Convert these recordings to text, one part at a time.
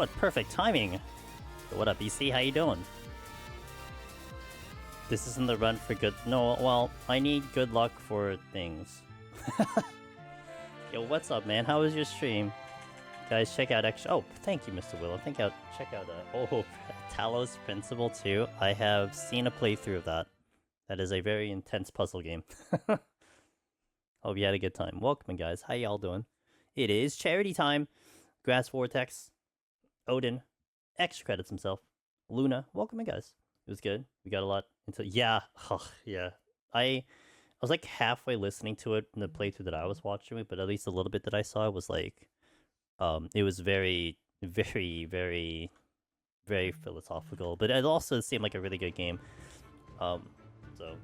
What perfect timing! What up, EC? How you doing? This isn't the run for good. No, well, I need good luck for things. Yo, what's up, man? How was your stream? Guys, check out extra. Oh, thank you, Mr. Willow. Check out. Oh, Talos Principle 2. I have seen a playthrough of that. That is a very intense puzzle game. Hope you had a good time. Welcome, guys. How y'all doing? It is charity time. Grass Vortex, Odin, extra credits himself, Luna. Welcome, guys. It was good. We got a lot into. Yeah, yeah. I was like halfway listening to it in the playthrough that I was watching, but at least a little bit that I saw was like, it was very, very, very, very philosophical. But it also seemed like a really good game. So.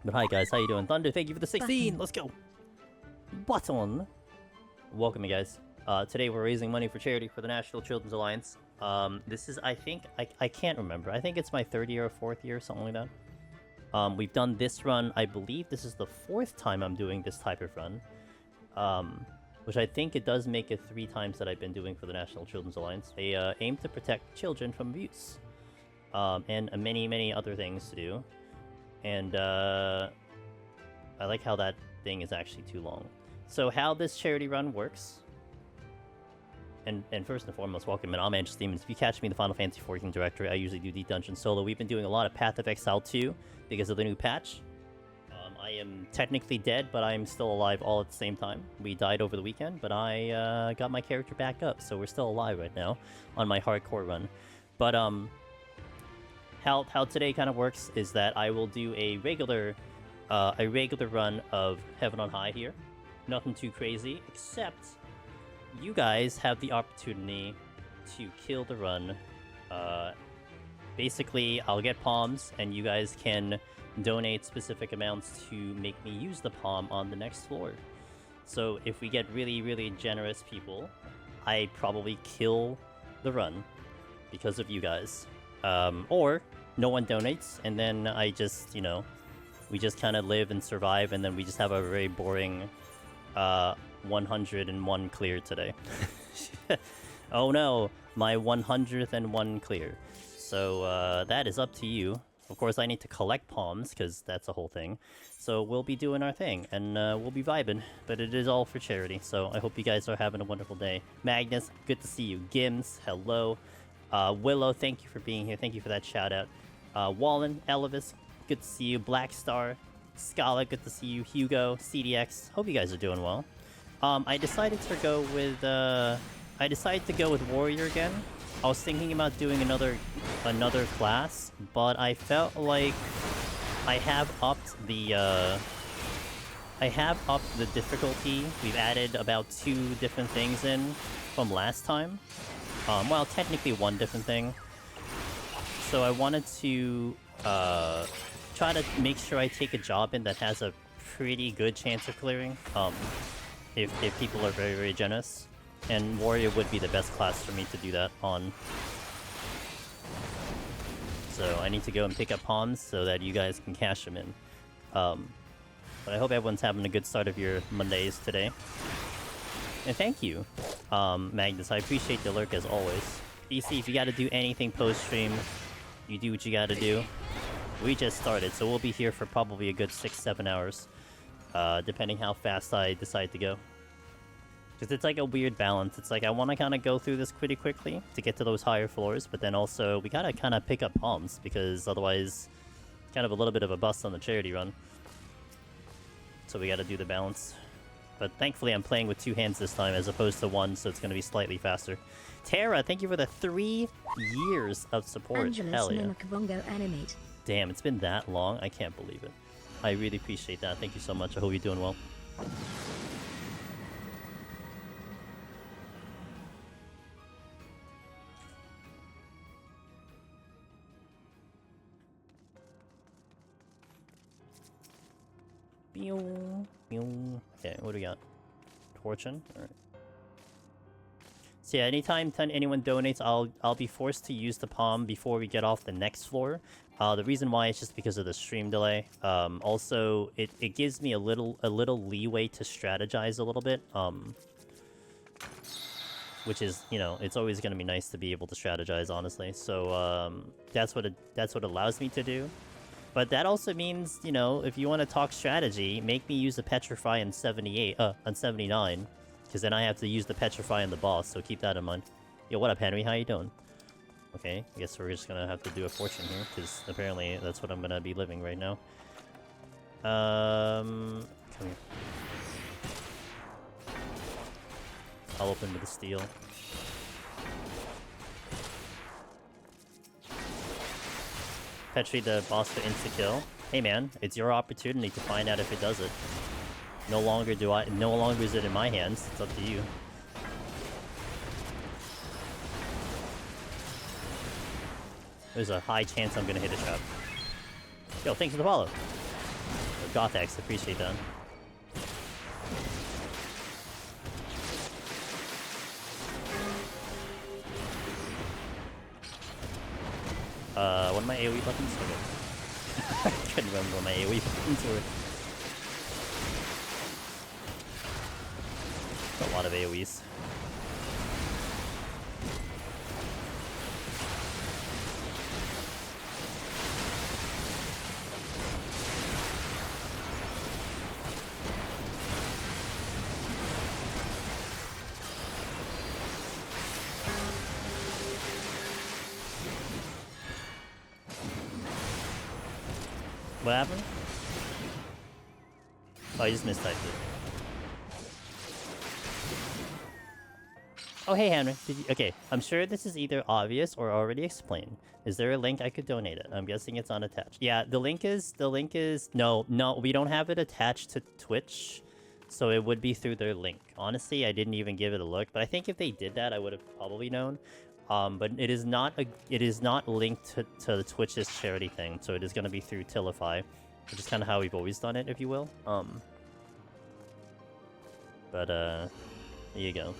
But hi guys, how you doing? Thunder, thank you for the 16. Let's go. Button. Welcome, you guys. Today we're raising money for charity for the National Children's Alliance. This is, I think, I can't remember. I think it's my 3rd year or 4th year, something like that. We've done this run. I believe this is the 4th time I'm doing this type of run. Which I think it does make it 3 times that I've been doing for the National Children's Alliance. They aim to protect children from abuse. And many, many other things to do. And I like how that thing is actually too long. So how this charity run works, and first and foremost, welcome, and I'm Angel's Demons. If you catch me in the Final Fantasy XIV directory, I usually do the dungeon solo. We've been doing a lot of Path of Exile 2 because of the new patch. I am technically dead, but I'm still alive all at the same time. We died over the weekend, but I got my character back up, so we're still alive right now on my hardcore run. But how today kind of works is that I will do a regular run of Heaven on High here. Nothing too crazy, except you guys have the opportunity to kill the run. Basically, I'll get palms, and you guys can donate specific amounts to make me use the palm on the next floor. So if we get really, really generous people, I probably kill the run because of you guys. Or no one donates, and then I just, you know, we just kind of live and survive, and then we just have a very boring 101 clear today. Oh no, my 101 clear. So that is up to you. Of course, I need to collect palms, because that's a whole thing. So we'll be doing our thing, and we'll be vibing. But it is all for charity, so I hope you guys are having a wonderful day. Magnus, good to see you. Gims, hello. Willow, thank you for being here. Thank you for that shout-out. Wallen, Elvis, good to see you. Black Star, Scala, good to see you. Hugo, CDX, hope you guys are doing well. I decided to go with Warrior again. I was thinking about doing another class, but I felt like I have upped the difficulty. We've added about 2 different things in from last time. Well, technically 1 different thing. So I wanted to try to make sure I take a job in that has a pretty good chance of clearing. If people are very, very generous. And Warrior would be the best class for me to do that on. So I need to go and pick up palms so that you guys can cash them in. But I hope everyone's having a good start of your Mondays today. And thank you, Magnus. I appreciate the lurk as always. EC, if you gotta do anything post-stream, you do what you gotta do. We just started, so we'll be here for probably a good 6-7 hours. Depending how fast I decide to go. Because it's like a weird balance. It's like I want to kind of go through this pretty quickly to get to those higher floors, but then also we gotta kind of pick up palms, because otherwise it's kind of a little bit of a bust on the charity run. So we gotta do the balance. But thankfully I'm playing with 2 hands this time as opposed to 1, so it's gonna be slightly faster. Tara, thank you for the 3 years of support. Hell yeah. Damn, it's been that long? I can't believe it. I really appreciate that. Thank you so much. I hope you're doing well. Okay, what do we got? Torчин? Alright. So yeah, anytime anyone donates, I'll be forced to use the palm before we get off the next floor. The reason why is just because of the stream delay. Also, it gives me a little leeway to strategize a little bit. which is, you know, it's always gonna be nice to be able to strategize, honestly. So that's what it allows me to do. But that also means, you know, if you want to talk strategy, make me use the Petrify on 79, because then I have to use the Petrify on the boss. So keep that in mind. Yo, what up, Henry? How you doing? Okay, I guess we're just gonna have to do a fortune here, because apparently that's what I'm gonna be living right now. Come here. I'll open with the steel. Petri the boss for insta-kill. Hey man, it's your opportunity to find out if it does it. No longer is it in my hands. It's up to you. There's a high chance I'm gonna hit a trap. Yo, thanks for the follow. Gothex, appreciate that. What are my AoE buttons? Okay. I couldn't remember what my AoE buttons were. A lot of AoEs. What happened? Oh, I just mistyped it. Oh, hey, Henry. Okay, I'm sure this is either obvious or already explained. Is there a link I could donate it? I'm guessing it's unattached. Yeah, the link is... No, we don't have it attached to Twitch, so it would be through their link. Honestly, I didn't even give it a look, but I think if they did that, I would have probably known. But it is not linked to the Twitch's charity thing, so it is going to be through Tillify, which is kind of how we've always done it, if you will. There you go.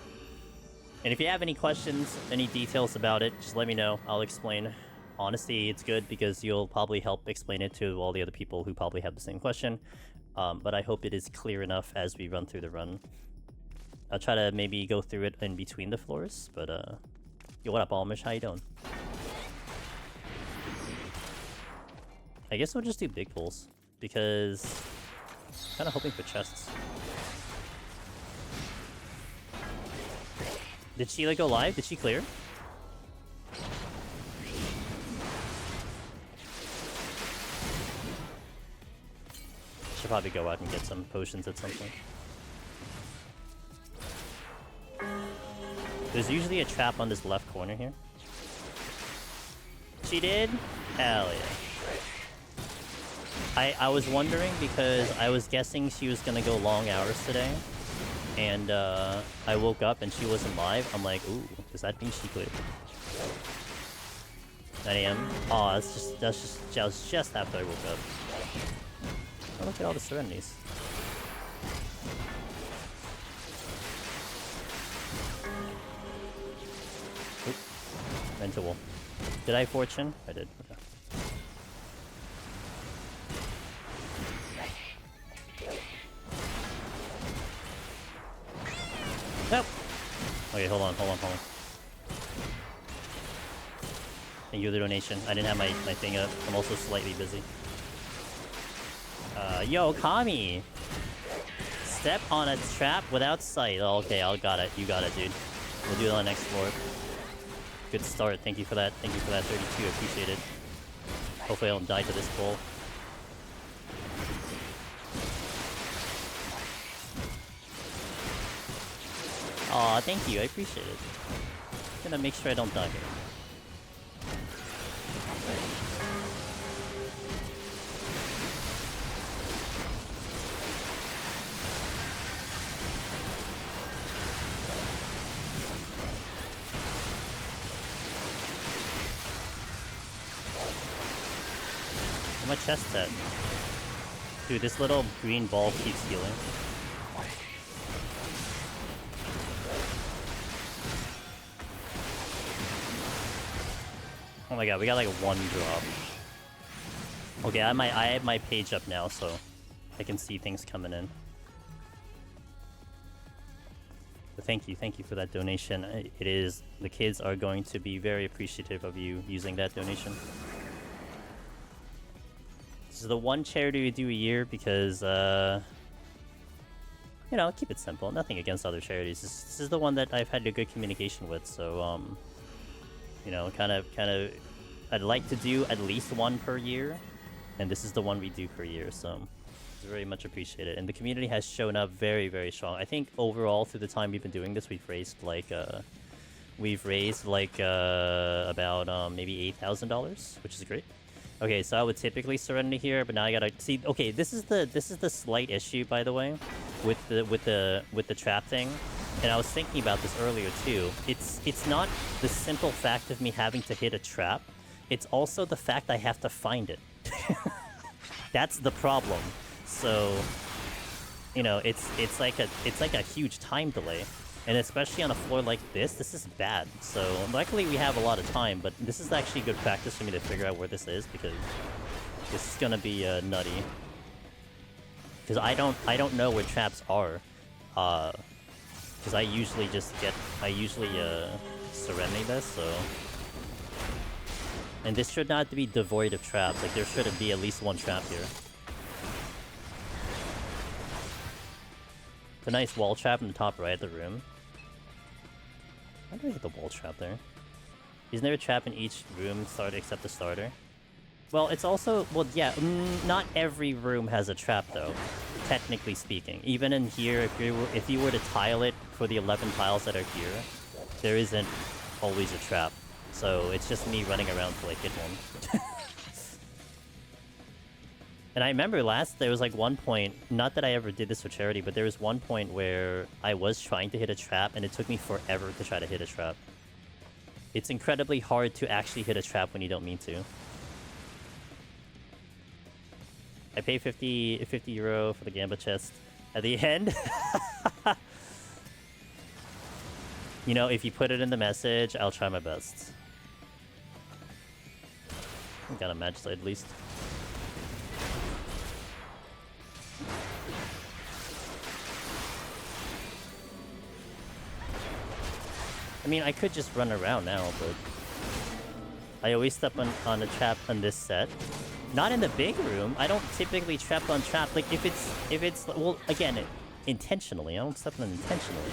And if you have any questions, any details about it, just let me know. I'll explain. Honestly, it's good because you'll probably help explain it to all the other people who probably have the same question. But I hope it is clear enough as we run through the run. I'll try to maybe go through it in between the floors, but yo, what up, Almish? How you doing? I guess we'll just do big pulls, because I'm kind of hoping for chests. Did Sheila go live? Did she clear? Should probably go out and get some potions at some point. There's usually a trap on this left corner here. She did? Hell yeah. I was wondering because I was guessing she was gonna go long hours today. And I woke up and she wasn't live. I'm like, ooh, does that mean she cleared? 9 AM. Oh, that was just after I woke up. Oh, look at all the serenities. Oop. Mental. Did I fortune? I did. Okay. Nope. Okay, hold on. Thank you for the donation. I didn't have my thing up. I'm also slightly busy. Yo, Kami! Step on a trap without sight. Oh, okay, I got it. You got it, dude. We'll do it on the next floor. Good start. Thank you for that. Thank you for that 32. I appreciate it. Hopefully I don't die to this bull. Aw, thank you. I appreciate it. I'm gonna make sure I don't die here. My chest set. Dude, this little green ball keeps healing. Oh my god, we got like one drop. Okay, I have my page up now, so I can see things coming in. But thank you for that donation. It is, the kids are going to be very appreciative of you using that donation. This is the one charity we do a year because, you know, keep it simple. Nothing against other charities. This is the one that I've had a good communication with, so, you know, kind of, I'd like to do at least one per year, and this is the one we do per year, so it's very much appreciated. And the community has shown up very, very strong. I think overall, through the time we've been doing this, we've raised like, about maybe $8,000, which is great. Okay, so I would typically surrender here, but now I gotta see. Okay, this is the slight issue, by the way, with the trap thing. And I was thinking about this earlier too. It's not the simple fact of me having to hit a trap. It's also the fact I have to find it. That's the problem. So, you know, it's like a huge time delay. And especially on a floor like this is bad. So luckily we have a lot of time, but this is actually good practice for me to figure out where this is, because this is gonna be nutty. Because I don't know where traps are. Because I usually serenity this, so. And this should not be devoid of traps. Like, there shouldn't be at least one trap here. It's a nice wall trap in the top right of the room. Why do I hit the wall trap there? Isn't there a trap in each room starter except the starter? Well, it's also... Well, yeah, not every room has a trap, though. Technically speaking. Even in here, if you were to tile it for the 11 tiles that are here, there isn't always a trap. So it's just me running around till I hit one. And I remember there was like one point, not that I ever did this for charity, but there was one point where I was trying to hit a trap and it took me forever to try to hit a trap. It's incredibly hard to actually hit a trap when you don't mean to. I pay 50 euro for the Gamba chest at the end. You know, if you put it in the message, I'll try my best. I got a match slide at least. I mean, I could just run around now, but I always step on a trap on this set. Not in the big room. I don't typically trap on trap. Like, if it's well, again, intentionally. I don't step on it intentionally.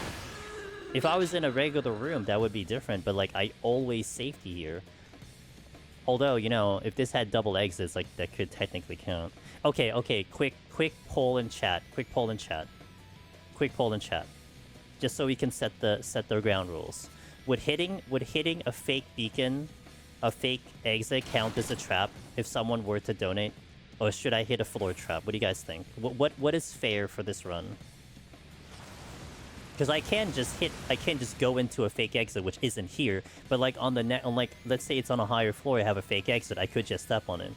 If I was in a regular room, that would be different, but like, I always safety here. Although, you know, if this had double exits, like, that could technically count. Okay, quick poll in chat. Quick poll in chat. Just so we can set the ground rules. Would hitting a fake beacon, a fake exit count as a trap if someone were to donate? Or should I hit a floor trap? What do you guys think? What is fair for this run? Because I can just go into a fake exit, which isn't here, but like on like, let's say it's on a higher floor, I have a fake exit, I could just step on it.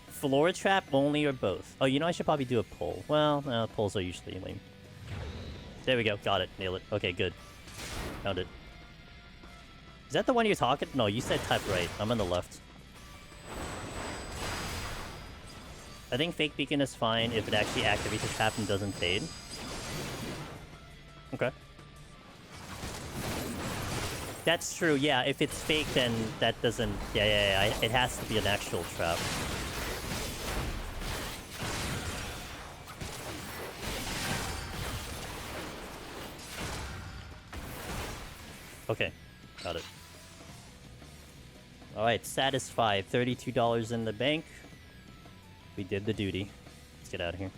Floor trap only or both? Oh, you know, I should probably do a poll. Well, polls are usually lame. There we go, got it, nailed it. Okay, good. Found it. Is that the one you're talking? No, you said type right. I'm on the left. I think fake beacon is fine if it actually activates the trap and doesn't fade. Okay. That's true, yeah. If it's fake, then that doesn't... Yeah. It has to be an actual trap. Okay. Got it. Alright, satisfied. $32 in the bank. We did the duty. Let's get out of here.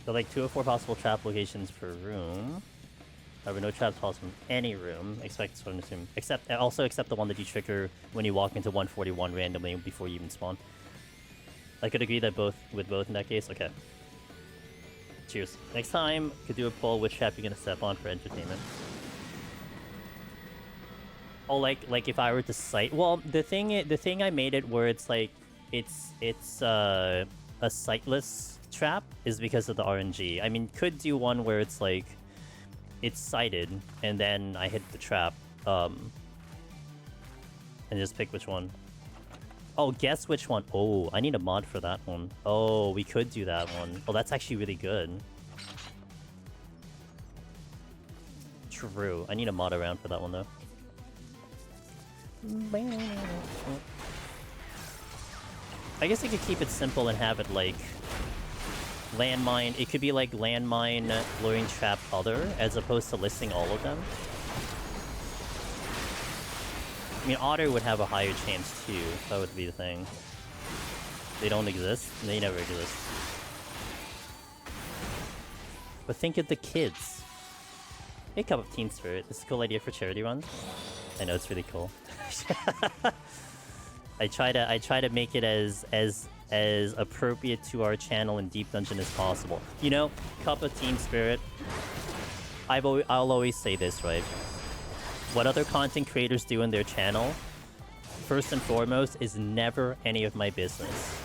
So like 2 or 4 possible trap locations per room. However, no traps possible in any room. Expect this one to assume. Except the one that you trigger when you walk into 141 randomly before you even spawn. I could agree that with both in that case. Okay. Cheers. Next time, could do a poll which trap you're gonna step on for entertainment. Oh, like if I were to cite. Well, the thing I made it where it's like it's a sightless trap is because of the RNG. I mean, could do one where it's like it's sighted and then I hit the trap and just pick which one. Oh, guess which one? Oh, I need a mod for that one. Oh, we could do that one. Oh, that's actually really good. True. I need a mod around for that one, though. I guess I could keep it simple and have it, like... landmine. It could be, like, landmine, luring trap, other, as opposed to listing all of them. I mean, otter would have a higher chance, too. That would be the thing. They don't exist? They never exist. But think of the kids. Hey, Cup of Teen Spirit. This is a cool idea for charity runs. I know, it's really cool. I try to make it as appropriate to our channel in Deep Dungeon as possible. You know, Cup of Teen Spirit. I'll always say this, right? What other content creators do in their channel, first and foremost, is never any of my business,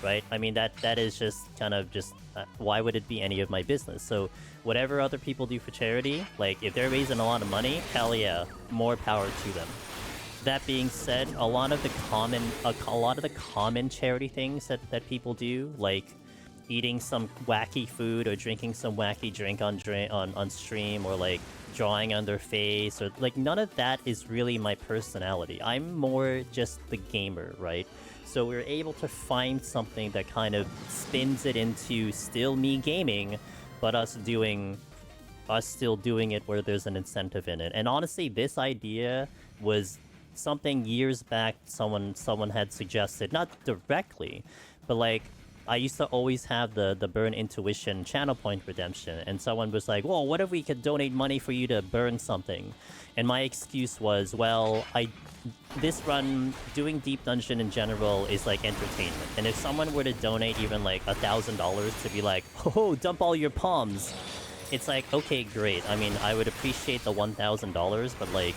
right? I mean, that is just kind of just, why would it be any of my business? So whatever other people do for charity, like, if they're raising a lot of money, hell yeah, more power to them. That being said, a lot of the common charity things that people do, like eating some wacky food or drinking some wacky drink on stream, or like drawing on their face, or like, none of that is really my personality. I'm more just the gamer, right? So we're able to find something that kind of spins it into still me gaming, but us still doing it where there's an incentive in it. And honestly, this idea was something years back someone had suggested, not directly, but like, I used to always have the burn intuition channel point redemption, and someone was like, well, what if we could donate money for you to burn something? And my excuse was, well, this run, doing Deep Dungeon in general is like entertainment, and if someone were to donate even like $1,000 to be like, oh, dump all your palms, it's like, okay, great. I mean, I would appreciate the $1,000, but like,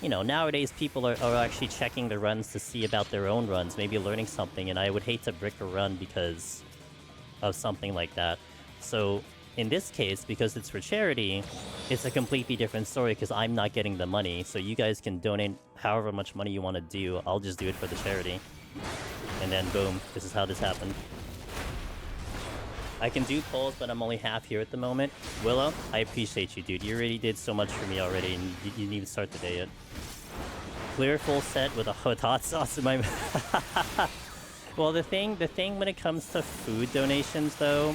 you know, nowadays people are actually checking the runs to see about their own runs, maybe learning something, and I would hate to brick a run because of something like that. So in this case, because it's for charity, it's a completely different story because I'm not getting the money, so you guys can donate however much money you want to do. I'll just do it for the charity. And then boom, this is how this happened. I can do polls, but I'm only half here at the moment. Willow, I appreciate you, dude. You already did so much for me already, and you didn't even start the day yet. Clear full set with a hot sauce in my... Well, the thing when it comes to food donations, though,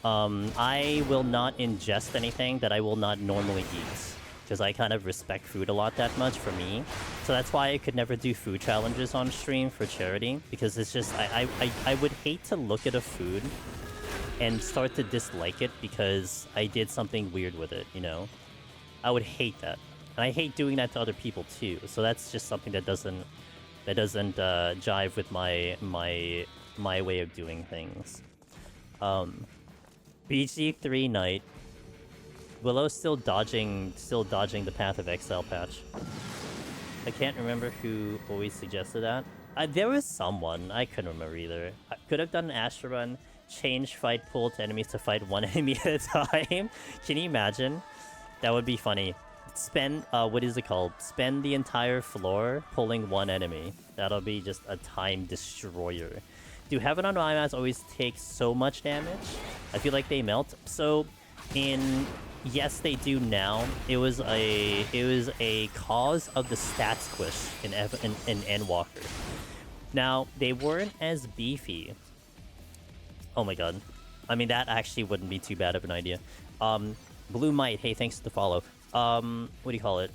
I will not ingest anything that I will not normally eat, because I kind of respect food a lot that much for me. So that's why I could never do food challenges on stream for charity, because it's just... I would hate to look at a food and start to dislike it because I did something weird with it, you know? I would hate that. And I hate doing that to other people too. So that's just something that doesn't jive with my way of doing things. BG3 Knight. Willow's still dodging the Path of Exile patch. I can't remember who always suggested that. There was someone, I couldn't remember either. I could have done an Astra run. Change fight pool to enemies to fight one enemy at a time. Can you imagine? That would be funny. Spend, what is it called? Spend the entire floor pulling one enemy. That'll be just a time destroyer. Do Heaven on IMAX always take so much damage? I feel like they melt. So, yes, they do now. It was a cause of the stat squish in Endwalker. Now, they weren't as beefy. Oh my god. I mean, that actually wouldn't be too bad of an idea. Blue Might, hey, thanks for the follow. What do you call it?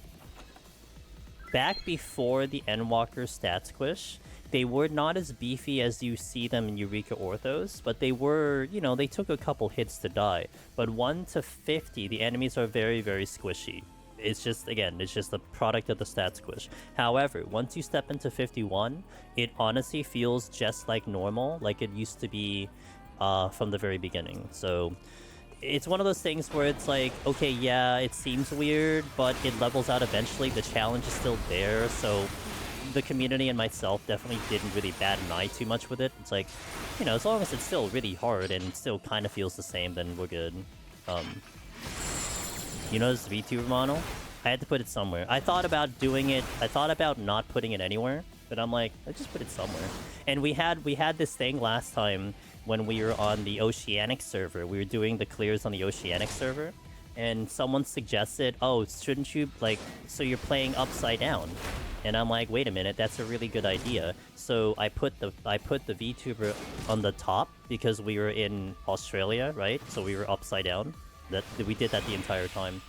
Back before the Endwalker stat squish, they were not as beefy as you see them in Eureka Orthos, but they were, you know, they took a couple hits to die. But 1 to 50, the enemies are very, very squishy. It's just, again, it's just the product of the stat squish. However, once you step into 51, it honestly feels just like normal, like it used to be from the very beginning. So it's one of those things where it's like, okay, yeah, it seems weird, but it levels out eventually. The challenge is still there, so the community and myself definitely didn't really bat an eye too much with it. It's like, you know, as long as it's still really hard and still kind of feels the same, then we're good. You know this VTuber model? I had to put it somewhere. I thought about doing it. I thought about not putting it anywhere, But I'm like, let's just put it somewhere. And we had this thing last time when we were on the Oceanic server. We were doing the clears on the Oceanic server, and someone suggested, oh, shouldn't you, like, so you're playing upside down? And I'm like, wait a minute, that's a really good idea. So I put the VTuber on the top because we were in Australia, right? So we were upside down. We did that the entire time.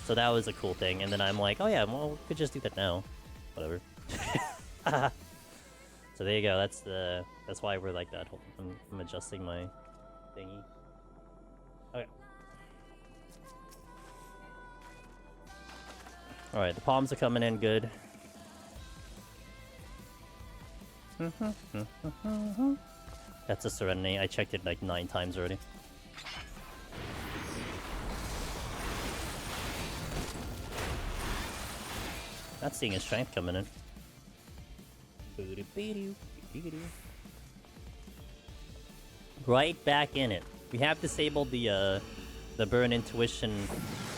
So that was a cool thing. And then I'm like, oh yeah, well, we could just do that now. Whatever. So there you go. That's why we're like that. Hold on, I'm adjusting my thingy. Okay. All right, the palms are coming in good. That's a Serenity. I checked it like 9 times already. Not seeing his strength coming in. Right back in it. We have disabled the burn intuition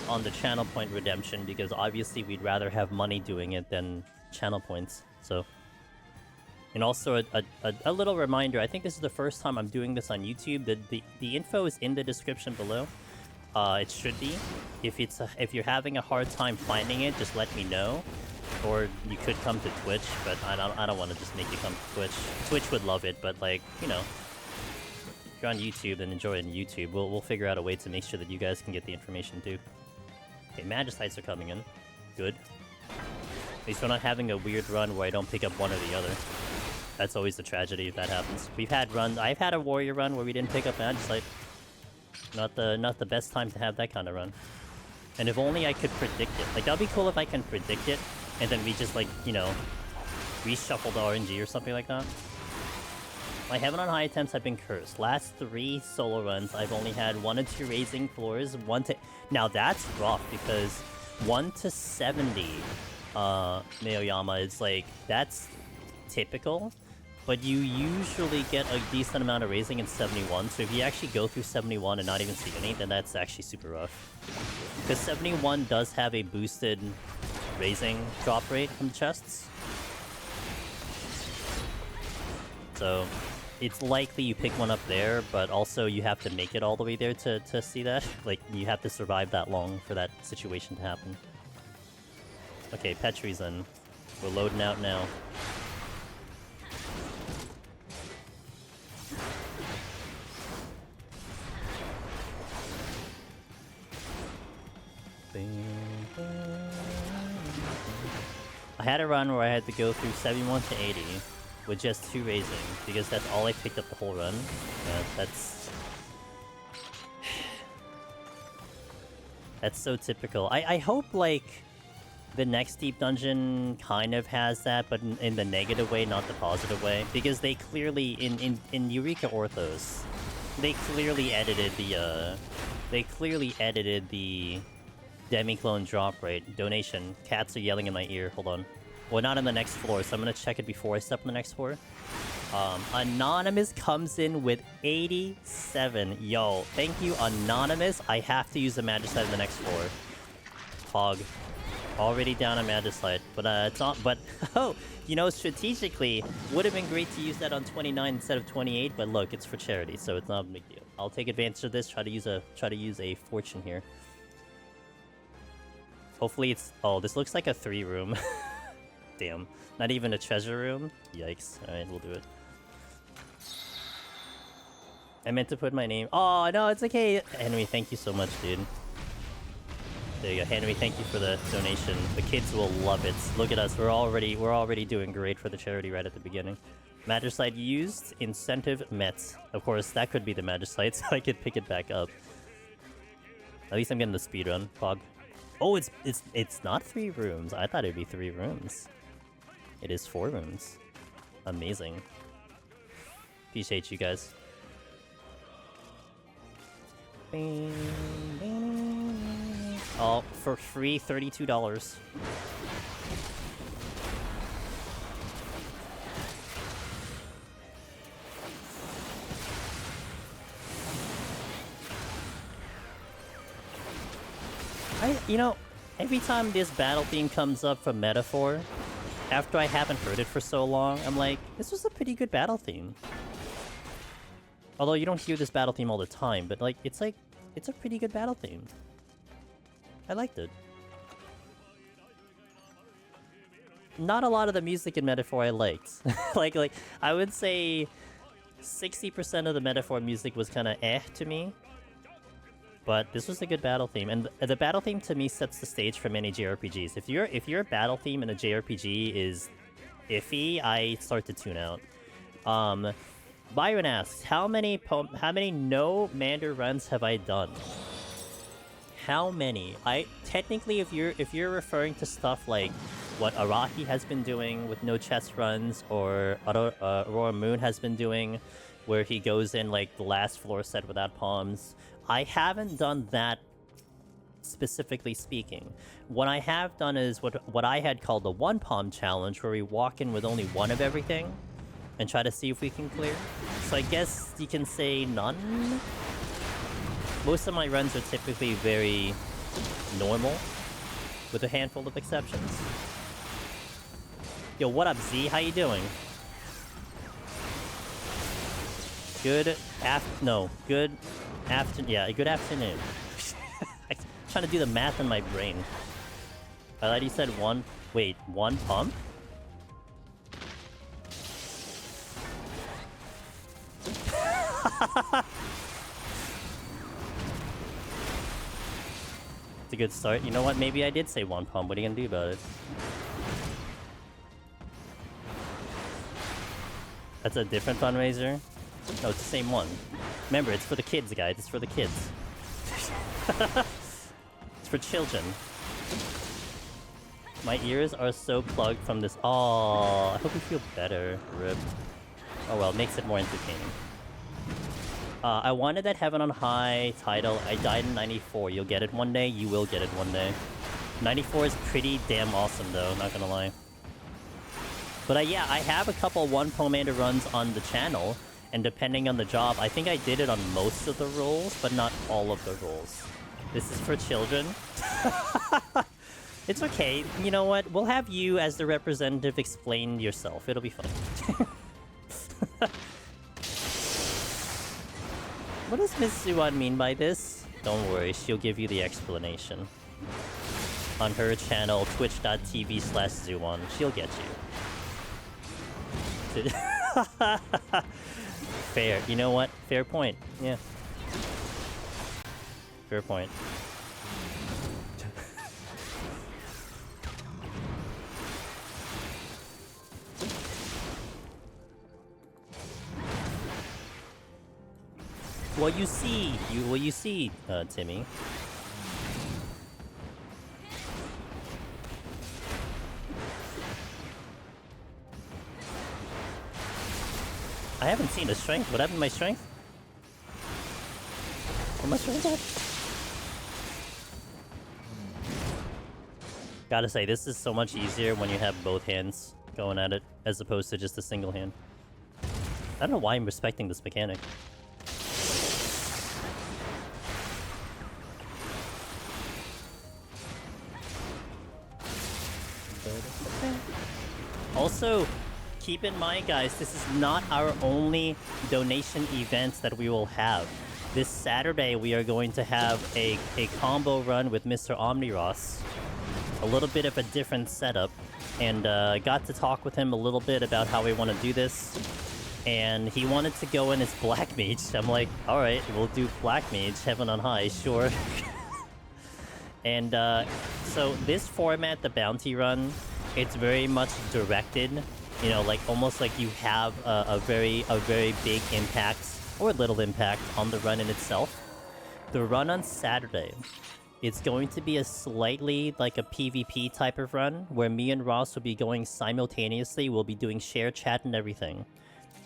on the channel point redemption because obviously we'd rather have money doing it than channel points. So, and also a little reminder. I think this is the first time I'm doing this on YouTube. The info is in the description below. It should be. If you're having a hard time finding it, just let me know. Or you could come to Twitch, but I don't want to just make you come to Twitch. Twitch would love it, but like, you know, if you're on YouTube and enjoying YouTube, we'll figure out a way to make sure that you guys can get the information too. Okay, Magicites are coming in. Good. At least we're not having a weird run where I don't pick up one or the other. That's always the tragedy if that happens. I've had a Warrior run where we didn't pick up Magicite. Not the best time to have that kind of run. And if only I could predict it. Like, that'd be cool if I can predict it, and then we just, like, you know, reshuffle the RNG or something like that. My Heaven on High attempts have been cursed. Last 3 solo runs, I've only had 1 or 2 raising floors, 1 to... Now, that's rough, because 1 to 70, Meoyama is, like, that's typical. But you usually get a decent amount of raising in 71, so if you actually go through 71 and not even see any, then that's actually super rough. Because 71 does have a boosted raising drop rate from the chests. So it's likely you pick one up there, but also you have to make it all the way there to see that. Like, you have to survive that long for that situation to happen. Okay, Petri's in. We're loading out now. I had a run where I had to go through 71 to 80 with just 2 raising, because that's all I picked up the whole run. That's so typical. I hope, like, the next Deep Dungeon kind of has that, but in the negative way, not the positive way. Because they clearly, in Eureka Orthos, they clearly edited the Demi-clone drop rate. Donation. Cats are yelling in my ear. Hold on. Well, not on the next floor, so I'm gonna check it before I step on the next floor. Anonymous comes in with 87. Yo, thank you, Anonymous. I have to use the Magicite on the next floor. Hog. Already down on Magicite. But, it's not... But, oh! You know, strategically, would have been great to use that on 29 instead of 28, but look, it's for charity, so it's not a big deal. I'll take advantage of this, try to use a fortune here. Hopefully it's... Oh, this looks like a 3-room. Damn. Not even a treasure room? Yikes. Alright, we'll do it. I meant to put my name... Oh, no, it's okay! Henry, thank you so much, dude. There you go. Henry, thank you for the donation. The kids will love it. Look at us. We're already doing great for the charity right at the beginning. Magicite used. Incentive met. Of course, that could be the Magicite, so I could pick it back up. At least I'm getting the speedrun. Fog. Oh, it's not 3 rooms. I thought it'd be 3 rooms. It is 4 rooms. Amazing. Appreciate you guys. Oh, for free, $32. You know, every time this battle theme comes up from Metaphor, after I haven't heard it for so long, I'm like, this was a pretty good battle theme. Although you don't hear this battle theme all the time, but like, it's a pretty good battle theme. I liked it. Not a lot of the music in Metaphor I liked. like, I would say 60% of the Metaphor music was kind of eh to me. But this was a good battle theme, and the battle theme to me sets the stage for many JRPGs. If your battle theme in a JRPG is iffy, I start to tune out. Byron asks, how many no Mander runs have I done? How many? Technically, if you're referring to stuff like what Arahi has been doing with no chest runs, or Aurora Moon has been doing, where he goes in like the last floor set without palms, I haven't done that, specifically speaking. What I have done is what I had called the one palm challenge, where we walk in with only one of everything and try to see if we can clear. So I guess you can say none. Most of my runs are typically very normal, with a handful of exceptions. Yo, what up, Z? How you doing? Good afternoon. Yeah, good afternoon. I'm trying to do the math in my brain. I thought you said one... Wait, one pump? It's a good start. You know what? Maybe I did say one pump. What are you gonna do about it? That's a different fundraiser? No, it's the same one. Remember, it's for the kids, guys. It's for the kids. It's for children. My ears are so plugged from this. Oh, I hope you feel better, Rip. Oh well, makes it more entertaining. I wanted that Heaven on High title. I died in 94. You'll get it one day. You will get it one day. 94 is pretty damn awesome, though. Not gonna lie. But yeah, I have a couple one Pomander runs on the channel, and depending on the job, I think I did it on most of the roles, but not all of the roles. This is for children. It's okay. You know what? We'll have you as the representative explain yourself. It'll be fun. What does Miss Zuan mean by this? Don't worry, she'll give you the explanation. On her channel, twitch.tv/Zuan. She'll get you. Fair. You know what? Fair point. Yeah. Fair point. Well, you see, Timmy. I haven't seen the strength. What happened to my strength? Where my strength at? Gotta say, this is so much easier when you have both hands going at it, as opposed to just a single hand. I don't know why I'm respecting this mechanic. Also, keep in mind, guys, this is not our only donation event that we will have. This Saturday, we are going to have a combo run with Mr. Omniros. A little bit of a different setup. And got to talk with him a little bit about how we want to do this. And he wanted to go in as Black Mage. I'm like, alright, we'll do Black Mage, Heaven on High, sure. And so this format, the Bounty Run, it's very much directed. You know, like almost like you have a very big impact or little impact on the run in itself. The run on Saturday, it's going to be a slightly like a PvP type of run where me and Ross will be going simultaneously. We'll be doing share chat and everything.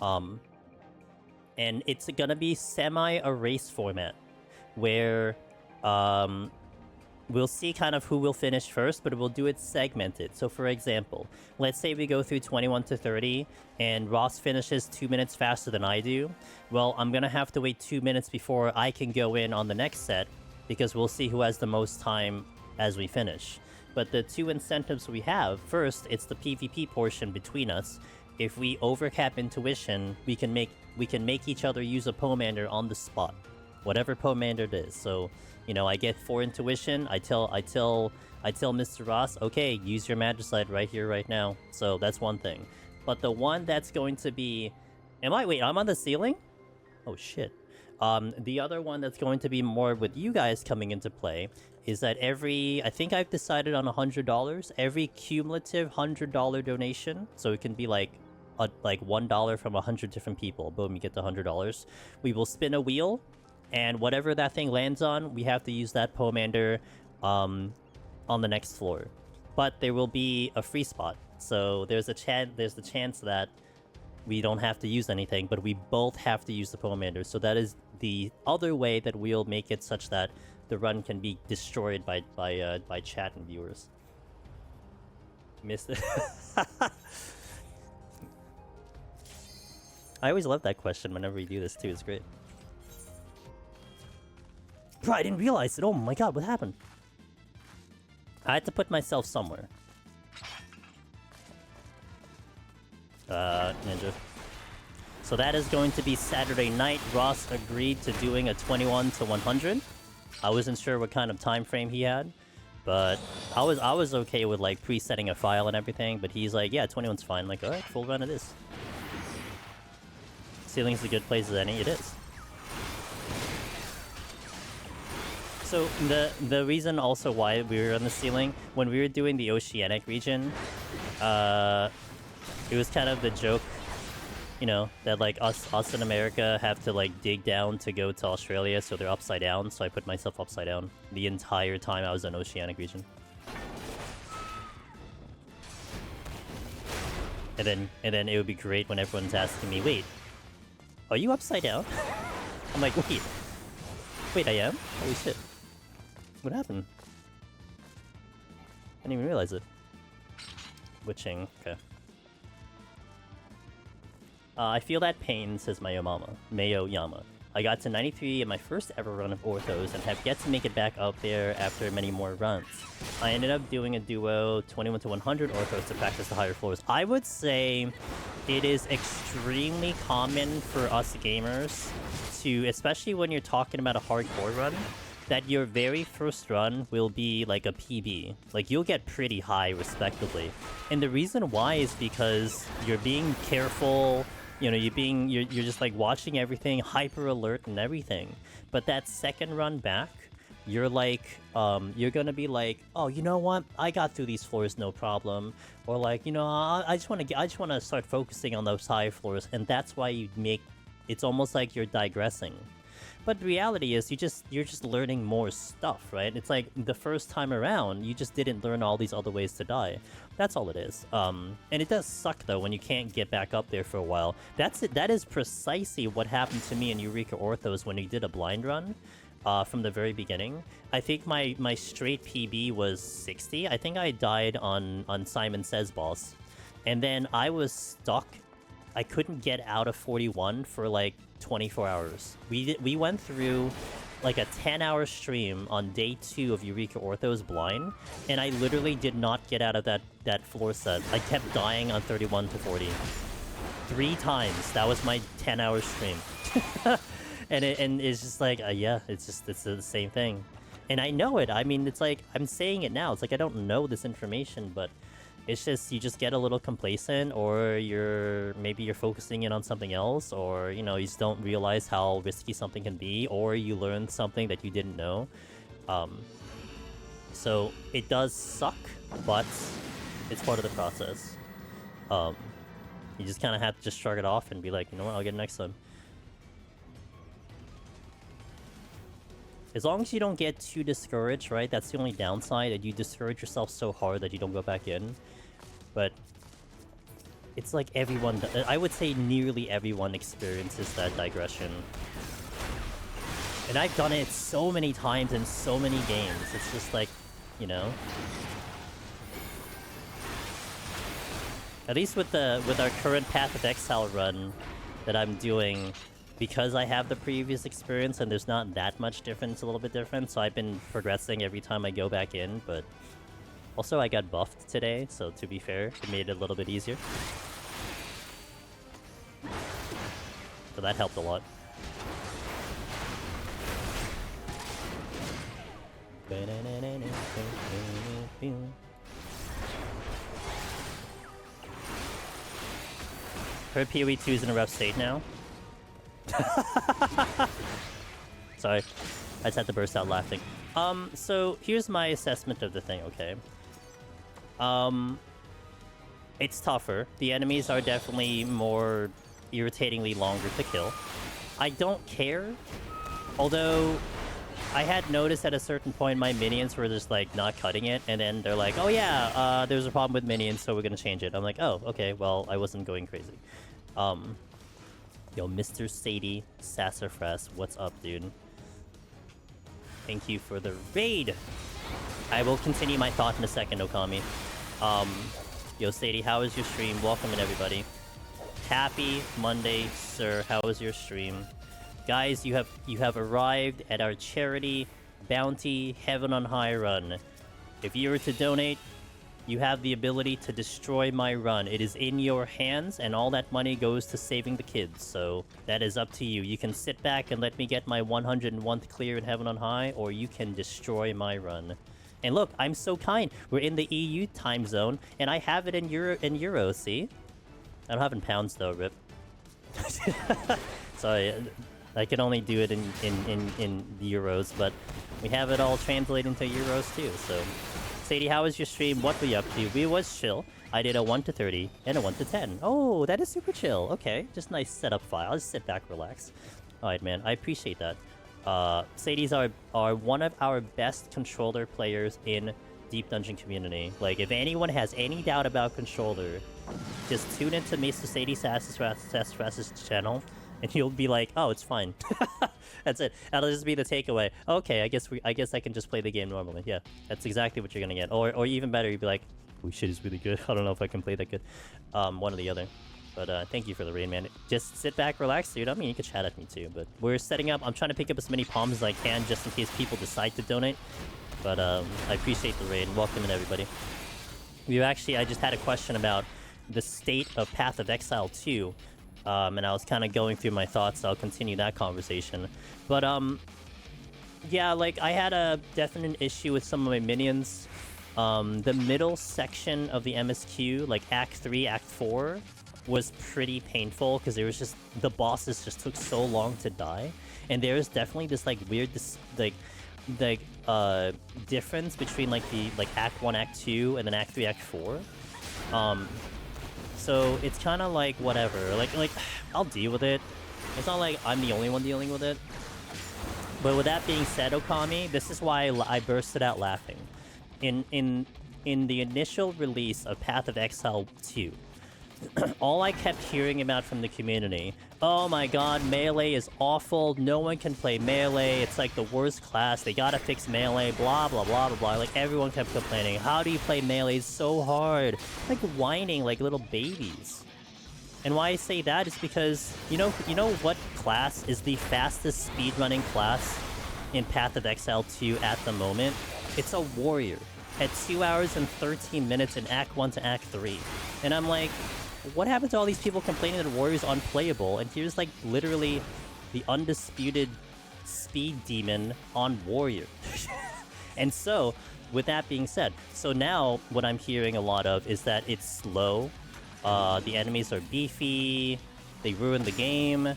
And it's gonna be semi a race format where we'll see kind of who will finish first, but we'll do it segmented. So for example, let's say we go through 21 to 30 and Ross finishes 2 minutes faster than I do. Well, I'm gonna have to wait 2 minutes before I can go in on the next set, because we'll see who has the most time as we finish. But the two incentives we have, first, it's the PvP portion between us. If we overcap intuition, we can make each other use a Pomander on the spot, whatever Pomander it is. So, you know, I get 4 intuition. I tell Mr. Ross, okay, use your Magicite right here, right now. So that's one thing. But the one that's going to be, wait, I'm on the ceiling? Oh shit. The other one that's going to be more with you guys coming into play is that I think I've decided on $100. Every cumulative $100 donation, so it can be like $1 from 100 different people. Boom, you get the $100. We will spin a wheel, and whatever that thing lands on, we have to use that Pomander on the next floor. But there will be a free spot, so there's the chance that we don't have to use anything, but we both have to use the Pomander. So that is the other way that we'll make it such that the run can be destroyed by chat and viewers. Missed it. I always love that question whenever we do this too. It's great. Bro, I didn't realize it. Oh my god, what happened? I had to put myself somewhere. Ninja. So that is going to be Saturday night. Ross agreed to doing a 21-100. I wasn't sure what kind of time frame he had, but I was okay with like presetting a file and everything. But he's like, yeah, 21's fine. I'm like, all right, full run of this. Ceiling's a good place as any. It is. So the reason also why we were on the ceiling when we were doing the Oceanic region, it was kind of the joke, you know, that like us in America have to like dig down to go to Australia, so they're upside down. So I put myself upside down the entire time I was in Oceanic region. And then it would be great when everyone's asking me, wait, are you upside down? I'm like, wait, I am? Holy shit. What happened? I didn't even realize it. Witching, okay. I feel that pain, says Mayo Yama. I got to 93 in my first ever run of Orthos and have yet to make it back up there after many more runs. I ended up doing a duo 21-100 Orthos to practice the higher floors. I would say it is extremely common for us gamers to, especially when you're talking about a hardcore run, that your very first run will be like a PB. Like, you'll get pretty high, respectively. And the reason why is because you're being careful, you know, you're just like watching everything, hyper alert and everything. But that second run back, you're like, you're gonna be like, oh, you know what? I got through these floors no problem. Or like, you know, I just wanna start focusing on those high floors, and that's why you make. It's almost like you're digressing. But the reality is, you're just learning more stuff, right? It's like the first time around, you just didn't learn all these other ways to die. That's all it is. And it does suck though when you can't get back up there for a while. That's it. That is precisely what happened to me in Eureka Orthos when we did a blind run from the very beginning. I think my straight PB was 60. I think I died on Simon Says boss, and then I was stuck. I couldn't get out of 41 for like 24 hours. We went through like a 10-hour stream on day 2 of Eureka Orthos blind, and I literally did not get out of that floor set. I kept dying on 31 to 40. 3 times. That was my 10-hour stream. and it's just like, yeah, it's the same thing. And I know it. I mean, it's like, I'm saying it now. It's like I don't know this information, but it's just, you just get a little complacent, or maybe you're focusing in on something else, or, you know, you just don't realize how risky something can be, or you learn something that you didn't know. So it does suck, but it's part of the process. You just kind of have to just shrug it off and be like, you know what, I'll get it next time. As long as you don't get too discouraged, right? That's the only downside, that you discourage yourself so hard that you don't go back in. But it's like everyone, I would say nearly everyone experiences that digression. And I've done it so many times in so many games. It's just like, you know. At least with our current Path of Exile run that I'm doing, because I have the previous experience and there's not that much difference, a little bit different, so I've been progressing every time I go back in, but Also, I got buffed today, so to be fair, it made it a little bit easier. So that helped a lot. Heard PoE 2 is in a rough state now. Sorry, I just had to burst out laughing. So here's my assessment of the thing, okay? It's tougher. The enemies are definitely more irritatingly longer to kill. I don't care. Although, I had noticed at a certain point my minions were just like not cutting it, and then they're like, oh yeah, there's a problem with minions, so we're gonna change it. I'm like, oh, okay, well, I wasn't going crazy. Yo, Mr. Sadie Sassafras, what's up, dude? Thank you for the raid! I will continue my thought in a second, Okami. Yo, Sadie, how was your stream? Welcome in, everybody. Happy Monday, sir. How was your stream? Guys, you have arrived at our charity bounty Heaven on High run. If you were to donate, you have the ability to destroy my run. It is in your hands, and all that money goes to saving the kids. So that is up to you. You can sit back and let me get my 101th clear in Heaven on High, or you can destroy my run. And look, I'm so kind. We're in the EU time zone, and I have it in euros. See? I don't have it in pounds though. Rip. Sorry. I can only do it in euros, but we have it all translated into euros too, so... Sadie, how was your stream? What were you up to? We was chill. I did a 1 to 30 and a 1 to 10. Oh, that is super chill. Okay, just nice setup file. I'll just sit back, relax. Alright, man. I appreciate that. Sadies are one of our best controller players in Deep Dungeon community. Like, if anyone has any doubt about controller, just tune into Mr. Sadie Sassafras' channel, and you'll be like, oh, it's fine. That's it. That'll just be the takeaway. Okay, I guess I can just play the game normally. Yeah, that's exactly what you're gonna get. Or even better, you'd be like, oh shit, is really good. I don't know if I can play that good. One or the other. But thank you for the raid, man. Just sit back, relax, dude. I mean, you can chat at me too. But we're setting up. I'm trying to pick up as many palms as I can, just in case people decide to donate. But I appreciate the raid. Welcome in, everybody. I just had a question about the state of Path of Exile 2. And I was kind of going through my thoughts, so I'll continue that conversation. But, yeah, like, I had a definite issue with some of my minions. The middle section of the MSQ, like Act 3, Act 4, was pretty painful, because there was just... the bosses just took so long to die. And there was definitely this, like, weird, difference between, like, the, like, Act 1, Act 2, and then Act 3, Act 4. So it's kind of like whatever, like I'll deal with it. It's not like I'm the only one dealing with it. But with that being said, Okami, this is why I bursted out laughing. In the initial release of Path of Exile 2, all I kept hearing about from the community, oh my god, melee is awful, no one can play melee, it's like the worst class, they gotta fix melee, blah blah blah blah blah. Like, everyone kept complaining, how do you play melee, it's so hard, like whining like little babies. And why I say that is because, you know what class is the fastest speedrunning class in Path of Exile 2 at the moment? It's a warrior, at 2 hours and 13 minutes in Act 1 to Act 3. And I'm like, what happened to all these people complaining that Warrior's unplayable? And here's, like, literally the undisputed speed demon on Warrior. And so, with that being said, so now what I'm hearing a lot of is that it's slow, the enemies are beefy, they ruin the game.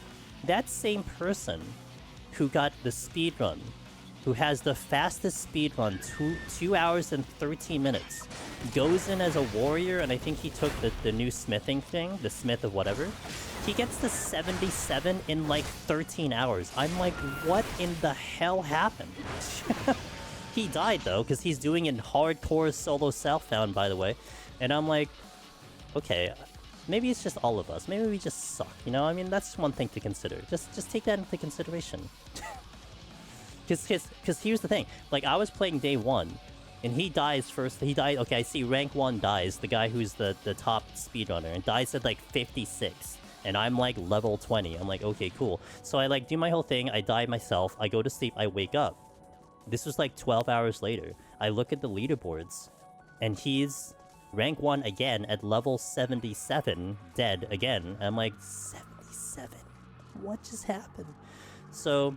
That same person who got the speedrun, who has the fastest speedrun, 2 hours and 13 minutes, goes in as a warrior, and I think he took the new smithing thing, the smith of whatever. He gets the 77 in like 13 hours. I'm like, what in the hell happened? He died though, because he's doing it in hardcore solo self-found, by the way. And I'm like, okay, maybe it's just all of us. Maybe we just suck, you know? I mean, that's one thing to consider. Just take that into consideration. Because here's the thing. Like, I was playing day 1, and he dies first. He died. Okay, I see rank 1 dies, the guy who's the top speedrunner, and dies at like 56. And I'm like level 20. I'm like, okay, cool. So I like do my whole thing. I die myself. I go to sleep. I wake up. This was like 12 hours later. I look at the leaderboards. and he's rank 1 again at level 77, dead again. I'm like, 77? What just happened? So,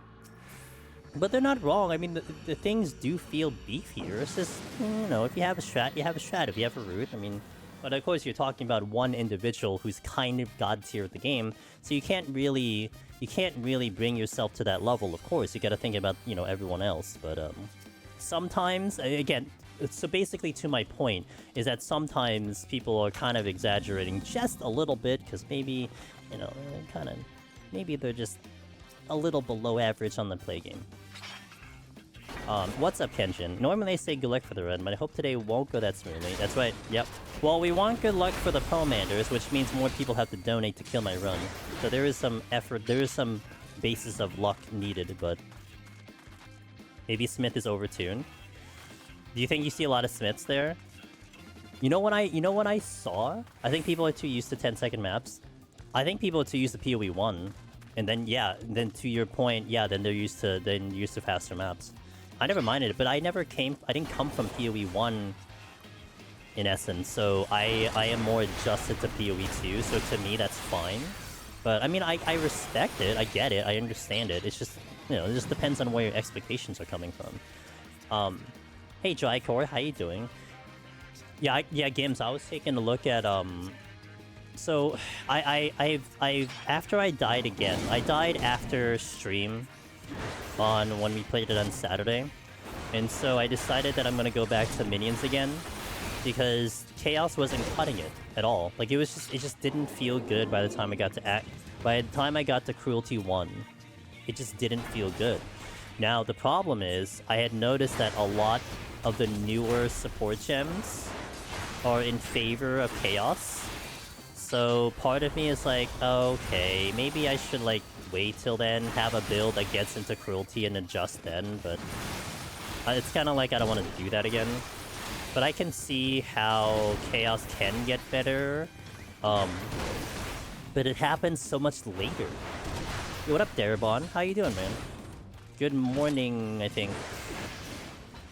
but they're not wrong. I mean, the things do feel beefier. It's just, you know, if you have a strat, you have a strat. If you have a root, I mean, but of course you're talking about one individual who's kind of god tier at the game, so you can't really bring yourself to that level. Of course, you got to think about, you know, everyone else. But sometimes, again, so basically to my point is that sometimes people are kind of exaggerating just a little bit because maybe, you know, maybe they're just a little below average on the play game. What's up, Kenshin? Normally I say good luck for the run, but I hope today won't go that smoothly. That's right, yep. Well, we want good luck for the Pomanders, which means more people have to donate to kill my run. So there is some effort, there is some basis of luck needed, but... Maybe Smith is overtuned. Do you think you see a lot of Smiths there? You know what I saw? I think people are too used to 10-second maps. I think people are too used to PoE 1. And then, yeah, then to your point, yeah, then they're used to faster maps. I never minded it, but I didn't come from PoE 1 in essence, so I am more adjusted to PoE 2, so to me that's fine. But I mean, I respect it, I get it, I understand it. It's just, you know, it just depends on where your expectations are coming from. Hey Drycore, how you doing? Yeah, Gims, I was taking a look at so after I died again, I died after stream on when we played it on Saturday, and so I decided that I'm gonna go back to minions again because Chaos wasn't cutting it at all. Like it just didn't feel good by the time I got to Cruelty 1. It just didn't feel good. Now the problem is I had noticed that a lot of the newer support gems are in favor of Chaos. So part of me is like, okay, maybe I should like wait till then, have a build that gets into Cruelty and adjust then, but it's kind of like I don't want to do that again. But I can see how Chaos can get better, but it happens so much later. Yo, what up, Darabon? How you doing, man? Good morning, I think.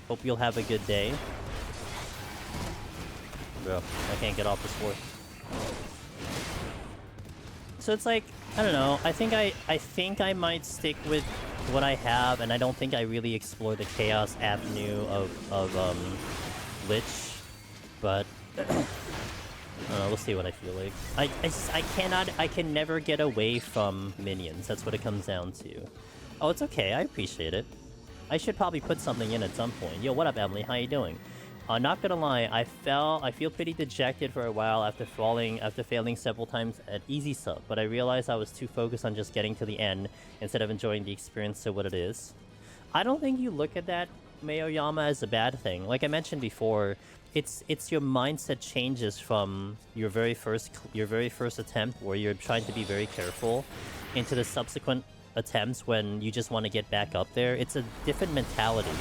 Hope you'll have a good day. Bro, I can't get off this floor. So it's like, I don't know, I think I might stick with what I have, and I don't think I really explore the Chaos avenue of Lich, but I don't know, we'll see what I feel like. I can never get away from minions, that's what it comes down to. Oh, it's okay, I appreciate it. I should probably put something in at some point. Yo, what up, Emily, how you doing? Not gonna lie, I feel pretty dejected for a while after failing several times at easy sub, but I realized I was too focused on just getting to the end instead of enjoying the experience to what it is. I don't think you look at that, Mayoyama, as a bad thing. Like I mentioned before, it's your mindset changes from your very first attempt where you're trying to be very careful into the subsequent attempts when you just want to get back up there. It's a different mentality.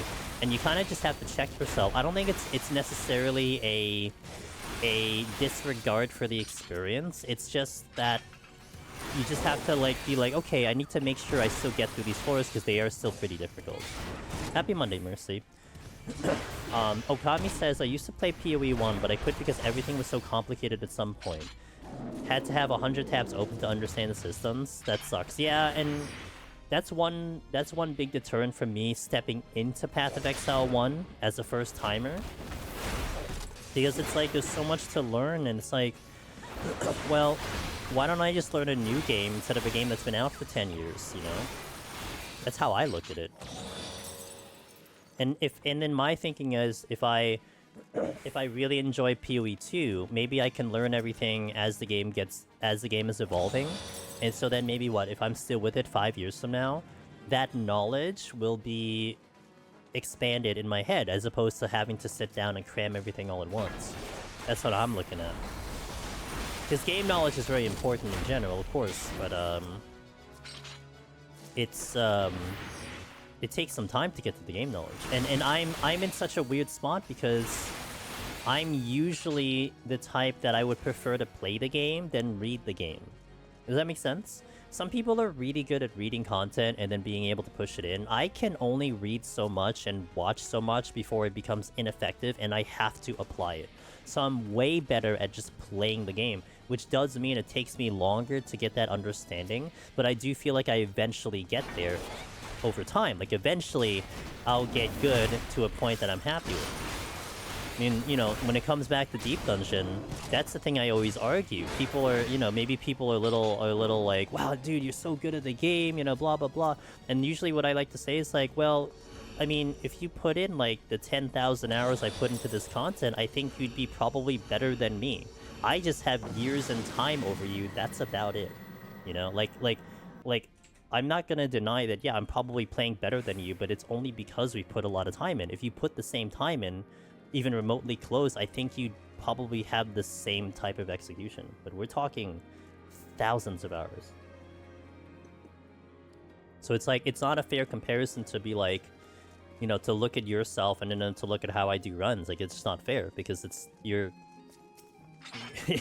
And you kind of just have to check yourself. I don't think it's necessarily a disregard for the experience. It's just that you just have to like be like, okay, I need to make sure I still get through these floors because they are still pretty difficult. Happy Monday, Mercy. Okami says, I used to play PoE 1, but I quit because everything was so complicated at some point. Had to have 100 tabs open to understand the systems. That sucks. Yeah, and that's one big deterrent for me stepping into Path of Exile 1 as a first timer. Because it's like there's so much to learn, and it's like, well, why don't I just learn a new game instead of a game that's been out for 10 years, you know? That's how I look at it. And then my thinking is if I really enjoy PoE 2, maybe I can learn everything as the game is evolving. And so then maybe if I'm still with it 5 years from now, that knowledge will be expanded in my head as opposed to having to sit down and cram everything all at once. That's what I'm looking at. Because game knowledge is very important in general, of course, but it takes some time to get to the game knowledge. And I'm in such a weird spot because I'm usually the type that I would prefer to play the game than read the game. Does that make sense? Some people are really good at reading content and then being able to push it in. I can only read so much and watch so much before it becomes ineffective, and I have to apply it. So I'm way better at just playing the game, which does mean it takes me longer to get that understanding, but I do feel like I eventually get there over time. Like, eventually, I'll get good to a point that I'm happy with. I mean, you know, when it comes back to Deep Dungeon, that's the thing I always argue. People are, you know, maybe people are a little like, wow, dude, you're so good at the game, you know, blah, blah, blah. And usually what I like to say is like, well, I mean, if you put in like the 10,000 hours I put into this content, I think you'd be probably better than me. I just have years and time over you. That's about it. You know, like, I'm not gonna deny that, yeah, I'm probably playing better than you, but it's only because we put a lot of time in. If you put the same time in, even remotely close, I think you'd probably have the same type of execution. But we're talking thousands of hours. So it's like, it's not a fair comparison to be like, you know, to look at yourself and then to look at how I do runs. Like, it's just not fair because it's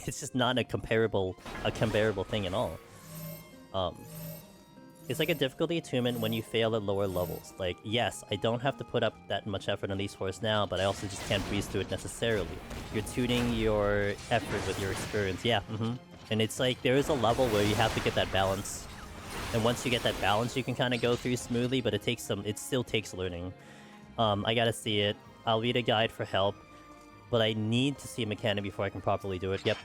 just not a comparable thing at all. It's like a difficulty attunement when you fail at lower levels. Like, yes, I don't have to put up that much effort on these fours now, but I also just can't breeze through it necessarily. You're tuning your effort with your experience. Yeah, And it's like, there is a level where you have to get that balance. And once you get that balance, you can kind of go through smoothly, but it still takes learning. I gotta see it. I'll read a guide for help, but I need to see a mechanic before I can properly do it. Yep.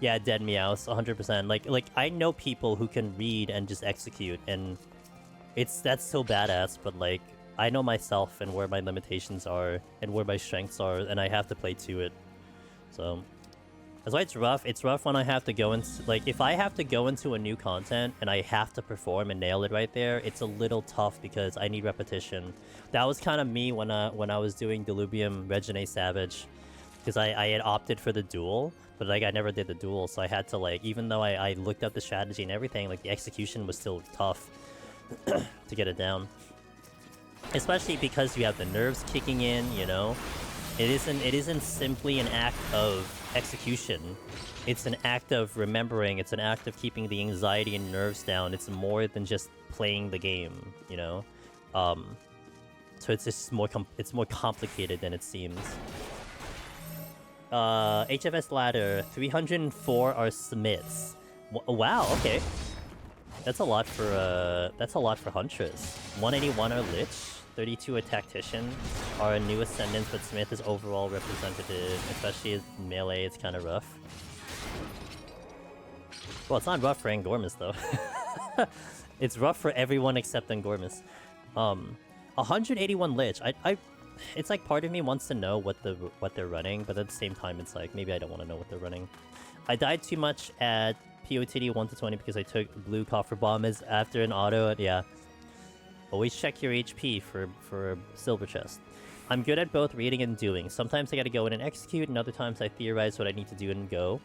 Yeah, dead meows, 100%. Like I know people who can read and just execute, and that's so badass. But like, I know myself and where my limitations are and where my strengths are, and I have to play to it. So that's why it's rough. It's rough when I have to go into, like, if I have to go into a new content and I have to perform and nail it right there, it's a little tough because I need repetition. That was kind of me when I was doing Diluvium Regine Savage, because I had opted for the duel, but like I never did the duel, so I had to, like, even though I looked up the strategy and everything, like the execution was still tough to get it down. Especially because you have the nerves kicking in, you know? It isn't simply an act of execution. It's an act of remembering. It's an act of keeping the anxiety and nerves down. It's more than just playing the game, you know? So it's just more complicated than it seems. HFS ladder, 304 are smiths. Wow, okay. That's a lot for Huntress. 181 are lich. 32 a tactician, are a new ascendant, but Smith is overall representative, especially as melee, it's kind of rough. Well, it's not rough for Angormus though. It's rough for everyone except Angormus. 181 lich. It's like part of me wants to know what they're running, but at the same time, it's like maybe I don't want to know what they're running. I died too much at POTD 1 to 20 because I took blue coffer bomb as after an auto. Yeah. Always check your HP for silver chest. I'm good at both reading and doing. Sometimes I gotta go in and execute, and other times I theorize what I need to do and go.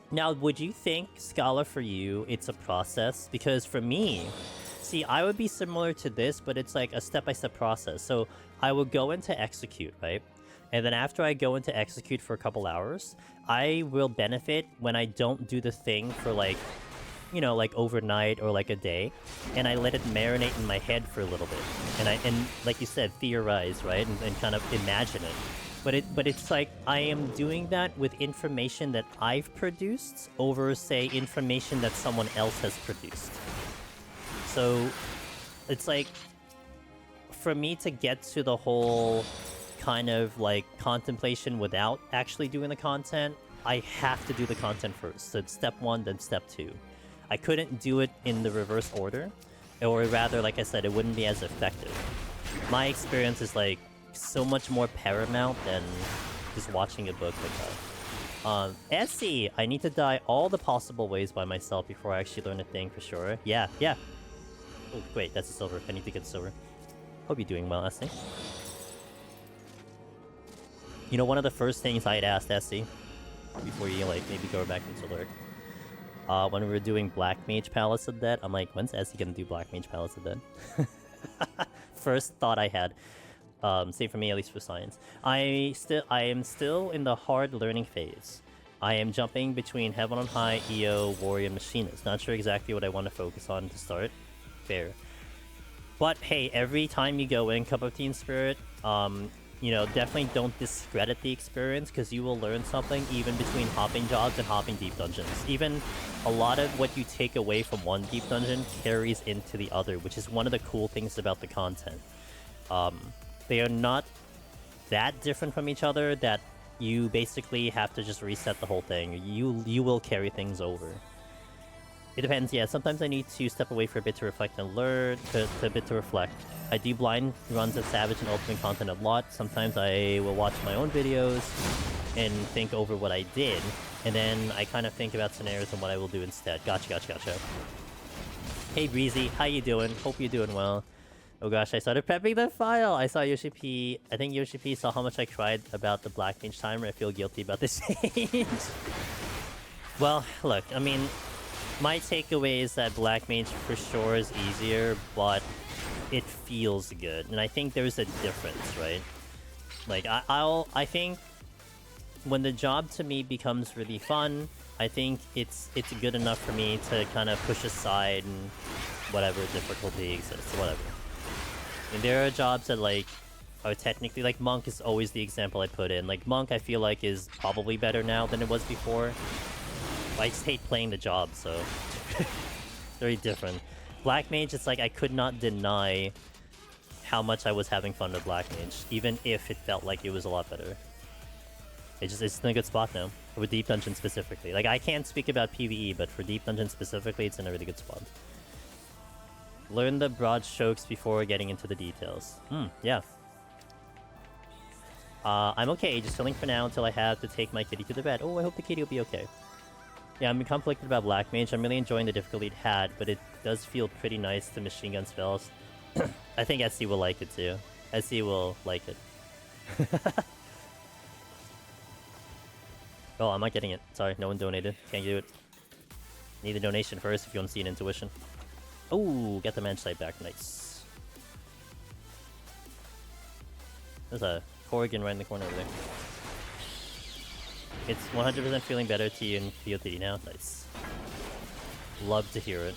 Now, would you think, Scala, for you, it's a process? Because for me, see, I would be similar to this, but it's like a step-by-step process. So I will go into execute, right? And then after I go into execute for a couple hours, I will benefit when I don't do the thing for like, you know, like overnight or like a day, and I let it marinate in my head for a little bit, and like you said, theorize, right, and kind of imagine it. But it's like I am doing that with information that I've produced over, say, information that someone else has produced. So it's like, for me to get to the whole kind of like contemplation without actually doing the content, I have to do the content first. So it's step 1, then step 2. I couldn't do it in the reverse order, or rather, like I said, it wouldn't be as effective. My experience is like so much more paramount than just watching a book like that. SC, I need to die all the possible ways by myself before I actually learn a thing for sure. Yeah. Oh, wait, that's a silver. I need to get silver. Hope you're doing well, SC. You know, one of the first things I had asked SC before you, like, maybe go back into lurk, when we were doing Black Mage Palace of Dead, I'm like, when's Essie gonna do Black Mage Palace of Dead? First thought I had. Same for me, at least for science. I am still in the hard learning phase. I am jumping between Heaven on High, EO, Warrior, Machinist. Not sure exactly what I want to focus on to start. Fair. But hey, every time you go in Cup of Tea and Spirit, you know, definitely don't discredit the experience, because you will learn something even between hopping jobs and hopping deep dungeons. Even a lot of what you take away from one deep dungeon carries into the other, which is one of the cool things about the content. They are not that different from each other that you basically have to just reset the whole thing. You will carry things over. It depends, yeah. Sometimes I need to step away for a bit to reflect and learn, a bit to reflect. I do blind runs of Savage and Ultimate content a lot. Sometimes I will watch my own videos and think over what I did, and then I kind of think about scenarios and what I will do instead. Gotcha. Hey Breezy, how you doing? Hope you're doing well. Oh gosh, I started prepping the file! I saw Yoshi P. I think Yoshi P saw how much I cried about the Black Mage timer. I feel guilty about this change. Well, look, I mean, my takeaway is that Black Mage for sure is easier, but it feels good. And I think there's a difference, right? Like, I think when the job to me becomes really fun, I think it's good enough for me to kind of push aside and whatever difficulty exists, whatever. And there are jobs that, like, are technically... Like, Monk is always the example I put in. Like, Monk, I feel like, is probably better now than it was before. I just hate playing the job, so... Very different. Black Mage, it's like I could not deny how much I was having fun with Black Mage, even if it felt like it was a lot better. It's in a good spot now. With Deep Dungeon specifically. Like, I can't speak about PvE, but for Deep Dungeon specifically, it's in a really good spot. Learn the broad strokes before getting into the details. Yeah. I'm okay, just chilling for now until I have to take my kitty to the bed. Oh, I hope the kitty will be okay. Yeah, I'm conflicted about Black Mage. I'm really enjoying the difficulty it had, but it does feel pretty nice to machine gun spells. I think SC will like it too. SC will like it. Oh, I'm not getting it. Sorry, no one donated. Can't do it. Need a donation first if you want to see an intuition. Oh, get the Mage Sight back. Nice. There's a Corrigan right in the corner over there. It's 100% feeling better to you in POTD now. Nice. Love to hear it.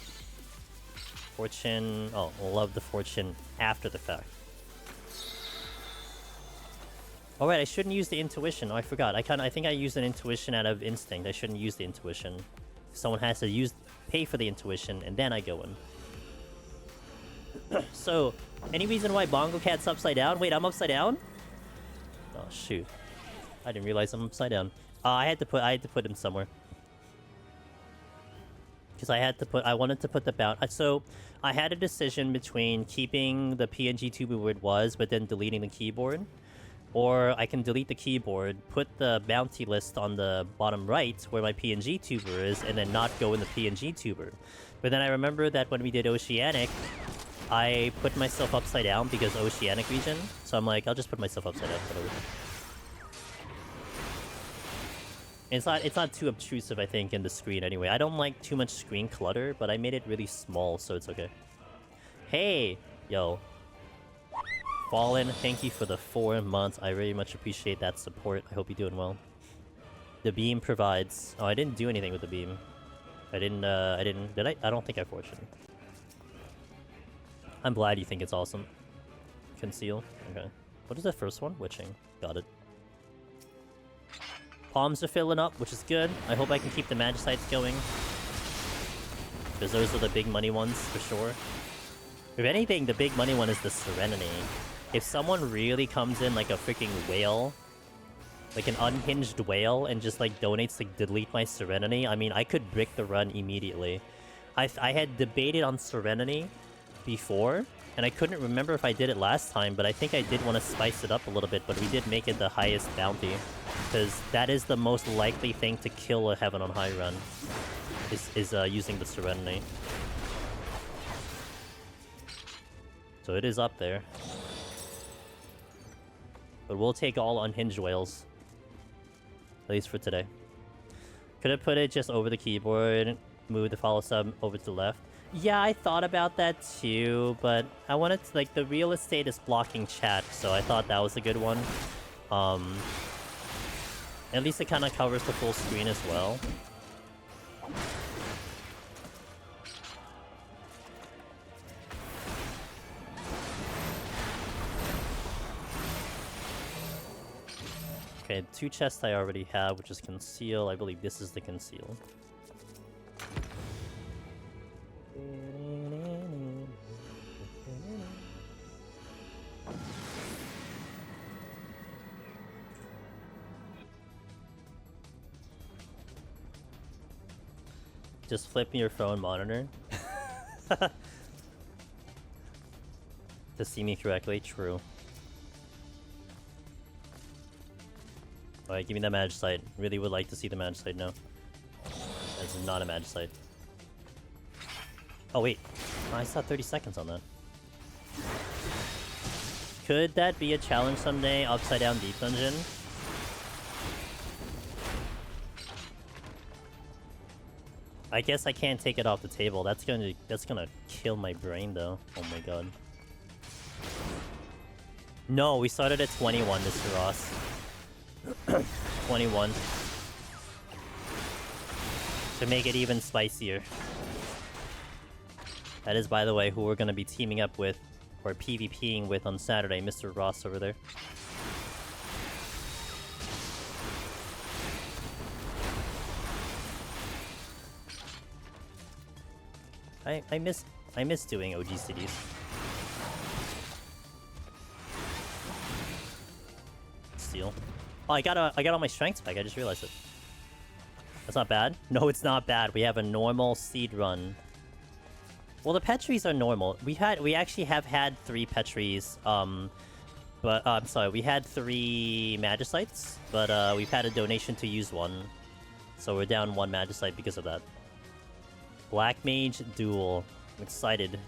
Fortune... Oh, love the fortune after the fact. Alright, I shouldn't use the intuition. Oh, I forgot. I think I used an intuition out of instinct. I shouldn't use the intuition. Someone has to pay for the intuition, and then I go in. So, any reason why Bongo Cat's upside down? Wait, I'm upside down? Oh, shoot. I didn't realize I'm upside down. I had to put him somewhere. Because I wanted to put the bounty. So, I had a decision between keeping the PNG tuber where it was, but then deleting the keyboard. Or I can delete the keyboard, put the bounty list on the bottom right where my PNG tuber is, and then not go in the PNG tuber. But then I remember that when we did Oceanic, I put myself upside down because Oceanic region. So I'm like, I'll just put myself upside down. Whatever. It's not too obtrusive, I think, in the screen anyway. I don't like too much screen clutter, but I made it really small, so it's okay. Hey! Yo. Fallen, thank you for the 4 months. I very much appreciate that support. I hope you're doing well. The beam provides... Oh, I didn't do anything with the beam. Did I? I don't think I fortuned. I'm glad you think it's awesome. Conceal. Okay. What is the first one? Witching. Got it. Palms are filling up, which is good. I hope I can keep the Magicites going. Because those are the big money ones, for sure. If anything, the big money one is the Serenity. If someone really comes in like a freaking whale, like an unhinged whale, and just like donates to delete my Serenity, I mean, I could brick the run immediately. I had debated on Serenity before, and I couldn't remember if I did it last time, but I think I did want to spice it up a little bit, but we did make it the highest bounty. Because that is the most likely thing to kill a Heaven on High run, is using the Serenity. So it is up there. But we'll take all unhinged whales. At least for today. Could have put it just over the keyboard, move the follow sub over to the left. Yeah, I thought about that too, but I wanted to, like, the real estate is blocking chat, so I thought that was a good one. At least it kind of covers the full screen as well. Okay, 2 chests I already have, which is conceal. I believe this is the conceal. Just flip your phone monitor. To see me correctly, true. Alright, give me that magicite. Really would like to see the magicite now. That's not a magicite. Oh wait, I saw 30 seconds on that. Could that be a challenge someday? Upside down deep dungeon? I guess I can't take it off the table. That's gonna kill my brain though. Oh my god. No, we started at 21, Mr. Ross. 21. To make it even spicier. That is, by the way, who we're gonna be teaming up with, or PvPing with on Saturday, Mr. Ross over there. I miss doing OG cities. Steal. Oh, I got all my strengths back. I just realized it. That's not bad. No, it's not bad. We have a normal seed run. Well, the Petries are normal. We actually have had 3 Petries. But I'm sorry, we had 3 Magicites, but we've had a donation to use 1, so we're down 1 Magicite because of that. Black Mage Duel. I'm excited.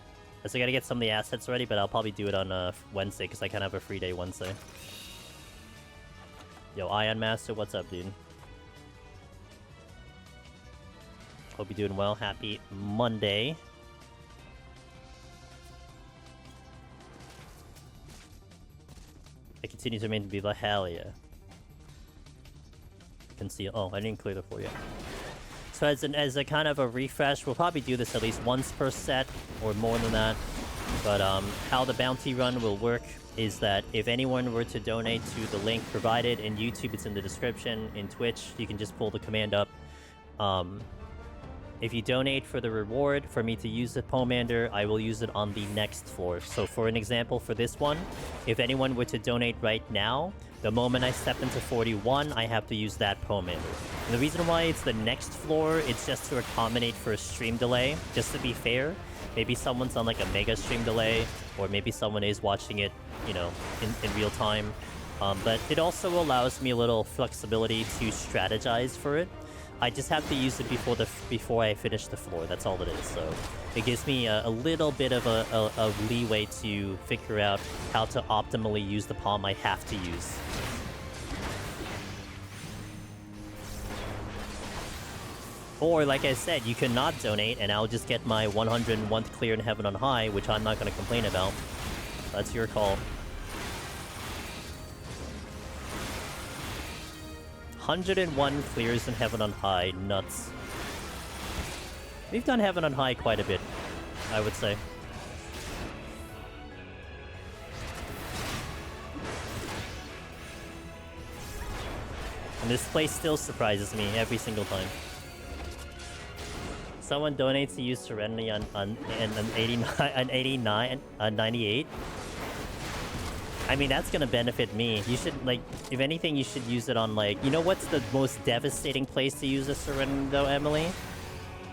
So I gotta get some of the assets ready, but I'll probably do it on Wednesday, because I kind of have a free day Wednesday. Yo, Ion Master, what's up, dude? Hope you're doing well. Happy Monday. I continue to remain to be the hell yeah. Conceal. Oh, I didn't clear the floor yet. So as a kind of a refresh, we'll probably do this at least once per set, or more than that. But how the bounty run will work is that if anyone were to donate to the link provided in YouTube, it's in the description. In Twitch, you can just pull the command up. If you donate for the reward for me to use the Pomander, I will use it on the next floor. So for an example, for this one, if anyone were to donate right now, the moment I step into 41, I have to use that Pomander. And the reason why it's the next floor, it's just to accommodate for a stream delay. Just to be fair, maybe someone's on like a mega stream delay, or maybe someone is watching it, you know, in real time. But it also allows me a little flexibility to strategize for it. I just have to use it before I finish the floor. That's all it is. So it gives me a little bit of a leeway to figure out how to optimally use the palm I have to use. Or, like I said, you cannot donate, and I'll just get my 101th clear in Heaven on High, which I'm not going to complain about. That's your call. 101 clears in Heaven on High. Nuts. We've done Heaven on High quite a bit, I would say. And this place still surprises me every single time. Someone donates to use Serenity on 98. I mean, that's gonna benefit me. You should, like, if anything, you should use it on, like... You know what's the most devastating place to use a Serenity, though, Emily?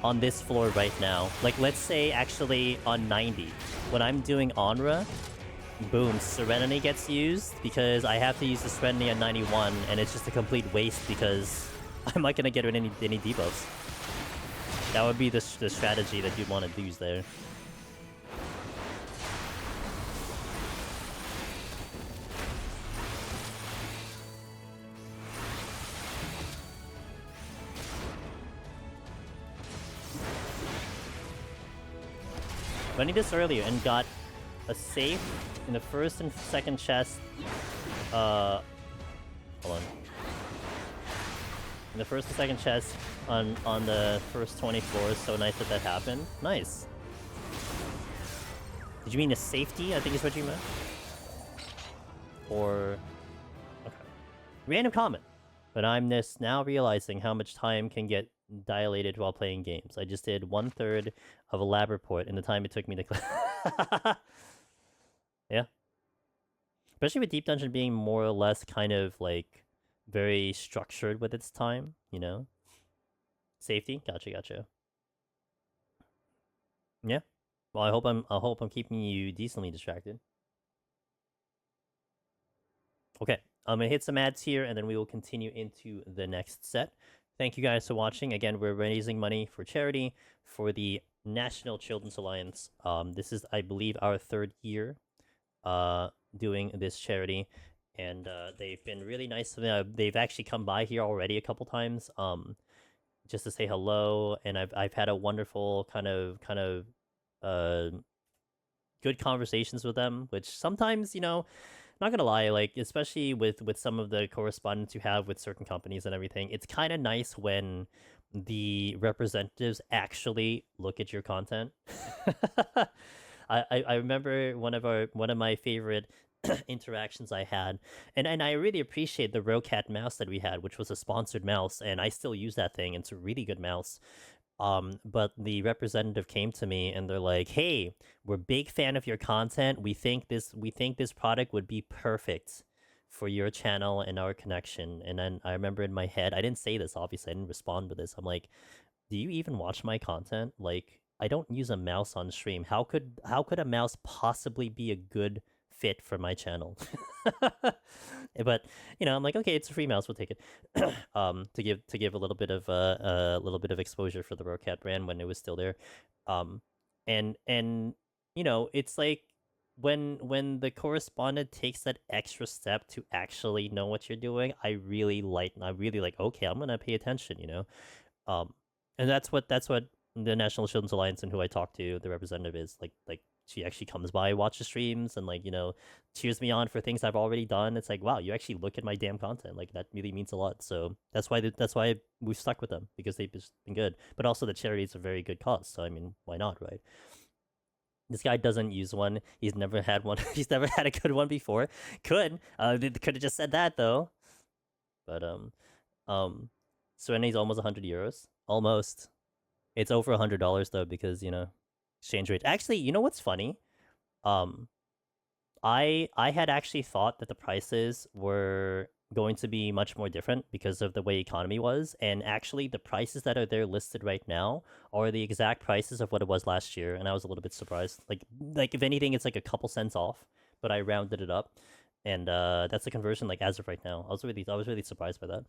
On this floor right now. Like, let's say, actually, on 90. When I'm doing Onra, boom, Serenity gets used, because I have to use the Serenity on 91, and it's just a complete waste, because I'm not gonna get any debuffs. That would be the strategy that you'd want to use there. Running this earlier and got a safe in the first and second chest. Hold on. In the first and second chest on the first 20 floors. So nice that that happened. Nice. Did you mean a safety? I think is what you meant. Or okay. Random comment. But I'm just now realizing how much time can get dilated while playing games. I just did 1/3 of a lab report in the time it took me to. Yeah. Especially with Deep Dungeon being more or less kind of like very structured with its time, you know? Safety? Gotcha. Yeah. Well, I hope I'm keeping you decently distracted. Okay. I'm gonna hit some ads here and then we will continue into the next set. Thank you guys for watching. Again, we're raising money for charity for the National Children's Alliance. This is, I believe, our 3rd year doing this charity, and they've been really nice. They've actually come by here already a couple times, just to say hello, and I've had a wonderful kind of good conversations with them, which sometimes, you know, not gonna lie, like especially with some of the correspondence you have with certain companies and everything, it's kind of nice when the representatives actually look at your content. I remember one of my favorite interactions I had, and I really appreciate the Rocat mouse that we had, which was a sponsored mouse, and I still use that thing. It's a really good mouse. But the representative came to me and they're like, "Hey, we're a big fan of your content. We think this product would be perfect for your channel and our connection." And then I remember in my head, I didn't say this, obviously, I didn't respond to this. I'm like, "Do you even watch my content? Like, I don't use a mouse on stream. How could a mouse possibly be a good fit for my channel?" But you know, I'm like, okay, it's a free mouse, we'll take it. To give a little bit of exposure for the Rocat brand when it was still there. And you know, it's like when the correspondent takes that extra step to actually know what you're doing, I really like, okay, I'm gonna pay attention, you know. And that's what the National Children's Alliance and who I talk to, the representative, is like she actually comes by, watches streams, and like, you know, cheers me on for things I've already done. It's like, wow, you actually look at my damn content. Like, that really means a lot. So that's why we've stuck with them, because they've just been good. But also the charity is a very good cause. So I mean, why not, right? This guy doesn't use one. He's never had one. He's never had a good one before. Could have just said that though. But Serenity's almost 100 euros. Almost. It's over $100 though, because, you know, exchange rate. Actually, you know what's funny? I had actually thought that the prices were going to be much more different because of the way economy was, and actually the prices that are there listed right now are the exact prices of what it was last year, and I was a little bit surprised. Like if anything, it's like a couple cents off, but I rounded it up, and that's the conversion like as of right now. I was really surprised by that.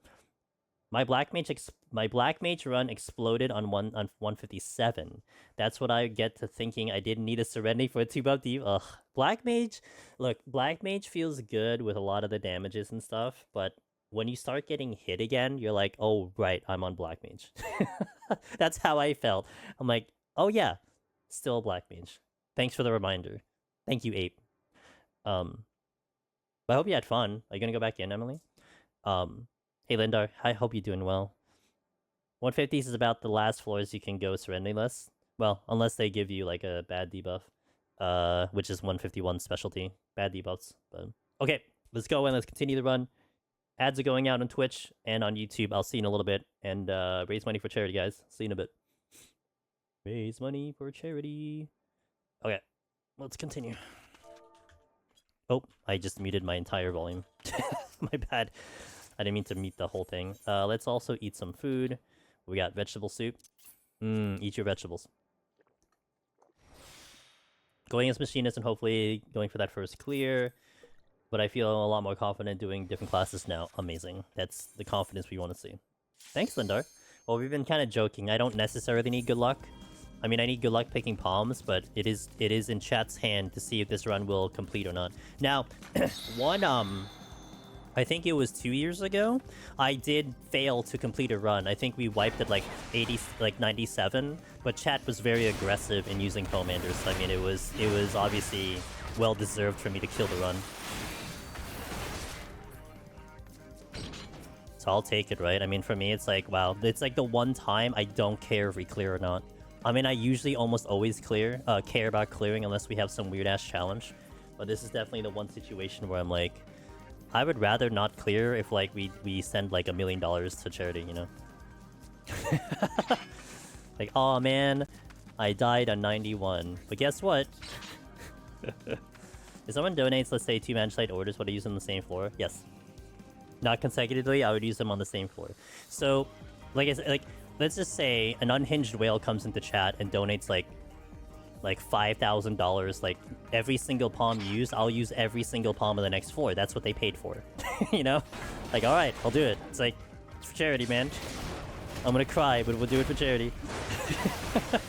My black mage run exploded on 157. That's what I get to thinking I didn't need a Serenity for a 2-buff deep. Ugh. Black mage, look, black mage feels good with a lot of the damages and stuff, but when you start getting hit again, you're like, oh right, I'm on black mage. That's how I felt. I'm like, oh yeah, still black mage. Thanks for the reminder. Thank you, Ape. But I hope you had fun. Are you gonna go back in, Emily? Hey Lindar, I hope you're doing well. 150s is about the last floors you can go Serenity-less. Well, unless they give you like a bad debuff, which is 151 specialty. Bad debuffs. But okay, let's go and let's continue the run. Ads are going out on Twitch and on YouTube. I'll see you in a little bit. And raise money for charity, guys. See you in a bit. Raise money for charity. Okay, let's continue. Oh, I just muted my entire volume. My bad. I didn't mean to mute the whole thing. Let's also eat some food. We got vegetable soup. Eat your vegetables. Going as machinist and hopefully going for that first clear. But I feel a lot more confident doing different classes now. Amazing. That's the confidence we want to see. Thanks, Lindar. Well, we've been kind of joking. I don't necessarily need good luck. I mean, I need good luck picking palms, but it is in chat's hand to see if this run will complete or not. Now, I think it was 2 years ago, I did fail to complete a run. I think we wiped at like 97, but chat was very aggressive in using Commanders. I mean, it was obviously well deserved for me to kill the run. So I'll take it, right? I mean, for me, it's like, wow, it's like the one time I don't care if we clear or not. I mean, I usually almost always care about clearing unless we have some weird-ass challenge. But this is definitely the one situation where I'm like, I would rather not clear if, like, we send, like, $1 million to charity, you know? Like, oh man, I died on 91. But guess what? If someone donates, let's say, 2 Magicite orders, would I use them on the same floor? Yes. Not consecutively, I would use them on the same floor. So, like I said, like, let's just say an unhinged whale comes into chat and donates like $5,000. Like every single palm used, I'll use every single palm of the next floor. That's what they paid for, you know? Like, all right, I'll do it. It's like, it's for charity, man. I'm gonna cry, but we'll do it for charity.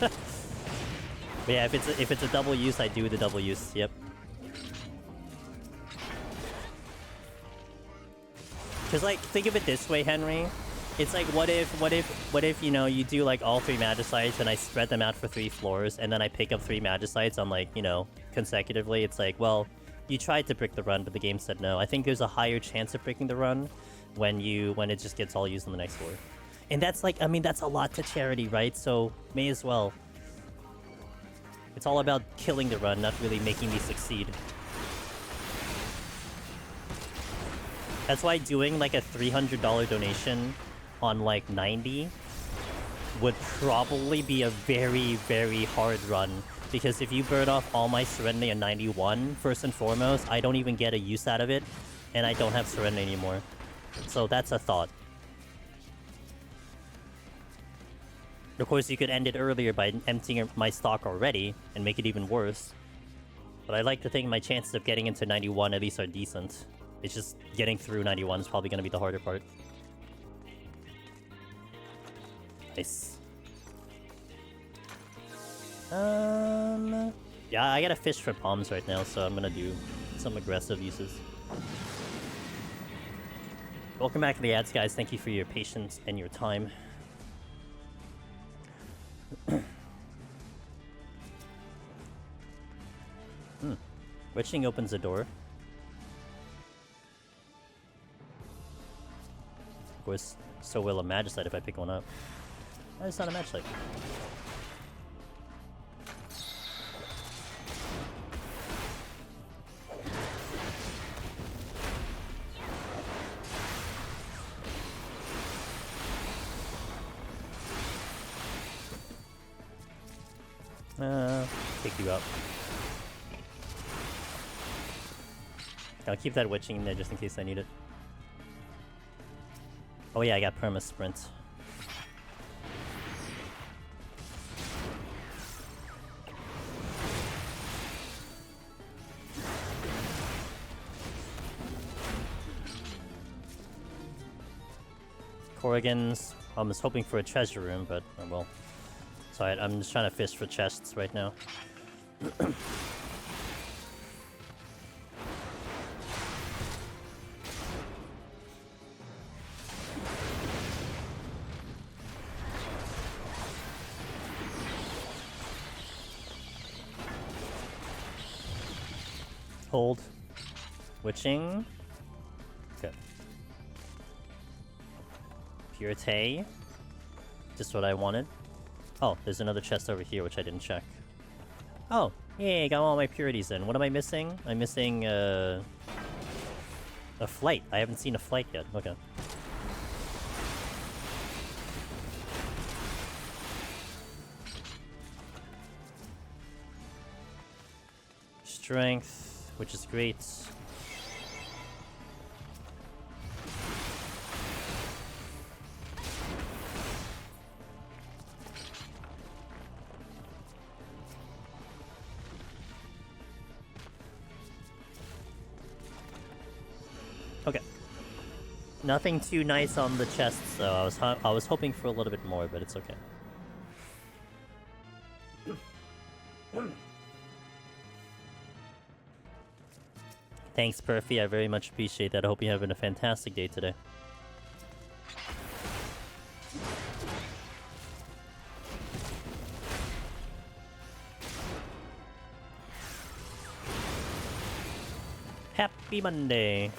But yeah, if it's a double use, I do the double use. Yep. Cause like, think of it this way, Henry. It's like, what if, you know, you do like all 3 Magicites and I spread them out for 3 floors and then I pick up 3 Magicites on like, you know, consecutively. It's like, well, you tried to brick the run, but the game said no. I think there's a higher chance of bricking the run when it just gets all used on the next floor. And that's like, I mean, that's a lot to charity, right? So may as well. It's all about killing the run, not really making me succeed. That's why doing like a $300 donation on like 90 would probably be a very, very hard run. Because if you burn off all my Serenity on 91, first and foremost, I don't even get a use out of it, and I don't have Serenity anymore. So that's a thought. Of course, you could end it earlier by emptying my stock already and make it even worse. But I like to think my chances of getting into 91 at least are decent. It's just getting through 91 is probably going to be the harder part. Nice. Yeah, I gotta fish for palms right now, so I'm gonna do some aggressive uses. Welcome back to the ads, guys. Thank you for your patience and your time. Witching opens the door. Of course, so will a Magicite if I pick one up. Oh, it's not a Magicite. Pick you up. I'll keep that witching in there just in case I need it. Oh yeah, I got perma sprint. Corrigan's. I was hoping for a treasure room, but oh well. Sorry, I'm just trying to fish for chests right now. Hold. Witching. Okay. Purity. Just what I wanted. Oh, there's another chest over here, which I didn't check. Oh, yay, got all my purities in. What am I missing? I'm missing, a flight. I haven't seen a flight yet. Okay. Strength, which is great. Okay. Nothing too nice on the chests, though. I was hoping for a little bit more, but it's okay. Thanks, Perfy. I very much appreciate that. I hope you're having a fantastic day today. Happy Monday.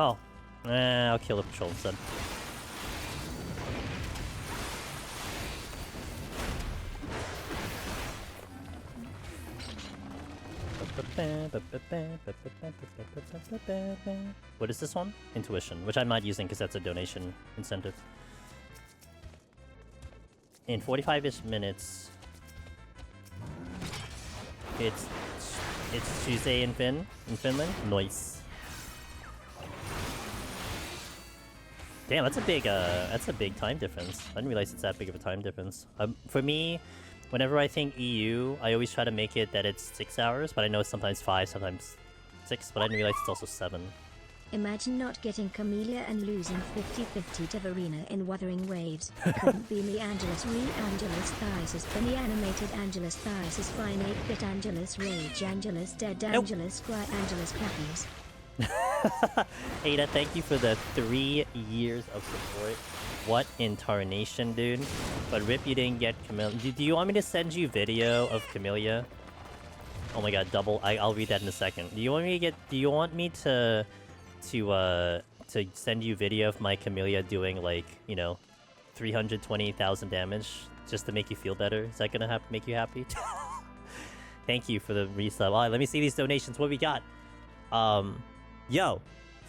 Oh. I'll kill the patrol instead. What is this one? Intuition, which I'm not using because that's a donation incentive. In 45-ish minutes, it's Tuesday in Finland. Nice. Damn, that's a big time difference. I didn't realize it's that big of a time difference. For me, whenever I think EU, I always try to make it that it's 6 hours, but I know it's sometimes 5, sometimes 6, but I didn't realize it's also 7. Imagine not getting Camellia and losing 50-50 to Verena in Wuthering Waves. Couldn't be me. Angelus Re Angelus Thesis Penny Animated Angelus Thesis Fine 8-bit Angelus Rage Angelus Dead Angelus Cry Angelus Puppies. Aida, thank you for the 3 years of support. What in tarnation, dude? But rip, you didn't get Camellia. Do you want me to send you video of Camellia? Oh my god, double. I'll read that in a second. Do you want me to send you video of my Camellia doing, like, you know, 320,000 damage just to make you feel better? Is that gonna make you happy? Thank you for the resub. Alright, let me see these donations. What we got? Yo,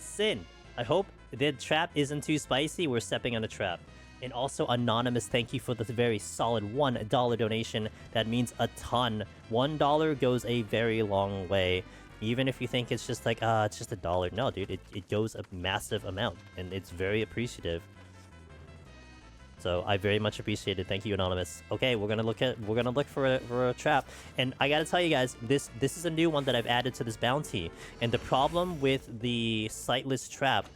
Sin. I hope the trap isn't too spicy. We're stepping on a trap. And also, Anonymous, thank you for the very solid $1 donation. That means a ton. $1 goes a very long way. Even if you think it's just like, it's just $1. No, dude, it goes a massive amount. And it's very appreciative. So I very much appreciate it. Thank you, Anonymous. Okay, we're gonna look for a trap. And I gotta tell you guys, this is a new one that I've added to this bounty. And the problem with the sightless trap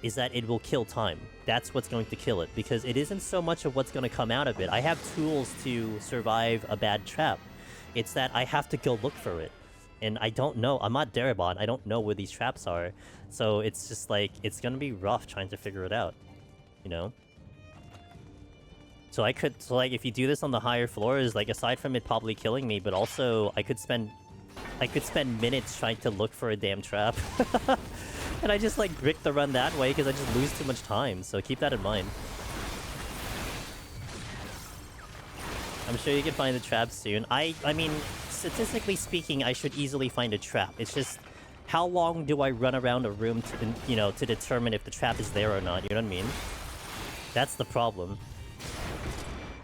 is that it will kill time. That's what's going to kill it, because it isn't so much of what's going to come out of it. I have tools to survive a bad trap. It's that I have to go look for it. And I don't know. I'm not Darabon. I don't know where these traps are. So it's just like, it's going to be rough trying to figure it out. You know? So like, if you do this on the higher floors, like, aside from it probably killing me, but also I could spend minutes trying to look for a damn trap. And I just, like, brick the run that way because I just lose too much time. So keep that in mind. I'm sure you can find the trap soon. I mean, statistically speaking, I should easily find a trap. It's just, how long do I run around a room to, you know, to determine if the trap is there or not? You know what I mean? That's the problem.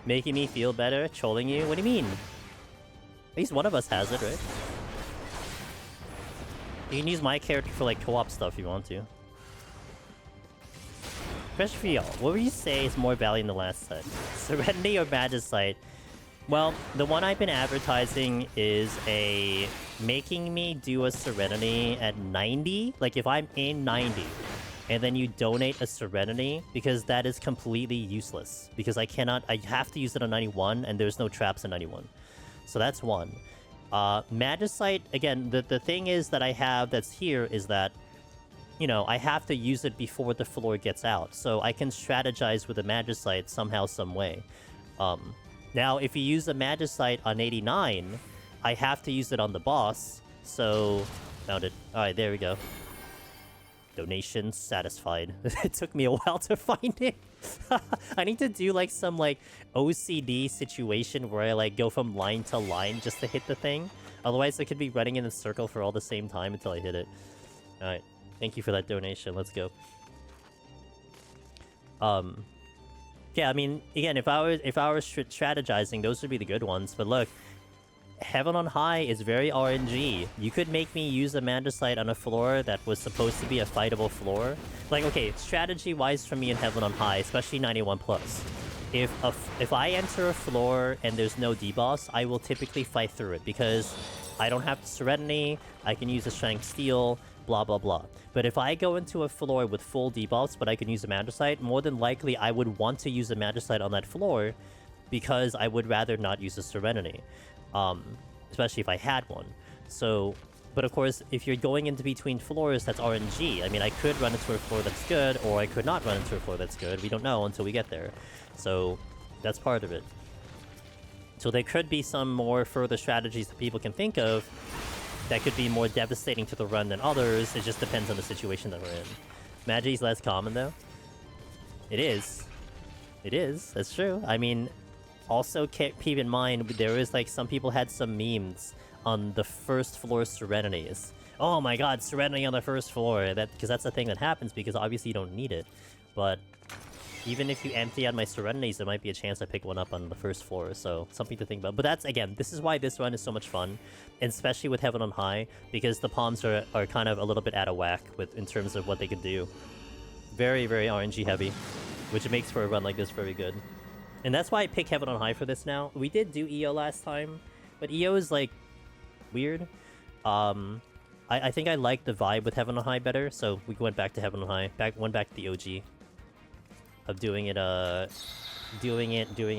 Making me feel better? Trolling you? What do you mean? At least one of us has it, right? You can use my character for, like, co-op stuff if you want to. Question for y'all. What would you say is more value in the last set? Serenity or Magicite? Well, the one I've been advertising is making me do a Serenity at 90. Like, if I'm in 90, and then you donate a Serenity, because that is completely useless. Because I have to use it on 91, and there's no traps in 91. So that's one. Magicite, again, the thing is that I have that's here is that, you know, I have to use it before the floor gets out. So I can strategize with a Magicite somehow, some way. Now, if you use a Magicite on 89, I have to use it on the boss. So, found it. Alright, there we go. Donation satisfied. It took me a while to find it. I need to do, like, some, like, OCD situation where I, like, go from line to line just to hit the thing. Otherwise, I could be running in a circle for all the same time until I hit it. Alright. Thank you for that donation. Let's go. Yeah, I mean, again, if I were strategizing, those would be the good ones. But look, Heaven on High is very RNG. You could make me use a Magicite on a floor that was supposed to be a fightable floor. Like, okay, strategy-wise for me in Heaven on High, especially 91+. If I enter a floor and there's no debuffs, I will typically fight through it because I don't have Serenity, I can use a Strength Steel, blah blah blah. But if I go into a floor with full debuffs but I can use a Magicite, more than likely I would want to use a Magicite on that floor because I would rather not use a Serenity. Especially if I had one. So, but of course, if you're going into between floors, that's RNG. I mean, I could run into a floor that's good, or I could not run into a floor that's good. We don't know until we get there. So, that's part of it. So there could be some more further strategies that people can think of that could be more devastating to the run than others. It just depends on the situation that we're in. Magi's less common though. It is. It is. That's true. I mean, also keep in mind there is like some people had some memes on the first floor Serenities. Oh my god, Serenity on the first floor. Because that's the thing that happens because obviously you don't need it. But even if you empty out my Serenities, there might be a chance I pick one up on the first floor, so something to think about. But that's, again, this is why this run is so much fun, and especially with Heaven on High, because the palms are kind of a little bit out of whack in terms of what they can do. Very, very RNG heavy, which makes for a run like this very good. And that's why I pick Heaven on High for this now. We did do EO last time, but EO is, like, weird. I think I like the vibe with Heaven on High better, so we went back to Heaven on High. Went back to the OG. Of doing it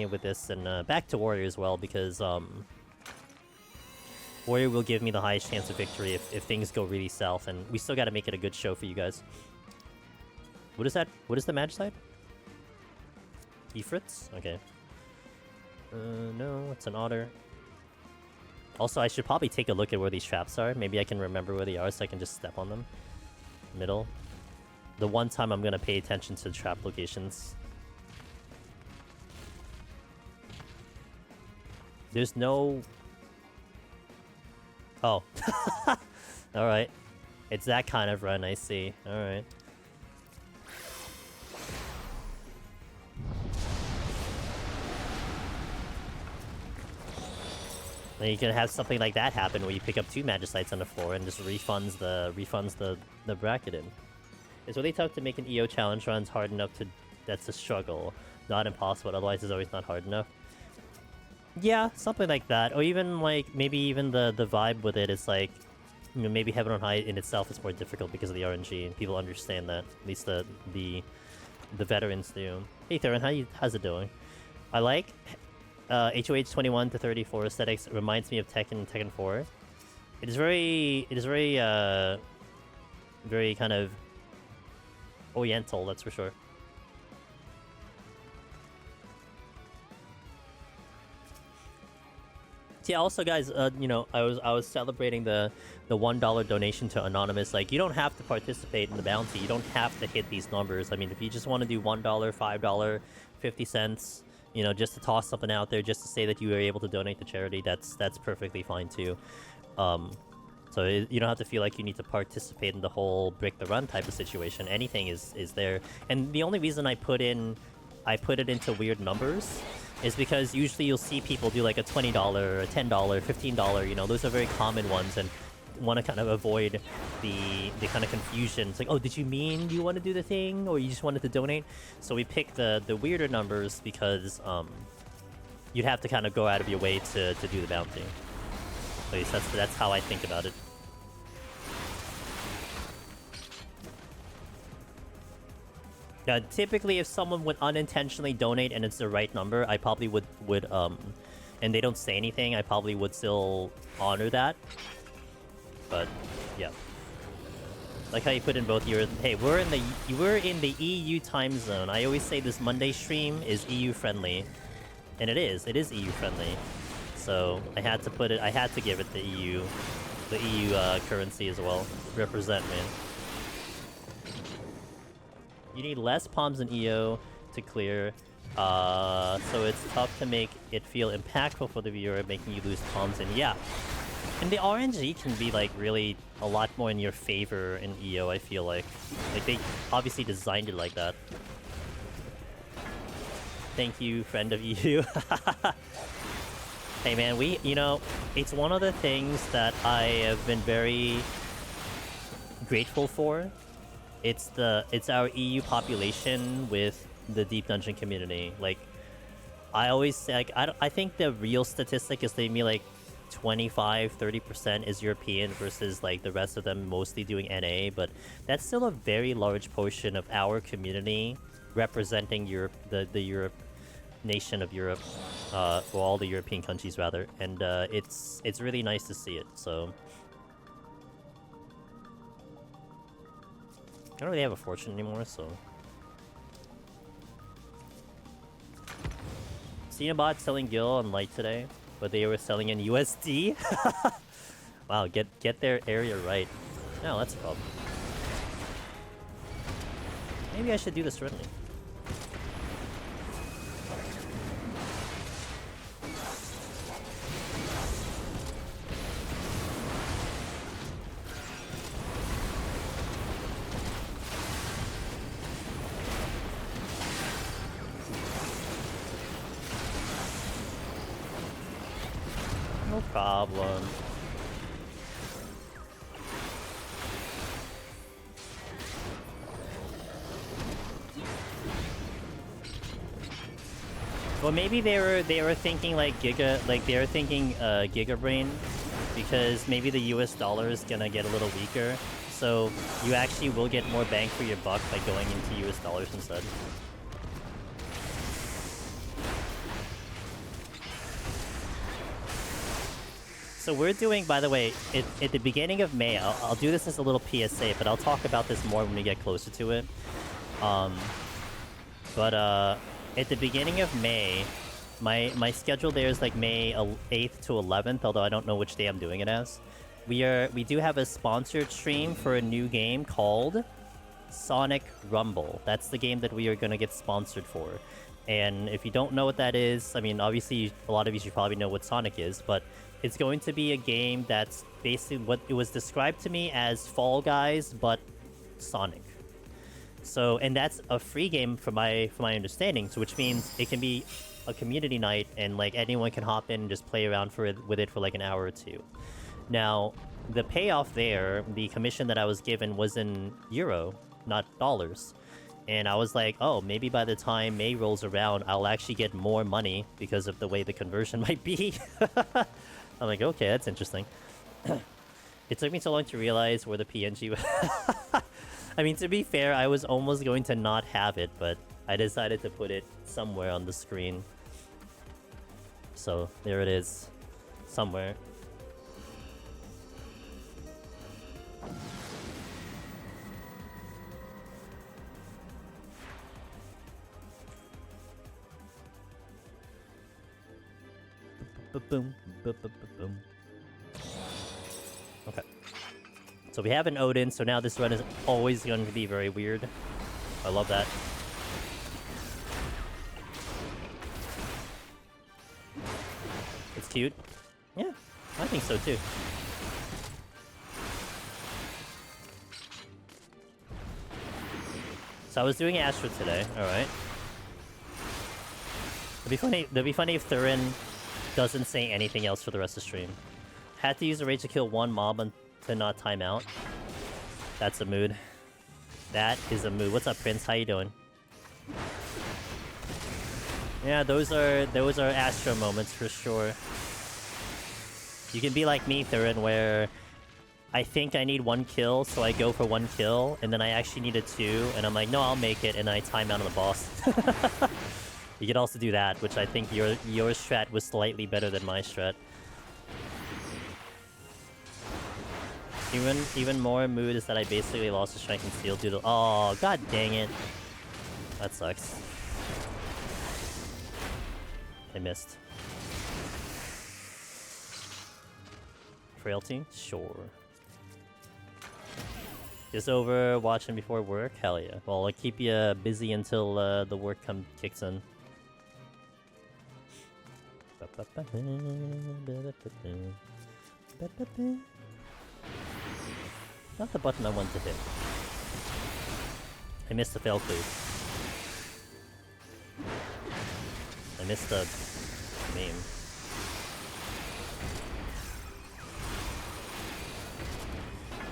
with this, and back to Warrior as well, because Warrior will give me the highest chance of victory if things go really south, and we still got to make it a good show for you guys. What is that? What is the match side? Ifrits? Okay. No, it's an otter. Also, I should probably take a look at where these traps are. Maybe I can remember where they are so I can just step on them. Middle. The one time I'm gonna pay attention to trap locations. There's no... Oh. Alright. It's that kind of run, I see. Alright. Then you can have something like that happen where you pick up 2 Magicites on the floor and just refunds the bracket in. It's really tough to make an EO challenge runs hard enough to... That's a struggle. Not impossible, otherwise it's always not hard enough. Yeah, something like that. Or even, like, maybe even the vibe with it is like... You know, maybe Heaven on High in itself is more difficult because of the RNG, and people understand that. At least the veterans do. Hey Theron, how's it doing? I like... HoH 21 to 34 aesthetics. It reminds me of Tekken and Tekken 4. It is very... very kind of... Oriental, that's for sure. Yeah, also guys, you know, I was celebrating the $1 donation to Anonymous. Like, you don't have to participate in the bounty. You don't have to hit these numbers. I mean, if you just want to do $1, $5, 50 cents, you know, just to toss something out there, just to say that you were able to donate to charity, that's perfectly fine too. So you don't have to feel like you need to participate in the whole break the run type of situation. Anything is there. And the only reason I put it into weird numbers is because usually you'll see people do like a $20, a $10, $15, you know, those are very common ones, and want to kind of avoid the kind of confusion. It's like, oh, did you mean you want to do the thing, or you just wanted to donate? So we pick the weirder numbers because you'd have to kind of go out of your way to do the bounty. At least that's how I think about it. Yeah, typically if someone would unintentionally donate and it's the right number, I probably would and they don't say anything, I probably would still honor that. But yeah, like how you put in both your... Hey, we're in the EU time zone. I always say this Monday stream is EU friendly, and it is EU friendly. So I had to give it the EU currency as well. Represent, man. You need less palms in EO to clear, so it's tough to make it feel impactful for the viewer, making you lose palms in. Yeah. And the RNG can be like really a lot more in your favor in EO, I feel like. Like they obviously designed it like that. Thank you, friend of EU. Hey man, you know, it's one of the things that I have been very grateful for. It's our EU population with the Deep Dungeon community. Like, I always say, like, I think the real statistic is maybe like 25-30% is European versus like the rest of them mostly doing NA, but that's still a very large portion of our community representing Europe, the Europe nation of Europe, or all the European countries rather, and it's really nice to see it. So I don't really have a fortune anymore, so. Cinnabot selling Gil on Light today, but they were selling in USD? Wow, get their area right. No, that's a problem. Maybe I should do this friendly. No problem. Well, maybe they were thinking like Giga Brain, because maybe the US dollar is gonna get a little weaker, so you actually will get more bang for your buck by going into US dollars instead. So we're doing, by the way, at the beginning of May, I'll do this as a little PSA, but I'll talk about this more when we get closer to it. At the beginning of May, my schedule there is like May 8th to 11th, although I don't know which day I'm doing it as. We do have a sponsored stream for a new game called Sonic Rumble. That's the game that we are going to get sponsored for. And if you don't know what that is, I mean, obviously a lot of you should probably know what Sonic is, but it's going to be a game that's basically what it was described to me as Fall Guys, but Sonic. So, and that's a free game from my understanding, so which means it can be a community night and like anyone can hop in and just play around with it for like an hour or two. Now, the payoff there, the commission that I was given was in euro, not dollars. And I was like, oh, maybe by the time May rolls around, I'll actually get more money because of the way the conversion might be. I'm like, okay, that's interesting. It took me so long to realize where the PNG was. I mean, to be fair, I was almost going to not have it, but I decided to put it somewhere on the screen. So, there it is. Somewhere. Boom, boom, boom. Okay. So we have an Odin, so now this run is always going to be very weird. I love that. It's cute. Yeah, I think so too. So I was doing Astra today, alright. It'd be funny if Thurin doesn't say anything else for the rest of the stream. Had to use a rage to kill one mob to not time out. That's a mood. That is a mood. What's up, Prince? How you doing? Yeah, those are Astro moments for sure. You can be like me, Thurin, where I think I need one kill, so I go for one kill, and then I actually need a two, and I'm like, no, I'll make it, and I time out on the boss. You could also do that, which I think your strat was slightly better than my strat. Even more mood is that I basically lost a strike and steal due to... Oh, god dang it. That sucks. I missed. Frailty? Sure. Just over watching before work? Hell yeah. Well, I'll keep you busy until the work kicks in. Not the button I want to hit. I missed the fail clue. I missed the meme.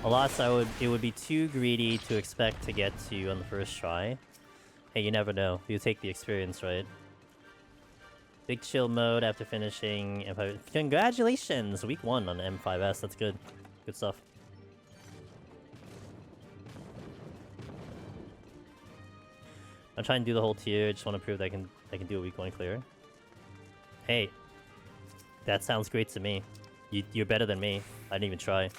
Alas, it would be too greedy to expect to get to on the first try. Hey, you never know. You take the experience, right? Big chill mode after finishing M5. Congratulations! Week 1 on M5S. That's good. Good stuff. I'm trying to do the whole tier. Just want to prove that I can do a week 1 clear. Hey, that sounds great to me. You're better than me. I didn't even try.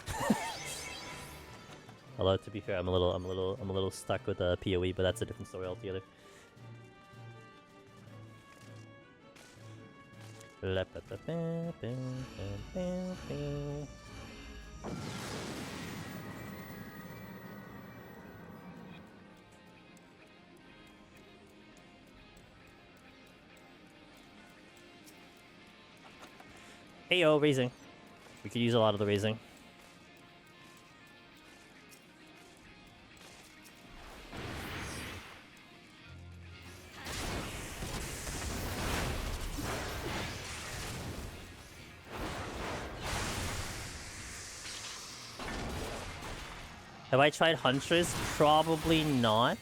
Although to be fair, I'm a little stuck with PoE, but that's a different story altogether. Hey yo, raising. We could use a lot of the raising. Have I tried Huntress? Probably not.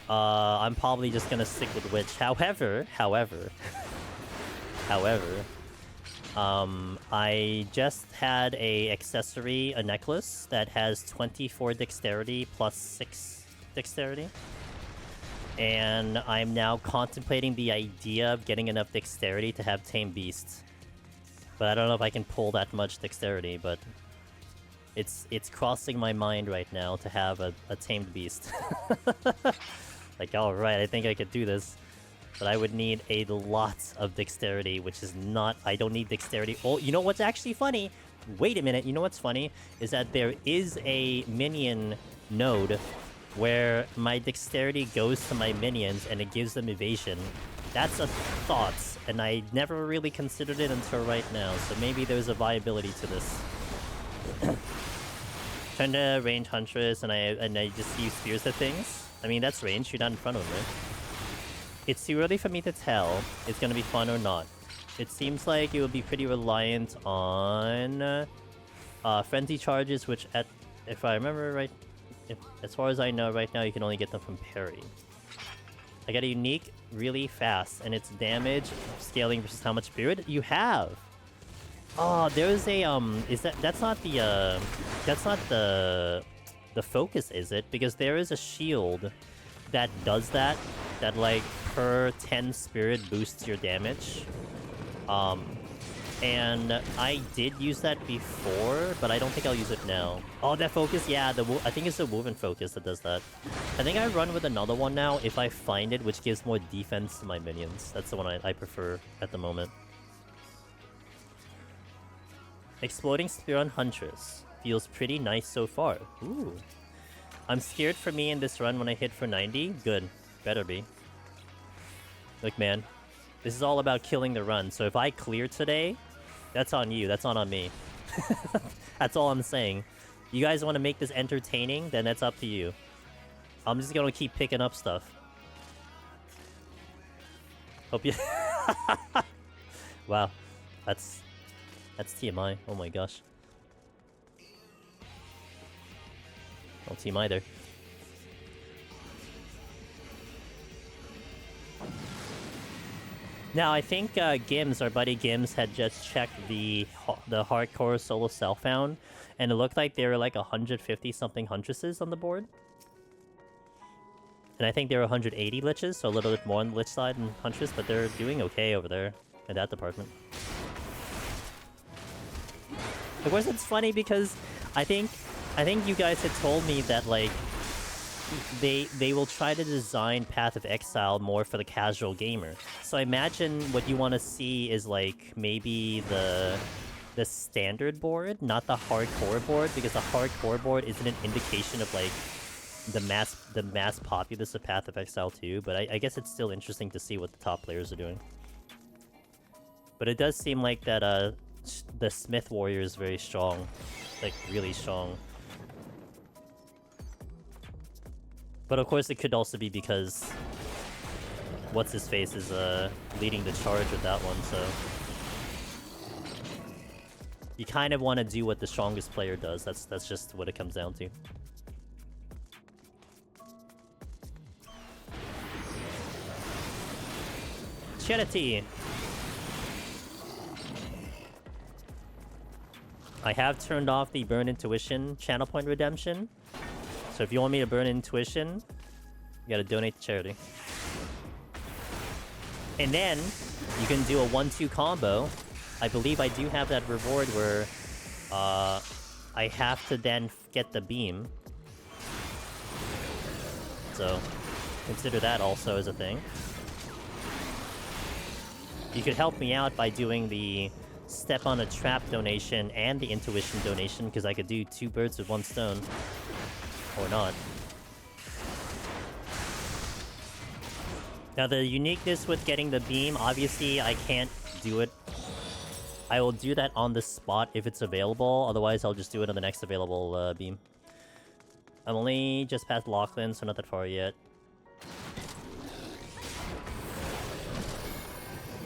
I'm probably just gonna stick with Witch. However, I just had a accessory, a necklace that has 24 dexterity plus 6 dexterity. And I'm now contemplating the idea of getting enough dexterity to have Tame Beast. But I don't know if I can pull that much dexterity, but it's crossing my mind right now to have a tamed beast. Like, alright, I think I could do this. But I would need a lot of dexterity, which is not... I don't need dexterity. Oh, you know what's actually funny? Wait a minute, you know what's funny? Is that there is a minion node where my dexterity goes to my minions and it gives them evasion. That's a thought, and I never really considered it until right now, so maybe there's a viability to this. Trying to range Huntress, and I just use spears at things. I mean, that's range. You're not in front of them, right? It's too early for me to tell if it's gonna be fun or not. It seems like it would be pretty reliant on frenzy charges, which, if I remember right, as far as I know right now, you can only get them from parry. I got a unique really fast, and it's damage scaling versus how much spirit you have. Oh, there's a that's not the focus, is it? Because there is a shield that does that like per 10 spirit boosts your damage. And I did use that before, but I don't think I'll use it now. Oh, that focus, yeah, I think it's the woven focus that does that. I think I run with another one now if I find it, which gives more defense to my minions. That's the one I prefer at the moment. Exploding Spear on Huntress. Feels pretty nice so far. Ooh. I'm scared for me in this run when I hit for 90. Good. Better be. Look, man. This is all about killing the run. So if I clear today, that's on you. That's not on me. That's all I'm saying. You guys want to make this entertaining? Then that's up to you. I'm just going to keep picking up stuff. Hope you... Wow. That's TMI. Oh my gosh. No TMI there. Now, I think Gims, our buddy Gims, had just checked the hardcore solo self-found, and it looked like there were like 150-something Huntresses on the board. And I think there were 180 Liches, so a little bit more on the Lich side than Huntress, but they're doing okay over there in that department. Of course, it's funny because I think you guys had told me that, like, they will try to design Path of Exile more for the casual gamer. So I imagine what you want to see is, like, maybe the standard board, not the hardcore board, because the hardcore board isn't an indication of, like, the mass populace of Path of Exile 2, but I guess it's still interesting to see what the top players are doing. But it does seem like that the Smith Warrior is very strong, like really strong. But of course it could also be because what's-his-face is leading the charge with that one, so... You kind of want to do what the strongest player does, that's just what it comes down to. Charity! I have turned off the Burn Intuition channel point redemption. So if you want me to burn Intuition, you gotta donate to charity. And then, you can do a 1-2 combo. I believe I do have that reward where I have to then get the beam. So, consider that also as a thing. You could help me out by doing the Step on a Trap donation and the Intuition donation, because I could do 2 birds with 1 stone. Or not. Now the uniqueness with getting the beam, obviously I can't do it. I will do that on the spot if it's available, otherwise I'll just do it on the next available beam. I'm only just past Lachlan, so not that far yet.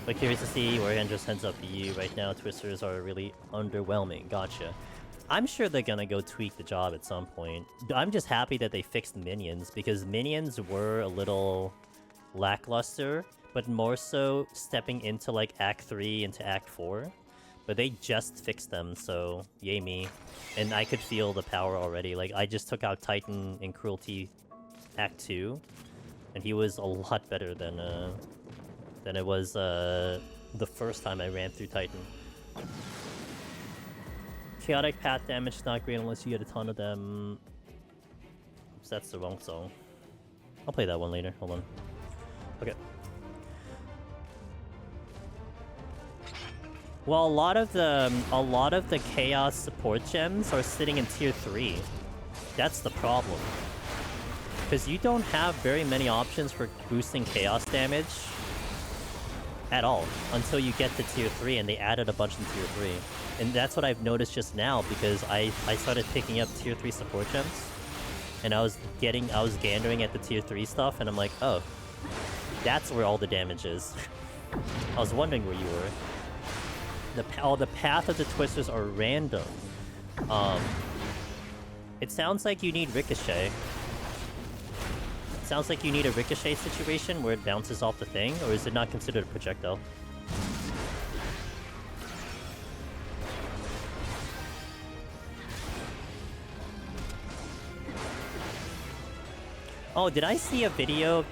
But curious to see where Andros ends up for you. Right now, Twisters are really underwhelming. Gotcha. I'm sure they're gonna go tweak the job at some point. I'm just happy that they fixed minions, because minions were a little lackluster, but more so stepping into like Act 3 into Act 4. But they just fixed them, so yay me. And I could feel the power already. Like, I just took out Titan in Cruelty Act 2, and he was a lot better than it was the first time I ran through Titan. Chaotic path damage is not great unless you get a ton of them. Oops, that's the wrong song. I'll play that one later. Hold on. Okay. Well, a lot of the chaos support gems are sitting in tier 3. That's the problem. Because you don't have very many options for boosting chaos damage at all until you get to tier 3, and they added a bunch in tier 3. And that's what I've noticed just now, because I started picking up tier 3 support gems, and I was gandering at the tier 3 stuff, and I'm like, oh, that's where all the damage is. I was wondering where you were. The path of the Twisters are random. It sounds like you need Ricochet. It sounds like you need a Ricochet situation where it bounces off the thing, or is it not considered a projectile? Oh, did I see a video?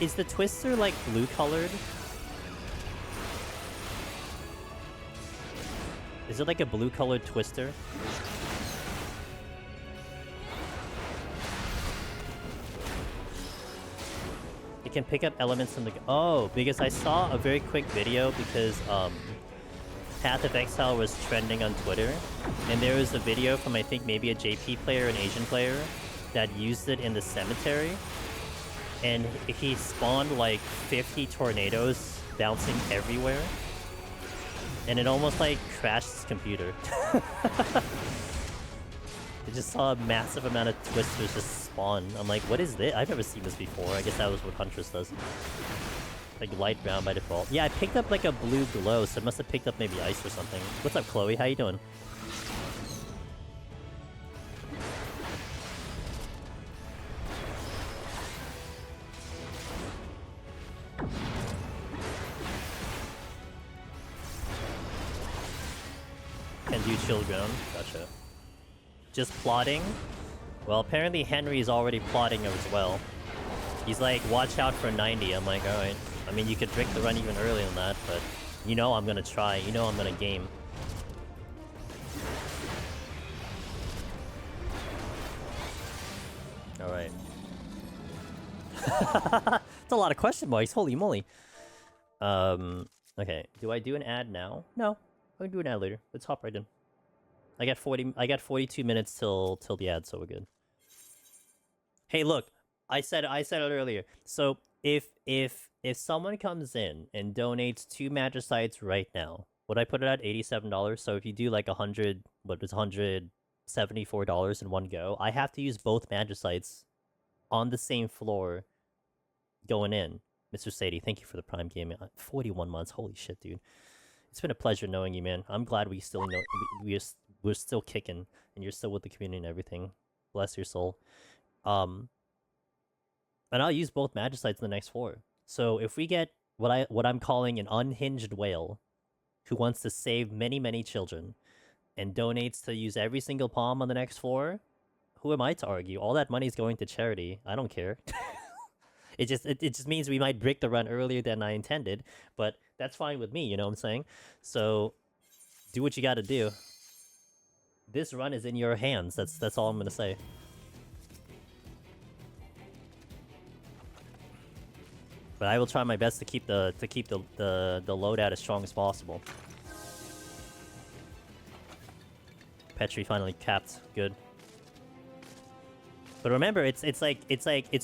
Is the Twister like blue colored? Is it like a blue-colored Twister? It can pick up elements in the... Oh, because I saw a very quick video because Path of Exile was trending on Twitter. And there was a video from, I think, maybe a JP player, an Asian player, that used it in the cemetery. And he spawned like 50 tornadoes bouncing everywhere. And it almost like crashed his computer. I just saw a massive amount of Twisters just spawn. I'm like, what is this? I've never seen this before. I guess that was what Huntress does. Like light brown by default. Yeah, I picked up like a blue glow, so it must have picked up maybe ice or something. What's up, Chloe? How you doing? Can do chill ground. Gotcha. Just plotting? Well, apparently Henry's already plotting as well. He's like, watch out for 90. I'm like, alright. I mean, you could break the run even earlier than that, but you know I'm gonna try. You know I'm gonna game. Alright. It's a lot of question marks. Holy moly. Okay. Do I do an ad now? No. I can do an ad later. Let's hop right in. I got 42 minutes till the ad, so we're good. Hey, look, I said it earlier. So if someone comes in and donates 2 Magicites right now, would I put it at $87? So if you do like $174 in one go, I have to use both Magicites on the same floor going in. Mr. Sadie, thank you for the Prime game. 41 months. Holy shit, dude. It's been a pleasure knowing you, man. I'm glad we still know we're still kicking, and you're still with the community and everything. Bless your soul. And I'll use both Magicites in the next 4. So if we get what I'm calling an unhinged whale, who wants to save many children, and donates to use every single palm on the next 4, who am I to argue? All that money's going to charity. I don't care. It just means we might break the run earlier than I intended, but that's fine with me, you know what I'm saying? So, do what you gotta do. This run is in your hands, that's all I'm gonna say. But I will try my best to keep the loadout as strong as possible. Petri finally capped. Good. But remember, it's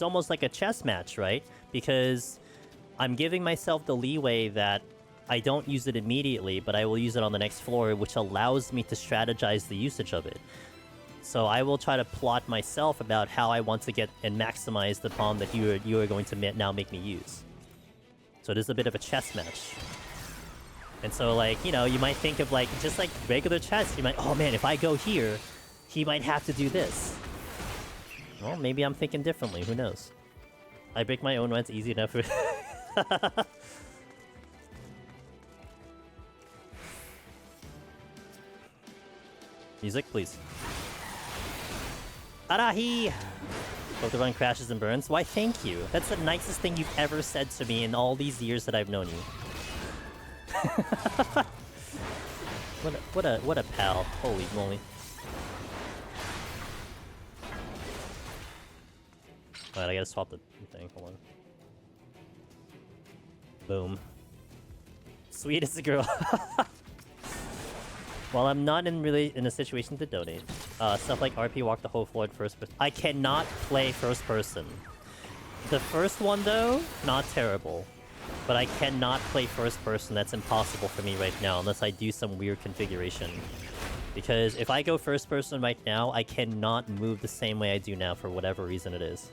almost like a chess match, right? Because I'm giving myself the leeway that I don't use it immediately, but I will use it on the next floor, which allows me to strategize the usage of it. So I will try to plot myself about how I want to get and maximize the palm that you are going to now make me use. So it is a bit of a chess match. And so, like, you know, you might think of, like, just like regular chess, you might, oh man, if I go here, he might have to do this. Well, maybe I'm thinking differently, who knows? I break my own runs easy enough for... Music, please. Arahi! Hope the run crashes and burns. Why, thank you. That's the nicest thing you've ever said to me in all these years that I've known you. What a pal. Holy moly. Alright, I gotta swap the thing. Hold on. Boom. Sweet as a girl. While I'm not in a situation to donate, stuff like RP walk the whole floor in first person. I cannot play first person. The first one though, not terrible. But I cannot play first person, that's impossible for me right now, unless I do some weird configuration. Because if I go first person right now, I cannot move the same way I do now for whatever reason it is.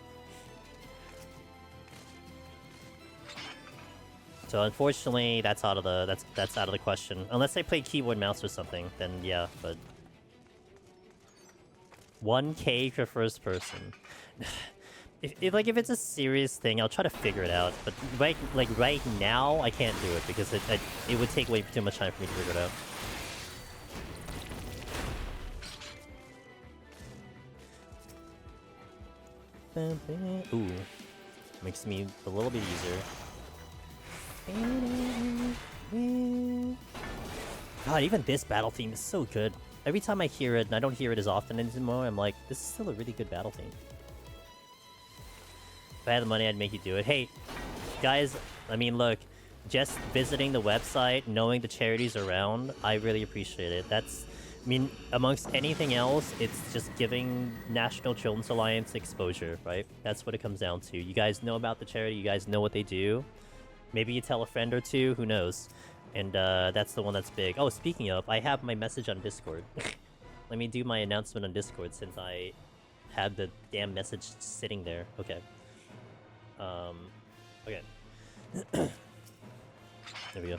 So unfortunately, that's out of the that's out of the question. Unless I play keyboard mouse or something, then yeah, but 1K for first person. If it's a serious thing, I'll try to figure it out. But right now, I can't do it because it would take way too much time for me to figure it out. Ooh, makes me a little bit easier. God, even this battle theme is so good. Every time I hear it, and I don't hear it as often anymore, I'm like, this is still a really good battle theme. If I had the money, I'd make you do it. Hey, guys, I mean, look, just visiting the website, knowing the charities around, I really appreciate it. That's, I mean, amongst anything else, it's just giving National Children's Alliance exposure, right? That's what it comes down to. You guys know about the charity, you guys know what they do. Maybe you tell a friend or two, who knows? And that's the one that's big. Oh, speaking of, I have my message on Discord. Let me do my announcement on Discord since I had the damn message sitting there. Okay. Okay. There we go.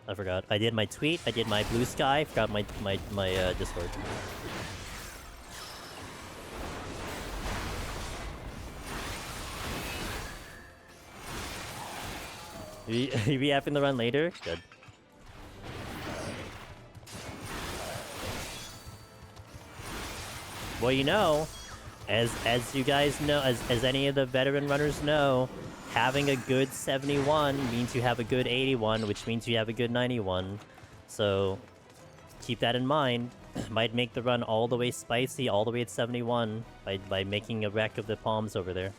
I forgot. I did my tweet, I did my blue sky, I forgot my Discord. You be having the run later? Good. Well, you know, as you guys know, as any of the veteran runners know, having a good 71 means you have a good 81, which means you have a good 91. So keep that in mind. Might make the run all the way spicy, all the way at 71 by making a wreck of the palms over there.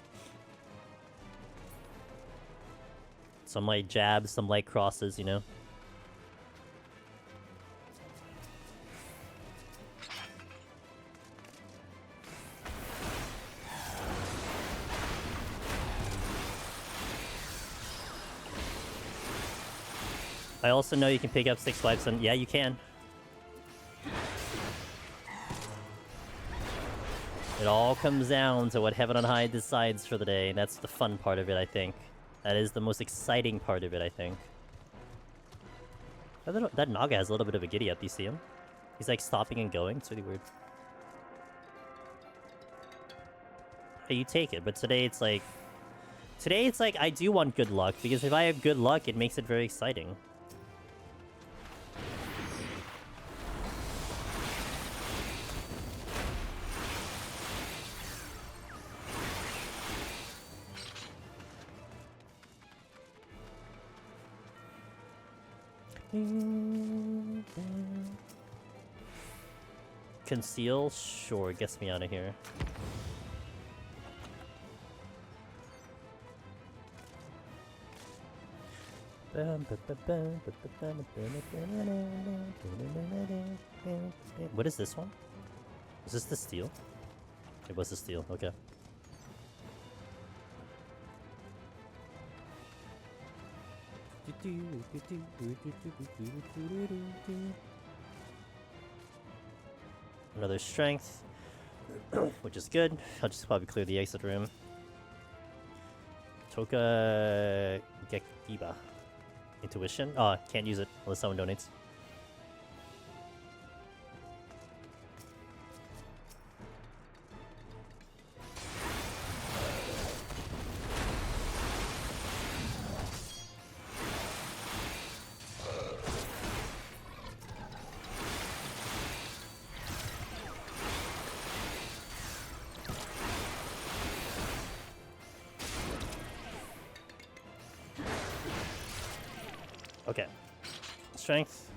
Some light jabs, some light crosses, you know. I also know you can pick up 6 wipes, and yeah, you can. It all comes down to what Heaven on High decides for the day, and that's the fun part of it, I think. That is the most exciting part of it, I think. That Naga has a little bit of a giddy up, do you see him? He's like stopping and going, it's really weird. Hey, you take it, but today it's like I do want good luck, because if I have good luck, it makes it very exciting. Conceal? Sure, gets me out of here. What is this one? Is this the steel? It was the steel, okay. Another strength, which is good. I'll just probably clear the exit room. Toka Gekiba. Intuition? Oh, can't use it unless someone donates. Okay. Strength.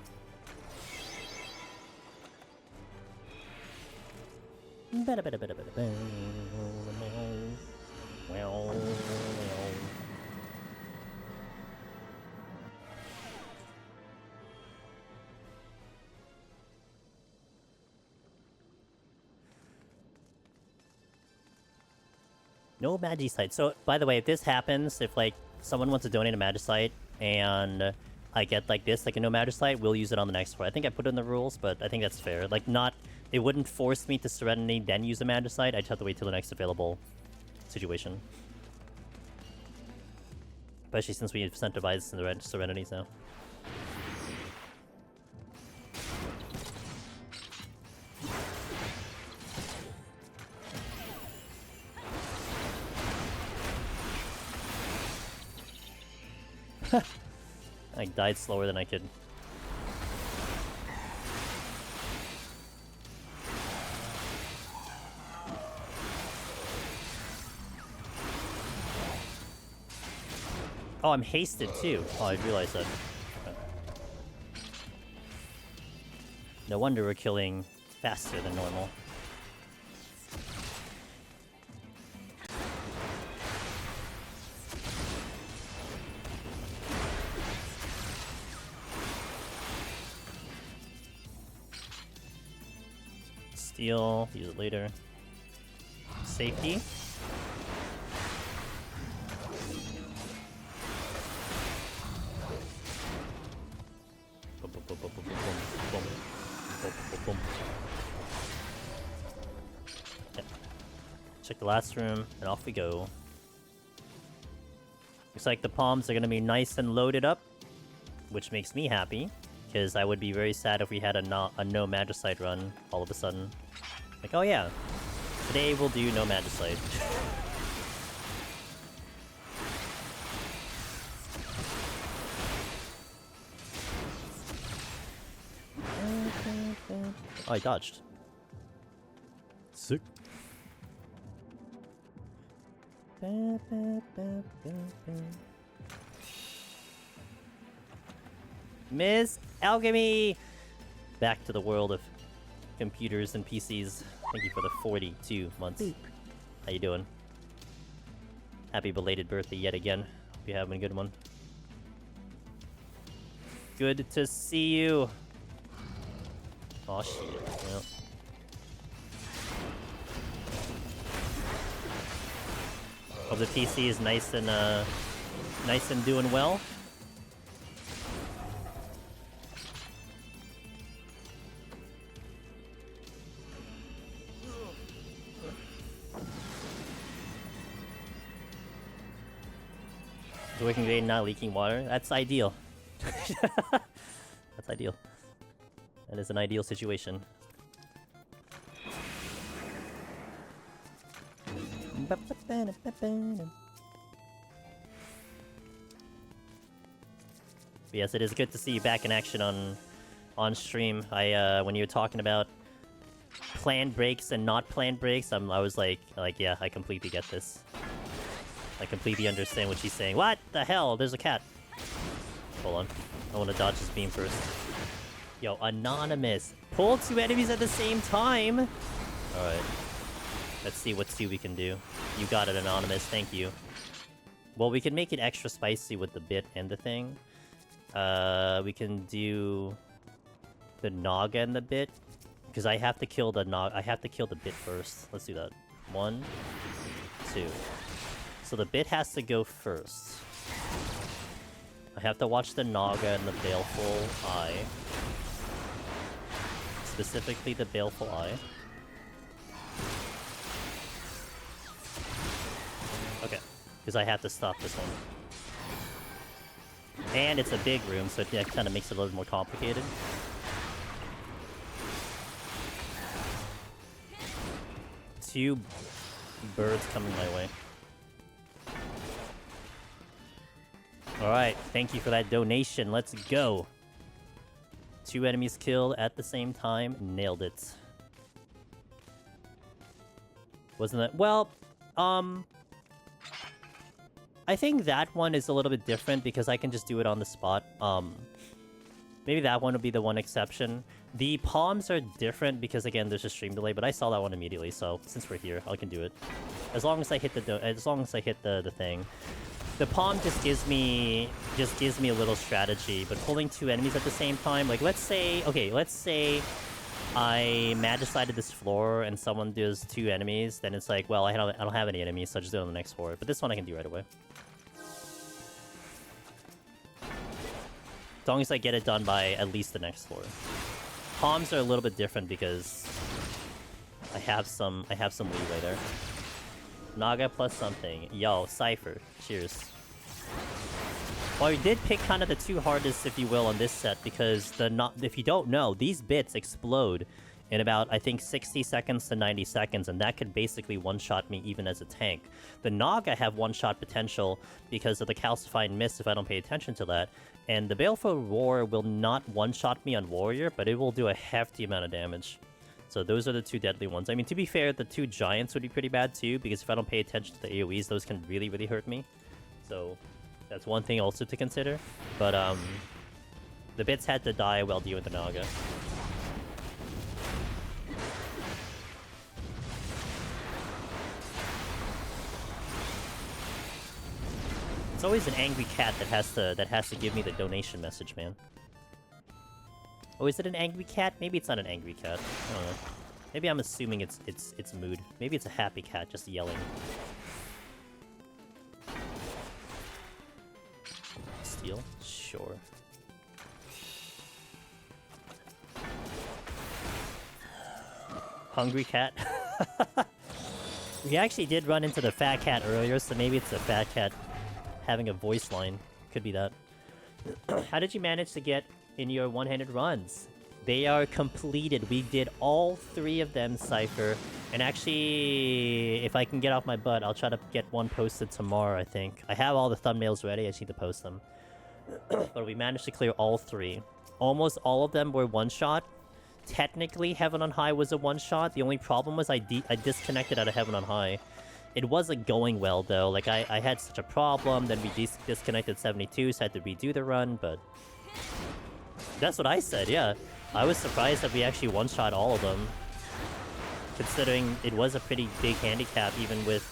No Magicite. So, by the way, if this happens, if like someone wants to donate a Magicite and I get like this, like a no Magicite, we'll use it on the next floor. I think I put it in the rules, but I think that's fair. Like, not, it wouldn't force me to Serenity then use a Magicite. I just have to wait till the next available situation. Especially since we incentivize the Serenities now. I died slower than I could. Oh, I'm hasted too. Oh, I realized that. Okay. No wonder we're killing faster than normal. Steal, use it later. Safety. Yeah. Check the last room, and off we go. Looks like the palms are gonna be nice and loaded up, which makes me happy, because I would be very sad if we had a no Magicite run all of a sudden. Like, oh yeah, today we'll do no Magicite. Oh, I dodged. Sick. Miss Alchemy! Back to the world of computers and PCs. Thank you for the 42 months. Boop. How you doing? Happy belated birthday yet again. Hope you're having a good one. Good to see you. Oh shit. Well. Hope the PC is nice and doing well. Working great, not leaking water. That's ideal. That's ideal. That is an ideal situation. Yes, it is good to see you back in action on stream. When you were talking about planned breaks and not planned breaks, I was like, yeah, I completely get this. I completely understand what she's saying. What the hell? There's a cat. Hold on. I want to dodge this beam first. Yo, Anonymous. Pull two enemies at the same time? Alright. Let's see what we can do. You got it, Anonymous. Thank you. Well, we can make it extra spicy with the bit and the thing. We can do the Naga and the bit. Because I have to kill the Naga. I have to kill the bit first. Let's do that. 1, 2. So the bit has to go first. I have to watch the Naga and the Baleful Eye. Specifically the Baleful Eye. Okay, because I have to stop this one. And it's a big room, so it kind of makes it a little more complicated. Two birds coming my way. Alright, thank you for that donation. Let's go. 2 enemies killed at the same time. Nailed it. Wasn't that... Well, I think that one is a little bit different because I can just do it on the spot. Maybe that one would be the one exception. The palms are different because, again, there's a stream delay, but I saw that one immediately, so since we're here, I can do it. As long as I hit the thing. The palm just gives me a little strategy, but pulling 2 enemies at the same time, like let's say I magicided this floor and someone does 2 enemies, then it's like, well, I don't have any enemies, so I just do it on the next floor. But this one I can do right away. As long as I get it done by at least the next floor. Palms are a little bit different because I have some leeway there. Naga plus something. Yo, Cypher. Cheers. Well, we did pick kind of the 2 hardest, if you will, on this set because if you don't know, these bits explode in about, I think, 60 seconds to 90 seconds, and that could basically one-shot me even as a tank. The Naga have one-shot potential because of the calcifying mist if I don't pay attention to that, and the Baleful Roar will not one-shot me on Warrior, but it will do a hefty amount of damage. So those are the 2 deadly ones. I mean, to be fair, the 2 giants would be pretty bad too, because if I don't pay attention to the AoEs, those can really, really hurt me. So that's one thing also to consider. But the bits had to die while dealing with the Naga. It's always an angry cat that has to give me the donation message, man. Oh, is it an angry cat? Maybe it's not an angry cat. I don't know. Maybe I'm assuming it's mood. Maybe it's a happy cat just yelling. Steal? Sure. Hungry cat? We actually did run into the fat cat earlier, so maybe it's a fat cat having a voice line. Could be that. How did you manage to get in your one-handed runs? They are completed. We did all 3 of them, Cypher. And actually, if I can get off my butt, I'll try to get one posted tomorrow, I think. I have all the thumbnails ready. I just need to post them. But we managed to clear all 3. Almost all of them were one-shot. Technically, Heaven on High was a one-shot. The only problem was I disconnected out of Heaven on High. It wasn't going well, though. Like, I had such a problem. Then we disconnected 72, so I had to redo the run, but... That's what I said, yeah. I was surprised that we actually one-shot all of them. Considering it was a pretty big handicap, even with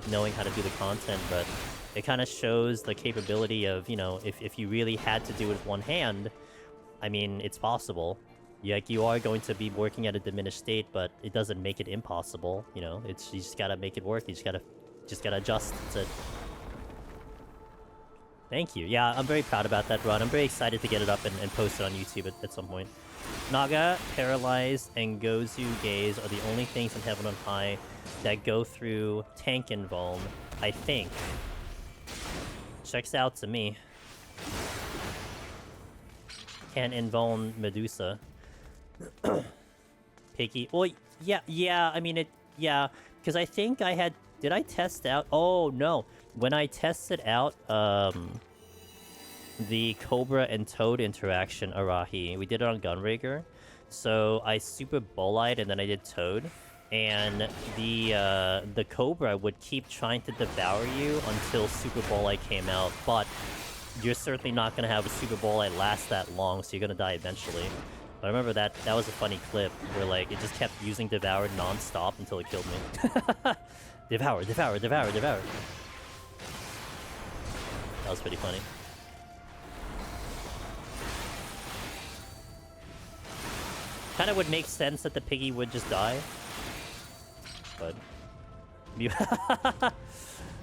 knowing how to do the content, but it kind of shows the capability of, if you really had to do it with one hand, I mean, it's possible. Like, you are going to be working at a diminished state, but it doesn't make it impossible, It's, you just gotta make it work, you just gotta adjust, that's it. Thank you. Yeah, I'm very proud about that run. I'm very excited to get it up and post it on YouTube at some point. Naga, Paralyzed, and Gozu Gaze are the only things in Heaven on High that go through Tank Invuln, I think. Checks out to me. Can't Invuln Medusa. Piggy. Well, yeah, I mean, because I think I had... Did I test out... Oh, no. When I tested out, the Cobra and Toad interaction, Arahi, we did it on Gunrigger. So I Super Bolide and then I did Toad. And the Cobra would keep trying to devour you until Super Bolide came out. But you're certainly not going to have a Super Bolide last that long, so you're going to die eventually. But I remember that was a funny clip where, like, it just kept using Devour non-stop until it killed me. Devour, Devour, Devour, Devour. That was pretty funny. Kind of would make sense that the piggy would just die. But...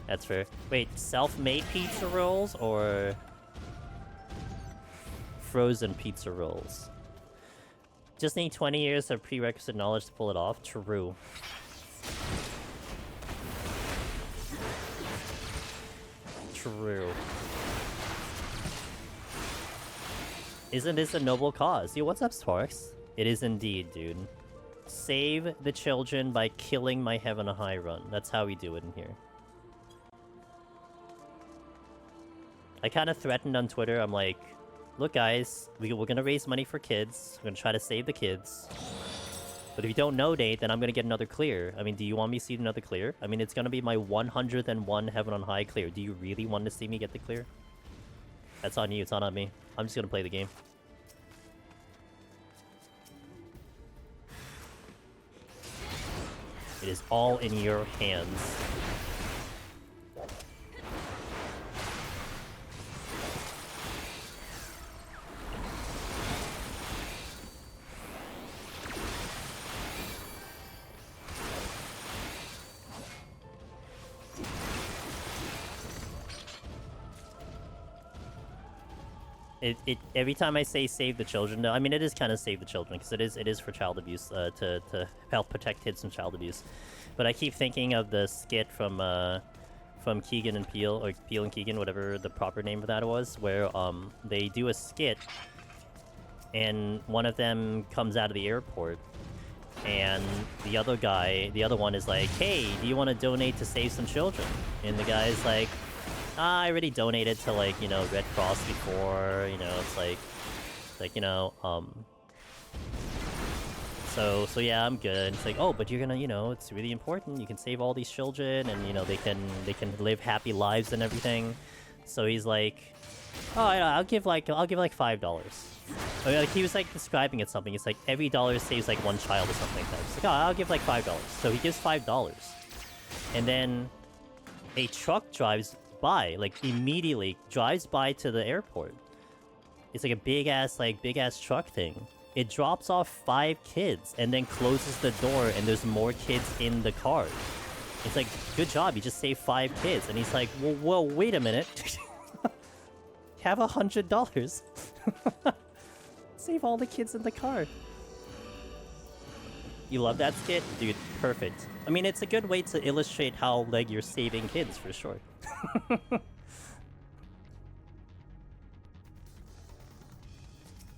That's fair. Wait, self-made pizza rolls, or... frozen pizza rolls. Just need 20 years of prerequisite knowledge to pull it off. True. True. Isn't this a noble cause? Yo, what's up, Sparks? It is indeed, dude. Save the children by killing my Heaven a High run. That's how we do it in here. I kind of threatened on Twitter. I'm like, look, guys, we're gonna raise money for kids. We're gonna try to save the kids. But if you don't donate, then I'm gonna get another clear. I mean, do you want me to see another clear? I mean, it's gonna be my 101 Heaven on High clear. Do you really want to see me get the clear? That's on you. It's not on me. I'm just gonna play the game. It is all in your hands. Every time I say save the children, I mean, it is kind of save the children, because it is for child abuse, to help protect kids from child abuse. But I keep thinking of the skit from Keegan and Peele, or Peele and Keegan, whatever the proper name of that was, where they do a skit, and one of them comes out of the airport, and the other one is like, hey, do you want to donate to save some children? And the guy's like, I already donated to, like, you know, Red Cross before, you know, it's like, you know, so yeah, I'm good. It's like, oh, but you're gonna, you know, it's really important. You can save all these children, and, you know, they can live happy lives and everything. So he's like, oh, I'll give like $5. I mean, like, he was like describing it something. It's like every dollar saves like one child or something like that. It's like, oh, I'll give like $5. So he gives $5, and then a truck drives by, like, immediately drives by to the airport. It's like a big ass truck thing. It drops off 5 kids and then closes the door, and there's more kids in the car. It's like, good job, you just saved 5 kids. And he's like, well, wait a minute. Have $100. Save all the kids in the car. You love that skit? Dude, perfect. I mean, it's a good way to illustrate how, like, you're saving kids, for sure.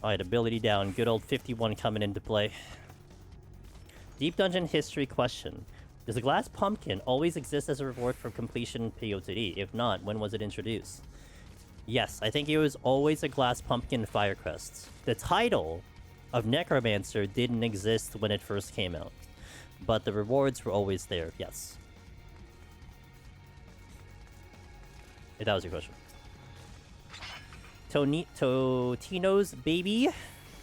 Alright, ability down. Good old 51 coming into play. Deep Dungeon History question. Does a glass pumpkin always exist as a reward for completion PO2D? If not, when was it introduced? Yes, I think it was always a glass pumpkin Firecrest. The title of Necromancer didn't exist when it first came out, but the rewards were always there, yes. If that was your question. Totino's baby?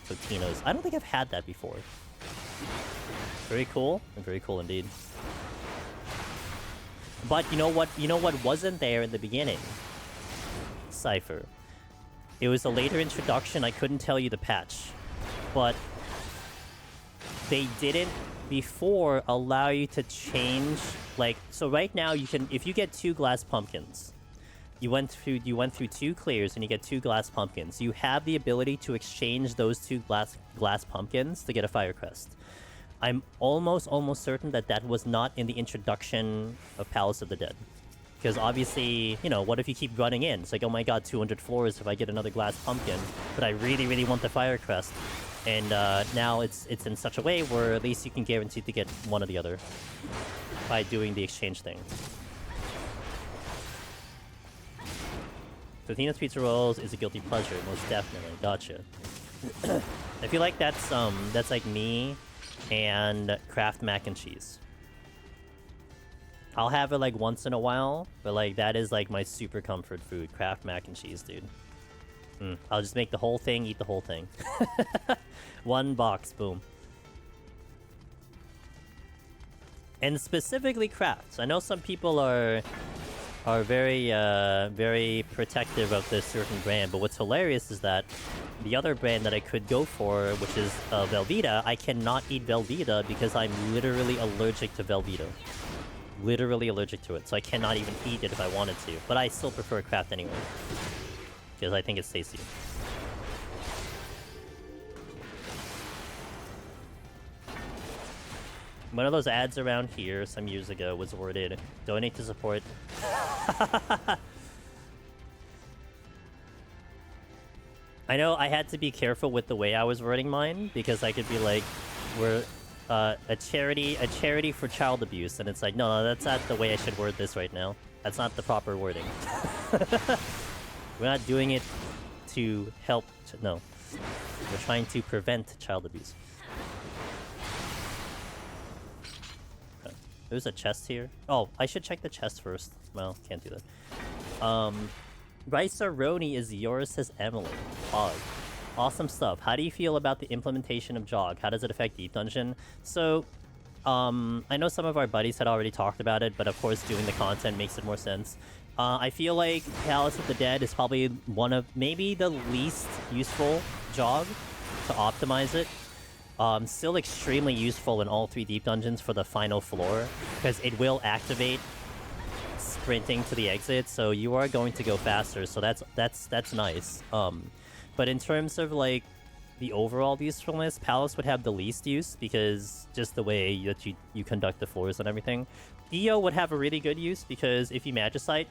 Totino's. I don't think I've had that before. Very cool. Very cool indeed. But you know what? You know what wasn't there in the beginning? Cypher. It was a later introduction. I couldn't tell you the patch. But they didn't before allow you to change, like, so right now you can, if you get 2 glass pumpkins, you went through 2 clears and you get 2 glass pumpkins, you have the ability to exchange those 2 glass pumpkins to get a Firecrest. I'm almost certain that was not in the introduction of Palace of the Dead. Because obviously, you know, what if you keep running in? It's like, oh my god, 200 floors if I get another glass pumpkin, but I really want the Firecrest. And now it's in such a way where at least you can guarantee to get one or the other by doing the exchange thing. Totino's Pizza Rolls is a guilty pleasure, most definitely. Gotcha. I feel like that's like me and Kraft mac and cheese. I'll have it like once in a while, but like that is like my super comfort food, Kraft mac and cheese, dude. I'll just make the whole thing, eat the whole thing. One box, boom. And specifically Kraft. I know some people are very protective of this certain brand, but what's hilarious is that the other brand that I could go for, which is Velveeta, I cannot eat Velveeta because I'm literally allergic to Velveeta. Literally allergic to it, so I cannot even eat it if I wanted to. But I still prefer Kraft anyway, because I think it's tasty. One of those ads around here some years ago was worded, donate to support. I know I had to be careful with the way I was wording mine, because I could be like, we're a charity for child abuse, and it's like, no, that's not the way I should word this right now. That's not the proper wording. We're not doing it to help, no. We're trying to prevent child abuse. Okay. There's a chest here. Oh, I should check the chest first. Well, can't do that. Rice-a-roni is yours, says Emily. Pog. Awesome stuff. How do you feel about the implementation of Jog? How does it affect Deep Dungeon? So, I know some of our buddies had already talked about it, but of course doing the content makes it more sense. I feel like Palace of the Dead is probably one of, maybe the least useful Jog to optimize it. Still extremely useful in all 3 Deep Dungeons for the final floor, because it will activate sprinting to the exit, so you are going to go faster, so that's nice. But in terms of like the overall usefulness, Palace would have the least use, because just the way that you conduct the floors and everything. EO would have a really good use, because if you Magicite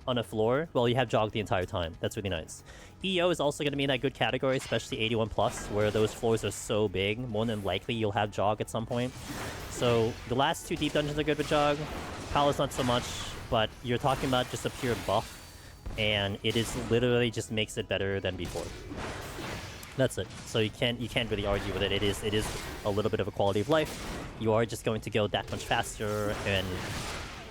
on a floor, well, you have Jog the entire time. That's really nice. EO is also going to be in that good category, especially 81+, where those floors are so big, more than likely you'll have Jog at some point. So the last 2 Deep Dungeons are good with Jog. Palace not so much, but you're talking about just a pure buff, and it is literally just makes it better than before. That's it. So you can't really argue with it. It is a little bit of a quality of life. You are just going to go that much faster, and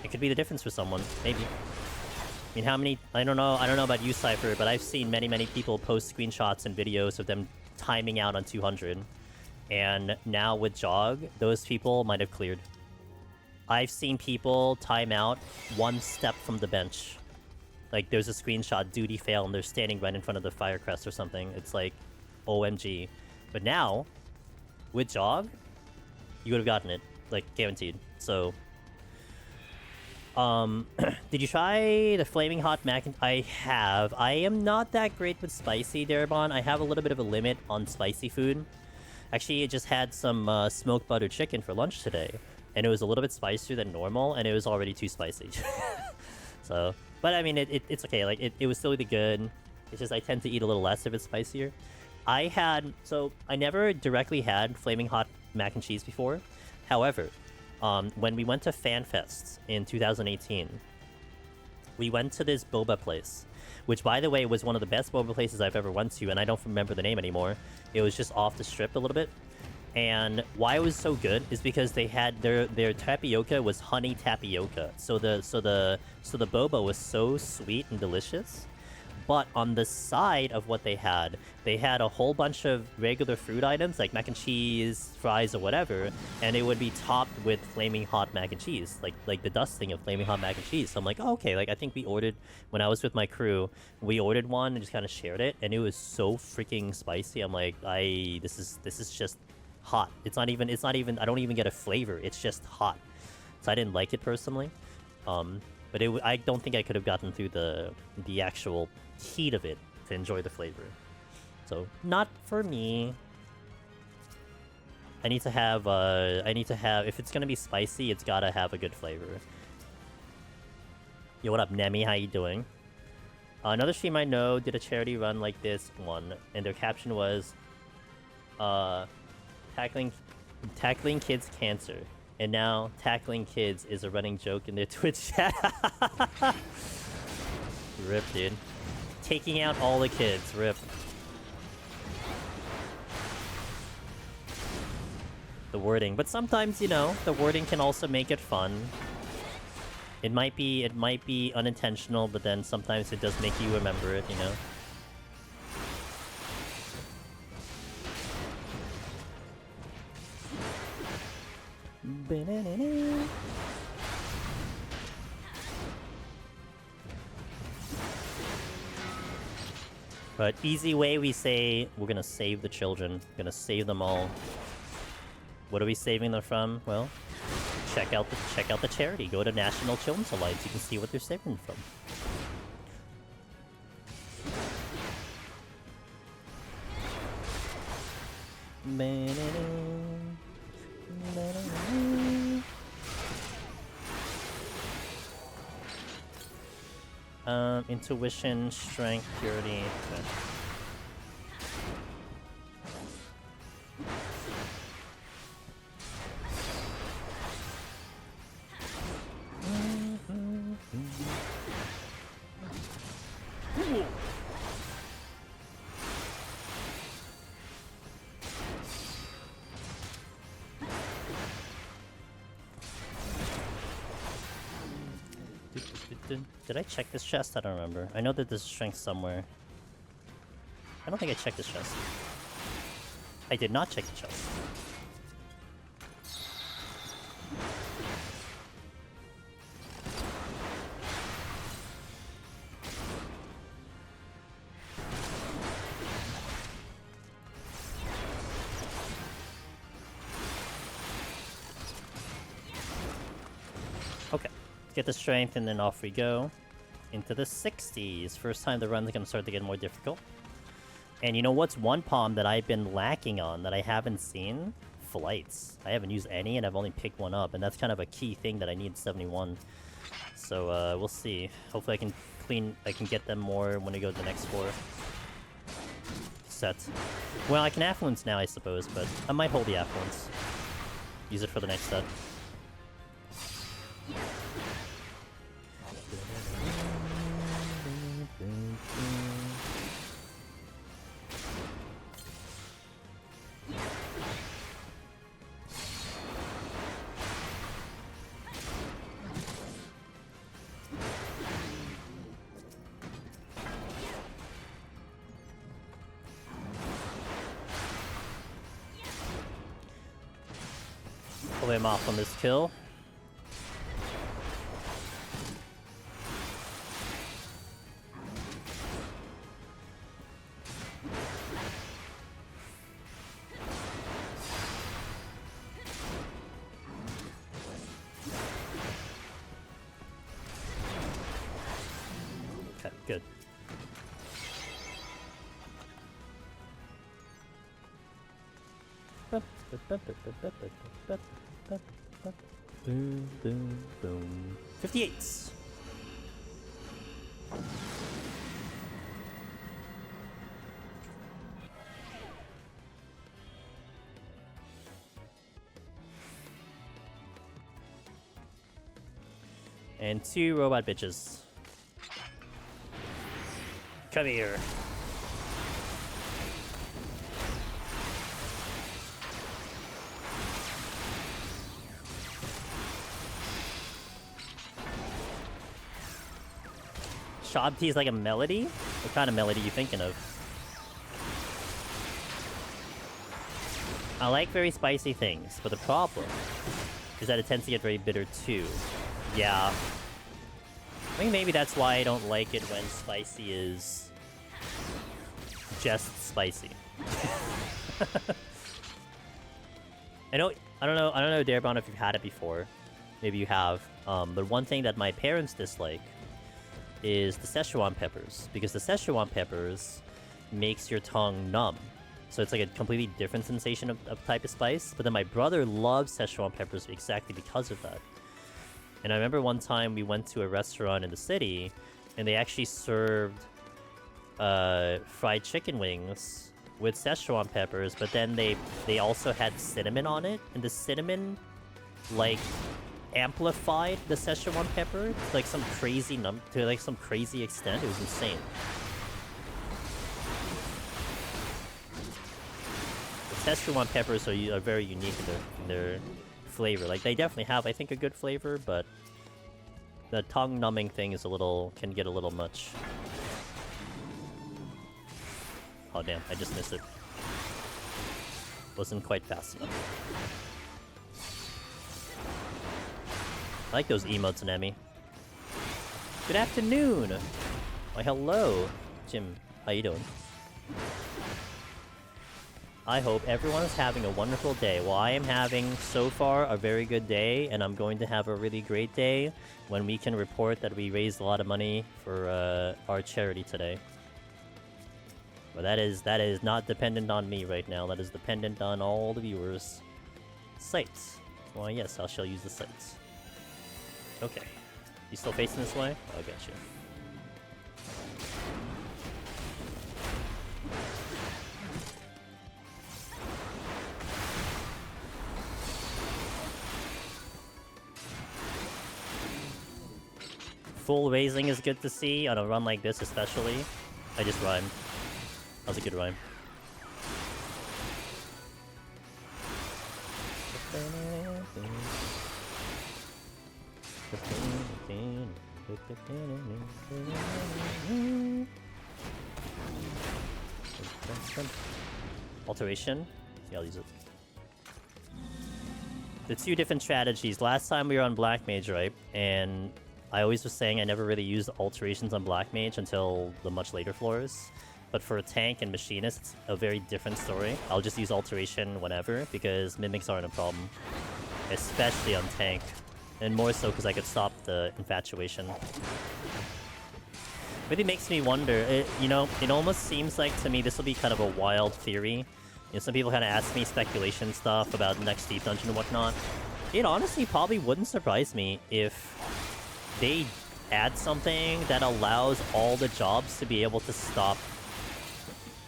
it could be the difference for someone, maybe. I mean, how many? I don't know about you, Cypher, but I've seen many people post screenshots and videos of them timing out on 200, and now with Jog, those people might have cleared. I've seen people time out 1 step from the bench. Like, there's a screenshot, duty fail, and they're standing right in front of the fire crest or something. It's like, OMG. But now, with Jog, you would have gotten it. Like, guaranteed. So, did you try the Flaming Hot Mac and... I have. I am not that great with spicy, Darabon. I have a little bit of a limit on spicy food. Actually, I just had some smoked buttered chicken for lunch today, and it was a little bit spicier than normal, and it was already too spicy. So, but I mean, it's okay. Like, it was still really good. It's just I tend to eat a little less if it's spicier. I never directly had Flaming Hot Mac and Cheese before. However, when we went to FanFest in 2018, we went to this boba place, which, by the way, was one of the best boba places I've ever went to, and I don't remember the name anymore. It was just off the strip a little bit. And why it was so good is because they had their tapioca was honey tapioca. So the boba was so sweet and delicious. But on the side of what they had a whole bunch of regular fruit items like mac and cheese, fries, or whatever, and it would be topped with flaming hot mac and cheese, like the dusting of flaming hot mac and cheese. So I'm like, oh, okay, like I think we ordered, when I was with my crew, we ordered one and just kind of shared it, and it was so freaking spicy. I'm like, this is just hot. It's not even I don't even get a flavor. It's just hot. So I didn't like it personally. But I don't think I could have gotten through the actual heat of it to enjoy the flavor. So not for me. I need to have if it's gonna be spicy, it's gotta have a good flavor. Yo, what up, Nemi? How you doing? Another stream I know did a charity run like this one, and their caption was tackling kids cancer. And now, tackling kids is a running joke in their Twitch chat. Rip, dude. Taking out all the kids. Rip. The wording. But sometimes, you know, the wording can also make it fun. It might be unintentional, but then sometimes it does make you remember it, you know? But easy way, we say we're gonna save the children, gonna save them all. What are we saving them from? Well, check out the charity. Go to National Children's Alliance. You can see what they're saving from. Intuition, strength, purity. Okay. Did I check this chest? I don't remember. I know that there's strength somewhere. I don't think I checked this chest. I did not check the chest. Okay. Get the strength and then off we go. Into the 60s. First time the run's gonna start to get more difficult. And you know what's one palm that I've been lacking on that I haven't seen? Flights. I haven't used any and I've only picked one up, and that's kind of a key thing that I need 71. So we'll see. Hopefully I can get them more when we go to the next floor. Set. Well, I can affluence now, I suppose, but I might hold the affluence. Use it for the next set. Pull him off on this kill. Okay, good. Boom, boom, boom. 58s. And 2 robot bitches. Come here. Shabti is like a melody? What kind of melody are you thinking of? I like very spicy things, but the problem is that it tends to get very bitter too. Yeah. I think maybe that's why I don't like it when spicy is just spicy. I don't know, Darebon, if you've had it before. Maybe you have. But one thing that my parents dislike is the Szechuan peppers, because the Szechuan peppers makes your tongue numb. So it's like a completely different sensation of type of spice. But then my brother loves Szechuan peppers exactly because of that. And I remember one time we went to a restaurant in the city, and they actually served fried chicken wings with Szechuan peppers, but then they also had cinnamon on it, and the cinnamon, like, amplified the Szechuan pepper to like some crazy some crazy extent. It was insane. The Szechuan peppers are very unique in their flavor. Like, they definitely have, I think, a good flavor, but the tongue numbing thing is can get a little much. Oh damn, I just missed it. Wasn't quite fast enough. I like those emotes, Nemi. Good afternoon! Why, hello, Jim. How you doing? I hope everyone is having a wonderful day. Well, I am having, so far, a very good day, and I'm going to have a really great day when we can report that we raised a lot of money for our charity today. But that is not dependent on me right now. That is dependent on all the viewers. Sites. Well, yes, I shall use the sites. Okay. You still facing this way? I'll get you. Full raising is good to see on a run like this, especially. I just rhymed. That was a good rhyme. Alteration? Yeah, I'll use it. The two different strategies. Last time we were on Black Mage, right? And I always was saying I never really used alterations on Black Mage until the much later floors. But for a tank and machinist, it's a very different story. I'll just use alteration whenever, because mimics aren't a problem. Especially on tank. And more so because I could stop the infatuation. Really makes me wonder, you know, it almost seems like to me this will be kind of a wild theory. You know, some people kind of ask me speculation stuff about next Deep Dungeon and whatnot. It honestly probably wouldn't surprise me if they add something that allows all the jobs to be able to stop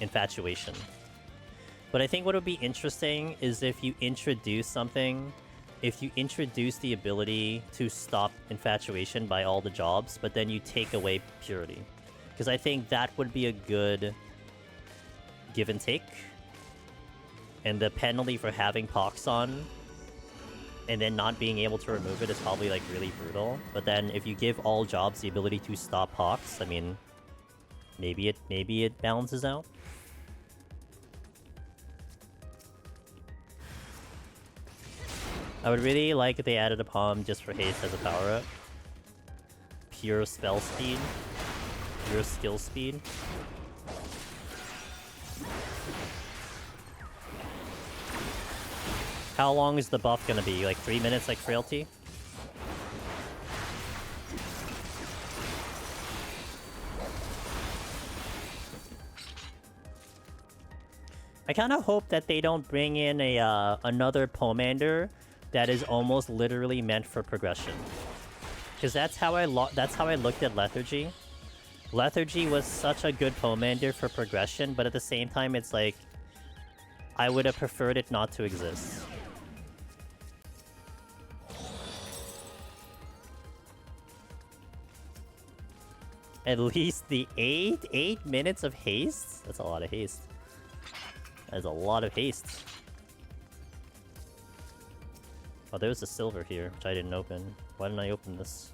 infatuation. But I think what would be interesting is if you introduce something, if you introduce the ability to stop infatuation by all the jobs, but then you take away purity. Because I think that would be a good give and take. And the penalty for having Pox on and then not being able to remove it is probably like really brutal. But then if you give all jobs the ability to stop Pox, I mean, maybe it balances out. I would really like if they added a palm just for haste as a power-up. Pure spell speed. Pure skill speed. How long is the buff gonna be? Like 3 minutes like Frailty? I kind of hope that they don't bring in a another Pomander that is almost literally meant for progression. Because that's how I looked at Lethargy. Lethargy was such a good Pomander for progression, but at the same time it's like I would have preferred it not to exist. At least the 8 minutes of haste? That's a lot of haste. That is a lot of haste. Oh, there's a silver here, which I didn't open. Why didn't I open this?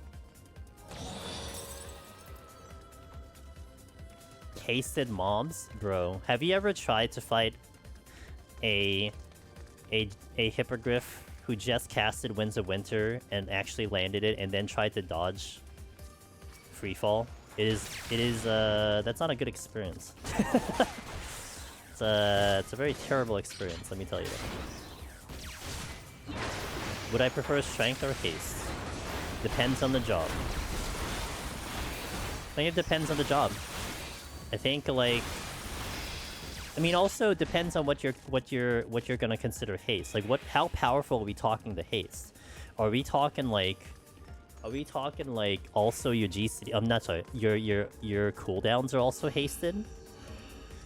Hasted mobs? Bro, have you ever tried to fight a hippogriff who just casted Winds of Winter and actually landed it and then tried to dodge freefall? That's not a good experience. It's a very terrible experience, let me tell you that. Would I prefer strength or haste? Depends on the job. I think it depends on the job. I think like, I mean, also depends on what you're gonna consider haste. Like, how powerful are we talking the haste? Are we talking like also your GCD? I'm not sorry. Your cooldowns are also hasted.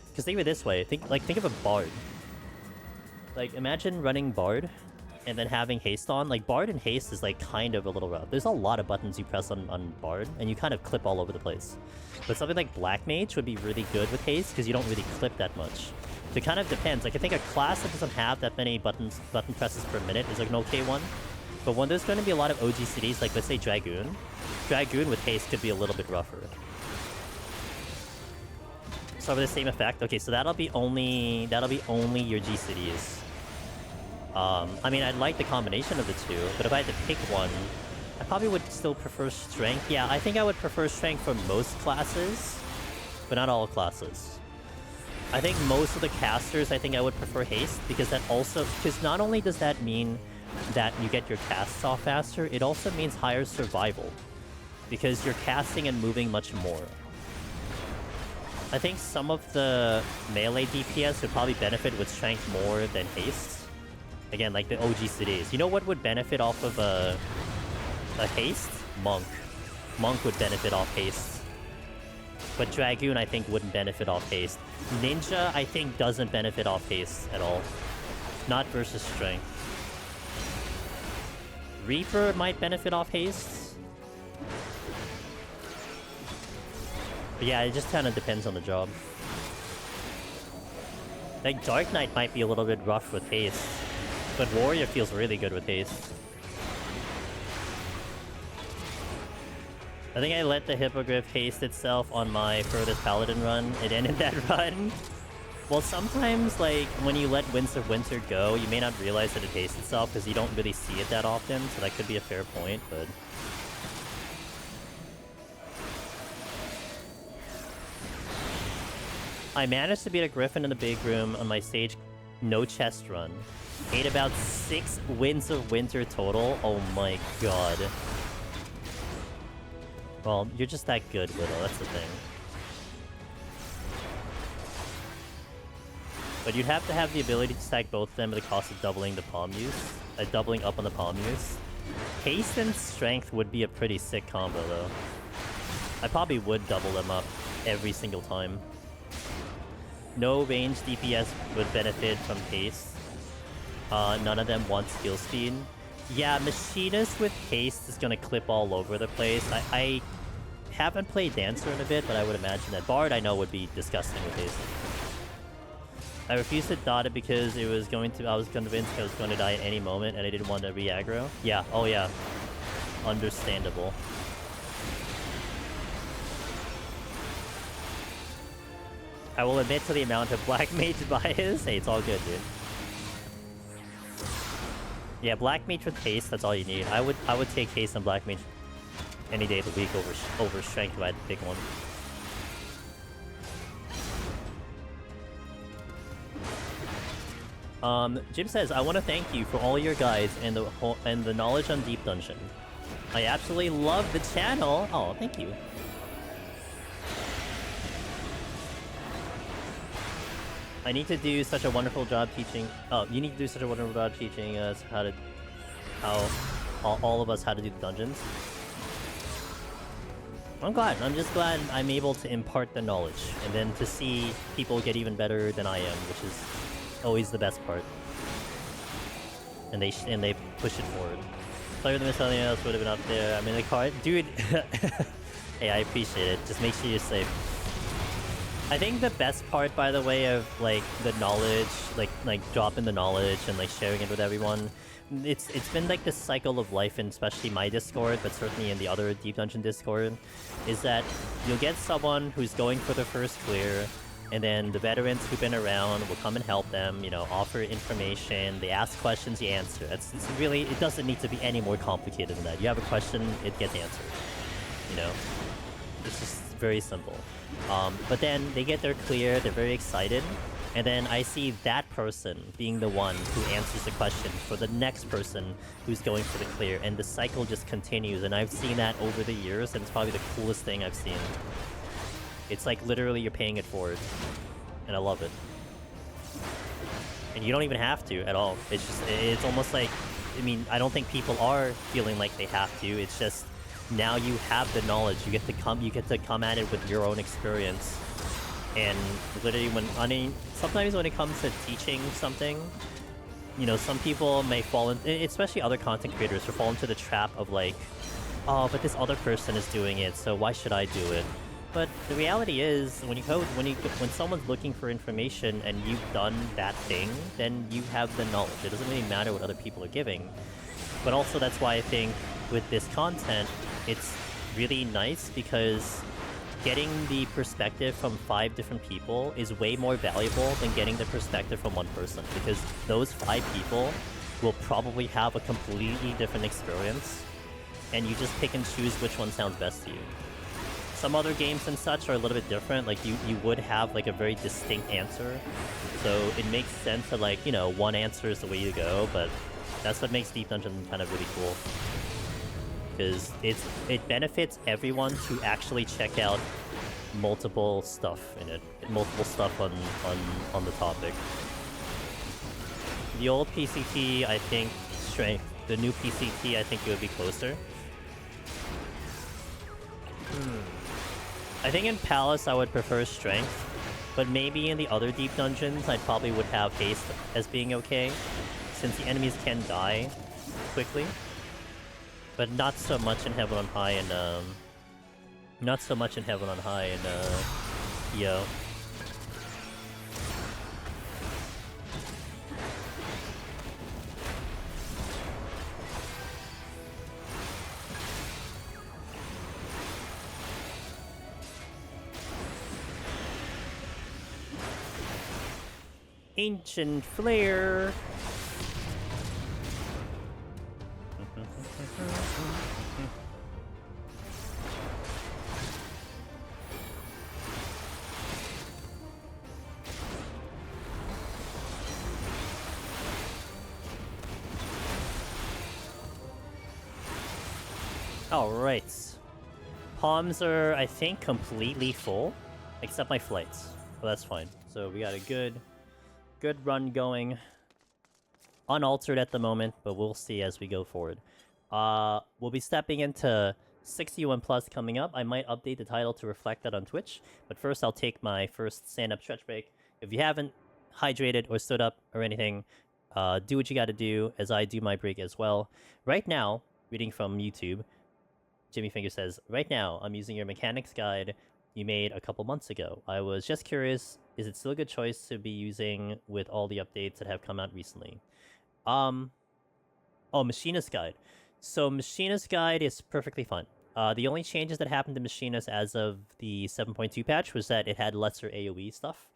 Because think of it this way. Think of a bard. Like, imagine running bard and then having haste on. Like, bard and haste is like kind of a little rough. There's a lot of buttons you press on bard, and you kind of clip all over the place. But something like black mage would be really good with haste because you don't really clip that much. So it kind of depends. Like, I think a class that doesn't have that many button presses per minute is like an okay one. But when there's going to be a lot of OGCDs, like let's say Dragoon with haste could be a little bit rougher. So for the same effect, okay, so that'll be only your GCDs. I mean, I'd like the combination of the two, but if I had to pick one, I probably would still prefer strength. Yeah, I think I would prefer strength for most classes, but not all classes. I think most of the casters, I think I would prefer haste, because not only does that mean that you get your casts off faster, it also means higher survival, because you're casting and moving much more. I think some of the melee DPS would probably benefit with strength more than haste. Again, like the OGCDs. You know what would benefit off of a haste? Monk. Monk would benefit off haste. But Dragoon, I think, wouldn't benefit off haste. Ninja, I think, doesn't benefit off haste at all. Not versus strength. Reaper might benefit off haste. But yeah, it just kind of depends on the job. Like, Dark Knight might be a little bit rough with haste, but Warrior feels really good with haste. I think I let the Hippogriff haste itself on my furthest Paladin run. It ended that run. Well, sometimes, like, when you let Winds of Winter go, you may not realize that it hastes itself because you don't really see it that often, so that could be a fair point, but... I managed to beat a Griffin in the big room on my stage no chest run. Ate about 6 Winds of Winter total. Oh my god. Well, you're just that good, Widow, that's the thing. But you'd have to have the ability to stack both of them at the cost of doubling the palm use. Doubling up on the palm use. Haste and Strength would be a pretty sick combo, though. I probably would double them up every single time. No range DPS would benefit from haste. None of them want skill speed. Yeah, Machinist with haste is gonna clip all over the place. I haven't played Dancer in a bit, but I would imagine that Bard I know would be disgusting with haste. I refused to dot it because I was convinced I was going to die at any moment and I didn't want to re-aggro. Yeah, oh yeah. Understandable. I will admit to the amount of Black Mage bias. Hey, it's all good, dude. Yeah, Black Mage with haste, that's all you need. I would take haste and Black Mage any day of the week over Strength if I had to pick one. Jim says, I want to thank you for all your guides and the knowledge on Deep Dungeon. I absolutely love the channel. Oh, thank you. I need to do such a wonderful job teaching. Oh, you need to do such a wonderful job teaching us all of us how to do the dungeons. I'm glad. I'm just glad I'm able to impart the knowledge and then to see people get even better than I am, which is always the best part. And they push it forward. Player than something else would have been up there. I'm in the car, dude. Hey, I appreciate it. Just make sure you're safe. I think the best part, by the way, of like the knowledge, like dropping the knowledge and like sharing it with everyone, it's been like this cycle of life, and especially my Discord, but certainly in the other Deep Dungeon Discord, is that you'll get someone who's going for the first clear, and then the veterans who've been around will come and help them, you know, offer information, they ask questions, you answer. It's really, it doesn't need to be any more complicated than that. You have a question, it gets answered, you know? It's just very simple. But then they get their clear, they're very excited, and then I see that person being the one who answers the question for the next person who's going for the clear, and the cycle just continues, and I've seen that over the years, and it's probably the coolest thing I've seen. It's like literally you're paying it forward, and I love it. And you don't even have to at all. It's just, it's almost like, I mean, I don't think people are feeling like they have to. It's just now you have the knowledge. You get to come at it with your own experience. And literally, sometimes when it comes to teaching something, you know, some people may fall in, especially other content creators, will fall into the trap of like, oh, but this other person is doing it, so why should I do it? But the reality is, when someone's looking for information and you've done that thing, then you have the knowledge. It doesn't really matter what other people are giving. But also that's why I think with this content, it's really nice because getting the perspective from 5 different people is way more valuable than getting the perspective from one person, because those 5 people will probably have a completely different experience, and you just pick and choose which one sounds best to you. Some other games and such are a little bit different, like you would have like a very distinct answer, so it makes sense that, like, you know, one answer is the way to go, but that's what makes Deep Dungeon kind of really cool. Because it benefits everyone to actually check out multiple stuff in it, multiple stuff on the topic. The old PCT, I think, strength. The new PCT, I think it would be closer. I think in Palace I would prefer strength, but maybe in the other deep dungeons I probably would have haste as being okay, since the enemies can die quickly. But not so much in Heaven on High Not so much in Heaven on High and Yo. Ancient Flare. Alright. Palms are, I think, completely full. Except my flights. Well, that's fine. So we got a good run going. Unaltered at the moment, but we'll see as we go forward. We'll be stepping into 61 plus coming up. I might update the title to reflect that on Twitch. But first, I'll take my first stand-up stretch break. If you haven't hydrated or stood up or anything, do what you gotta do as I do my break as well. Right now, reading from YouTube, Jimmy Finger says, right now, I'm using your mechanics guide you made a couple months ago. I was just curious, is it still a good choice to be using with all the updates that have come out recently? Oh, Machinist Guide. So Machinist Guide is perfectly fine. The only changes that happened to Machinist as of the 7.2 patch was that it had lesser AoE stuff.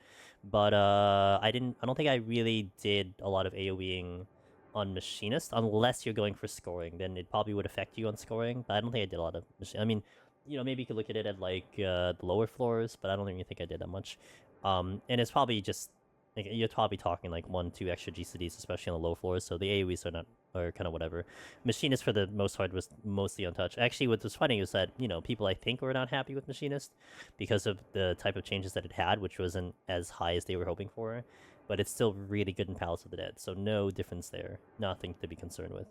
But I don't think I really did a lot of AoEing on Machinist, unless you're going for scoring. Then it probably would affect you on scoring, but I don't think I did a lot of I mean, you know, maybe you could look at it at like the lower floors, but I don't even think I did that much. And it's probably just like, you're probably talking like 1-2 extra GCDs, especially on the low floors, so the AoEs are kind of whatever. Machinist for the most part was mostly untouched. Actually, what was funny was that, you know, people I think were not happy with Machinist because of the type of changes that it had, which wasn't as high as they were hoping for. But it's still really good in Palace of the Dead, so no difference there. Nothing to be concerned with.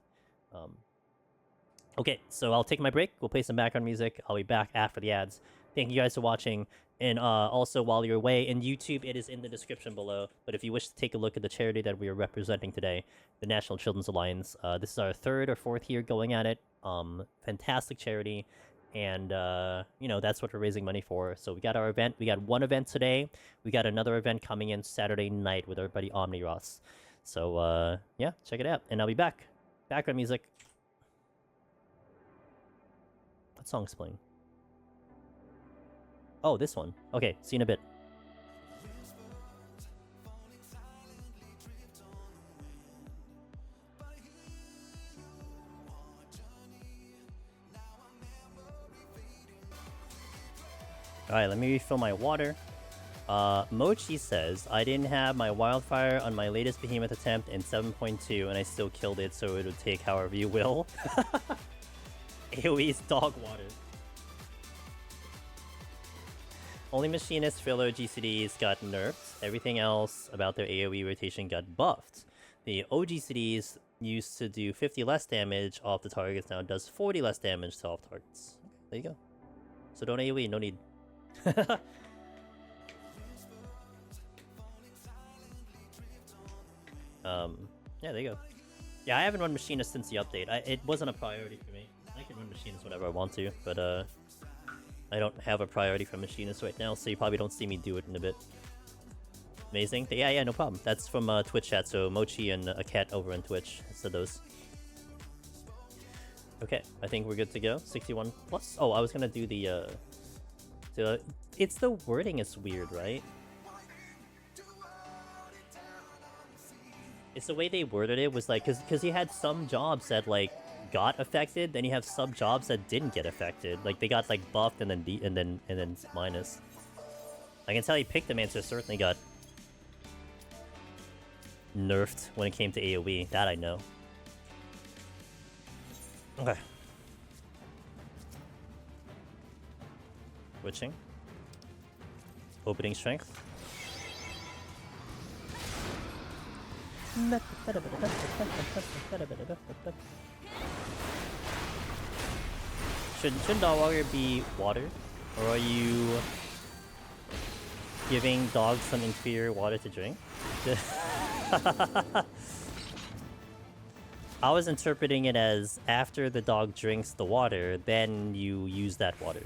Okay, so I'll take my break. We'll play some background music. I'll be back after the ads. Thank you guys for watching. And also, while you're away in YouTube, it is in the description below. But if you wish to take a look at the charity that we are representing today, the National Children's Alliance, this is our 3rd or 4th year going at it. Fantastic charity. And, you know, that's what we're raising money for. So we got our event. We got one event today. We got another event coming in Saturday night with our buddy Omni Ross. So, yeah, check it out. And I'll be back. Background music. What song's playing? Oh, this one. Okay, see you in a bit. Alright, let me refill my water. Mochi says, I didn't have my wildfire on my latest behemoth attempt in 7.2 and I still killed it, so it would take however you will. AoE's dog water. Only Machinist, Filler, GCDs got nerfed. Everything else about their AoE rotation got buffed. The OGCDs used to do 50 less damage off the targets, now it does 40 less damage to off targets. There you go. So don't AoE, no need. Yeah, there you go. Yeah, I haven't run Machinist since the update. It wasn't a priority for me. I can run Machinist whenever I want to, but I don't have a priority for Machinist right now, so you probably don't see me do it in a bit. Amazing. Yeah, no problem. That's from Twitch chat, so Mochi and a cat over on Twitch said those. Okay, I think we're good to go. 61 plus. Oh, I was gonna do the it's the wording is weird, right? It's the way they worded it was like, because you had some jobs that like got affected, then you have some jobs that didn't get affected. Like they got like buffed and then minus. I can tell you Pictomancer certainly got nerfed when it came to AoE. That I know. Okay. Switching. Opening strength. Shouldn't Dog Warrior be water? Or are you giving dogs some inferior water to drink? I was interpreting it as after the dog drinks the water, then you use that water.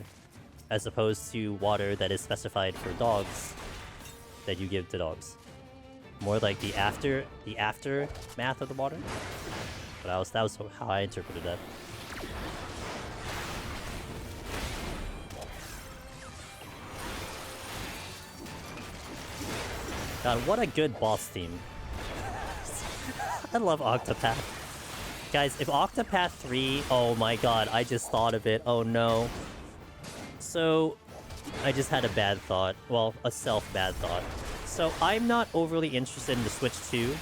as opposed to water that is specified for dogs that you give to dogs. More like the aftermath of the water. But that was how I interpreted that. God, what a good boss team. I love Octopath. Guys, if Octopath 3... Oh my god, I just thought of it. Oh no. So, I just had a bad thought. Well, a self-bad thought. So, I'm not overly interested in the Switch 2.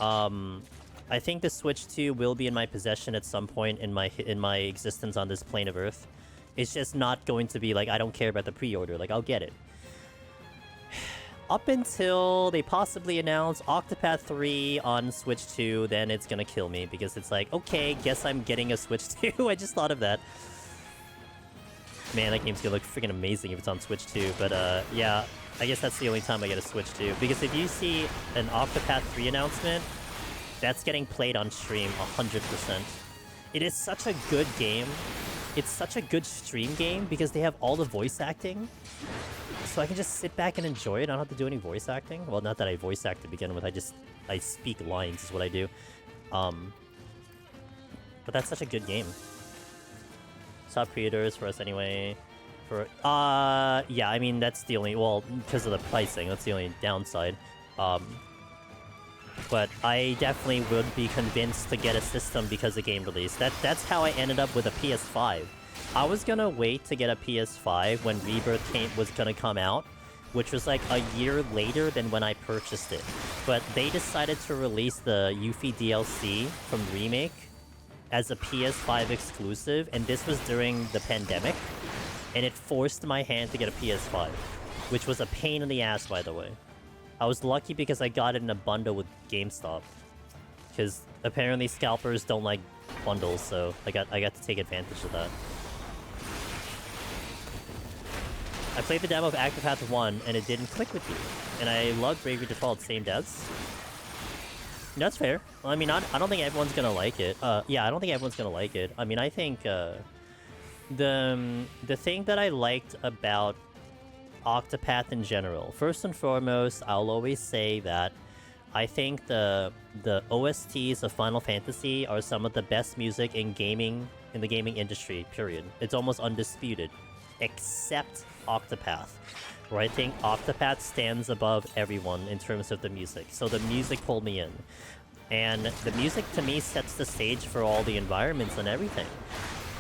I think the Switch 2 will be in my possession at some point in my existence on this plane of Earth. It's just not going to be like, I don't care about the pre-order. Like, I'll get it. Up until they possibly announce Octopath 3 on Switch 2, then it's gonna kill me, because it's like, okay, guess I'm getting a Switch 2. I just thought of that. Man, that game's gonna look freaking amazing if it's on Switch 2, but yeah, I guess that's the only time I get a Switch 2. Because if you see an Octopath 3 announcement, that's getting played on stream 100%. It is such a good game. It's such a good stream game because they have all the voice acting. So I can just sit back and enjoy it. I don't have to do any voice acting. Well, not that I voice act to begin with. I speak lines is what I do. But that's such a good game. Stop pre-orders for us anyway. Yeah, I mean, that's the only... Well, because of the pricing, that's the only downside. But I definitely would be convinced to get a system because of game release. That's how I ended up with a PS5. I was gonna wait to get a PS5 when Rebirth was gonna come out, which was like a year later than when I purchased it. But they decided to release the Yuffie DLC from Remake as a PS5 exclusive, and this was during the pandemic, and it forced my hand to get a PS5, which was a pain in the ass, by the way. I was lucky because I got it in a bundle with GameStop, because apparently scalpers don't like bundles, so I got to take advantage of that. I played the demo of Octopath 1 and it didn't click with me, and I loved Bravely Default, same devs. That's fair. I mean, I don't think everyone's gonna like it. Yeah, I don't think everyone's gonna like it. I mean, I think the thing that I liked about Octopath in general, first and foremost, I'll always say that I think the OSTs of Final Fantasy are some of the best music in the gaming industry, period. It's almost undisputed, except Octopath, where I think Octopath stands above everyone in terms of the music. So the music pulled me in, and the music to me sets the stage for all the environments and everything.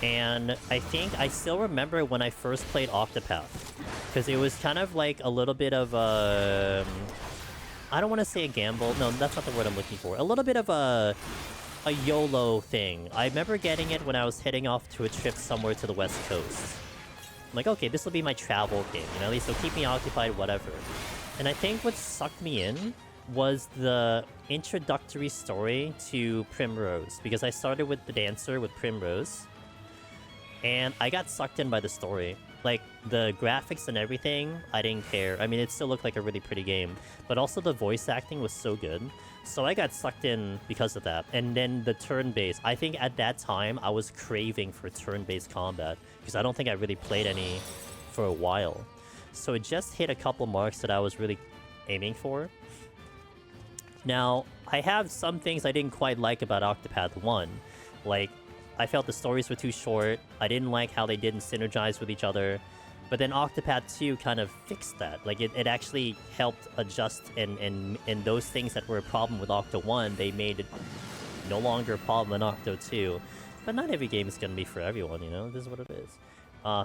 And I think I still remember when I first played Octopath, because it was kind of like a little bit of a... I don't want to say a gamble. No, that's not the word I'm looking for. A little bit of a YOLO thing. I remember getting it when I was heading off to a trip somewhere to the West Coast. I'm like, okay, this will be my travel game, you know, at least it'll keep me occupied, whatever. And I think what sucked me in was the introductory story to Primrose, because I started with the dancer with Primrose, and I got sucked in by the story. Like, the graphics and everything, I didn't care. I mean, it still looked like a really pretty game, but also the voice acting was so good. So I got sucked in because of that. And then the turn-based. I think at that time, I was craving for turn-based combat, because I don't think I really played any for a while. So it just hit a couple marks that I was really aiming for. Now, I have some things I didn't quite like about Octopath 1. Like, I felt the stories were too short. I didn't like how they didn't synergize with each other. But then Octopath 2 kind of fixed that. Like, it actually helped adjust, and those things that were a problem with Octo 1, they made it no longer a problem in Octo 2. But not every game is going to be for everyone, you know? This is what it is.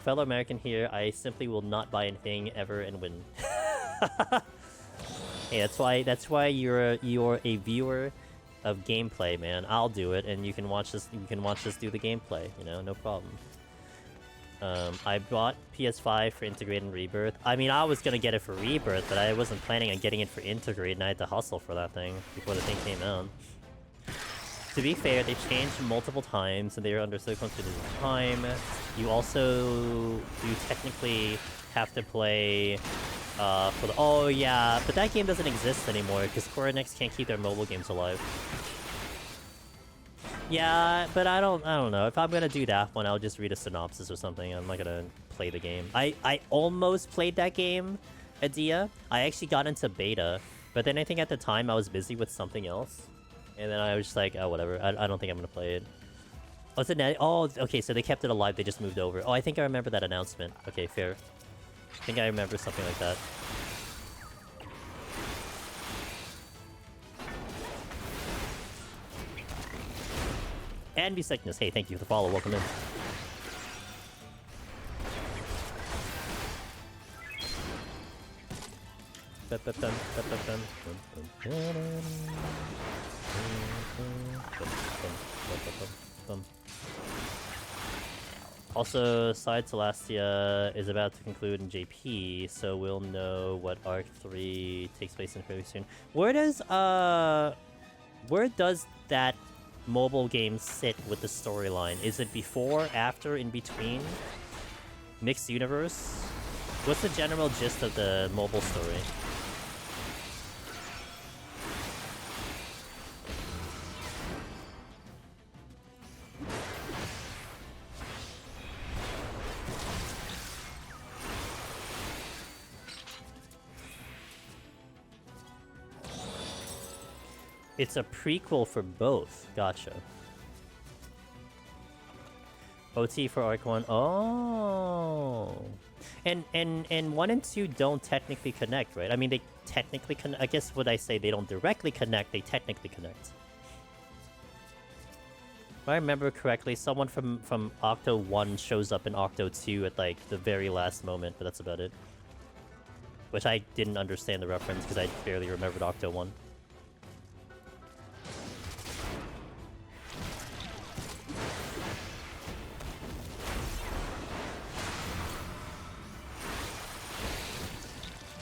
Fellow American here, I simply will not buy anything ever and win. Hey, that's why you're a viewer of gameplay, man. I'll do it, and you can watch us do the gameplay, you know, no problem. I bought PS5 for Integrate and Rebirth. I mean, I was gonna get it for Rebirth, but I wasn't planning on getting it for Integrate, and I had to hustle for that thing before the thing came out. To be fair, they've changed multiple times, and they are under circumstances of time. You technically have to play for the... Oh, yeah, but that game doesn't exist anymore, because Square Enix can't keep their mobile games alive. Yeah, but I don't know. If I'm gonna do that one, I'll just read a synopsis or something. I'm not gonna play the game. I almost played that game, Adia. I actually got into beta, but then I think at the time I was busy with something else. And then I was just like, oh, whatever. I don't think I'm gonna play it. What's it? Oh, okay, so they kept it alive. They just moved over. Oh, I think I remember that announcement. Okay, fair. I think I remember something like that. And Sickness. Hey, thank you for the follow. Welcome in. Also, Side Celestia is about to conclude in JP, so we'll know what Arc 3 takes place in very soon. Where does that mobile game sit with the storyline? Is it before, after, in between? Mixed universe? What's the general gist of the mobile story? It's a prequel for both. Gotcha. OT for Arc 1. Oh. And 1 and 2 don't technically connect, right? I mean, they technically connect. I guess what I say, they don't directly connect, they technically connect. If I remember correctly, someone from Octo 1 shows up in Octo 2 at, like, the very last moment, but that's about it. Which I didn't understand the reference, because I barely remembered Octo 1.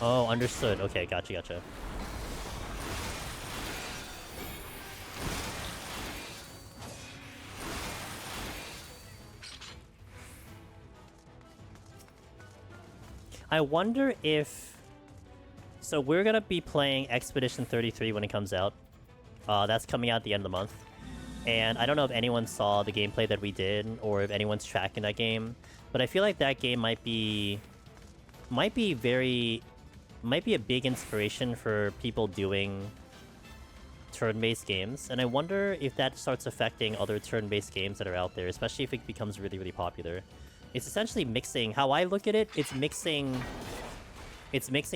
Oh, understood. Okay, gotcha. I wonder if... So we're gonna be playing Expedition 33 when it comes out. That's coming out at the end of the month. And I don't know if anyone saw the gameplay that we did, or if anyone's tracking that game. But I feel like that game might be a big inspiration for people doing turn-based games, and I wonder if that starts affecting other turn-based games that are out there, especially if it becomes really, really popular. It's essentially mixing, how I look at it, it's mixing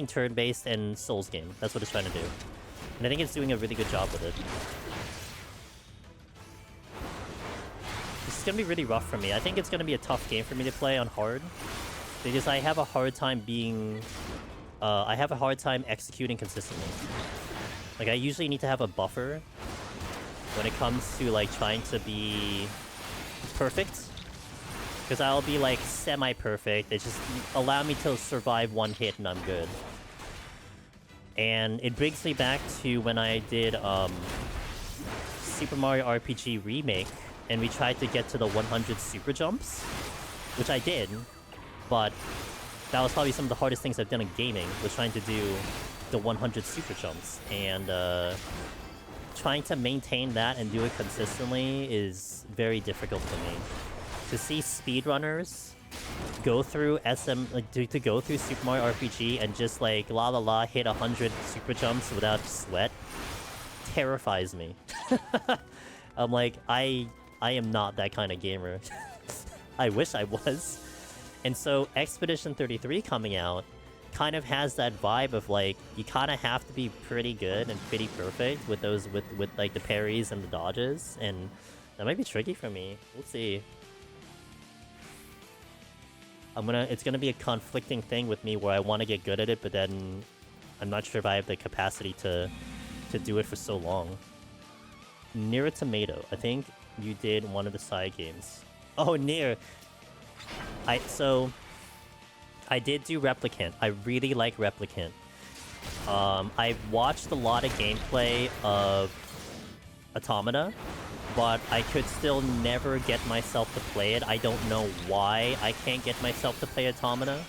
turn-based and Souls game. That's what it's trying to do. And I think it's doing a really good job with it. This is gonna be really rough for me. I think it's gonna be a tough game for me to play on hard, because I have a hard time executing consistently. Like, I usually need to have a buffer when it comes to, like, trying to be perfect. Because I'll be, like, semi-perfect. It just allow me to survive one hit and I'm good. And it brings me back to when I did Super Mario RPG Remake, and we tried to get to the 100 super jumps, which I did, but that was probably some of the hardest things I've done in gaming, was trying to do the 100 super jumps. And trying to maintain that and do it consistently is very difficult for me. To see speedrunners go through to go through Super Mario RPG and just like hit 100 super jumps without sweat terrifies me. I'm like, I am not that kind of gamer. I wish I was. And so Expedition 33 coming out kind of has that vibe of like, you kind of have to be pretty good and pretty perfect with those with like the parries and the dodges, and that might be tricky for me. We'll see. It's gonna be a conflicting thing with me where I want to get good at it, but then I'm not sure if I have the capacity to do it for so long. Near a Tomato, I think you did one of the side games. Oh, Near. I did do Replicant. I really like Replicant. I've watched a lot of gameplay of Automata, but I could still never get myself to play it. I don't know why I can't get myself to play Automata.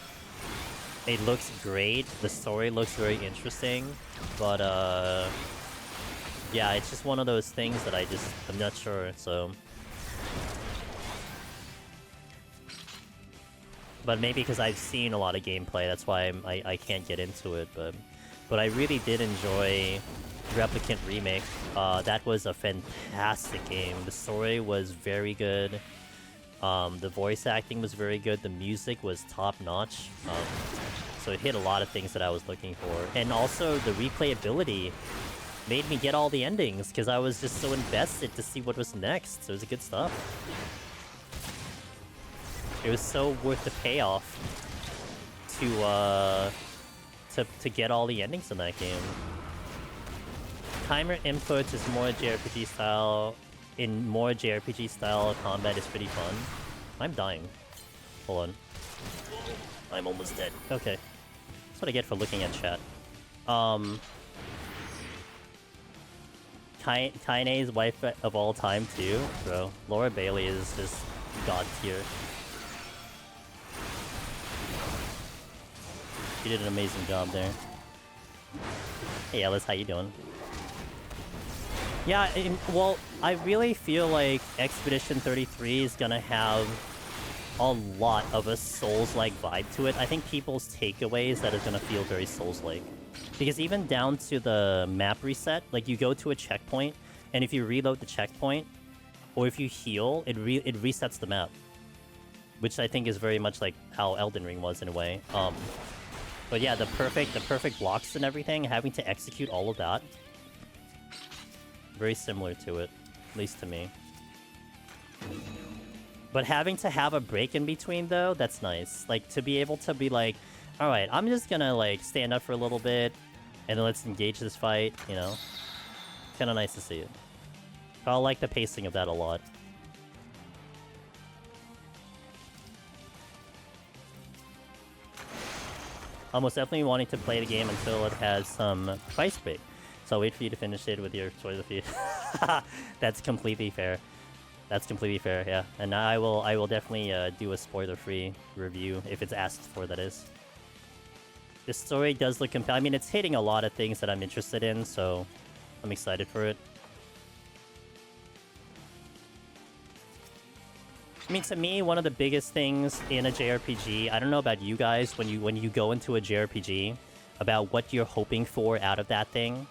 It looks great. The story looks very interesting, but yeah, it's just one of those things that I'm not sure, so... But maybe because I've seen a lot of gameplay, that's why I can't get into it. But I really did enjoy Replicant Remake. That was a fantastic game. The story was very good. The voice acting was very good. The music was top-notch. So it hit a lot of things that I was looking for. And also, the replayability made me get all the endings, because I was just so invested to see what was next. So it was good stuff. It was so worth the payoff to get all the endings in that game. Timer input is more JRPG style. In more JRPG style, combat is pretty fun. I'm dying. Hold on. I'm almost dead. Okay. That's what I get for looking at chat. Kaine's wife of all time too, bro. Laura Bailey is just god tier. She did an amazing job there. Hey Alice, how you doing? Yeah, well, I really feel like Expedition 33 is gonna have a lot of a Souls-like vibe to it. I think people's takeaways that is gonna feel very Souls-like. Because even down to the map reset, like you go to a checkpoint, and if you reload the checkpoint, or if you heal, it resets the map. Which I think is very much like how Elden Ring was in a way. But yeah, the perfect blocks and everything, having to execute all of that. Very similar to it, at least to me. But having to have a break in between though, that's nice. Like to be able to be like, alright, I'm just gonna like stand up for a little bit, and then let's engage this fight, you know? Kinda nice to see it. I like the pacing of that a lot. Almost definitely wanting to play the game until it has some price break. So I'll wait for you to finish it with your choice of feed. That's completely fair. That's completely fair, yeah. And I will definitely do a spoiler-free review if it's asked for, that is. The story does look compelling. I mean, it's hitting a lot of things that I'm interested in, so I'm excited for it. I mean, to me, one of the biggest things in a JRPG, I don't know about you guys, when you go into a JRPG, about what you're hoping for out of that thing.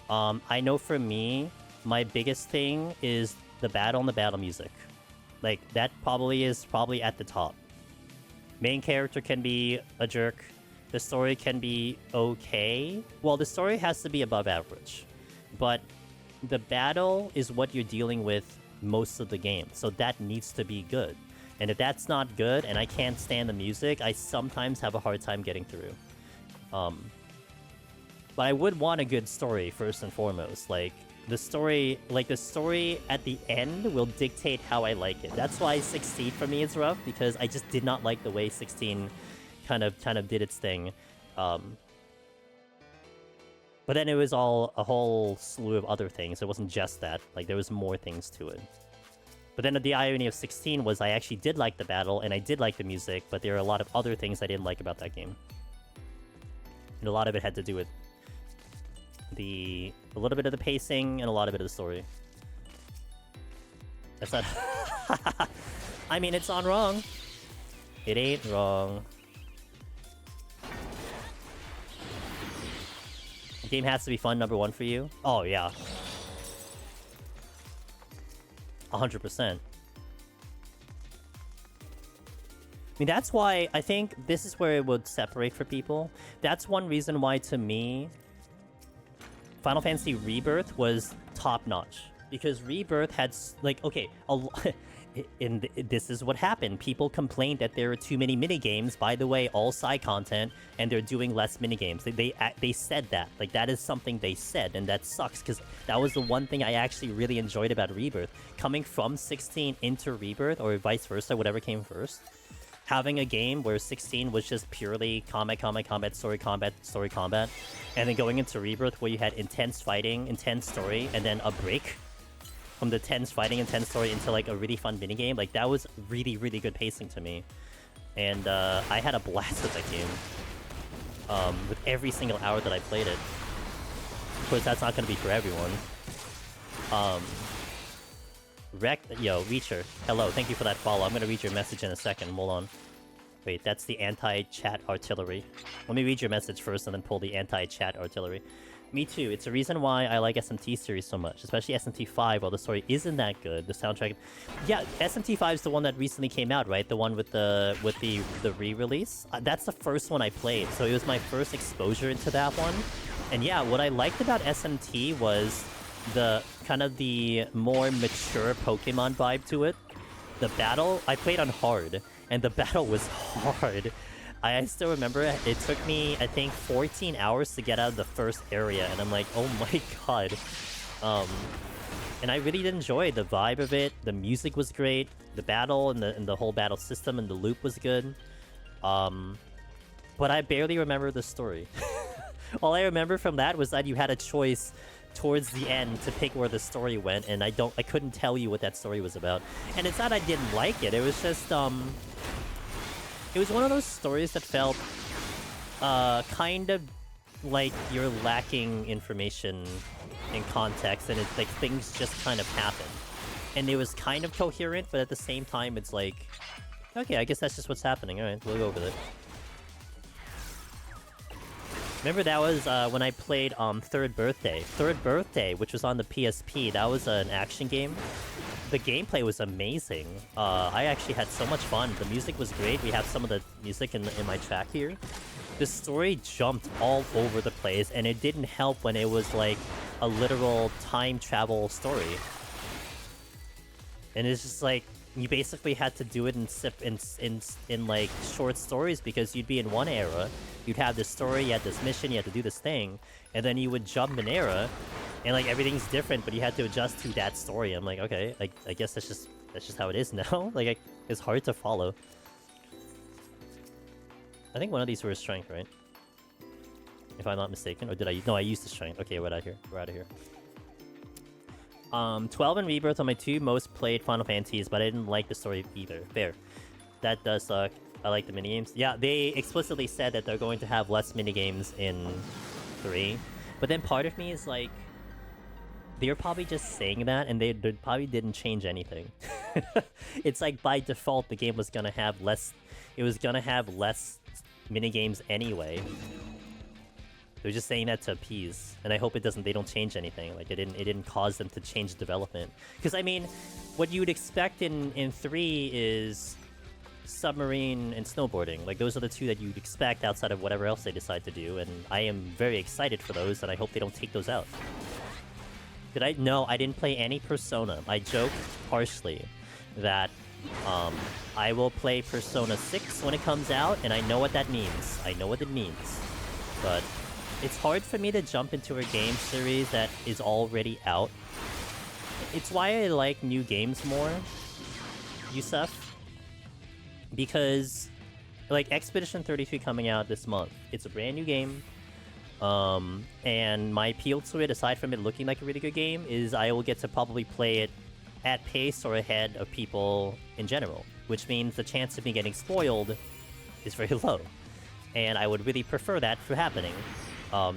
I know for me, my biggest thing is the battle and the battle music. Like, that is probably at the top. Main character can be a jerk. The story can be okay. Well, the story has to be above average. But the battle is what you're dealing with most of the game. So that needs to be good. And if that's not good, and I can't stand the music, I sometimes have a hard time getting through. But I would want a good story, first and foremost. Like, the story at the end will dictate how I like it. That's why 16 for me is rough, because I just did not like the way 16 kind of did its thing. But then it was all a whole slew of other things. It wasn't just that. Like, there was more things to it. But then the irony of 16 was I actually did like the battle, and I did like the music, but there are a lot of other things I didn't like about that game. And a lot of it had to do with a little bit of the pacing and a lot of it of the story. That's not... I mean, it's not wrong. It ain't wrong. The game has to be fun, number one for you? Oh, yeah. 100%. I mean, that's why I think this is where it would separate for people. That's one reason why, to me, Final Fantasy Rebirth was top-notch. Because Rebirth had, like, okay, this is what happened. People complained that there are too many minigames. By the way, all side content, and they're doing less minigames. They said that. Like, that is something they said, and that sucks, because that was the one thing I actually really enjoyed about Rebirth. Coming from 16 into Rebirth, or vice versa, whatever came first. Having a game where 16 was just purely combat, story, combat, and then going into Rebirth where you had intense fighting, intense story, and then a break from the tense fighting, intense story into like a really fun minigame. Like, that was really, really good pacing to me. And I had a blast with that game. With every single hour that I played it. Of course, that's not going to be for everyone. Reacher, hello, thank you for that follow. I'm going to read your message in a second, hold on. Wait, that's the anti-chat artillery. Let me read your message first and then pull the anti-chat artillery. Me too. It's a reason why I like SMT series so much, especially SMT 5. While the story isn't that good, the soundtrack. Yeah, SMT 5 is the one that recently came out, right? The one with the re-release. That's the first one I played, so it was my first exposure into that one. And yeah, what I liked about SMT was the kind of the more mature Pokemon vibe to it. The battle I played on hard, and the battle was hard. I still remember it took me, I think, 14 hours to get out of the first area, and I'm like, oh my god. And I really did enjoy the vibe of it. The music was great. The battle and the whole battle system and the loop was good. But I barely remember the story. All I remember from that was that you had a choice towards the end to pick where the story went, and I couldn't tell you what that story was about. And it's not I didn't like it. It was just it was one of those stories that felt kind of like you're lacking information and context, and it's like things just kind of happen. And it was kind of coherent, but at the same time, it's like, okay, I guess that's just what's happening. Alright, we'll go with it. Remember that was when I played Third Birthday. Third Birthday, which was on the PSP, that was an action game. The gameplay was amazing. I actually had so much fun. The music was great. We have some of the music in my track here. The story jumped all over the place, and it didn't help when it was like a literal time travel story. And it's just like you basically had to do it in like short stories, because you'd be in one era, you'd have this story, you had this mission, you had to do this thing, and then you would jump an era, and like everything's different, but you had to adjust to that story. I'm like, okay, I guess that's just how it is now. Like it's hard to follow. I think one of these were a strength, right? If I'm not mistaken, or did I? No, I used the strength. Okay, we're out of here. We're out of here. 12 and Rebirth are my two most played Final Fantasies, but I didn't like the story either. Fair. That does suck. I like the minigames. Yeah, they explicitly said that they're going to have less minigames in 3. But then part of me is like, they're probably just saying that, and they probably didn't change anything. It's like by default, the game was gonna have less. It was gonna have less minigames anyway. They're just saying that to appease, and I hope it doesn't. They don't change anything. Like it didn't cause them to change development. Because I mean, what you would expect in 3 is submarine and snowboarding. Like those are the two that you'd expect outside of whatever else they decide to do, and I am very excited for those, and I hope they don't take those out. Did I? No, I didn't play any Persona. I joked harshly that I will play Persona 6 when it comes out, and I know what that means. I know what it means. But it's hard for me to jump into a game series that is already out. It's why I like new games more, Yusuf. Because, like, Expedition 33 coming out this month, it's a brand new game. And my appeal to it, aside from it looking like a really good game, is I will get to probably play it at pace or ahead of people in general, which means the chance of me getting spoiled is very low. And I would really prefer that for happening,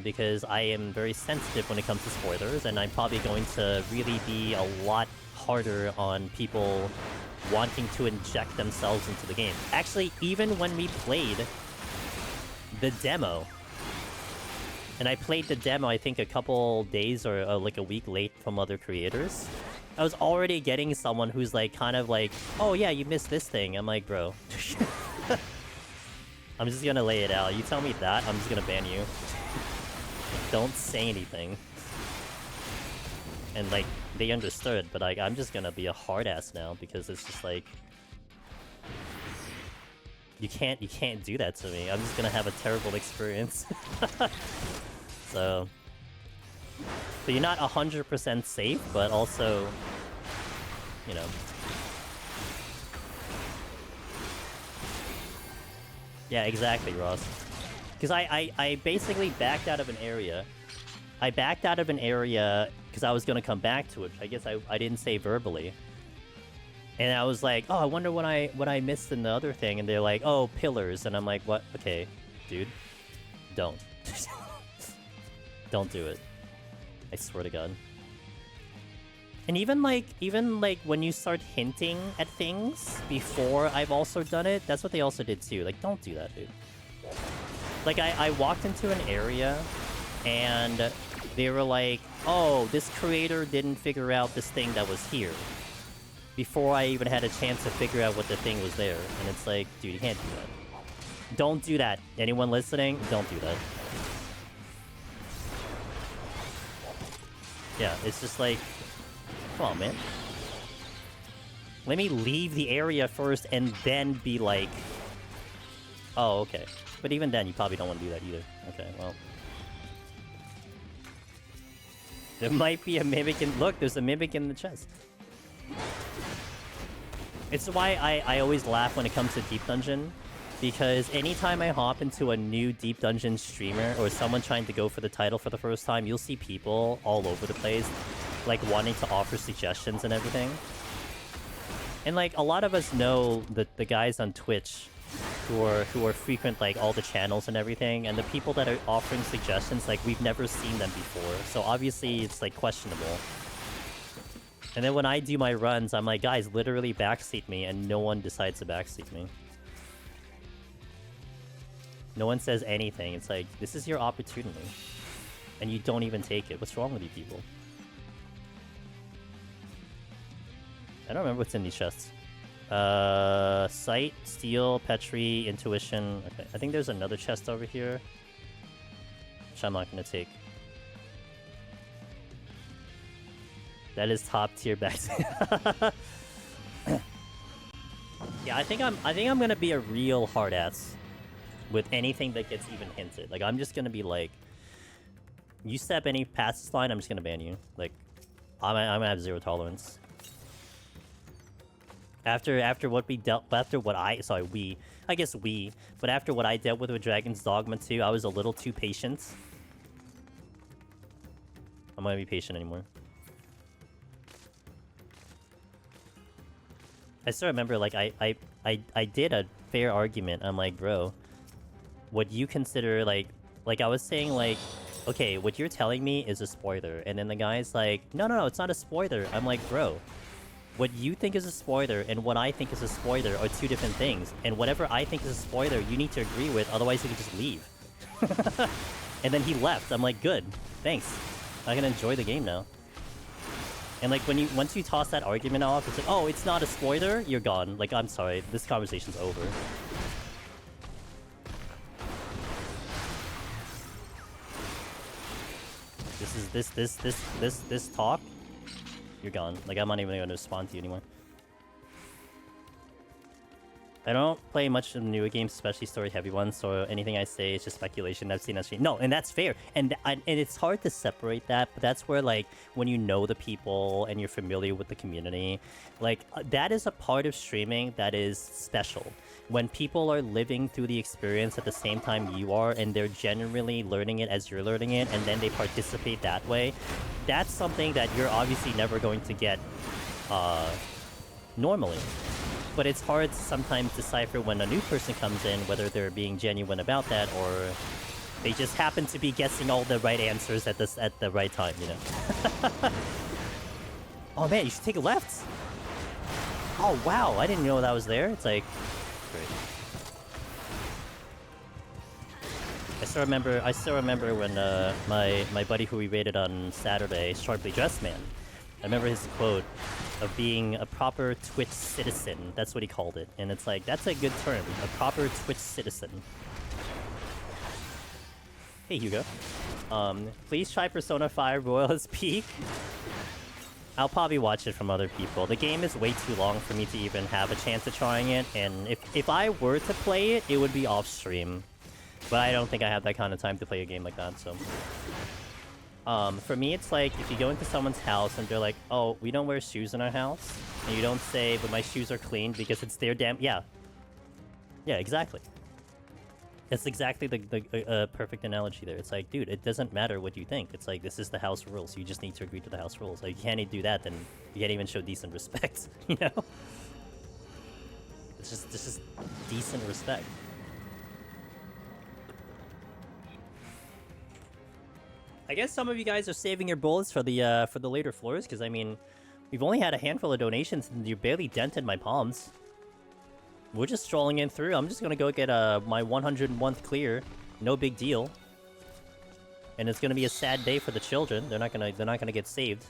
because I am very sensitive when it comes to spoilers, and I'm probably going to really be a lot harder on people wanting to inject themselves into the game. Actually, even when we played the demo, and I played the demo, I think a couple days or like a week late from other creators, I was already getting someone who's like, kind of like, oh yeah, you missed this thing. I'm like, bro. I'm just gonna lay it out. You tell me that, I'm just gonna ban you. Don't say anything. And like, they understood, but like, I'm just gonna be a hard ass now, because it's just like, you can't do that to me. I'm just gonna have a terrible experience. So you're not 100% safe, but also, you know. Yeah, exactly, Ross. Because I basically backed out of an area. I backed out of an area because I was gonna come back to it. I guess I didn't say verbally. And I was like, oh, I wonder what I missed in the other thing. And they're like, oh, pillars. And I'm like, what? Okay, dude, don't. Don't do it. I swear to God. And even like when you start hinting at things before I've also done it, that's what they also did too. Like, don't do that, dude. Like, I walked into an area and they were like, oh, this creator didn't figure out this thing that was here before I even had a chance to figure out what the thing was there. And it's like, dude, you can't do that. Don't do that. Anyone listening, don't do that. Yeah, it's just like, come on, man. Let me leave the area first and then be like, oh, okay. But even then, you probably don't want to do that either. Okay, well. There might be a mimic in... Look, there's a mimic in the chest. It's why I always laugh when it comes to Deep Dungeon. Because anytime I hop into a new Deep Dungeon streamer or someone trying to go for the title for the first time, you'll see people all over the place, like, wanting to offer suggestions and everything. And, like, a lot of us know the guys on Twitch who are frequent, like, all the channels and everything, and the people that are offering suggestions, like, we've never seen them before. So obviously it's, like, questionable. And then when I do my runs, I'm like, guys, literally backseat me, and no one decides to backseat me. No one says anything. It's like, this is your opportunity. And you don't even take it. What's wrong with you people? I don't remember what's in these chests. Sight, Steel, Petri, Intuition. Okay, I think there's another chest over here, which I'm not gonna take. That is top tier back. Yeah, I think I'm gonna be a real hard ass with anything that gets even hinted. Like, I'm just gonna be like, you step any past this line, I'm just gonna ban you. Like, I'm gonna have zero tolerance. After what we dealt, after what I guess we, but after what I dealt with Dragon's Dogma 2, I was a little too patient. I'm gonna be patient anymore. I still remember, like, I did a fair argument. I'm like, bro, what you consider, like I was saying, like, okay, what you're telling me is a spoiler, and then the guy's like, no, it's not a spoiler. I'm like, bro, what you think is a spoiler and what I think is a spoiler are two different things. And whatever I think is a spoiler, you need to agree with, otherwise you can just leave. And then he left. I'm like, good, thanks. I can enjoy the game now. And like, once you toss that argument off, it's like, oh, it's not a spoiler, you're gone. Like, I'm sorry, this conversation's over. This talk, you're gone. Like, I'm not even going to respond to you anymore. I don't play much of the newer games, especially story-heavy ones, so anything I say is just speculation I've seen on stream. No, and that's fair. And it's hard to separate that, but that's where, like, when you know the people and you're familiar with the community, like, that is a part of streaming that is special. When people are living through the experience at the same time you are, and they're genuinely learning it as you're learning it, and then they participate that way, that's something that you're obviously never going to get normally. But it's hard to sometimes decipher when a new person comes in, whether they're being genuine about that or they just happen to be guessing all the right answers at the right time, you know? Oh man, you should take a left! Oh wow, I didn't know that was there. It's like, great. I still remember when my buddy who we raided on Saturday, Sharply Dressed Man, I remember his quote of being a proper Twitch citizen. That's what he called it. And it's like, that's a good term. A proper Twitch citizen. Hey, Hugo. Please try Persona 5 Royalist Peak. I'll probably watch it from other people. The game is way too long for me to even have a chance of trying it. And if I were to play it, it would be off stream. But I don't think I have that kind of time to play a game like that, so... for me, it's like, if you go into someone's house and they're like, oh, we don't wear shoes in our house, and you don't say, but my shoes are clean because it's their damn... Yeah. Yeah, exactly. It's exactly the perfect analogy there. It's like, dude, it doesn't matter what you think. It's like, this is the house rules. You just need to agree to the house rules. Like, you can't do that, then you can't even show decent respect, you know? It's just decent respect. I guess some of you guys are saving your bullets for the later floors, because I mean, We've only had a handful of donations and you barely dented my palms. We're just strolling in through. I'm just gonna go get my 101th clear. No big deal. And it's gonna be a sad day for the children. They're not gonna get saved.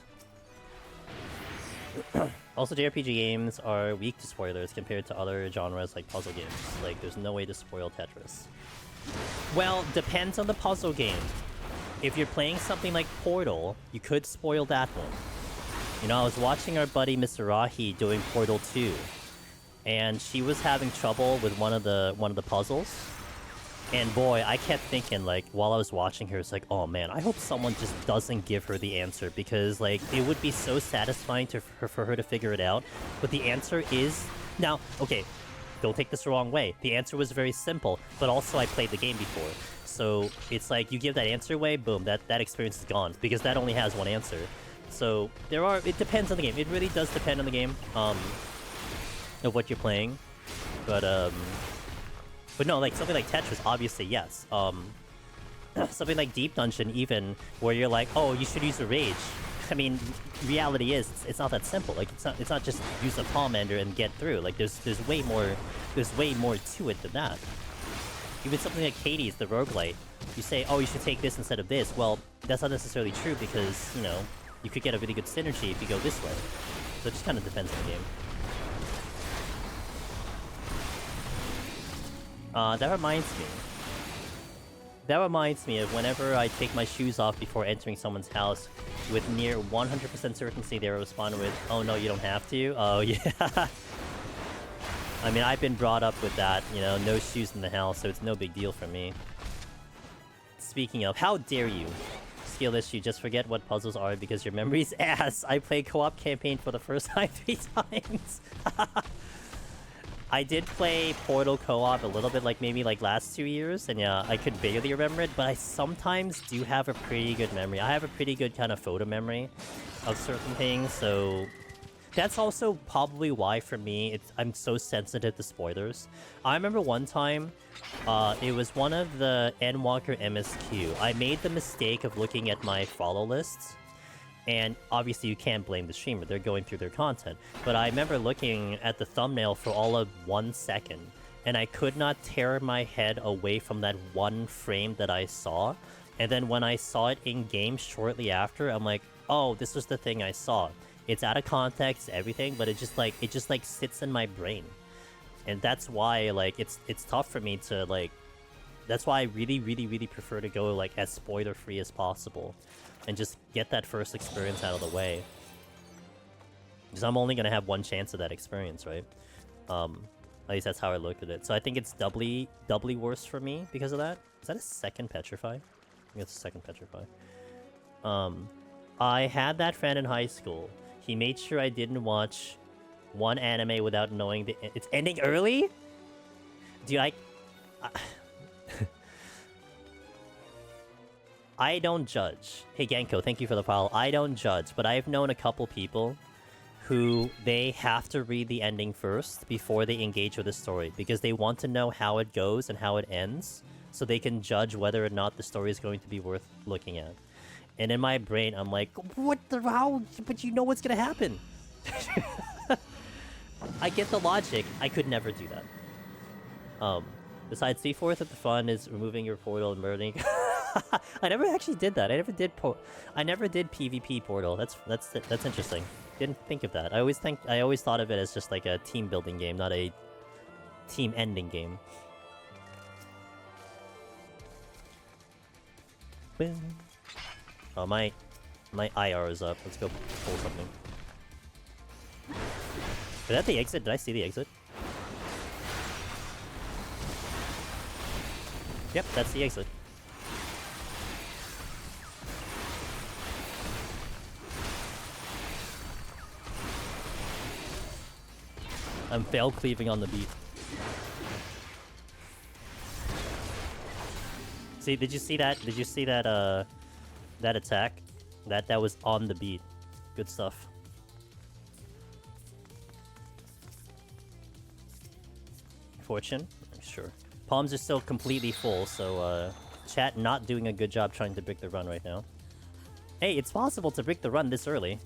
Also, JRPG games are weak to spoilers compared to other genres like puzzle games. Like, there's no way to spoil Tetris. Well, depends on the puzzle game. If you're playing something like Portal, you could spoil that one. You know, I was watching our buddy Mr. Rahi doing Portal 2, and she was having trouble with one of the puzzles. And boy, I kept thinking, like, while I was watching her, it's like, oh man, I hope someone just doesn't give her the answer, because, like, it would be so satisfying for her to figure it out. But the answer is... Now, okay, don't take this the wrong way. The answer was very simple, but also I played the game before. So, it's like, you give that answer away, boom, that experience is gone, because that only has one answer. So, it depends on the game. It really does depend on the game, of what you're playing. But no, like, something like Tetris, obviously, yes. Something like Deep Dungeon, even, where you're like, oh, you should use a Rage. I mean, reality is, it's not that simple. Like, it's not just use a Palm Ender and get through. Like, there's way more to it than that. Even something like Hades, the roguelite, you say, oh, you should take this instead of this. Well, that's not necessarily true because, you know, you could get a really good synergy if you go this way. So it just kind of depends on the game. That reminds me of whenever I take my shoes off before entering someone's house, with near 100% certainty they will respond with, oh no, you don't have to? Oh yeah. I mean, I've been brought up with that, you know, no shoes in the house, so it's no big deal for me. Speaking of, how dare you? Skill issue, just forget what puzzles are because your memory's ass. I played co-op campaign for the first time 3 times. I did play Portal co-op a little bit, like maybe like last 2 years, and yeah, I could barely remember it, but I sometimes do have a pretty good memory. I have a pretty good kind of photo memory of certain things, so that's also probably why for me I'm so sensitive to spoilers. I remember one time, it was one of the Endwalker MSQ. I made the mistake of looking at my follow lists. And obviously you can't blame the streamer, they're going through their content. But I remember looking at the thumbnail for all of 1 second, and I could not tear my head away from that one frame that I saw. And then when I saw it in-game shortly after, I'm like, oh, this was the thing I saw. It's out of context, everything, but it just like sits in my brain. And that's why, like, it's tough for me to, like... That's why I really prefer to go, like, as spoiler-free as possible. And just get that first experience out of the way. Because I'm only gonna have one chance of that experience, right? At least that's how I looked at it. So I think it's doubly worse for me because of that. Is that a second Petrify? I think it's a second Petrify. I had that friend in high school. He made sure I didn't watch one anime without knowing it's ending early? Dude, I don't judge. Hey, Genko, thank you for the follow. I don't judge, but I've known a couple people who they have to read the ending first before they engage with the story because they want to know how it goes and how it ends so they can judge whether or not the story is going to be worth looking at. And in my brain, I'm like, what the how? But you know what's gonna happen. I get the logic. I could never do that. Besides, 3/4 of the fun is removing your portal and murdering. I never actually did that. I never did PvP Portal. That's interesting. Didn't think of that. I always thought of it as just like a team building game, not a team ending game. Oh, my IR is up. Let's go pull something. Is that the exit? Did I see the exit? Yep, that's the exit. I'm fail cleaving on the beat. See, did you see that? Did you see that, that attack? That was on the beat. Good stuff. Fortune? Sure. Palms are still completely full, so, chat not doing a good job trying to brick the run right now. Hey, it's possible to brick the run this early.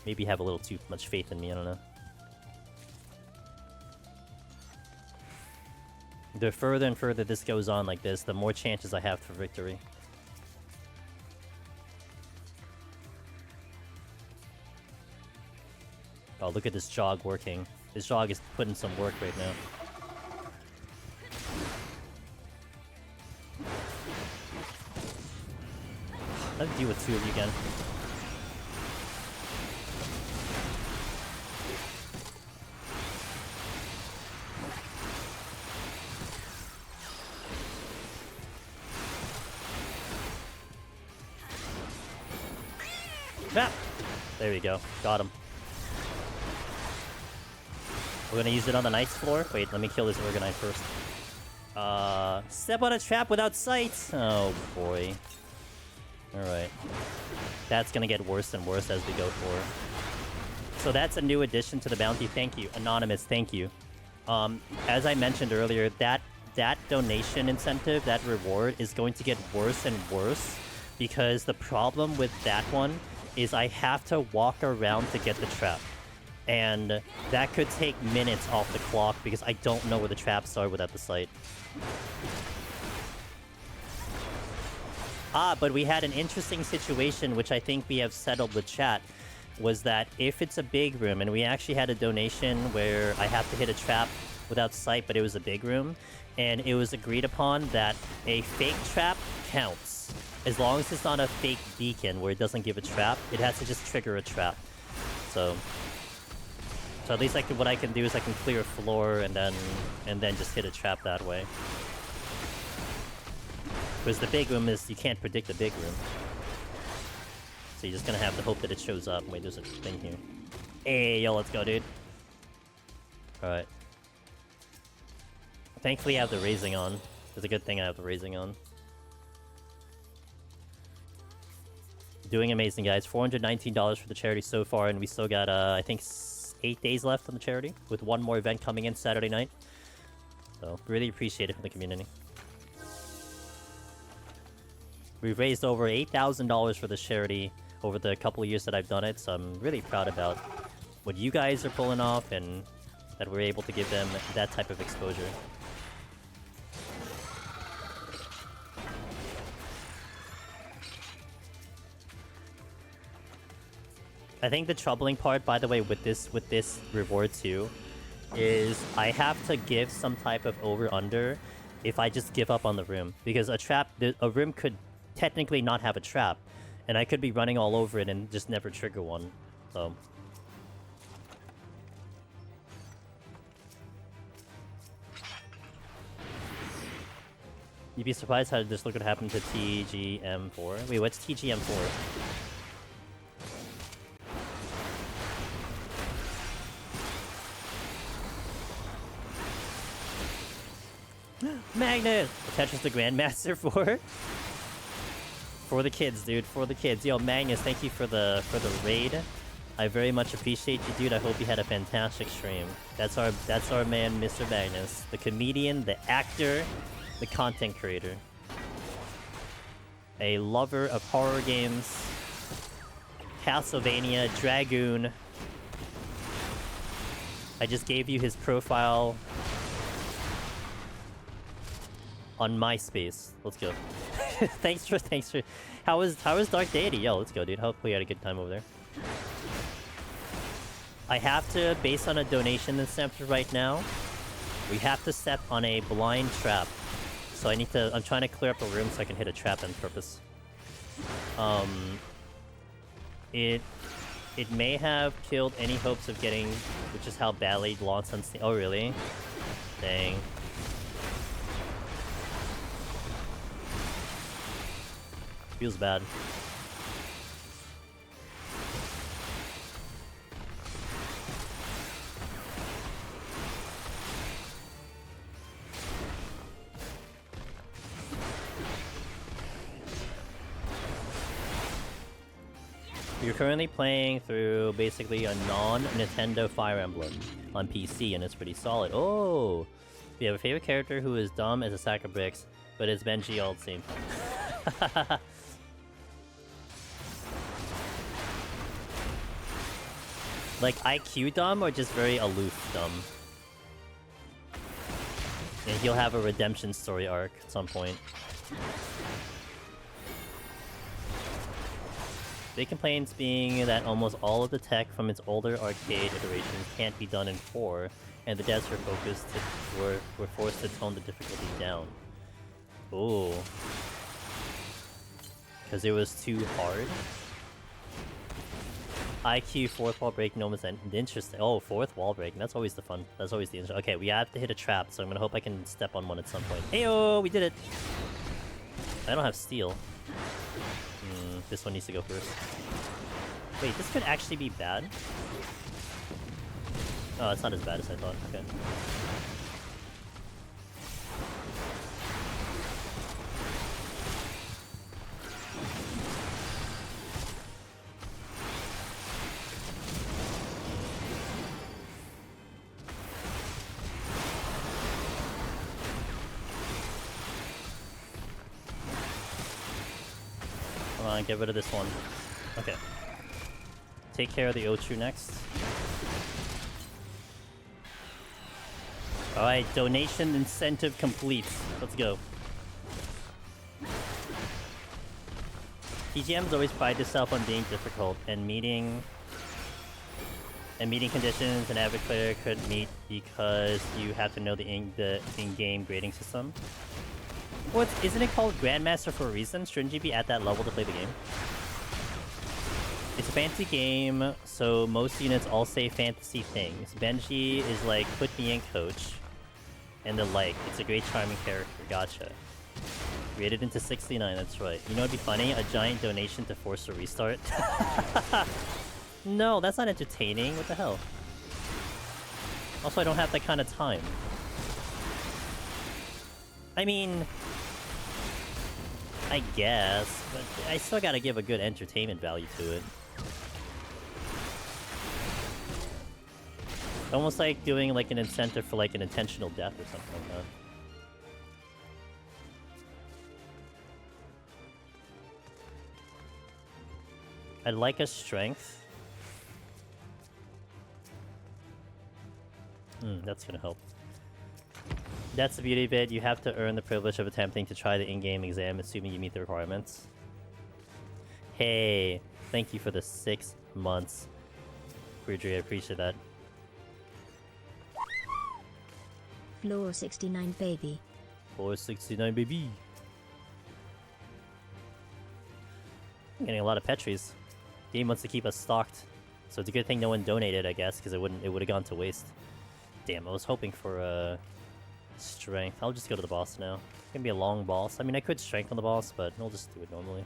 maybe have a little too much faith in me, I don't know. The further and further this goes on like this, the more chances I have for victory. Oh, look at this jog working. This jog is putting some work right now. Let's deal with two of you again. Ah! There we go. Got him. We're gonna use it on the knight's floor. Wait, let me kill this Orgonite first. Step on a trap without sight! Oh boy. Alright. That's gonna get worse and worse as we go forward. So that's a new addition to the bounty. Thank you. Anonymous, thank you. As I mentioned earlier, that donation incentive, that reward, is going to get worse and worse because the problem with that one is I have to walk around to get the trap. And that could take minutes off the clock because I don't know where the traps are without the sight. But we had an interesting situation, which I think we have settled with chat, was that if it's a big room, and we actually had a donation where I have to hit a trap without sight, but it was a big room, and it was agreed upon that a fake trap counts. As long as it's not a fake beacon where it doesn't give a trap, it has to just trigger a trap. So at least what I can do is I can clear a floor and then just hit a trap that way. Whereas the big room is, you can't predict the big room. So you're just gonna have to hope that it shows up. Wait, there's a thing here. Hey, yo, let's go, dude. Alright. Thankfully I have the raising on. It's a good thing I have the raising on. Doing amazing, guys. $419 for the charity so far, and we still got, I think, 8 days left on the charity, with one more event coming in Saturday night. So, really appreciate it from the community. We've raised over $8,000 for this charity over the couple of years that I've done it, so I'm really proud about what you guys are pulling off and that we're able to give them that type of exposure. I think the troubling part, by the way, with this reward too, is I have to give some type of over-under if I just give up on the room. Because a room could technically not have a trap, and I could be running all over it and just never trigger one. So you'd be surprised how this look what happened to TGM4. Wait, what's TGM4? Magnus! Attaches the Grandmaster for the kids, dude. For the kids. Yo, Magnus, thank you for the raid. I very much appreciate you, dude. I hope you had a fantastic stream. That's our man, Mr. Magnus. The comedian, the actor, the content creator. A lover of horror games, Castlevania, Dragoon. I just gave you his profile on MySpace. Let's go. thanks for. How was Dark Deity? Yo, let's go, dude. Hopefully you had a good time over there. I have to, based on a donation incentive right now, we have to step on a blind trap. So I'm trying to clear up a room so I can hit a trap on purpose. It may have killed any hopes of getting, which is how badly launched on Steam. Oh, really? Dang. Feels bad. You're currently playing through basically a non-Nintendo Fire Emblem on PC, and it's pretty solid. Oh! You have a favorite character who is dumb as a sack of bricks, but is Benji all the same time. Like IQ dumb or just very aloof dumb? And he'll have a redemption story arc at some point. Big complaints being that almost all of the tech from its older arcade iterations can't be done in 4, and the devs were forced to tone the difficulty down. Ooh. Because it was too hard? IQ, 4th wall break, no miss. Interesting. Oh, 4th wall break. That's always the fun. That's always the interesting. Okay, we have to hit a trap, so I'm gonna hope I can step on one at some point. Heyo, we did it! I don't have steel. This one needs to go first. Wait, this could actually be bad? Oh, it's not as bad as I thought. Okay. Come on, get rid of this one. Okay. Take care of the Ochu next. Alright, donation incentive complete. Let's go. TGM's always pride itself on being difficult, and meeting conditions an average player could meet because you have to know the in-game grading system. What? Isn't it called Grandmaster for a reason? Shouldn't you be at that level to play the game? It's a fantasy game, so most units all say fantasy things. Benji is like, put me in, coach. And the like. It's a great, charming character. Gotcha. Rated into 69, that's right. You know what'd be funny? A giant donation to force a restart? No, that's not entertaining. What the hell? Also, I don't have that kind of time. I mean... I guess, but I still gotta give a good entertainment value to it. Almost like doing like an incentive for like an intentional death or something like that. I'd like a strength. That's gonna help. That's the beauty of it. You have to earn the privilege of attempting to try the in-game exam, assuming you meet the requirements. Hey, thank you for the 6 months. Weirdry, I appreciate that. Floor 69, baby. Floor 69, baby. I'm getting a lot of Petries. Game wants to keep us stocked. So it's a good thing no one donated, I guess, because it would have gone to waste. Damn, I was hoping for strength. I'll just go to the boss now. It's gonna be a long boss. I mean, I could strength on the boss, but I'll just do it normally.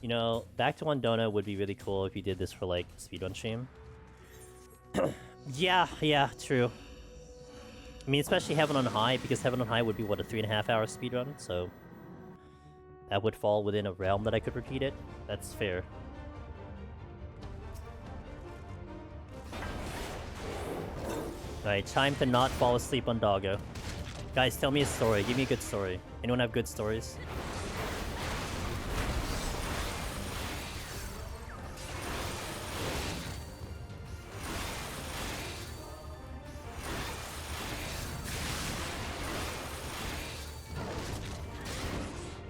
You know, back to 1 donut would be really cool if you did this for, like, speedrun stream. yeah, true. I mean, especially Heaven on High, because Heaven on High would be, what, a 3.5 hour speedrun, so... that would fall within a realm that I could repeat it. That's fair. Alright, time to not fall asleep on Doggo. Guys, tell me a story. Give me a good story. Anyone have good stories?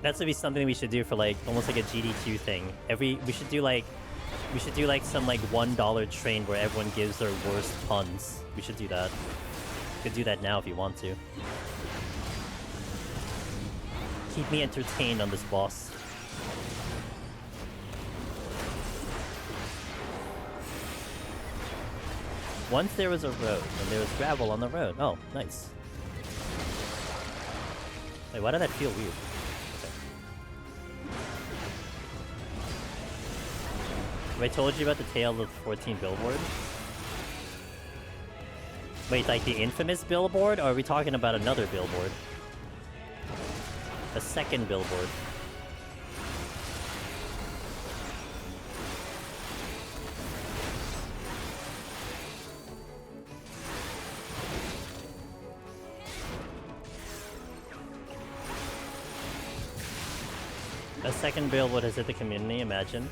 That's gonna be something we should do for like almost like a GDQ thing. We should do like some like $1 train where everyone gives their worst puns. We should do that. You could do that now if you want to. Keep me entertained on this boss. Once there was a road, and there was gravel on the road. Oh, nice. Wait, why did that feel weird? Have I told you about the tale of the 14 billboard? Wait, like the infamous billboard? Or are we talking about another billboard? A second billboard. A second billboard has hit the community, imagine.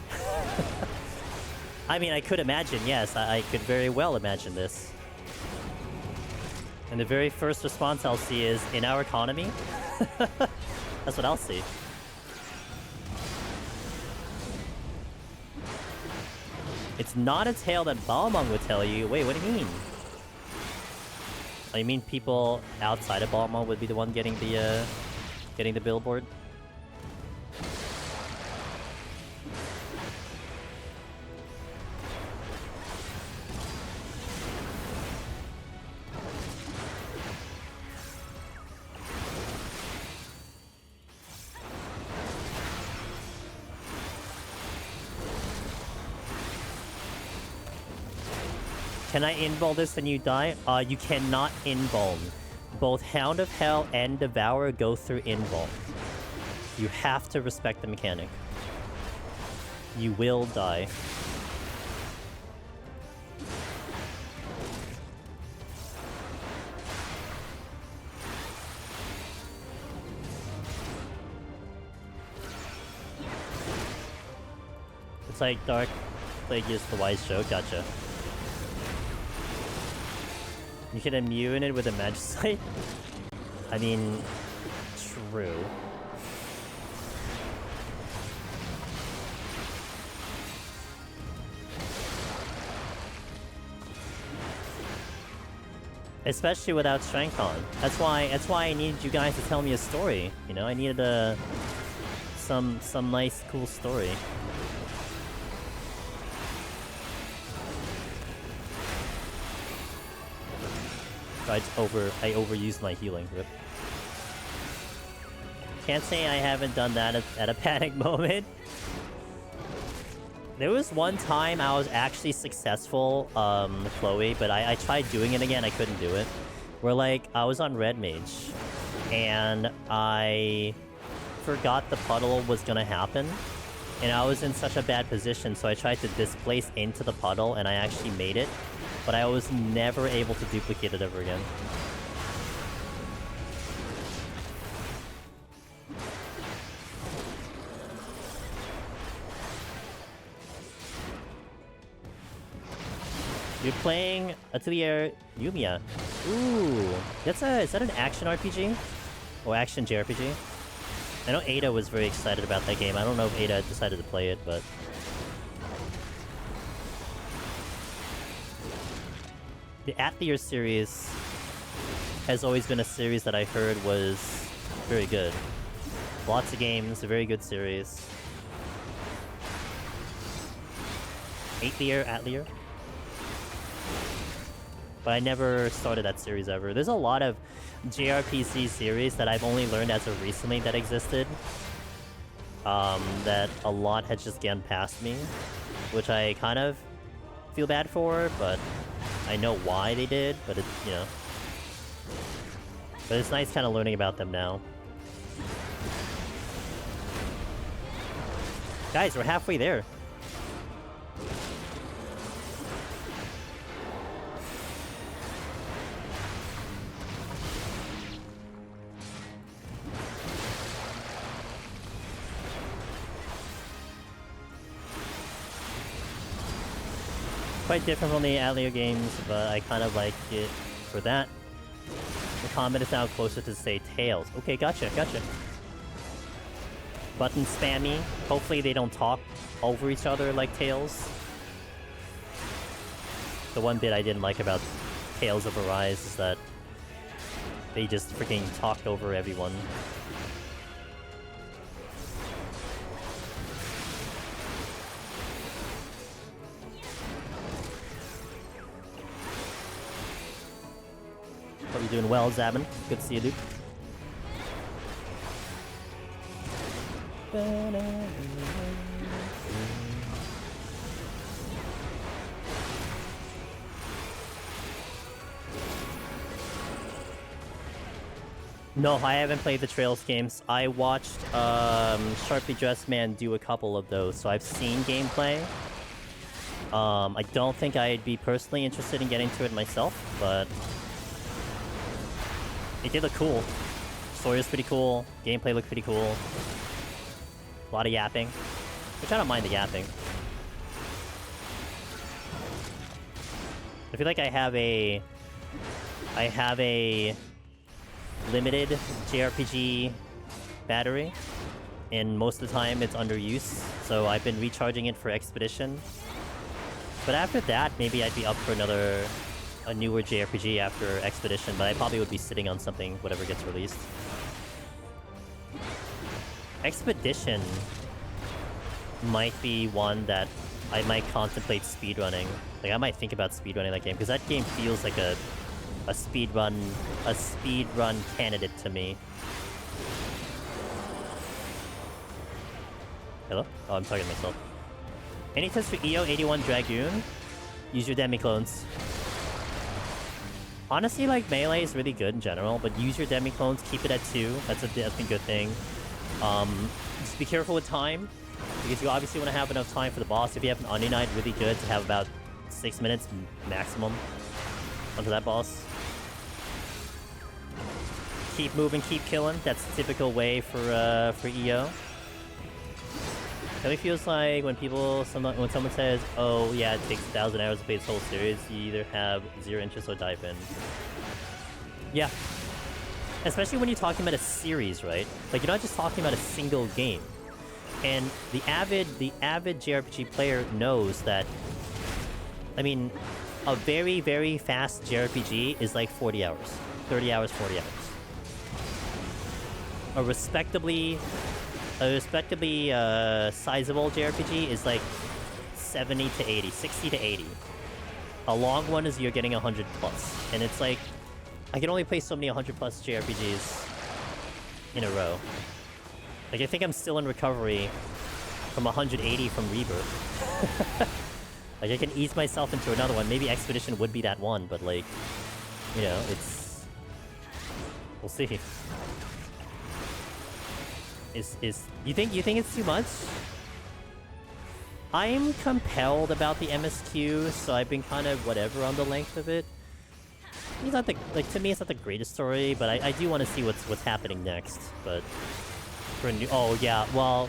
I mean, I could imagine, yes. I could very well imagine this. And the very first response I'll see is, in our economy? That's what I'll see. It's not a tale that Balmung would tell you. Wait, what do you mean? Oh, you mean people outside of Balmung would be the one getting the billboard? Can I invuln this and you die? You cannot invuln. Both Hound of Hell and Devourer go through invuln. You have to respect the mechanic. You will die. It's like Dark Plague is the wise show. Gotcha. You can immune it with a Magicite? I mean, true. Especially without Strength on. That's why I needed you guys to tell me a story. You know, I needed some nice, cool story. I overused my healing. Rip. Can't say I haven't done that at a panic moment. There was one time I was actually successful, Chloe, but I tried doing it again, I couldn't do it. Where, like, I was on Red Mage, and I forgot the puddle was gonna happen, and I was in such a bad position, so I tried to displace into the puddle, and I actually made it. But I was never able to duplicate it ever again. You're playing Atelier Yumiya. Ooh, is that an action RPG? Or action JRPG? I know Aida was very excited about that game. I don't know if Aida decided to play it, but... The Atelier series has always been a series that I heard was very good. Lots of games, a very good series. Atelier? But I never started that series ever. There's a lot of JRPG series that I've only learned as of recently that existed. That a lot had just gone past me. Which I kind of feel bad for, but... I know why they did, but it's, you know... But it's nice kind of learning about them now. Guys, we're halfway there. Quite different from the Atelier games, but I kind of like it for that. The combat is now closer to, say, Tails. Okay, gotcha. Button spammy. Hopefully they don't talk over each other like Tails. The one bit I didn't like about Tales of Arise is that they just freaking talked over everyone. Hope you're doing well, Zabin. Good to see you, dude. No, I haven't played the Trails games. I watched Sharply Dressed Man do a couple of those, so I've seen gameplay. I don't think I'd be personally interested in getting to it myself, but it did look cool. Story was pretty cool. Gameplay looked pretty cool. A lot of yapping, which I don't mind the yapping. I feel like I have a limited JRPG battery, and most of the time it's under use, so I've been recharging it for Expedition. But after that, maybe I'd be up for a newer JRPG after Expedition, but I probably would be sitting on something, whatever gets released. Expedition might be one that I might contemplate speedrunning. Like, I might think about speedrunning that game, because that game feels like a speedrun candidate to me. Hello? Oh, I'm talking to myself. Any tips for EO 81 Dragoon? Use your demi-clones. Honestly, like, melee is really good in general, but use your demi-clones, keep it at 2. That's a good thing. Just be careful with time, because you obviously want to have enough time for the boss. If you have an Onion Knight, really good to have about 6 minutes maximum onto that boss. Keep moving, keep killing. That's the typical way for EO. It really feels like when someone says, "Oh yeah, it takes 1,000 hours to play this whole series," you either have 0 interest or dive in. Yeah. Especially when you're talking about a series, right? Like, you're not just talking about a single game. And the avid JRPG player knows that, I mean, a very, very fast JRPG is like 40 hours. 30 hours, 40 hours. A respectably sizable JRPG is like 70 to 80, 60 to 80. A long one is you're getting 100 plus. And it's like, I can only play so many 100 plus JRPGs in a row. Like, I think I'm still in recovery from 180 from Rebirth. Like, I can ease myself into another one. Maybe Expedition would be that one, but like, you know, it's... We'll see. You think it's too much? I'm compelled about the MSQ, so I've been kind of whatever on the length of it. It's not the, like, to me it's not the greatest story, but I do want to see what's happening next. But for a new, oh yeah, well,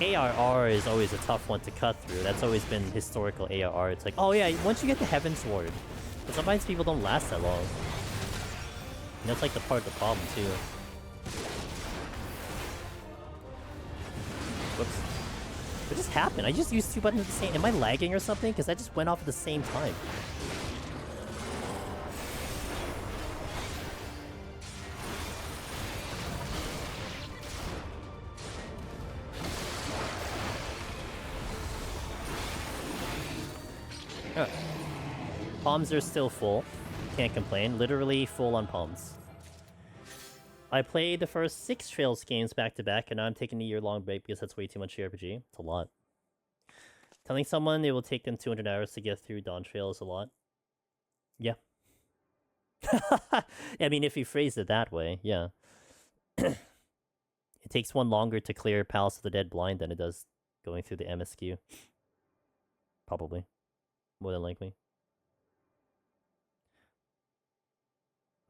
ARR is always a tough one to cut through. That's always been historical ARR. It's like, oh yeah, once you get the Heaven's Ward, but sometimes people don't last that long. And that's like the part of the problem too. Whoops. What just happened? I just used 2 buttons at the same... Am I lagging or something? Because that just went off at the same time. Oh. Palms are still full. Can't complain. Literally full on palms. I played the first 6 Trails games back-to-back, and now I'm taking a year-long break because that's way too much JRPG. It's a lot. Telling someone it will take them 200 hours to get through Dawntrail is a lot. Yeah. I mean, if you phrase it that way, yeah. It takes one longer to clear Palace of the Dead blind than it does going through the MSQ. Probably. More than likely.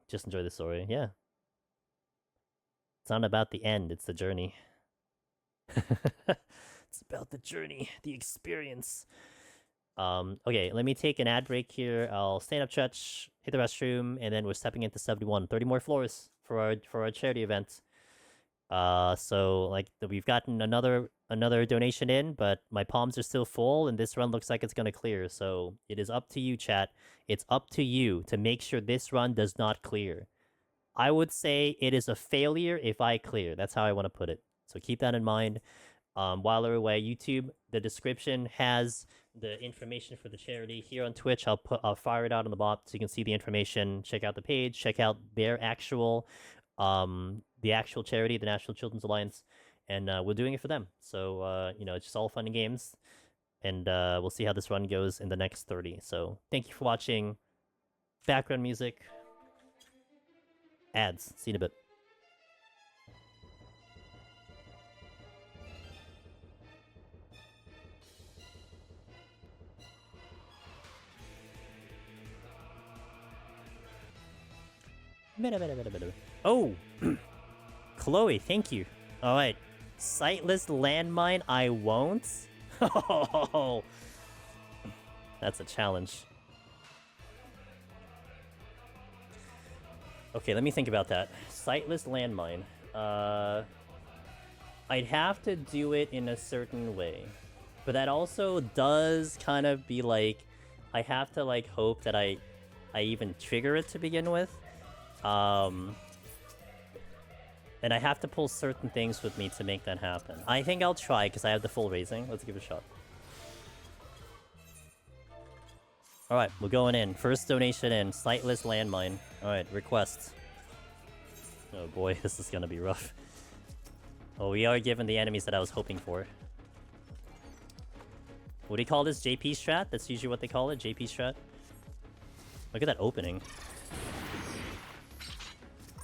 Just enjoy the story, yeah. It's not about the end, it's the journey. It's about the journey, the experience. Okay, let me take an ad break here. I'll stand up, stretch, hit the restroom, and then we're stepping into 71. 30 more floors for our charity event. So like we've gotten another donation in, but my palms are still full, and this run looks like it's gonna clear. So it is up to you, chat. It's up to you to make sure this run does not clear. I would say it is a failure if I clear. That's how I want to put it. So keep that in mind. While we're away, YouTube, the description has the information for the charity. Here on Twitch, I'll fire it out on the bot so you can see the information. Check out the page. Check out their actual, the actual charity, the National Children's Alliance, and we're doing it for them. So you know, it's just all fun and games, and we'll see how this run goes in the next 30. So thank you for watching. Background music. Ads. See you in a bit. Oh! Chloe, thank you. Alright. Sightless landmine, I won't? Oh, that's a challenge. Okay, let me think about that. Sightless landmine. I'd have to do it in a certain way. But that also does kind of be like, I have to like hope that I even trigger it to begin with. And I have to pull certain things with me to make that happen. I think I'll try because I have the full raising. Let's give it a shot. Alright, we're going in. First donation in. Sightless landmine. Alright, requests. Oh boy, this is gonna be rough. Oh, we are given the enemies that I was hoping for. What do you call this? JP strat? That's usually what they call it, JP strat. Look at that opening.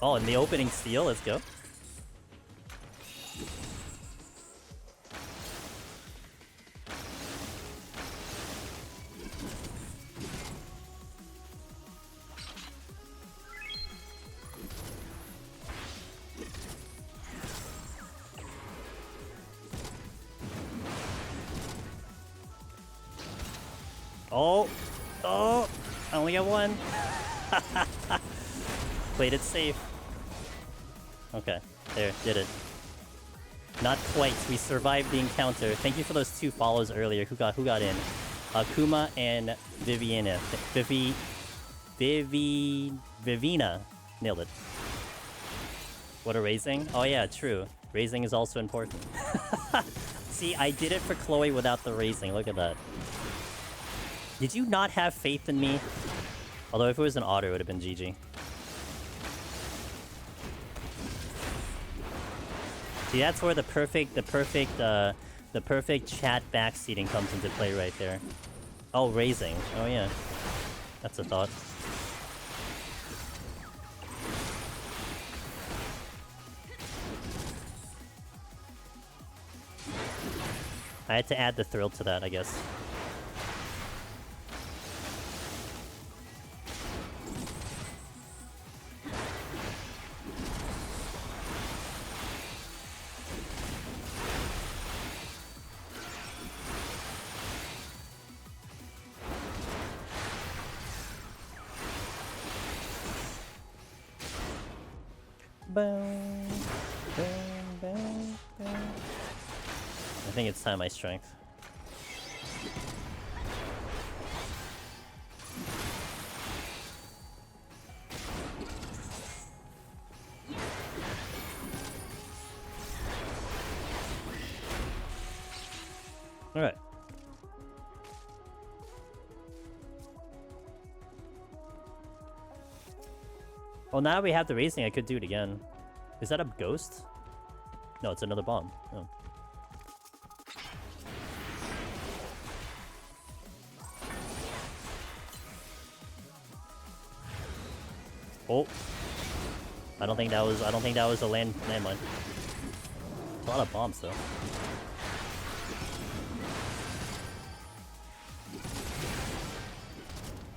Oh, and the opening steal, let's go. Oh! Oh! I only got one. Played it safe. Okay, there, did it. Not quite. We survived the encounter. Thank you for those 2 follows earlier. Who got in? Kuma and Viviana. Vivina. Nailed it. What a raising? Oh yeah, true. Raising is also important. See, I did it for Chloe without the raising. Look at that. Did you not have faith in me? Although if it was an auto, it would have been GG. See, that's where the perfect chat backseating comes into play right there. Oh, raising. Oh yeah, that's a thought. I had to add the thrill to that, I guess. Boom, boom, boom, boom. I think it's time I strength. All right. Well, now we have the raising. I could do it again. Is that a ghost? No, it's another bomb. Oh. Oh. I don't think that was a landmine. A lot of bombs though.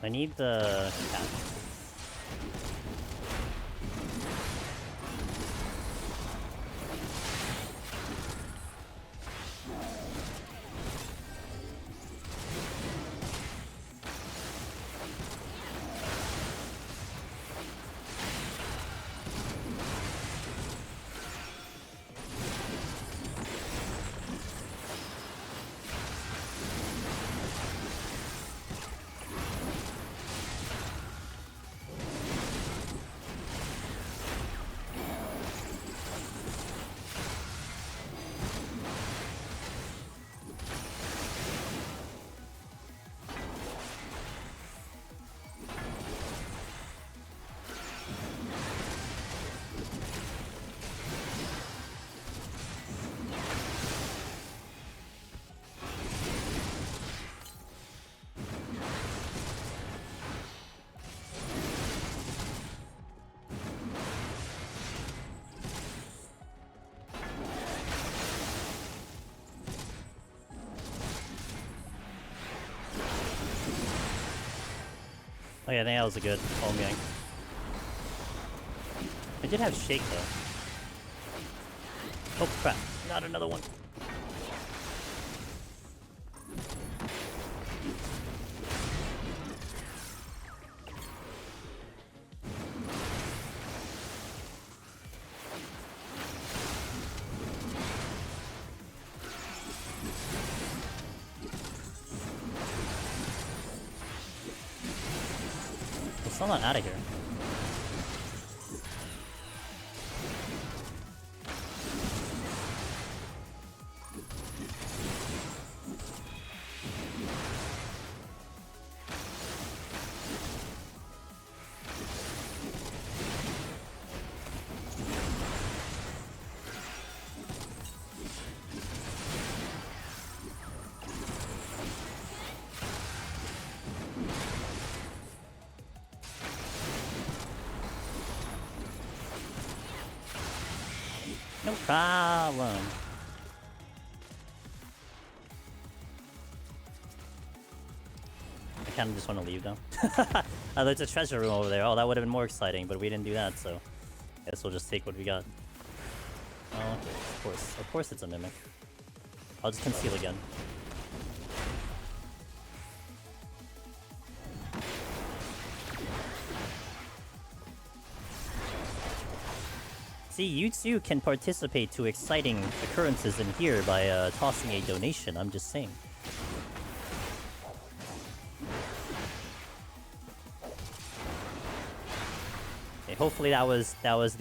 I need the cat. Oh yeah, I think that was a good home gang. I did have Shake though. Oh crap, not another one. still not out of here. No problem. I kind of just want to leave now. There's a treasure room over there. Oh, that would have been more exciting, but we didn't do that, so I guess we'll just take what we got. Oh, of course. Of course it's a mimic. I'll just conceal again. See, you too can participate to exciting occurrences in here by tossing a donation, I'm just saying. Okay, hopefully that was worth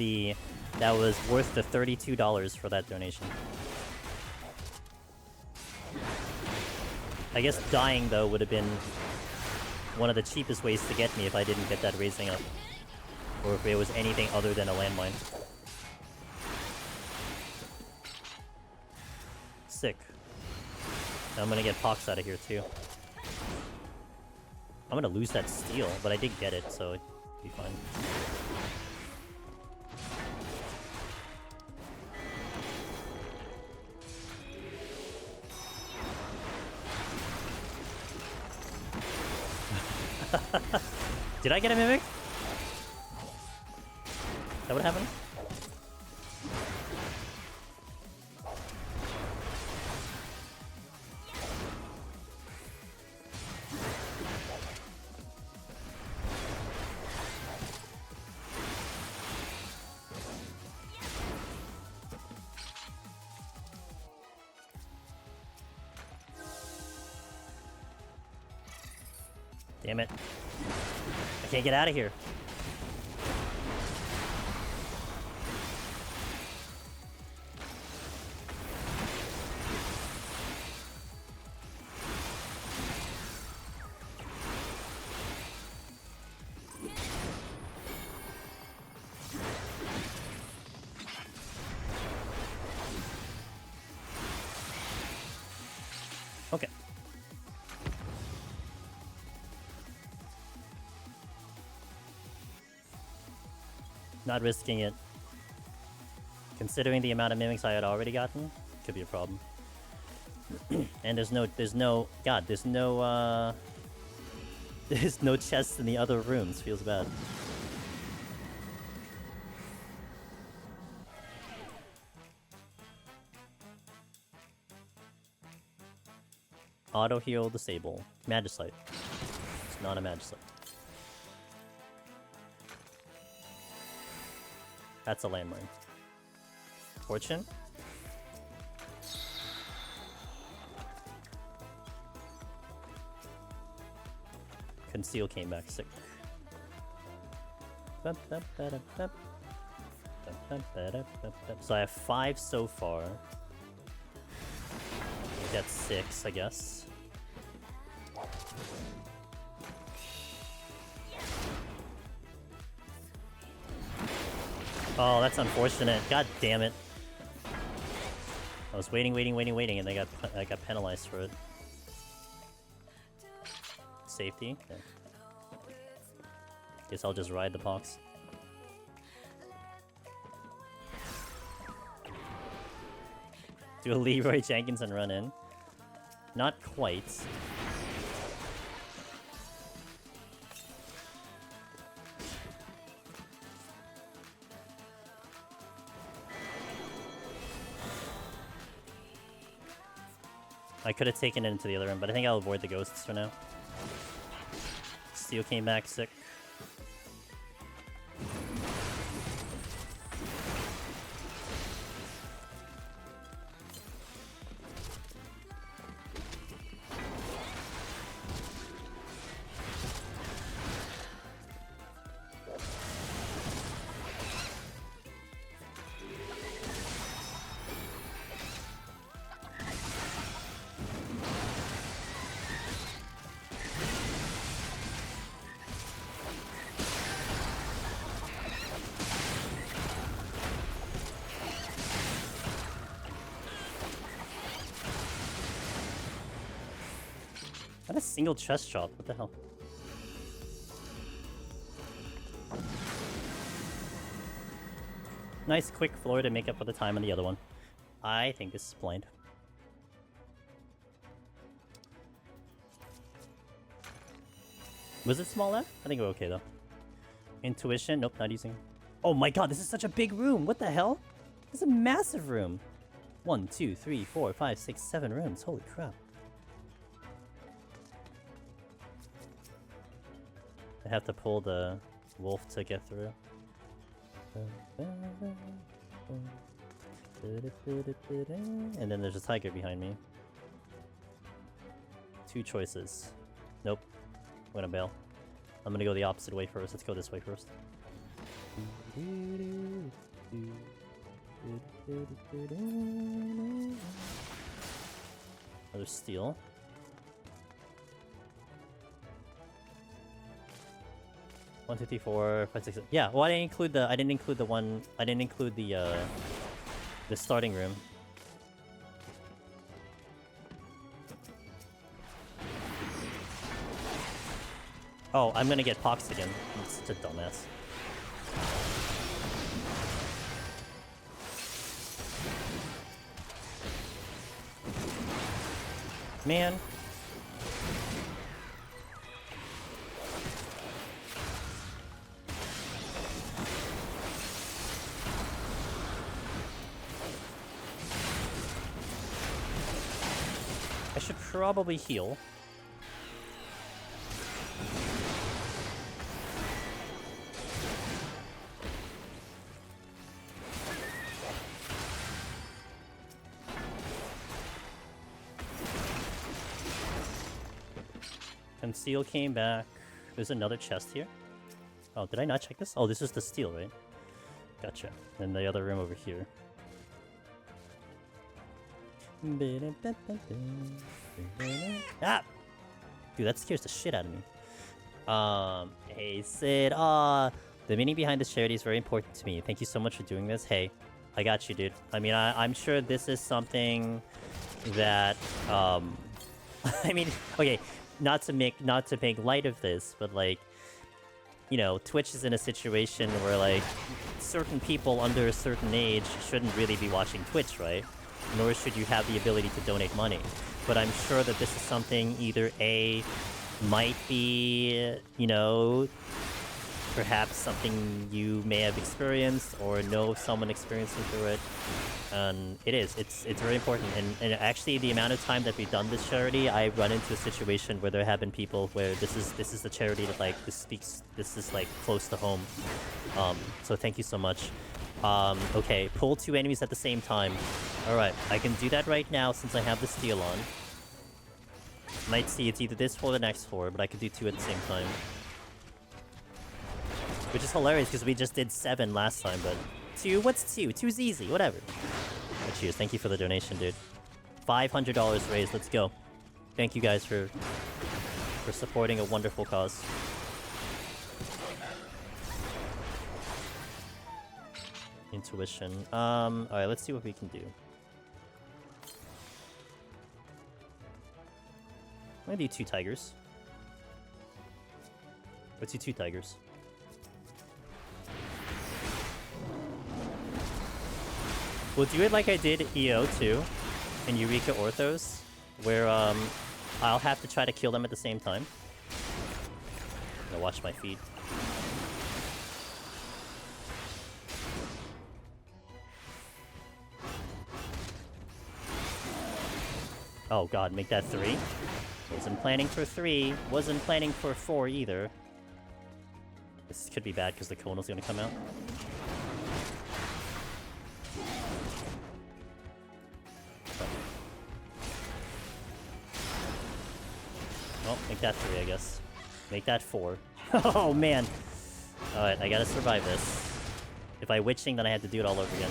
the $32 for that donation. I guess dying though would have been one of the cheapest ways to get me if I didn't get that raising up. Or if it was anything other than a landmine. Sick. Now I'm gonna get Pox out of here too. I'm gonna lose that steal, but I did get it, so it'd be fine. Did I get a mimic? Is that what happened? Damn it. I can't get out of here. Okay. Not risking it. Considering the amount of mimics I had already gotten, could be a problem. And there's no there's no chests in the other rooms. Feels bad. Auto heal disable. Magicite. It's not a Magicite. That's a landmine. Fortune? Conceal came back sick. So I have 5 so far. That's 6, I guess. Oh, that's unfortunate. God damn it. I was waiting, and I got penalized for it. Safety? Okay. Guess I'll just ride the Pox. Do a Leroy Jenkins and run in. Not quite. I could have taken it into the other room, but I think I'll avoid the ghosts for now. Steel came back sick. Not a single chest shot. What the hell? Nice quick floor to make up for the time on the other one. I think this is blind. Was it small F? I think we're okay though. Intuition? Nope, not using. Oh my god, this is such a big room! What the hell? This is a massive room! 1, 2, 3, 4, 5, 6, 7 rooms. Holy crap. I have to pull the wolf to get through. And then there's a tiger behind me. 2 choices. Nope. I'm gonna bail. I'm gonna go the opposite way first. Let's go this way first. Another steal. One, two, three, four, five, six. Yeah. Well, I didn't include the. I didn't include the one. I didn't include the starting room. Oh, I'm gonna get poxed again. I'm such a dumbass. Man. I should probably heal. Conceal came back. There's another chest here. Oh, did I not check this? Oh, this is the steel, right? Gotcha. And the other room over here. Ah! Dude, that scares the shit out of me. Hey, Sid. The meaning behind this charity is very important to me. Thank you so much for doing this. Hey, I got you, dude. I mean, I'm sure this is something that, I mean, okay, not to make light of this, but like, you know, Twitch is in a situation where like certain people under a certain age shouldn't really be watching Twitch, right? Nor should you have the ability to donate money. But I'm sure that this is something either A, might be, you know, perhaps something you may have experienced or know someone experiencing through it. And it's very important. And actually, the amount of time that we've done this charity, I run into a situation where there have been people where this is the charity that like this is like close to home. So thank you so much. Okay, pull 2 enemies at the same time. Alright, I can do that right now since I have the steel on. Might see it's either this floor or the next floor, but I could do 2 at the same time. Which is hilarious because we just did 7 last time, but 2? What's 2? 2's easy, whatever. But cheers, thank you for the donation, dude. $500 raised, let's go. Thank you guys for supporting a wonderful cause. Intuition. Alright, let's see what we can do. I'm gonna do 2 tigers. Let's do 2 tigers. We'll do it like I did EO2 and Eureka Orthos, where I'll have to try to kill them at the same time. I'm gonna watch my feet. Oh god, make that 3. Wasn't planning for 3. Wasn't planning for 4 either. This could be bad because the Konal's gonna come out. Well, make that 3, I guess. Make that 4. Oh, man. Alright, I gotta survive this. If I witching, then I had to do it all over again.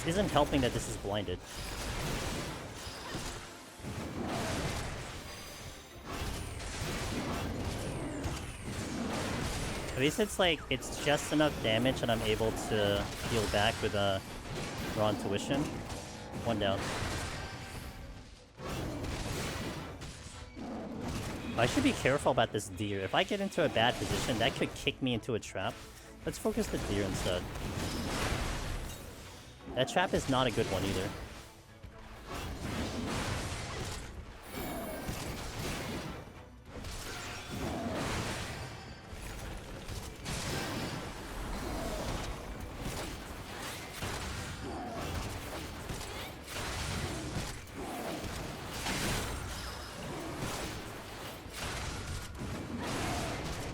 This isn't helping that this is blinded. At least it's like, it's just enough damage and I'm able to heal back with a raw intuition. One down. I should be careful about this deer. If I get into a bad position, that could kick me into a trap. Let's focus the deer instead. That trap is not a good one either.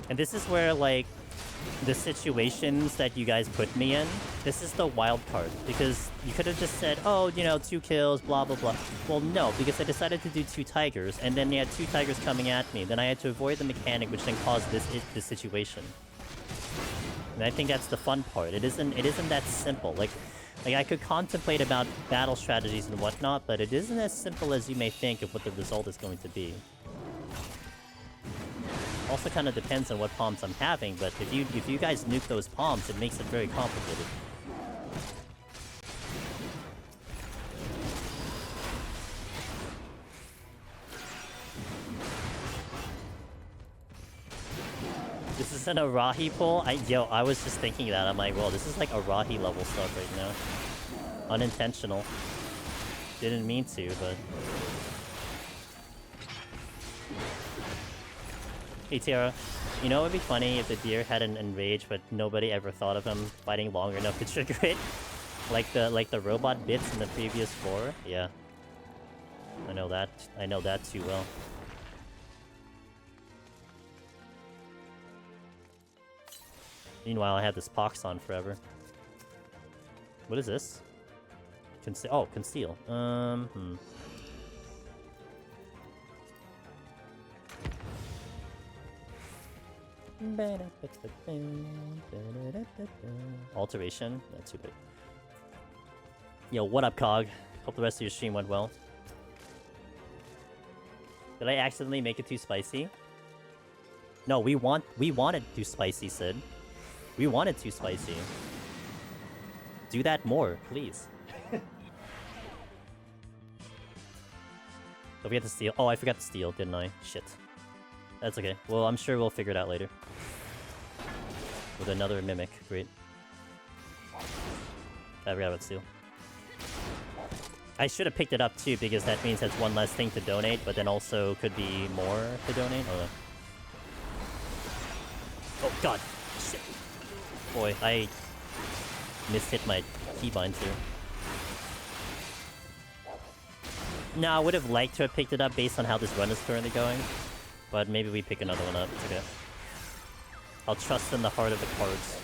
And this is where, like, the situations that you guys put me in, this is the wild card. Because you could have just said, oh, you know, 2 kills, blah, blah, blah. Well, no, because I decided to do 2 tigers, and then you had 2 tigers coming at me. Then I had to avoid the mechanic, which then caused this situation. And I think that's the fun part. It isn't that simple. Like I could contemplate about battle strategies and whatnot, but it isn't as simple as you may think of what the result is going to be. Also kind of depends on what palms I'm having, but if you guys nuke those palms, it makes it very complicated. This is an Arahi pull? I was just thinking that. I'm like, well, this is like Arahi level stuff right now. Unintentional. Didn't mean to, but... Hey Tiara, you know it would be funny if the deer had an enrage, but nobody ever thought of him fighting long enough to trigger it? Like the robot bits in the previous 4? Yeah. I know that too well. Meanwhile, I have this pox on forever. What is this? Conceal. Alteration? Not too big. Yo, what up, Cog? Hope the rest of your stream went well. Did I accidentally make it too spicy? No, we wanted too spicy, Sid. We wanted too spicy. Do that more, please. Don't forget to steal. Oh, I forgot to steal, didn't I? Shit. That's okay. Well, I'm sure we'll figure it out later. With another mimic. Great. I forgot about steal. I should have picked it up too, because that means that's one less thing to donate, but then also could be more to donate. Oh god. Shit. Boy, I mishit my keybind too. No, I would have liked to have picked it up based on how this run is currently going. But maybe we pick another one up. It's okay. I'll trust in the heart of the cards.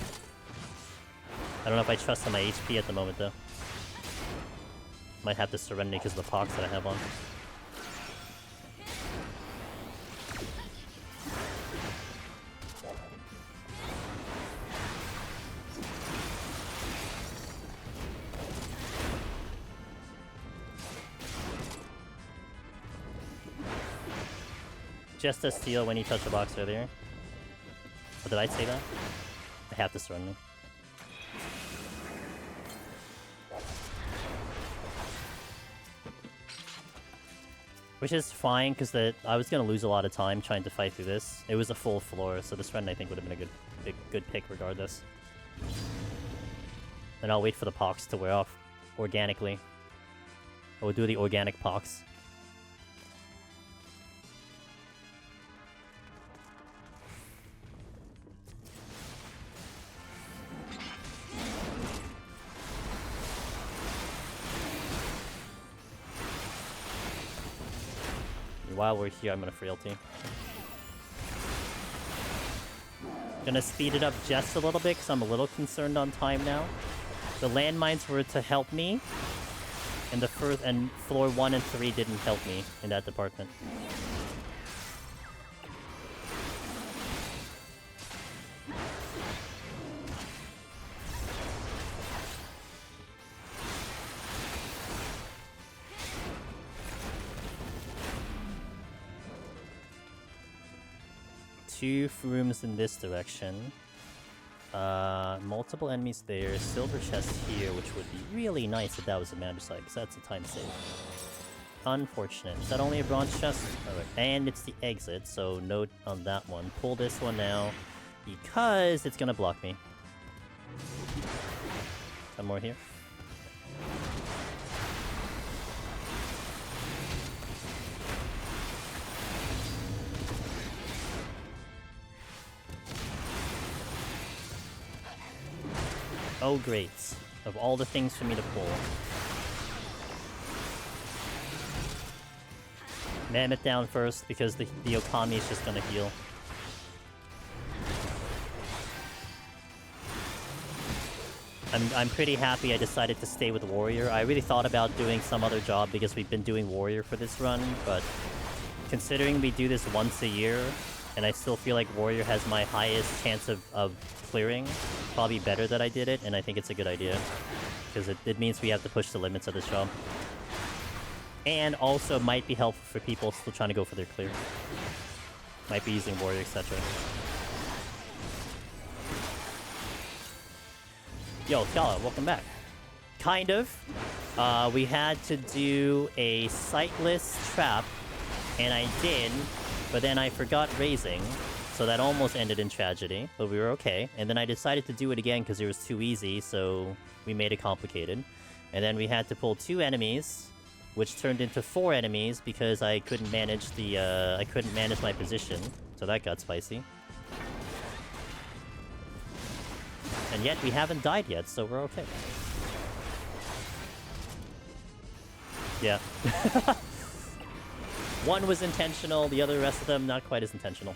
I don't know if I trust in my HP at the moment, though. Might have to surrender because of the pox that I have on. Just a steal when you touch the box earlier. Oh, did I say that? I have to surrender. Which is fine, because I was going to lose a lot of time trying to fight through this. It was a full floor, so this run I think would have been a good pick regardless. And I'll wait for the pox to wear off organically. I will do the organic pox. While we're here, I'm gonna frailty. Gonna speed it up just a little bit because I'm a little concerned on time now. The landmines were to help me, and floor 1 and 3 didn't help me in that department. 2 rooms in this direction. Multiple enemies there. Silver chest here, which would be really nice if that was a magic site, because that's a time save. Unfortunate. Is that only a bronze chest? Alright. And it's the exit, so note on that one. Pull this one now, because it's gonna block me. One more here. Oh great. Of all the things for me to pull. Mammoth down first, because the Okami is just gonna heal. I'm pretty happy I decided to stay with Warrior. I really thought about doing some other job because we've been doing Warrior for this run, but considering we do this once a year, and I still feel like Warrior has my highest chance of clearing, probably better that I did it, and I think it's a good idea. Because it means we have to push the limits of this job. And also might be helpful for people still trying to go for their clear. Might be using Warrior, etc. Yo, Tiala, welcome back. Kind of. We had to do a sightless trap, and I did, but then I forgot raising, so that almost ended in tragedy, but we were okay. And then I decided to do it again because it was too easy, so we made it complicated. And then we had to pull 2 enemies, which turned into 4 enemies because I couldn't manage my position, so that got spicy. And yet we haven't died yet, so we're okay. Yeah. One was intentional, the other rest of them not quite as intentional.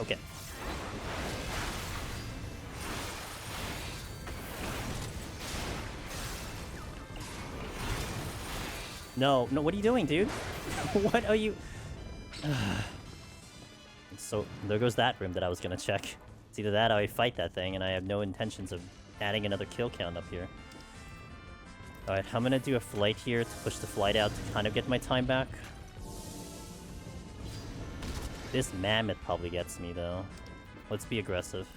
Okay. No, what are you doing, dude? What are you... So, there goes that room that I was gonna check. It's either that or I fight that thing, and I have no intentions of adding another kill count up here. Alright, I'm gonna do a flight here to push the flight out to kind of get my time back. This mammoth probably gets me, though. Let's be aggressive.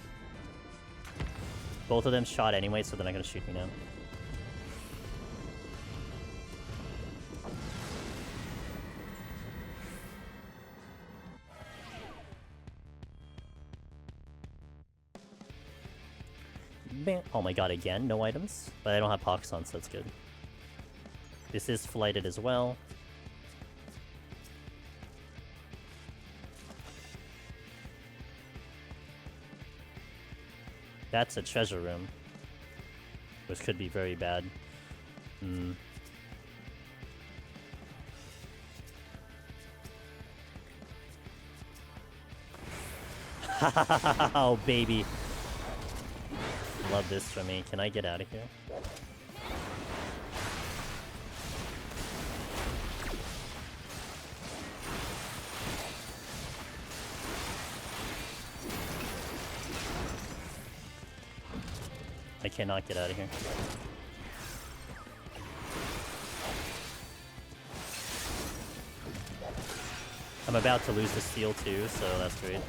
Both of them shot anyway, so they're not gonna shoot me now. Oh my god, again? No items? But I don't have pox on, so that's good. This is flighted as well. That's a treasure room. Which could be very bad. Oh, baby. Love this for me. Can I get out of here? I cannot get out of here. I'm about to lose the steel too, so that's great.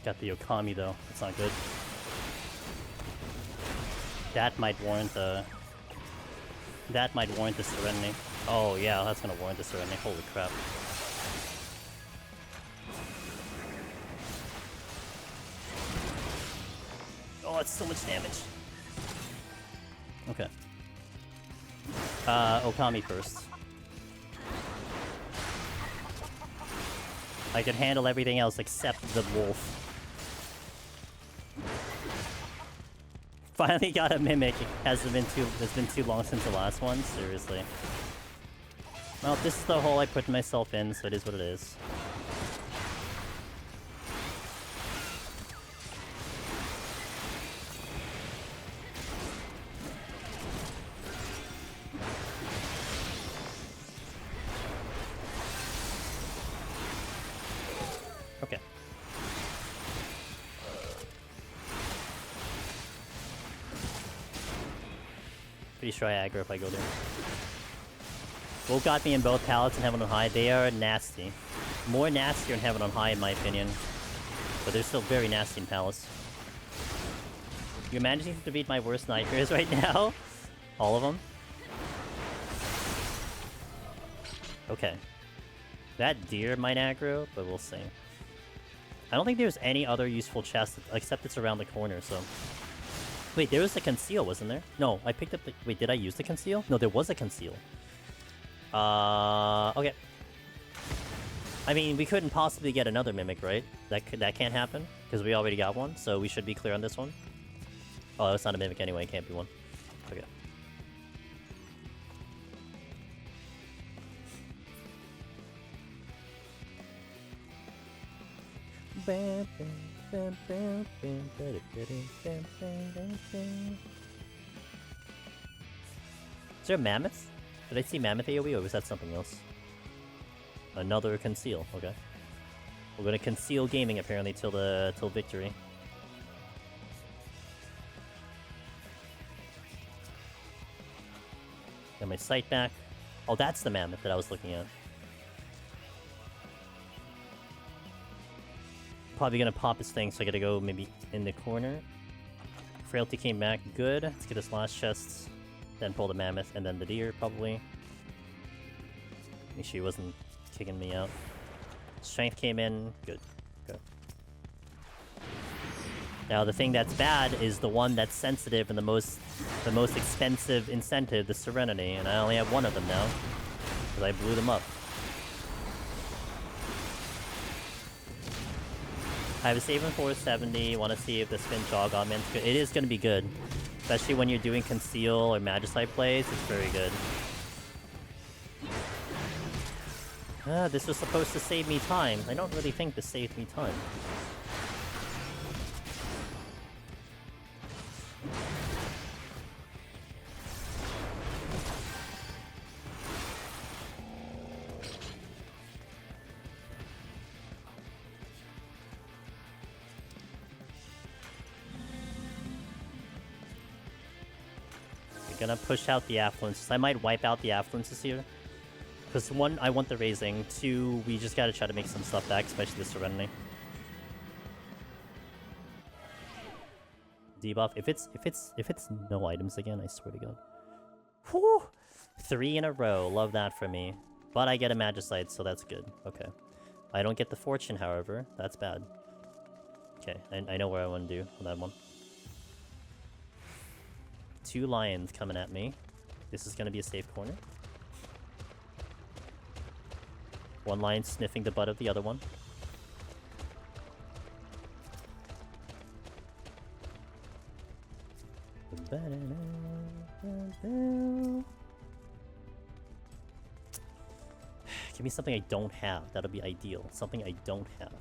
Got the Okami though. That's not good. That might warrant the... That might warrant the Serenity. Oh yeah, that's gonna warrant the Serenity. Holy crap. Oh, it's so much damage. Okay. Okami first. I could handle everything else except the wolf. Finally got a mimic. It's been too long since the last one. Seriously. Well, this is the hole I put myself in, so it is what it is. Okay. Pretty sure I aggro if I go there. What got me in both palettes in Heaven on High? They are nasty. More nastier in Heaven on High, in my opinion. But they're still very nasty in Palace. You're managing to beat my worst nightmares right now? All of them? Okay. That deer might aggro, but we'll see. I don't think there's any other useful chest except it's around the corner, so... Wait, there was the conceal, wasn't there? No, I picked up the... Wait, did I use the conceal? No, there was a conceal. Okay. I mean, we couldn't possibly get another mimic, right? That can't happen, because we already got one, so we should be clear on this one. Oh, it's not a mimic anyway, it can't be one. Okay. Is there a mammoth? Did I see mammoth AoE, or was that something else? Another conceal, okay. We're gonna conceal gaming apparently till victory. Got my sight back. Oh, that's the mammoth that I was looking at. Probably gonna pop his thing, so I gotta go maybe in the corner. Frailty came back, good. Let's get this last chest, then pull the mammoth, and then the deer, probably. Make sure he wasn't kicking me out. Strength came in, good. Go. Now the thing that's bad is the one that's sensitive and the most expensive incentive, the Serenity, and I only have one of them now, because I blew them up. I have a save in 470, want to see if the spin jog augment's good. It is going to be good. Especially when you're doing conceal or magicite plays, it's very good. This was supposed to save me time. I don't really think this saved me time. Gonna push out the affluences. I might wipe out the affluences here. Because one, I want the raising. Two, we just gotta try to make some stuff back, especially the Serenity. Debuff. If it's no items again, I swear to God. Whew! 3 in a row. Love that for me. But I get a Magicite, so that's good. Okay. I don't get the Fortune, however. That's bad. Okay, I know where I want to do with that one. 2 lions coming at me. This is going to be a safe corner. 1 lion sniffing the butt of the other one. Give me something I don't have. That'll be ideal. Something I don't have.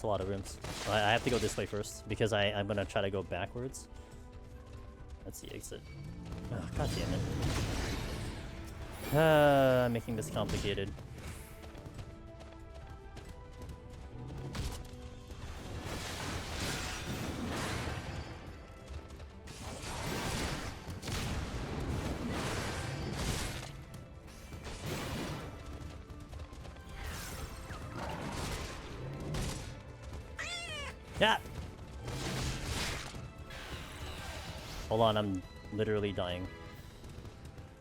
A lot of rooms. I have to go this way first because I'm gonna try to go backwards. That's the exit. Oh, God damn it. I'm making this complicated. Yeah. Hold on, I'm literally dying.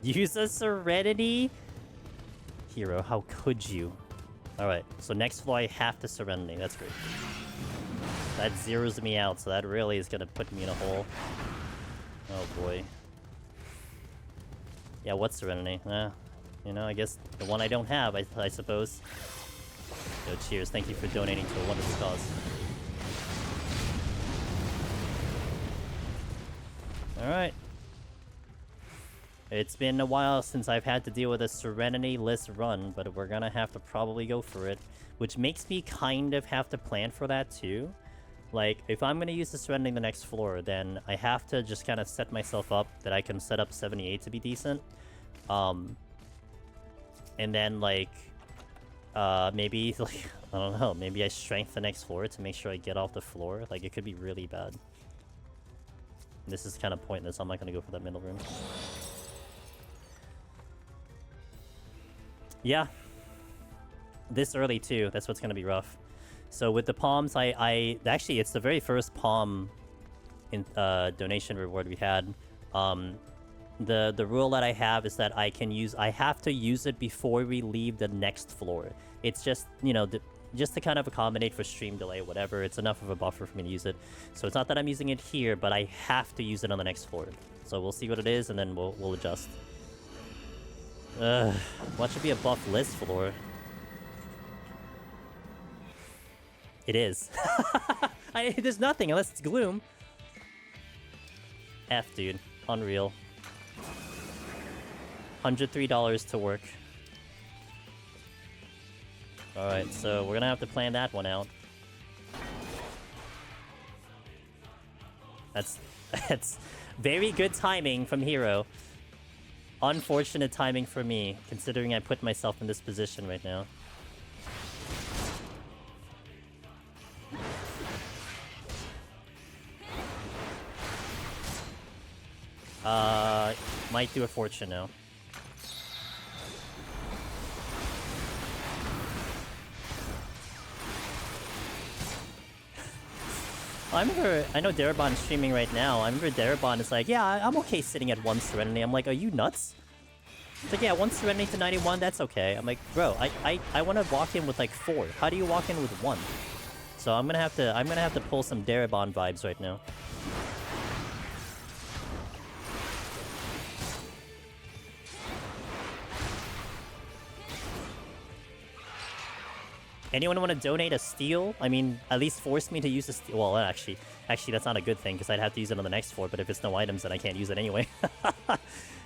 Use a Serenity? Hero, how could you? Alright, so next floor I have to Serenity. That's great. That zeroes me out, so that really is gonna put me in a hole. Oh boy. Yeah, what's Serenity? You know, I guess the one I don't have, I suppose. Yo, cheers. Thank you for donating to a wonderful cause. Alright. It's been a while since I've had to deal with a Serenity-less run, but we're gonna have to probably go for it. Which makes me kind of have to plan for that too. Like, if I'm gonna use the Serenity the next floor, then I have to just kind of set myself up that I can set up 78 to be decent. And then, like, maybe, like, I don't know, maybe I strength the next floor to make sure I get off the floor. Like, it could be really bad. This is kind of pointless. I'm not gonna go for that middle room. Yeah. This early, too. That's what's gonna be rough. So with the palms, actually, it's the very first palm in donation reward we had. The rule that I have is that I have to use it before we leave the next floor. It's just, you know, just to kind of accommodate for stream delay, whatever. It's enough of a buffer for me to use it. So it's not that I'm using it here, but I have to use it on the next floor. So we'll see what it is, and then we'll adjust. What should be a buff-less floor? It is. There's nothing unless it's gloom. F, dude. Unreal. $103 to work. Alright, so we're gonna have to plan that one out. That's very good timing from Hero. Unfortunate timing for me, considering I put myself in this position right now. Might do a fortune now. I know Darabon's streaming right now. I remember Darabon is like, yeah, I'm okay sitting at 1 Serenity. I'm like, are you nuts? It's like, yeah, 1 Serenity to 91, that's okay. I'm like, bro, I want to walk in with like 4. How do you walk in with 1? So I'm gonna have to pull some Darabon vibes right now. Anyone want to donate a steal? I mean, at least force me to use a steal. Well, actually, that's not a good thing, because I'd have to use it on the next floor, but if it's no items, then I can't use it anyway.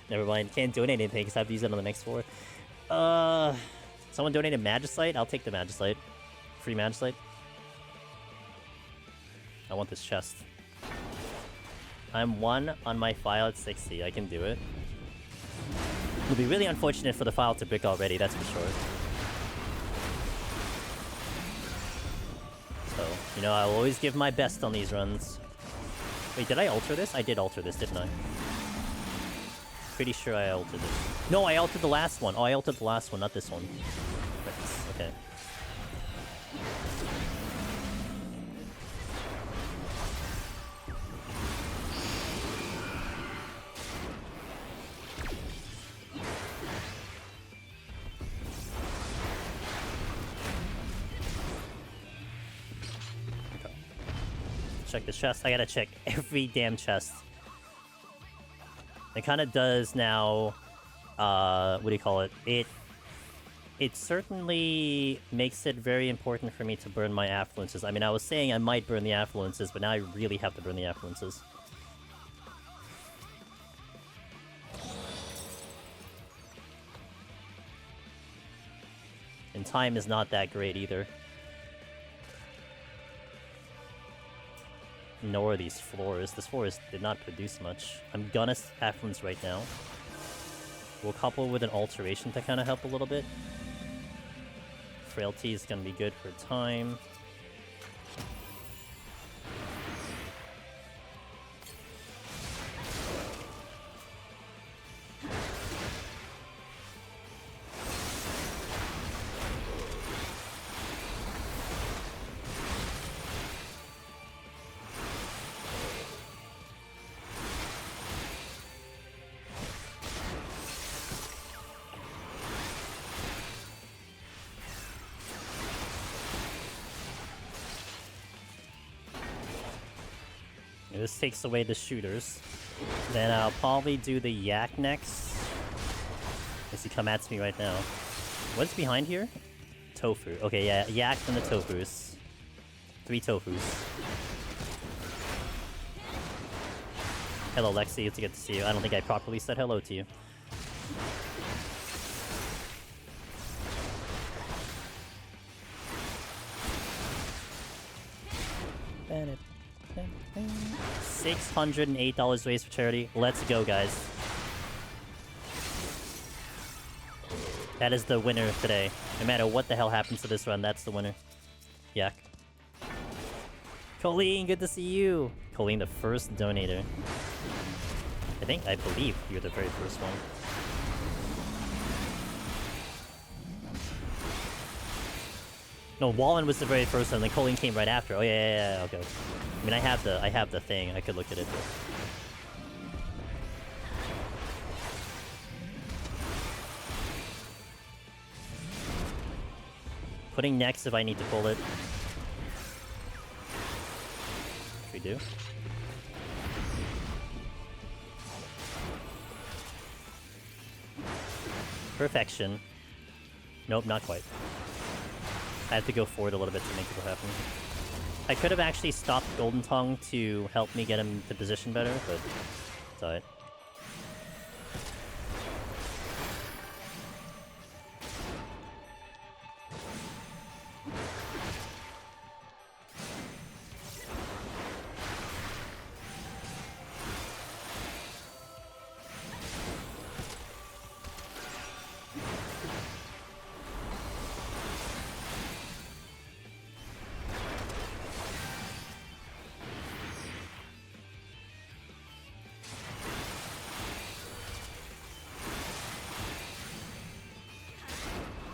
Never mind, can't donate anything, because I have to use it on the next floor. Someone donated Magicite? I'll take the Magicite. Free Magicite. I want this chest. I'm 1 on my file at 60. I can do it. It'll be really unfortunate for the file to brick already, that's for sure. So, you know, I'll always give my best on these runs. Wait, did I alter this? I did alter this, didn't I? Pretty sure I altered this. No, I altered the last one. Oh, I altered the last one, not this one. Okay. Check the chest. I gotta check every damn chest. It kind of does now. What do you call it? It certainly makes it very important for me to burn my affluences. I mean, I was saying I might burn the affluences, but now I really have to burn the affluences. And time is not that great either. Nor these floors. This floor did not produce much. I'm gonna affluence right now. We'll couple with an alteration to kind of help a little bit. Frailty is gonna be good for time. This takes away the shooters. Then I'll probably do the yak next. As he come at me right now. What's behind here? Tofu. Okay, yeah, yak and the tofus. 3 tofus. Hello, Lexi. It's good to see you. I don't think I properly said hello to you. $608 raised for charity. Let's go, guys. That is the winner today. No matter what the hell happens to this run, that's the winner. Yak. Colleen, good to see you. Colleen, the first donator. I believe you're the very first one. No, Wallen was the very first one, then Colleen came right after. Oh yeah, okay. I mean, I have the thing. I could look at it. But... Putting next if I need to pull it. Which we do. Perfection. Nope, not quite. I have to go forward a little bit to make it happen. I could have actually stopped Golden Tongue to help me get him to position better, but it's alright.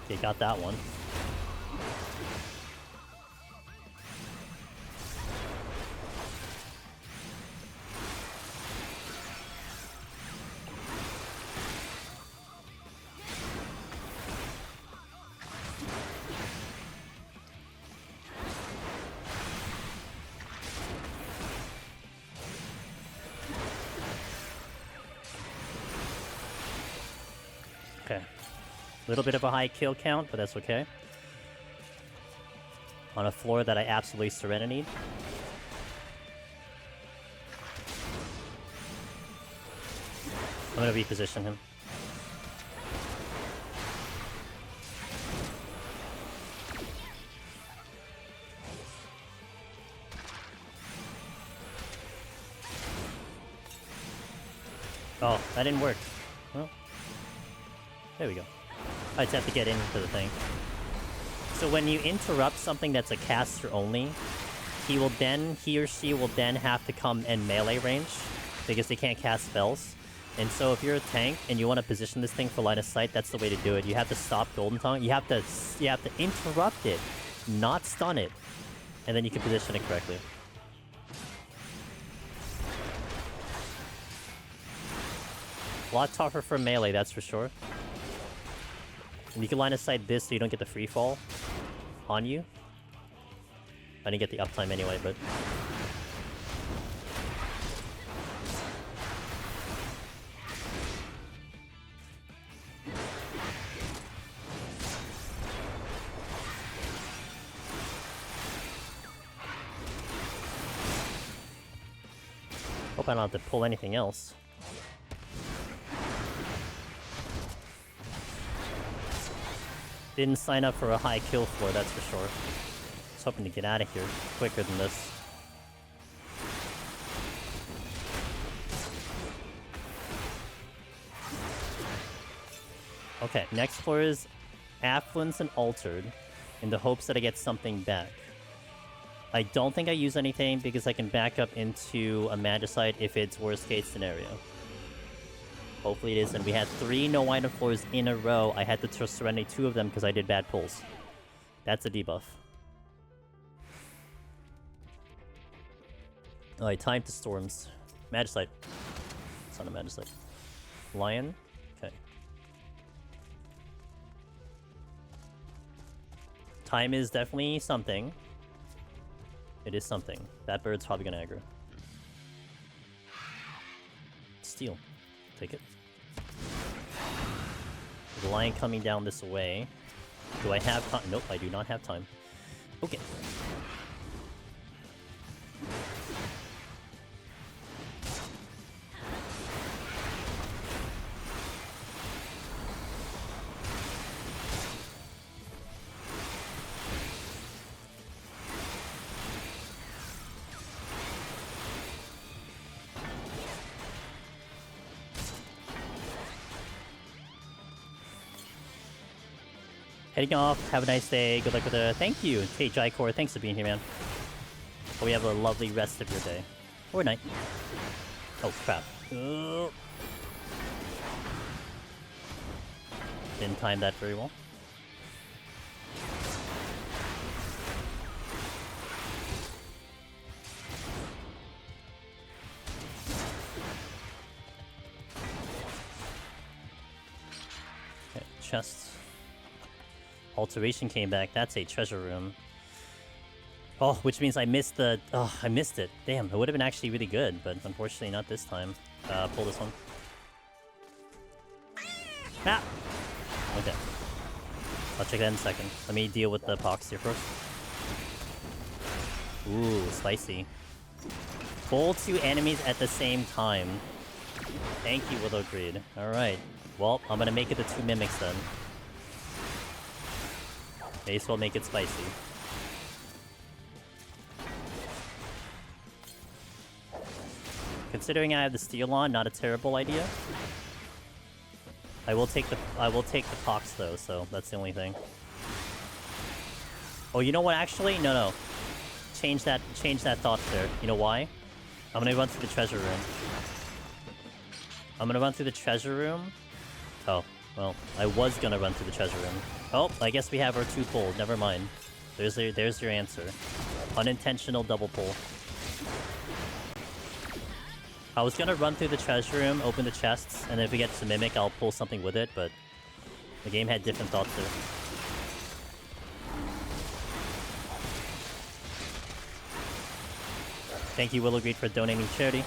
Okay, got that one. Okay. A little bit of a high kill count, but that's okay. On a floor that I absolutely serenitied. I'm gonna reposition him. Oh, that didn't work. Well, there we go. I just have to get into the thing. So when you interrupt something that's a caster only, he or she will then have to come in melee range because they can't cast spells. And so if you're a tank and you want to position this thing for line of sight, that's the way to do it. You have to stop Golden Tongue. You have to interrupt it, not stun it, and then you can position it correctly. A lot tougher for melee, that's for sure. And you can line of sight this so you don't get the free fall on you. I didn't get the uptime anyway, but... Hope I don't have to pull anything else. Didn't sign up for a high kill floor, that's for sure. I was hoping to get out of here quicker than this. Okay, next floor is Affluence and Altered, in the hopes that I get something back. I don't think I use anything because I can back up into a Magicite if it's worst case scenario. Hopefully it is, and we had 3 no item floors in a row. I had to serenity 2 of them because I did bad pulls. That's a debuff. Alright, time to storms. Magicite. It's not a Magicite. Lion? Okay. Time is definitely something. It is something. That bird's probably gonna aggro. steal. Take it. The lion coming down this way. Do I have time? Nope, I do not have time. Okay. Heading off. Have a nice day. Good luck with the... Thank you. Hey, Jaikor. Thanks for being here, man. Hope you have a lovely rest of your day. Or night. Oh, crap. Didn't time that very well. Okay, chests. Alteration came back. That's a treasure room. Oh, which means I missed the... Oh, I missed it. Damn, it would have been actually really good, but unfortunately not this time. Pull this one. Ah! Okay. I'll check that in a second. Let me deal with the pox here first. Ooh, spicy. Pull 2 enemies at the same time. Thank you, Willow Greed. Alright. Well, I'm gonna make it the 2 mimics then. May as well make it spicy. Considering I have the steel on, not a terrible idea. I will take the pox though, so that's the only thing. Oh, you know what? Actually, no. Change that thought there. You know why? I'm gonna run through the treasure room. Oh, well, I was gonna run through the treasure room. Oh, I guess we have our 2 pull. Never mind. There's your answer. Unintentional double pull. I was gonna run through the treasure room, open the chests, and then if we get to Mimic, I'll pull something with it, but the game had different thoughts there. Thank you, Willow Greed, for donating to charity.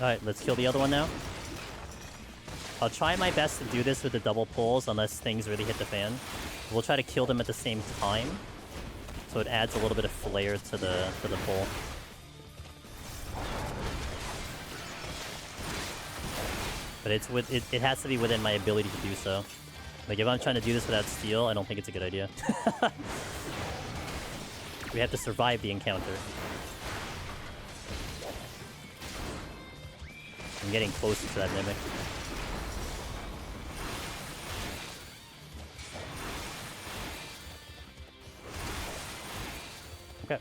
Alright, let's kill the other one now. I'll try my best to do this with the double pulls unless things really hit the fan. We'll try to kill them at the same time, so it adds a little bit of flair to the pull. But it has to be within my ability to do so. Like if I'm trying to do this without steel, I don't think it's a good idea. We have to survive the encounter. I'm getting closer to that mimic. Okay.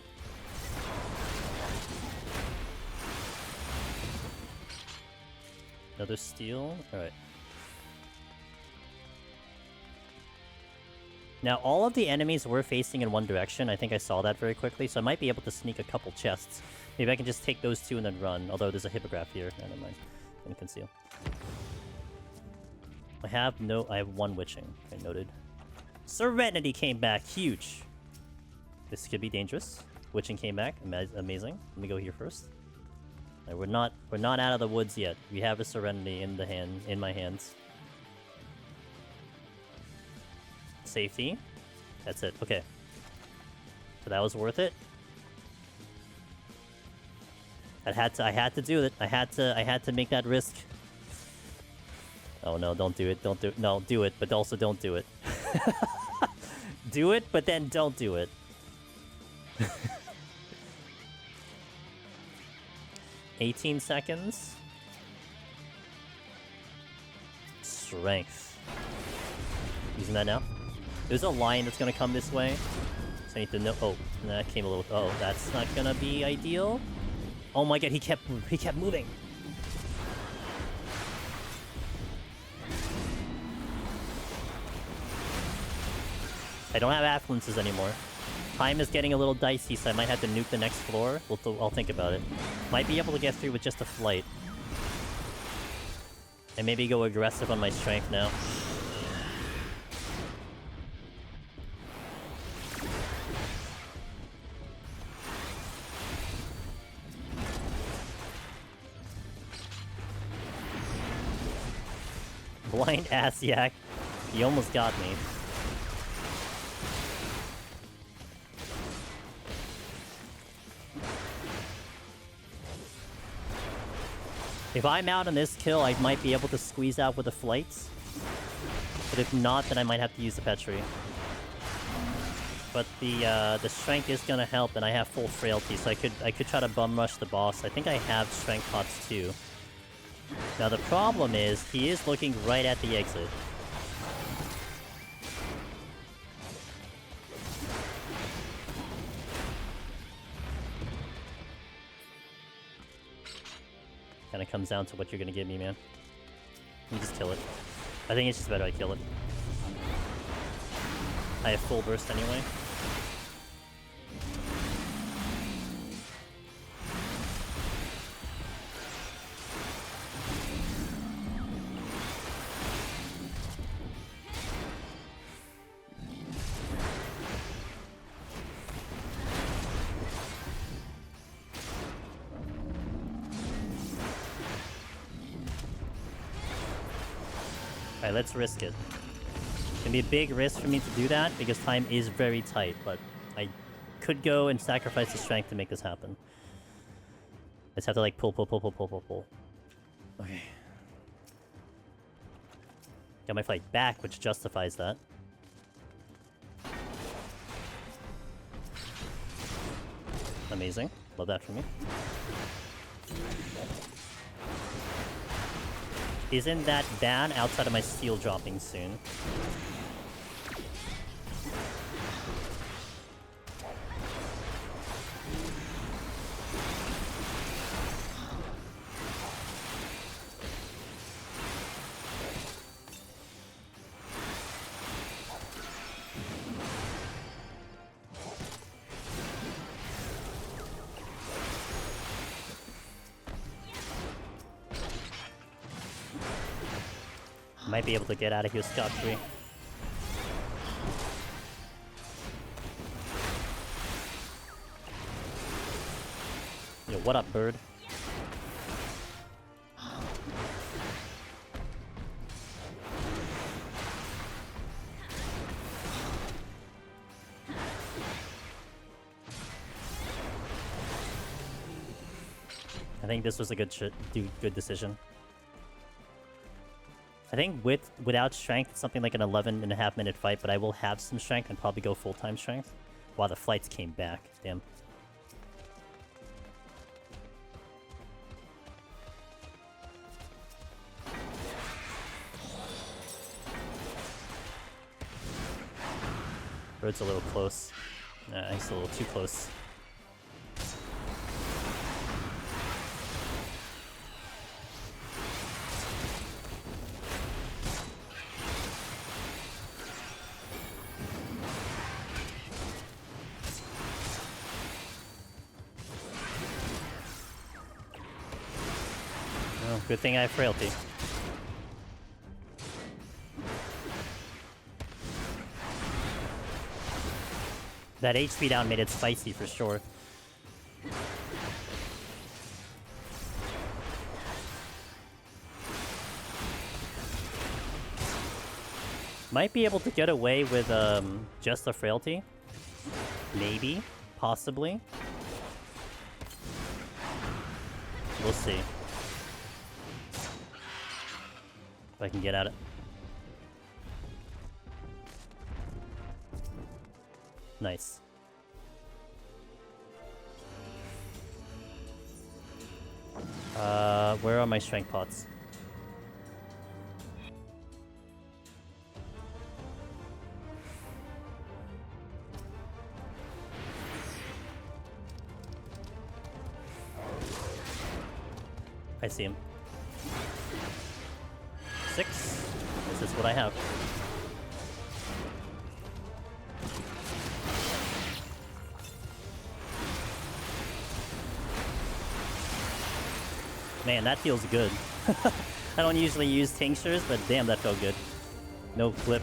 Another steal? Alright. Now, all of the enemies were facing in one direction. I think I saw that very quickly, so I might be able to sneak a couple chests. Maybe I can just take those 2 and then run, although there's a hippogriff here. No, never mind. And conceal. I have 1 witching. Okay, noted. Serenity came back. Huge. This could be dangerous. Witching came back. Amazing. Let me go here first. Right, we're not out of the woods yet. We have a Serenity in my hands. Safety. That's it. Okay. So that was worth it. I had to do it. I had to make that risk. Oh no, don't do it. Don't do it. No, do it, but also don't do it. Do it, but then don't do it. 18 seconds. Strength. Using that now. There's a lion that's gonna come this way. So I need to know. Oh, that came a little. Oh, that's not gonna be ideal. Oh my god, he kept moving. I don't have affluences anymore. Time is getting a little dicey, so I might have to nuke the next floor. I'll think about it. Might be able to get through with just a flight. And maybe go aggressive on my strength now. Blind ass yak. He almost got me. If I'm out on this kill, I might be able to squeeze out with the flights. But if not, then I might have to use the Petri. But the strength is gonna help, and I have full frailty, so I could try to bum rush the boss. I think I have strength pots too. Now the problem is, he is looking right at the exit. Kinda comes down to what you're gonna give me, man. You just kill it. I think it's just better I kill it. I have full burst anyway. Alright, let's risk it. It's gonna be a big risk for me to do that because time is very tight, but I could go and sacrifice the strength to make this happen. I just have to like pull. Okay. Got my fight back, which justifies that. Amazing. Love that for me. Isn't that bad outside of my steel dropping soon? Might be able to get out of here scot-free. Yo, what up, bird? I think this was a good decision. I think without strength, it's something like an 11.5-minute fight, but I will have some strength and probably go full-time strength. Wow, the flights came back. Damn. Bird's a little close. He's a little too close. Good thing I have frailty. That HP down made it spicy for sure. Might be able to get away with just the frailty. Maybe. Possibly. We'll see. If I can get at it. Nice. Where are my strength pots? I see him. 6. This is what I have. Man, that feels good. I don't usually use tinctures, but damn, that felt good. No clip.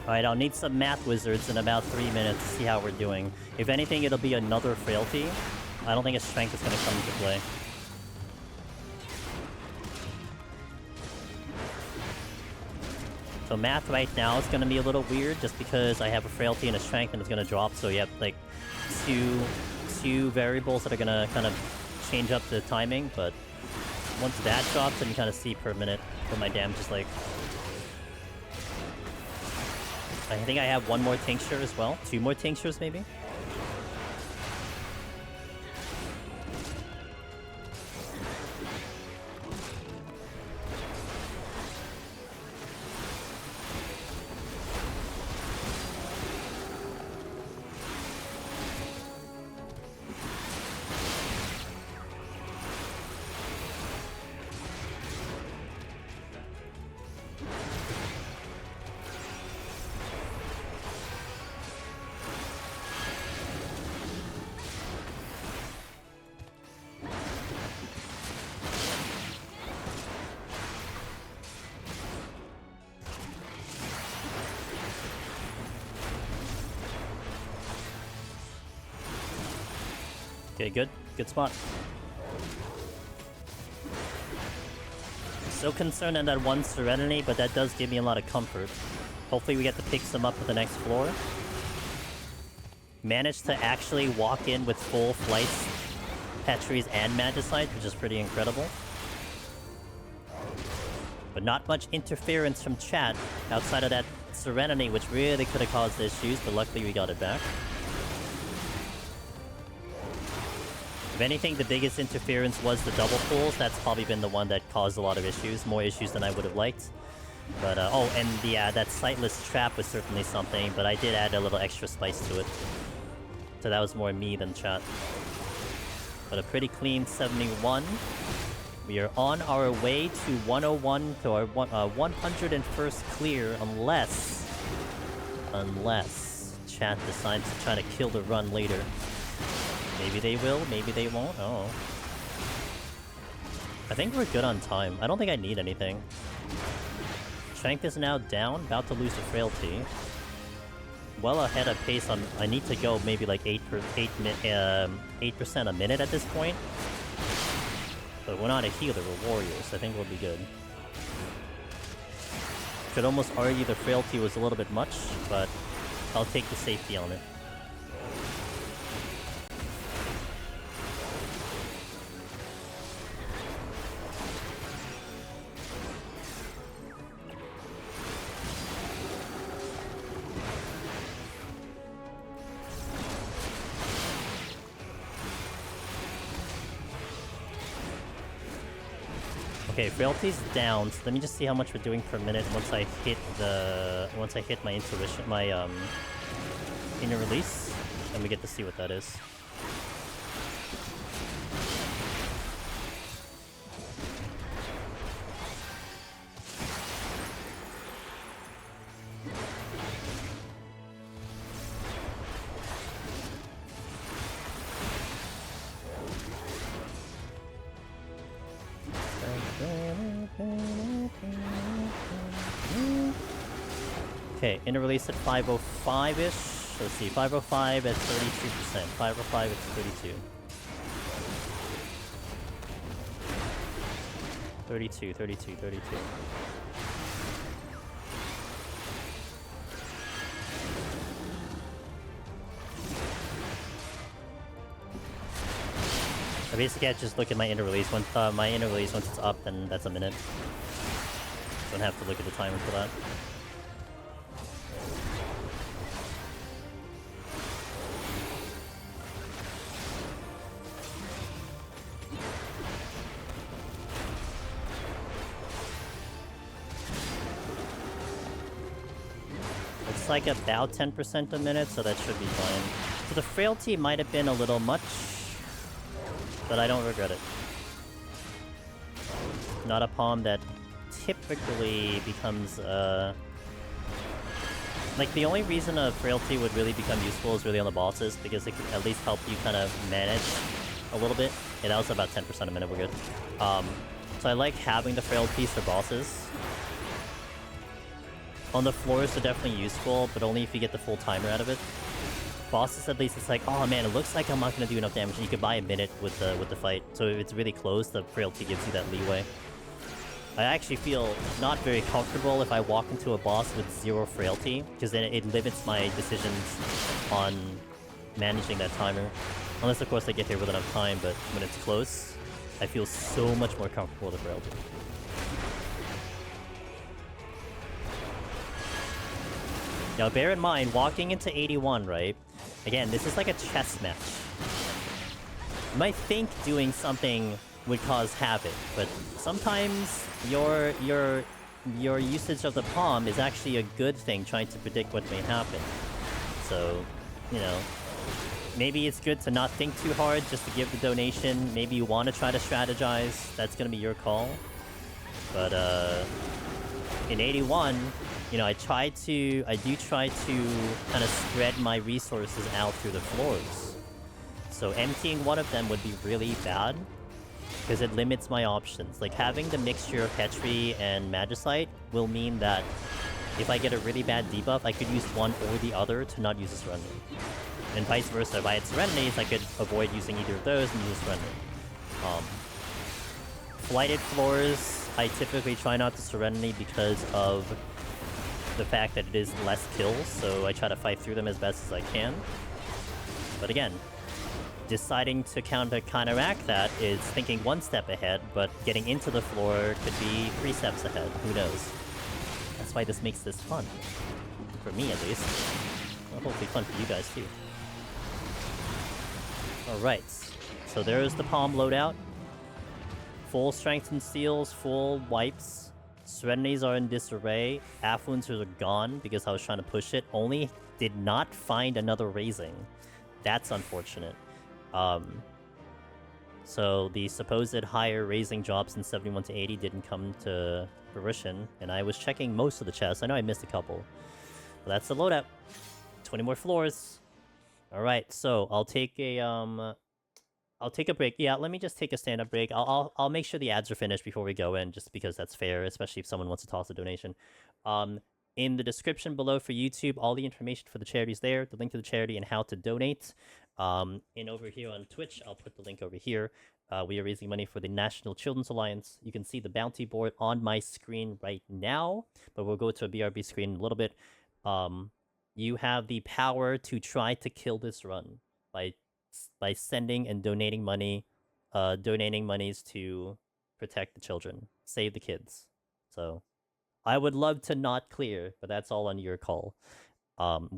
Alright, I'll need some math wizards in about 3 minutes to see how we're doing. If anything, it'll be another frailty. I don't think a strength is going to come into play. So math right now is going to be a little weird just because I have a frailty and a strength and it's going to drop. So you have like two variables that are going to kind of change up the timing. But once that drops, then you kind of see per minute what my damage is like. I think I have one more tincture as well. 2 more tinctures maybe. Okay, good. Good spot. So concerned on that one Serenity, but that does give me a lot of comfort. Hopefully we get to pick some up at the next floor. Managed to actually walk in with full flights, Petries, and Magicite, which is pretty incredible. But not much interference from chat outside of that Serenity, which really could have caused issues, but luckily we got it back. If anything, the biggest interference was the double pulls. That's probably been the one that caused a lot of issues. More issues than I would have liked. But, oh, and the, that sightless trap was certainly something, but I did add a little extra spice to it. So that was more me than chat. But a pretty clean 71. We are on our way to 101 to our 101st clear, unless chat decides to try to kill the run later. Maybe they will, maybe they won't. Oh. I think we're good on time. I don't think I need anything. Strength is now down, about to lose the frailty. Well ahead of pace on. I need to go maybe like 8% a minute at this point. But we're not a healer, we're warriors. I think we'll be good. Could almost argue the frailty was a little bit much, but I'll take the safety on it. Okay, frailty's down, so let me just see how much we're doing per minute once I hit my intuition, my inner release, and we get to see what that is. Okay, inner release at 505-ish. Let's see, 505 at 32%. 505 at 32. 32. I basically have to just look at my inner release. Once it's up, then that's a minute. Don't have to look at the timer for that. It's like about 10% a minute, so that should be fine. So the frailty might have been a little much, but I don't regret it. Not a palm that typically becomes Like, the only reason a frailty would really become useful is really on the bosses, because it could at least help you kind of manage a little bit. Yeah, that was about 10% a minute, we're good. So I like having the frailties for bosses. On the floors, they're definitely useful, but only if you get the full timer out of it. Bosses, at least, it's like, oh man, it looks like I'm not going to do enough damage, and you can buy a minute with the fight. So if it's really close, the frailty gives you that leeway. I actually feel not very comfortable if I walk into a boss with 0 frailty, because then it limits my decisions on managing that timer. Unless, of course, I get here with enough time, but when it's close, I feel so much more comfortable with the frailty. Now, bear in mind, walking into 81, right? Again, this is like a chess match. You might think doing something would cause havoc, but sometimes your usage of the palm is actually a good thing, trying to predict what may happen. So, you know, maybe it's good to not think too hard, just to give the donation. Maybe you want to try to strategize. That's going to be your call. But, in 81, you know, I do try to kind of spread my resources out through the floors. So emptying one of them would be really bad, because it limits my options. Like, having the mixture of Petri and Magicite will mean that if I get a really bad debuff, I could use one or the other to not use a Serenity. And vice versa, if I had Serenities, I could avoid using either of those and use a Serenity. Flighted floors, I typically try not to Serenity because of the fact that it is less kills, so I try to fight through them as best as I can. But again, deciding to counteract that is thinking one step ahead, but getting into the floor could be 3 steps ahead. Who knows? That's why this makes this fun. For me, at least. Well, hopefully fun for you guys, too. Alright. So there's the palm loadout. Full strength and steals, full wipes. Serenities are in disarray. Affluencers are gone because I was trying to push it. Only did not find another raising. That's unfortunate. So the supposed higher raising jobs in 71 to 80 didn't come to fruition, and I was checking most of the chests. I know I missed a couple. But that's the loadout. 20 more floors. Alright, so I'll take a break. Yeah, let me just take a stand-up break. I'll make sure the ads are finished before we go in, just because that's fair, especially if someone wants to toss a donation. In the description below for YouTube, all the information for the charity is there, the link to the charity and how to donate. And over here on Twitch, I'll put the link over here. We are raising money for the National Children's Alliance. You can see the bounty board on my screen right now, but we'll go to a BRB screen in a little bit. You have the power to try to kill this run by sending and donating money, donating monies to protect the children, save the kids. So I would love to not clear, but that's all on your call.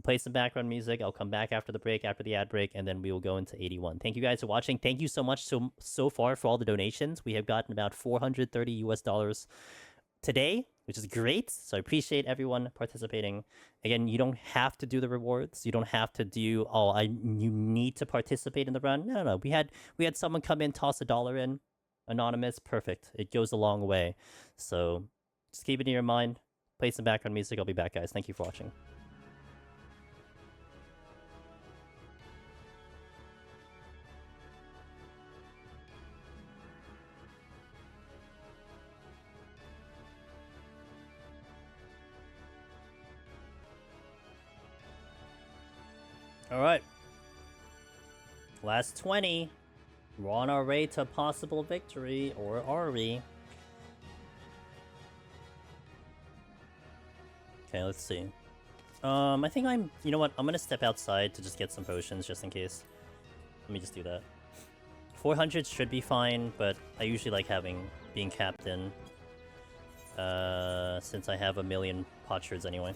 Play some background music. I'll come back after the break, after the ad break, and then we will go into 81. Thank you guys for watching. Thank you so much so far for all the donations. We have gotten about $430 US today, which is great. So I appreciate everyone participating. Again, you don't have to do the rewards. You don't have to do, you need to participate in the run. No. We had someone come in, toss $1 in, anonymous, perfect. It goes a long way. So just keep it in your mind. Play some background music. I'll be back, guys. Thank you for watching. Alright. Last 20. We're on our way to possible victory, or are we? Okay, let's see. I think you know what? I'm gonna step outside to just get some potions, just in case. Let me just do that. 400 should be fine, but I usually like being captain. Since I have a million potsherds anyway.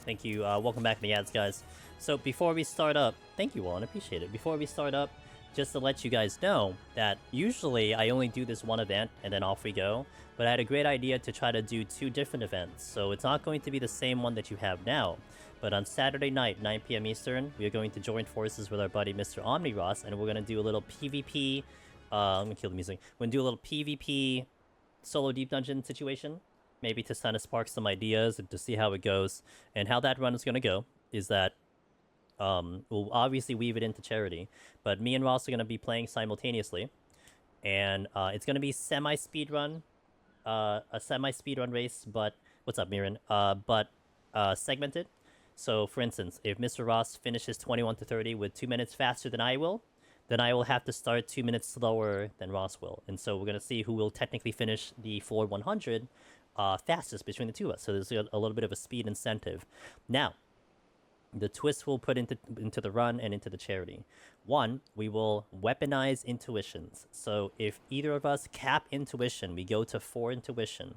Thank you. Welcome back to the ads, guys. So before we start up, thank you all, and appreciate it. Before we start up, just to let you guys know that usually I only do this one event and then off we go. But I had a great idea to try to do 2 different events. So it's not going to be the same one that you have now. But on Saturday night, 9 p.m. Eastern, we are going to join forces with our buddy Mr. Omniross, and we're going to do a little PvP Let me kill the music. We're gonna do a little PvP solo deep dungeon situation, maybe to kind of spark some ideas and to see how it goes. And how that run is gonna go is that we'll obviously weave it into charity, but me and Ross are gonna be playing simultaneously, and it's gonna be a semi speedrun race. But what's up, Miran? But segmented. So, for instance, if Mr. Ross finishes 21 to 30 with 2 minutes faster than I will, then I will have to start 2 minutes slower than Ross will. And so we're going to see who will technically finish the 100 fastest between the two of us. So there's a little bit of a speed incentive. Now, the twist we'll put into the run and into the charity. One, we will weaponize intuitions. So if either of us cap intuition, we go to 4 intuition,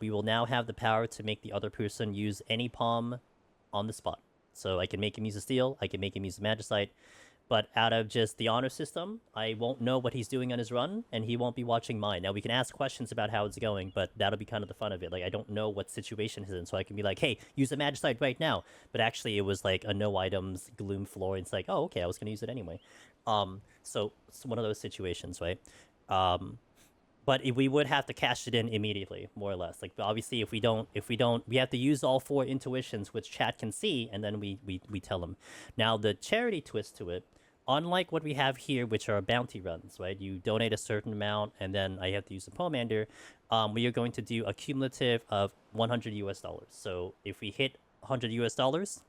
we will now have the power to make the other person use any palm on the spot. So I can make him use a steal, I can make him use a magicite, but out of just the honor system, I won't know what he's doing on his run, and he won't be watching mine. Now, we can ask questions about how it's going, but that'll be kind of the fun of it. Like, I don't know what situation he's in, so I can be like, hey, use a magicite right now. But actually, it was like a no items gloom floor, and it's like, oh, okay, I was going to use it anyway. So it's one of those situations, right? But we would have to cash it in immediately, more or less. Like, obviously, if we don't, we have to use all 4 intuitions, which chat can see, and then we tell them. Now, the charity twist to it, unlike what we have here, which are bounty runs, right? You donate a certain amount, and then I have to use a pomander. We are going to do a cumulative of $100 US. So if we hit $100 US,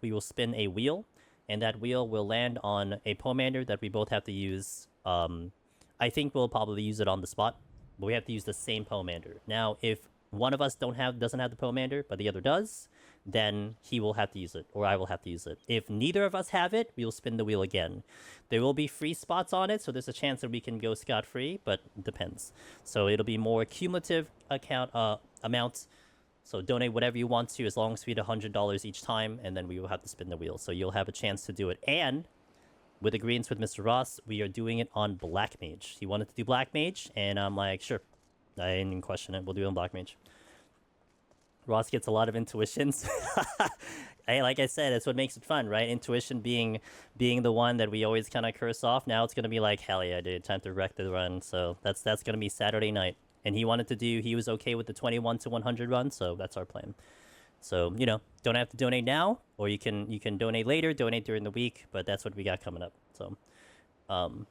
we will spin a wheel, and that wheel will land on a pomander that we both have to use. I think we'll probably use it on the spot, but we have to use the same pomander. Now, if one of us doesn't have the pomander, but the other does, then he will have to use it, or I will have to use it. If neither of us have it, we will spin the wheel again. There will be free spots on it, so there's a chance that we can go scot-free, but it depends. So it'll be more cumulative amounts. So donate whatever you want to, as long as we hit $100 each time, and then we will have to spin the wheel. So you'll have a chance to do it. And with agreements with Mr. Ross, we are doing it on Black Mage. He wanted to do Black Mage, and I'm like, sure. I didn't even question it. We'll do it on Black Mage. Ross gets a lot of intuitions. Hey, like I said, it's what makes it fun, right? Intuition being the one that we always kind of curse off. Now it's going to be like, hell yeah, dude, time to wreck the run. So that's going to be Saturday night. And he was okay with the 21 to 100 run, so that's our plan. So, don't have to donate now, or you can donate later, donate during the week, but that's what we got coming up. So, I'm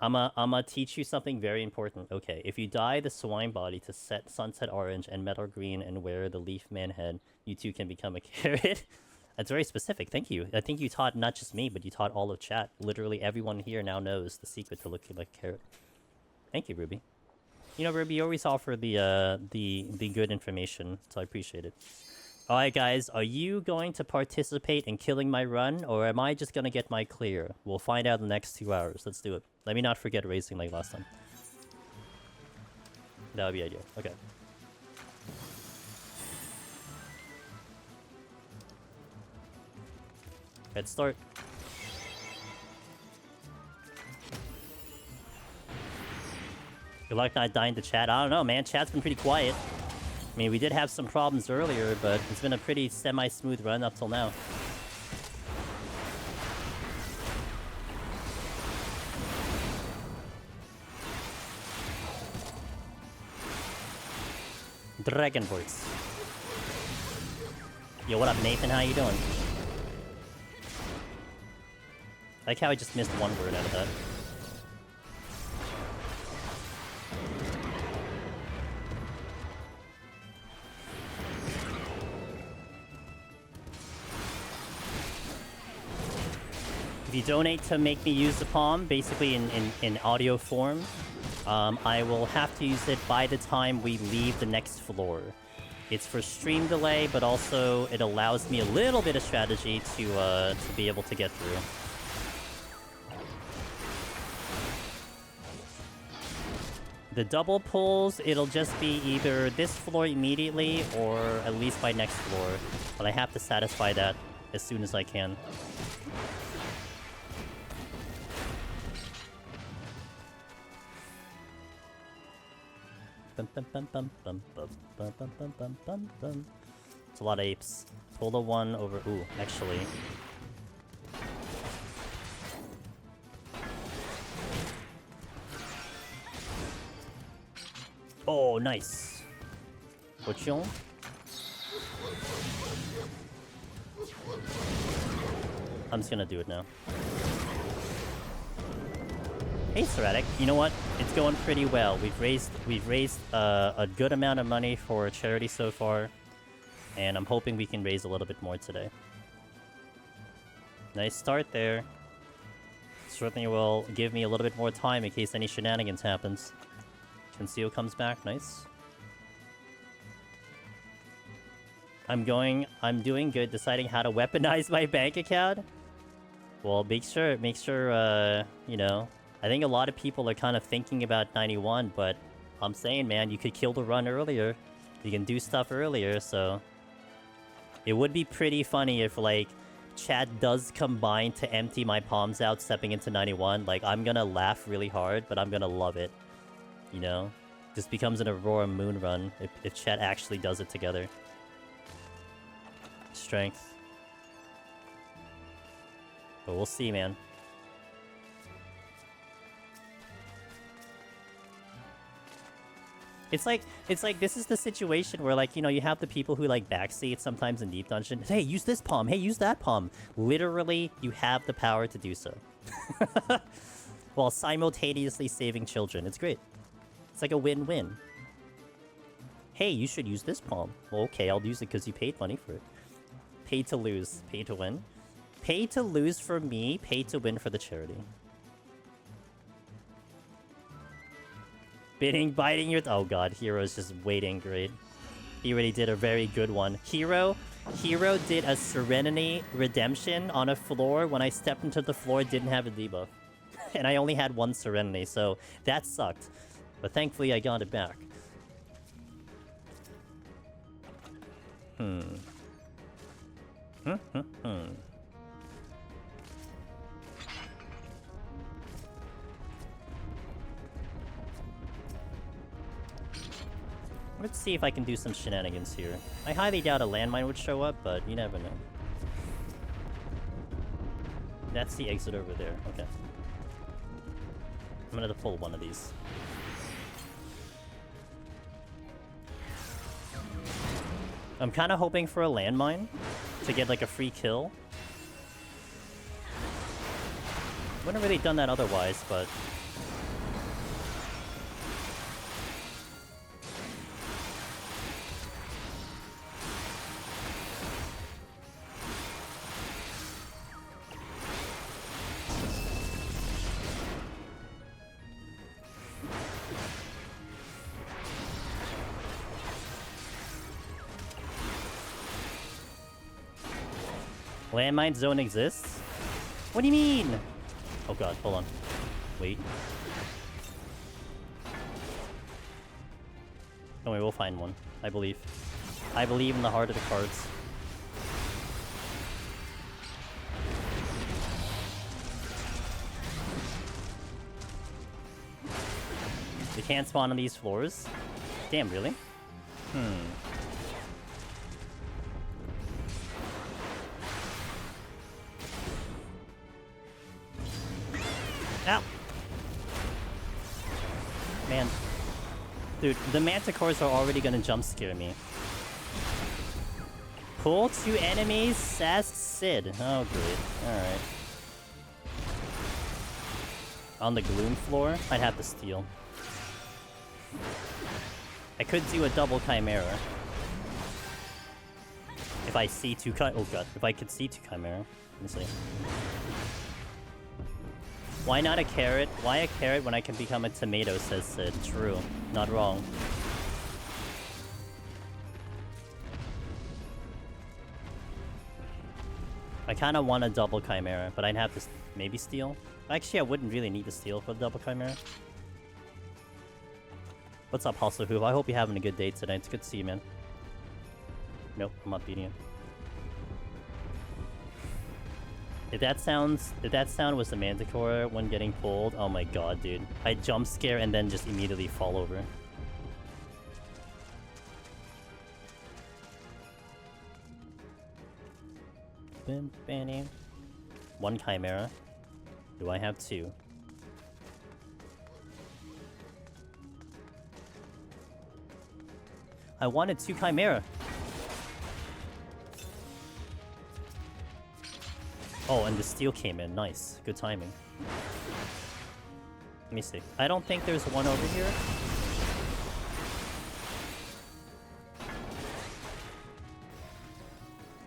gonna teach you something very important. Okay, if you dye the swine body to set sunset orange and metal green and wear the leaf man head, you too can become a carrot. That's very specific. Thank you. I think you taught not just me, but you taught all of chat. Literally everyone here now knows the secret to looking like a carrot. Thank you, Ruby. Ruby, you always offer the good information, so I appreciate it. Alright, guys, are you going to participate in killing my run, or am I just gonna get my clear? We'll find out in the next 2 hours. Let's do it. Let me not forget racing like last time. That would be ideal. Okay. Let's start. Good luck not dying to chat. I don't know, man. Chat's been pretty quiet. I mean, we did have some problems earlier, but it's been a pretty semi-smooth run up till now. Dragon voice. Yo, what up, Nathan? How you doing? I like how I just missed one word out of that. If you donate to make me use the palm, basically in audio form, I will have to use it by the time we leave the next floor. It's for stream delay, but also it allows me a little bit of strategy to be able to get through. The double pulls, it'll just be either this floor immediately or at least by next floor. But I have to satisfy that as soon as I can. It's a lot of apes. Pull the one over. Ooh, actually. Oh, nice. Potion. I'm just gonna do it now. Hey, Serratic. You know what? It's going pretty well. We've raised a good amount of money for charity so far, and I'm hoping we can raise a little bit more today. Nice start there. Certainly will give me a little bit more time in case any shenanigans happens. Conceal comes back. Nice. I'm doing good deciding how to weaponize my bank account. Well, make sure, you know, I think a lot of people are kind of thinking about 91, but I'm saying, man, you could kill the run earlier. You can do stuff earlier, so... It would be pretty funny if, like, chat does combine to empty my palms out stepping into 91. Like, I'm gonna laugh really hard, but I'm gonna love it. You know? This becomes an Aurora Moon run if chat actually does it together. Strength. But we'll see, man. It's like this is the situation where, like, you know, you have the people who like backseat sometimes in Deep Dungeon. Hey, use this palm. Hey, use that palm. Literally, you have the power to do so. While simultaneously saving children. It's great. It's like a win-win. Hey, you should use this palm. Well, okay, I'll use it because you paid money for it. Pay to lose, pay to win. Pay to lose for me, pay to win for the charity. Biting your... Oh god, Hero's just waiting, great. He already did a very good one. Hero did a Serenity Redemption on a floor when I stepped into the floor, didn't have a debuff. And I only had one Serenity, so that sucked. But thankfully I got it back. Let's see if I can do some shenanigans here. I highly doubt a landmine would show up, but you never know. That's the exit over there. Okay. I'm gonna pull one of these. I'm kind of hoping for a landmine to get like a free kill. Wouldn't have really done that otherwise, but... Landmine zone exists? What do you mean? Oh god, hold on. Wait. Don't worry, we'll find one. I believe. I believe in the heart of the cards. They can't spawn on these floors? Damn, really? Ow! Man. Dude, the manticores are already gonna jump scare me. Pull 2 enemies, sass Sid. Oh, great. Alright. On the gloom floor, I'd have to steal. I could do a double chimera. If I see 2 oh god, if I could see 2 chimera. Let me see. Why not a carrot? Why a carrot when I can become a tomato, says Sid. True. Not wrong. I kind of want a double chimera, but I'd have to maybe steal. Actually, I wouldn't really need to steal for the double chimera. What's up, Hustle Hoof? I hope you're having a good day today. It's good to see you, man. Nope, I'm not beating you. If that sound was the Manticore when getting pulled, oh my god, dude. I'd jump scare and then just immediately fall over. One chimera. Do I have 2? I wanted 2 Chimera. Oh, and the steel came in. Nice. Good timing. Let me see. I don't think there's one over here.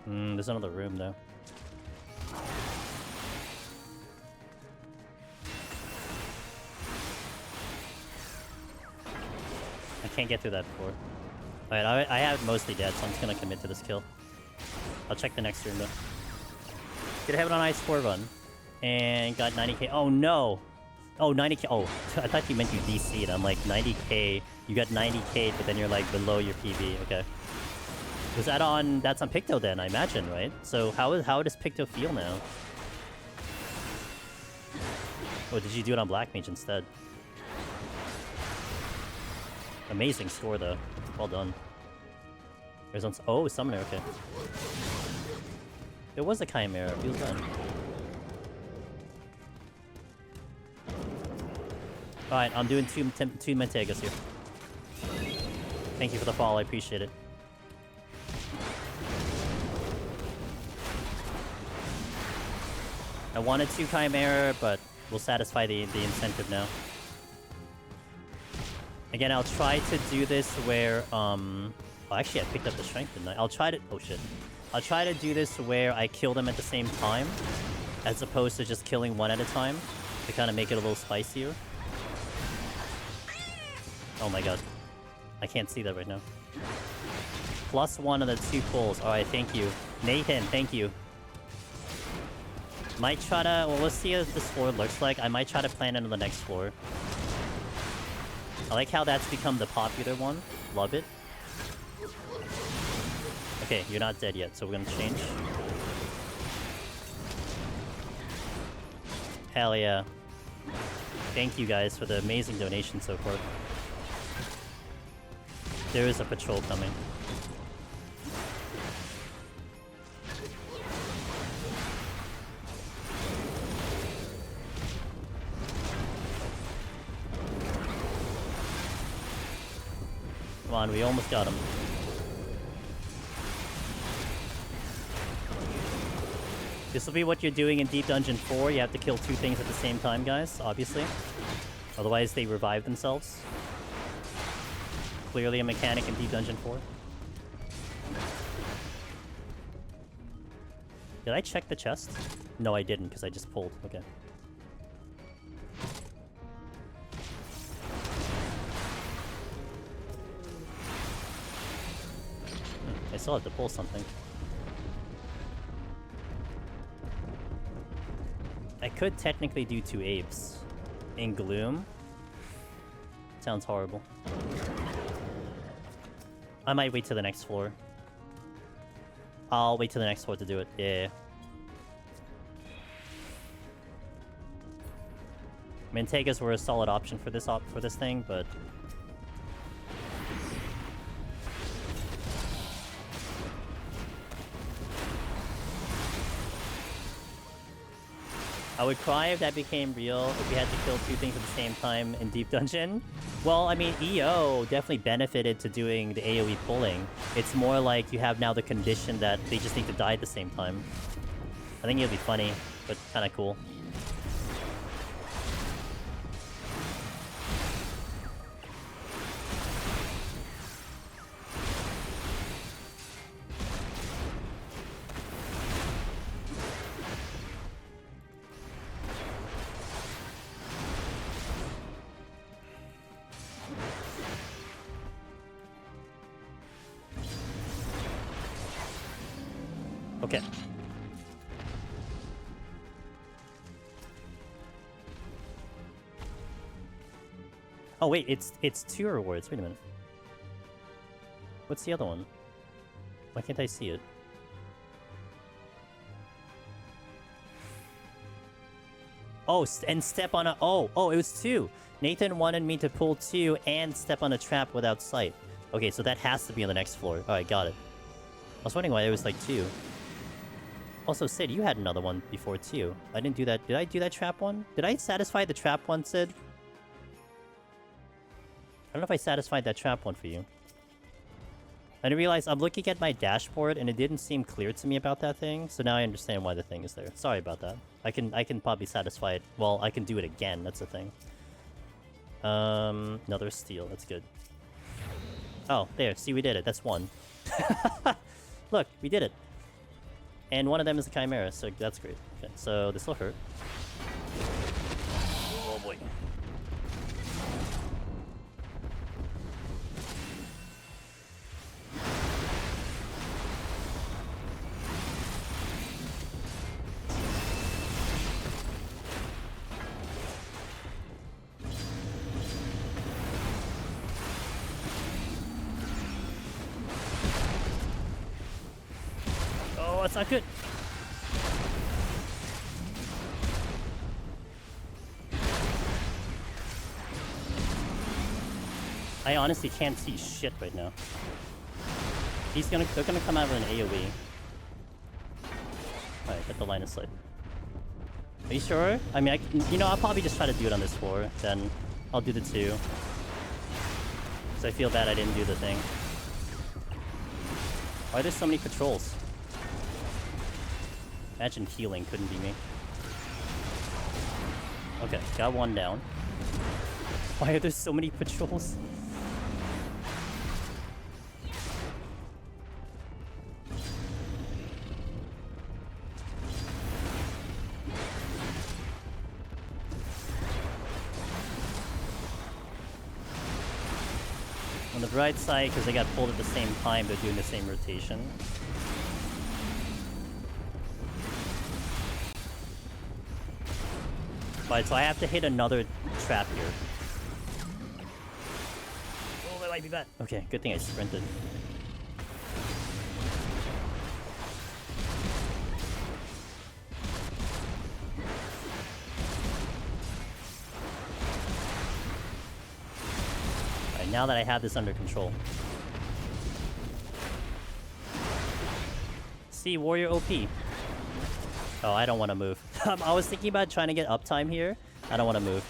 There's another room though. I can't get through that floor. Alright, I have mostly dead, so I'm just gonna commit to this kill. I'll check the next room though. Did I have it on Ice 4 run? And got 90k. Oh no! Oh, 90k. Oh, I thought you meant you DC'd. I'm like, 90k. You got 90k, but then you're like below your PB. Okay. Was that on... That's on Picto then, I imagine, right? So how does Picto feel now? Oh, did you do it on Black Mage instead? Amazing score, though. Well done. There's on... Oh, Summoner, okay. There was a Chimera. Feels done. Alright, I'm doing two Mentegas here. Thank you for the follow, I appreciate it. I wanted 2 Chimera, but we'll satisfy the incentive now. Again, I'll try to do this where, Oh, actually, I picked up the strength, didn't I? I'll try to... Oh, shit. I'll try to do this where I kill them at the same time, as opposed to just killing one at a time, to kind of make it a little spicier. Oh my god. I can't see that right now. +1 of the 2 pulls. Alright, thank you. Nathan, thank you. Might try to... Well, let's see what this floor looks like. I might try to plan into the next floor. I like how that's become the popular one. Love it. Okay, you're not dead yet, so we're gonna change. Hell yeah. Thank you guys for the amazing donation so far. There is a patrol coming. Come on, we almost got him. This will be what you're doing in Deep Dungeon 4. You have to kill 2 things at the same time, guys, obviously. Otherwise, they revive themselves. Clearly a mechanic in Deep Dungeon 4. Did I check the chest? No, I didn't, because I just pulled. Okay. I still have to pull something. I could technically do 2 apes. In Gloom. Sounds horrible. I might wait till the next floor. I'll wait till the next floor to do it. Yeah. Mentegas were a solid option for this thing, but I would cry if that became real, if we had to kill 2 things at the same time in Deep Dungeon. Well, I mean, EO definitely benefited to doing the AoE pulling. It's more like you have now the condition that they just need to die at the same time. I think it'll be funny, but kind of cool. Okay. Oh wait, it's 2 rewards. Wait a minute. What's the other one? Why can't I see it? Oh, and step on a... Oh, it was 2. Nathan wanted me to pull 2 and step on a trap without sight. Okay, so that has to be on the next floor. Alright, got it. I was wondering why it was like 2. Also, Sid, you had another one before too. I didn't do that. Did I do that trap one? Did I satisfy the trap one, Sid? I don't know if I satisfied that trap one for you. I realized I'm looking at my dashboard and it didn't seem clear to me about that thing, so now I understand why the thing is there. Sorry about that. I can probably satisfy it. Well, I can do it again, that's the thing. Another steel, that's good. Oh, there, see, we did it. That's one. Look, we did it. And one of them is a chimera, so that's great. Okay, so this will hurt. Oh boy. Oh, that's not good. I honestly can't see shit right now. They're gonna come out with an AoE. Alright, get the line of sight. Are you sure? I mean, I'll probably just try to do it on this floor, then I'll do the 2. So I feel bad I didn't do the thing. Why are there so many patrols? Imagine healing couldn't be me. Okay, got one down. Why are there so many patrols? On the bright side, because they got pulled at the same time, they're doing the same rotation. Right, so I have to hit another trap here. Oh, that might be bad. Okay, good thing I sprinted. Alright, now that I have this under control. See, warrior OP. Oh, I don't want to move. I was thinking about trying to get uptime here. I don't want to move.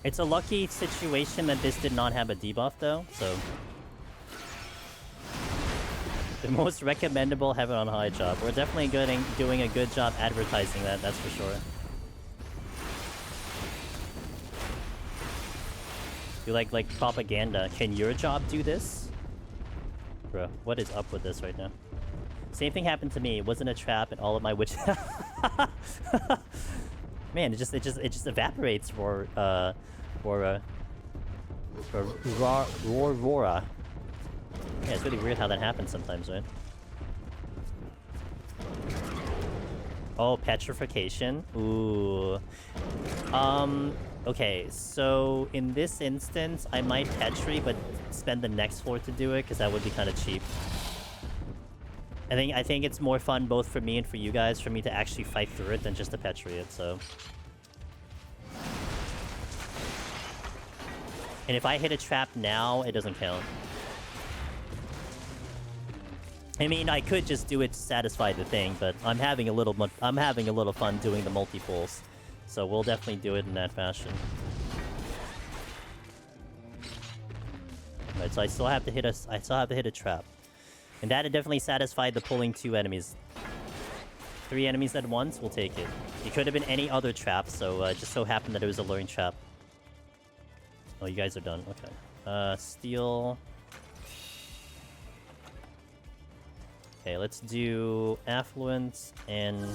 It's a lucky situation that this did not have a debuff, though, so... The most recommendable Heaven on High job. We're definitely doing a good job advertising that, that's for sure. You like propaganda. Can your job do this? Bro, what is up with this right now? Same thing happened to me. It wasn't a trap and all of my witch... Man, it just evaporates for Rora. Yeah, it's really weird how that happens sometimes, right? Oh, petrification. Ooh. Okay, so in this instance, I might Petri, but spend the next floor to do it, because that would be kind of cheap. I think it's more fun both for me and for you guys, for me to actually fight through it than just to Petri it, so... And if I hit a trap now, it doesn't count. I mean, I could just do it to satisfy the thing, but I'm having a little fun doing the multi-pulls. So we'll definitely do it in that fashion. Right, so I still have to hit a trap. And that definitely satisfied the pulling 2 enemies. 3 enemies at once, we'll take it. It could have been any other trap, so it just so happened that it was a luring trap. Oh, you guys are done. Okay. Steel. Okay, let's do affluence and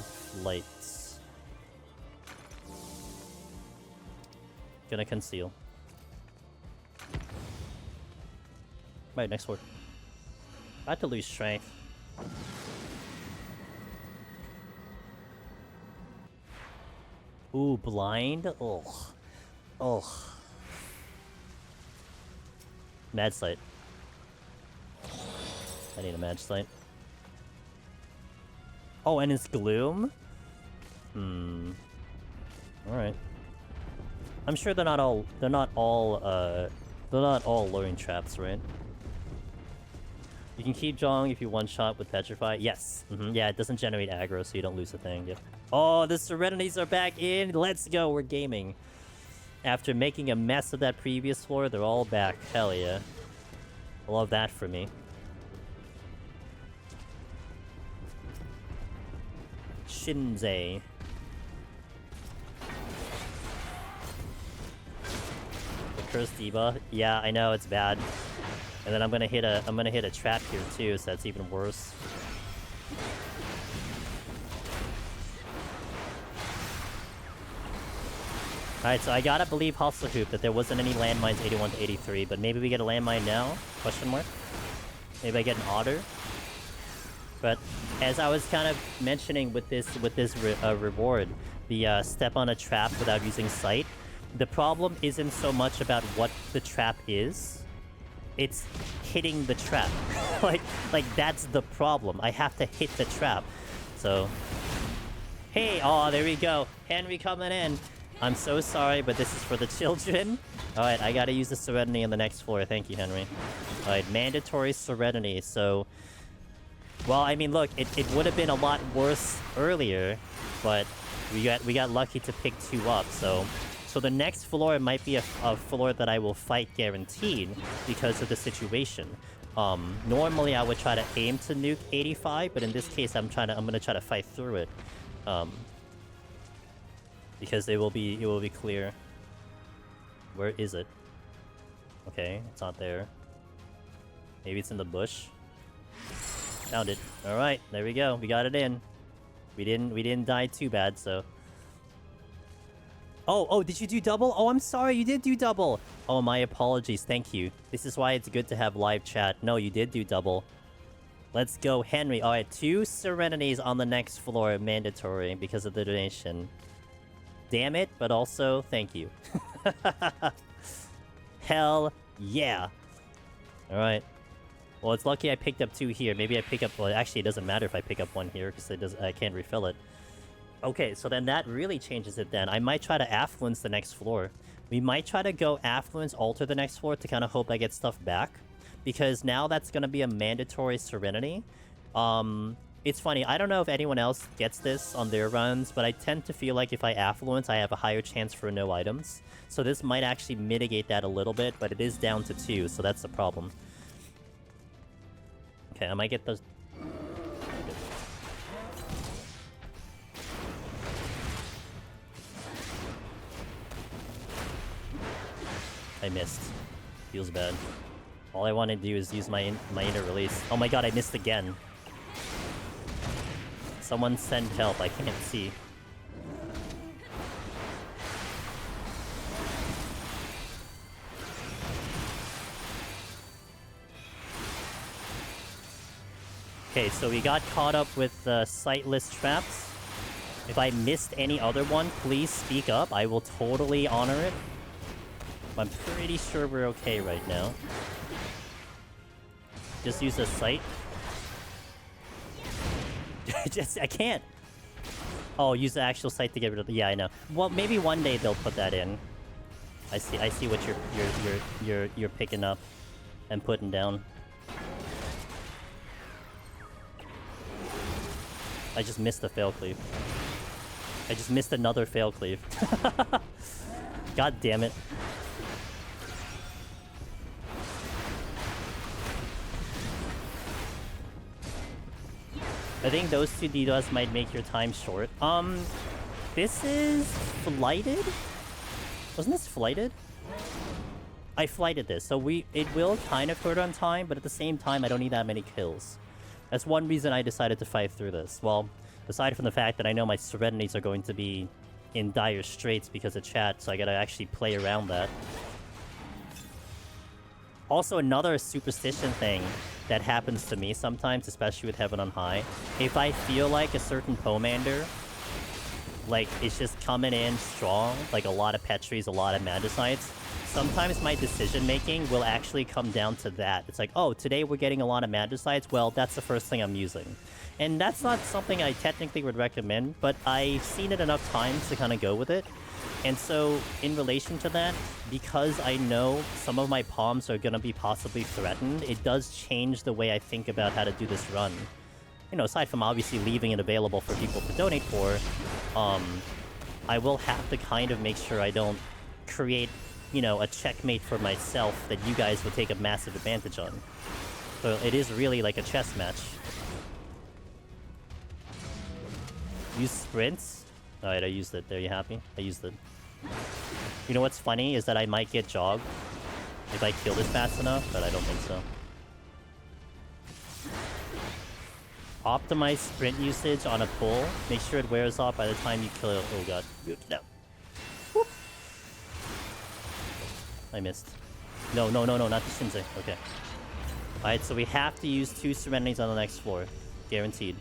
lights. Gonna conceal. Right, next word. About to lose strength. Ooh, blind? Ugh. Ugh. Mad sight. I need a mad sight. Oh, and it's gloom? Alright. I'm sure they're not all luring traps, right? You can keep drawing if you one-shot with Petrify. Yes. Yeah, it doesn't generate aggro, so you don't lose a thing. Yep. Oh, the Serenities are back in. Let's go. We're gaming. After making a mess of that previous floor, they're all back. Hell yeah. I love that for me. Shinzei. The Cursed Diva. Yeah, I know it's bad. And then I'm gonna hit a trap here too, so that's even worse. Alright, so I gotta believe Hustle Hoop that there wasn't any landmines 81 to 83, but maybe we get a landmine now? Question mark? Maybe I get an otter? But as I was kind of mentioning with this reward, the step on a trap without using sight, the problem isn't so much about what the trap is. It's hitting the trap. like that's the problem. I have to hit the trap. So, hey, oh, there we go. Henry coming in. I'm so sorry, but this is for the children. Alright, I gotta use the Serenity on the next floor. Thank you, Henry. Alright, mandatory Serenity. So, well, I mean, look, it would have been a lot worse earlier, but we got lucky to pick 2 up, so the next floor might be a floor that I will fight guaranteed because of the situation. Normally I would try to aim to nuke 85, but in this case I'm gonna try to fight through it. Because it will be clear. Where is it? Okay, it's not there. Maybe it's in the bush. Found it. Alright, there we go. We got it in. We didn't die too bad, so. Oh, did you do double? Oh, I'm sorry, you did do double. Oh, my apologies. Thank you. This is why it's good to have live chat. No, you did do double. Let's go, Henry. Alright, 2 Serenities on the next floor, mandatory because of the donation. Damn it, but also thank you. Hell yeah. Alright. Well, it's lucky I picked up 2 here. Maybe I pick up... Well, actually, it doesn't matter if I pick up 1 here because I can't refill it. Okay, so then that really changes it then. I might try to Affluence the next floor. We might try to go Affluence, alter the next floor to kind of hope I get stuff back. Because now that's going to be a mandatory Serenity. It's funny, I don't know if anyone else gets this on their runs, but I tend to feel like if I Affluence, I have a higher chance for no items. So this might actually mitigate that a little bit, but it is down to 2, so that's the problem. Okay, I might get those... I missed. Feels bad. All I want to do is use my inner release. Oh my god, I missed again. Someone send help, I can't see. Okay, so we got caught up with sightless traps. If I missed any other one, please speak up. I will totally honor it. I'm pretty sure we're okay right now. Just use a sight. I can't. Oh, use the actual sight to get rid of the... Yeah, I know. Well, maybe one day they'll put that in. I see what you're picking up and putting down. I just missed a fail cleave. I just missed another fail cleave. God damn it. I think those 2 Didas might make your time short. This is flighted? Wasn't this flighted? I flighted this, so it will kind of hurt on time, but at the same time, I don't need that many kills. That's one reason I decided to fight through this. Well, aside from the fact that I know my Serenities are going to be in dire straits because of chat, so I gotta actually play around that. Also, another superstition thing that happens to me sometimes, especially with Heaven on High. If I feel like a certain Pomander, like, it's just coming in strong, like a lot of Petries, a lot of Magicites, sometimes my decision making will actually come down to that. It's like, oh, today we're getting a lot of Magicites. Well, that's the first thing I'm using. And that's not something I technically would recommend, but I've seen it enough times to kind of go with it. And so, in relation to that, because I know some of my palms are going to be possibly threatened, it does change the way I think about how to do this run. You know, aside from obviously leaving it available for people to donate for, I will have to kind of make sure I don't create, you know, a checkmate for myself that you guys would take a massive advantage on. So it is really like a chess match. Use sprints? Alright, I used it. There, you happy? I used it. You know what's funny is that I might get jogged if I kill this fast enough, but I don't think so. Optimize sprint usage on a pull. Make sure it wears off by the time you kill it. Oh god. No. Whoop. I missed. No, not the Shinzei. Okay. Alright, so we have to use 2 Serenities on the next floor. Guaranteed.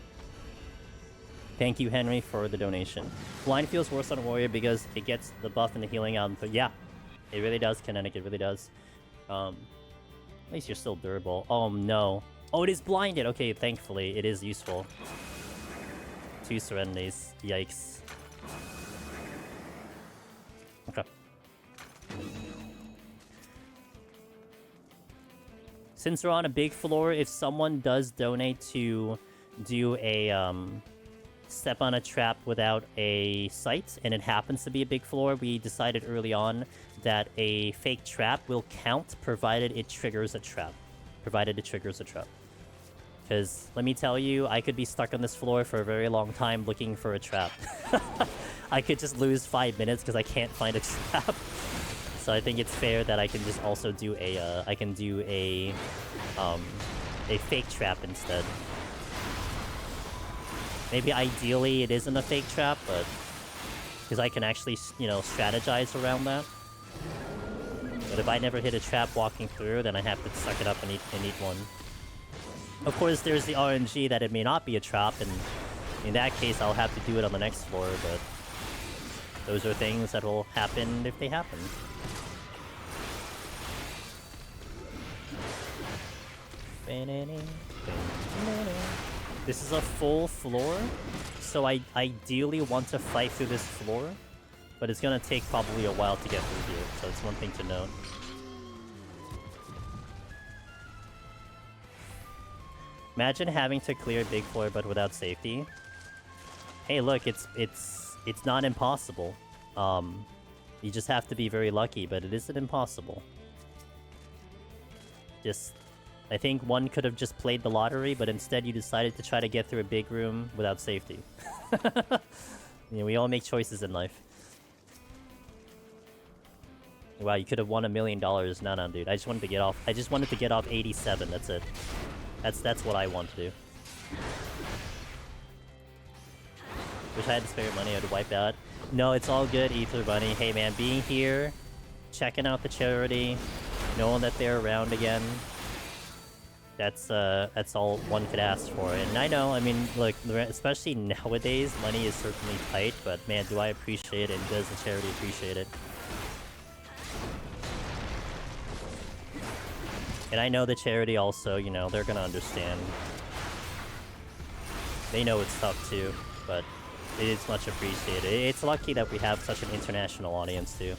Thank you, Henry, for the donation. Blind feels worse on Warrior because it gets the buff and the healing out. But yeah, it really does, Kinetic. It really does. At least you're still durable. Oh, no. Oh, it is blinded. Okay, thankfully, it is useful. 2 Serenities. Yikes. Okay. Since we're on a big floor, if someone does donate to do a, step on a trap without a sight, and it happens to be a big floor, we decided early on that a fake trap will count provided it triggers a trap. Because, let me tell you, I could be stuck on this floor for a very long time looking for a trap. I could just lose 5 minutes because I can't find a trap. So I think it's fair that I can just also do a, a fake trap instead. Maybe ideally it isn't a fake trap, but because I can actually, you know, strategize around that. But if I never hit a trap walking through, then I have to suck it up and eat one. Of course, there's the RNG that it may not be a trap, and in that case, I'll have to do it on the next floor, but those are things that will happen if they happen. This is a full floor, so I ideally want to fight through this floor, but it's gonna take probably a while to get through here, so it's one thing to note. Imagine having to clear a big floor but without safety. Hey, look, it's not impossible. You just have to be very lucky, but it isn't impossible. I think one could have just played the lottery, but instead you decided to try to get through a big room without safety. You know, we all make choices in life. Wow, you could have won $1 million. No, dude. I just wanted to get off. I just wanted to get off 87. That's it. That's what I want to do. Wish I had to spare money. I'd wipe out. No, it's all good, Ether Bunny. Hey, man, being here, checking out the charity, knowing that they're around again. That's all one could ask for. And I know, I mean, look, especially nowadays, money is certainly tight, but man, do I appreciate it, and does the charity appreciate it. And I know the charity also, you know, they're gonna understand. They know it's tough too, but it is much appreciated. It's lucky that we have such an international audience too.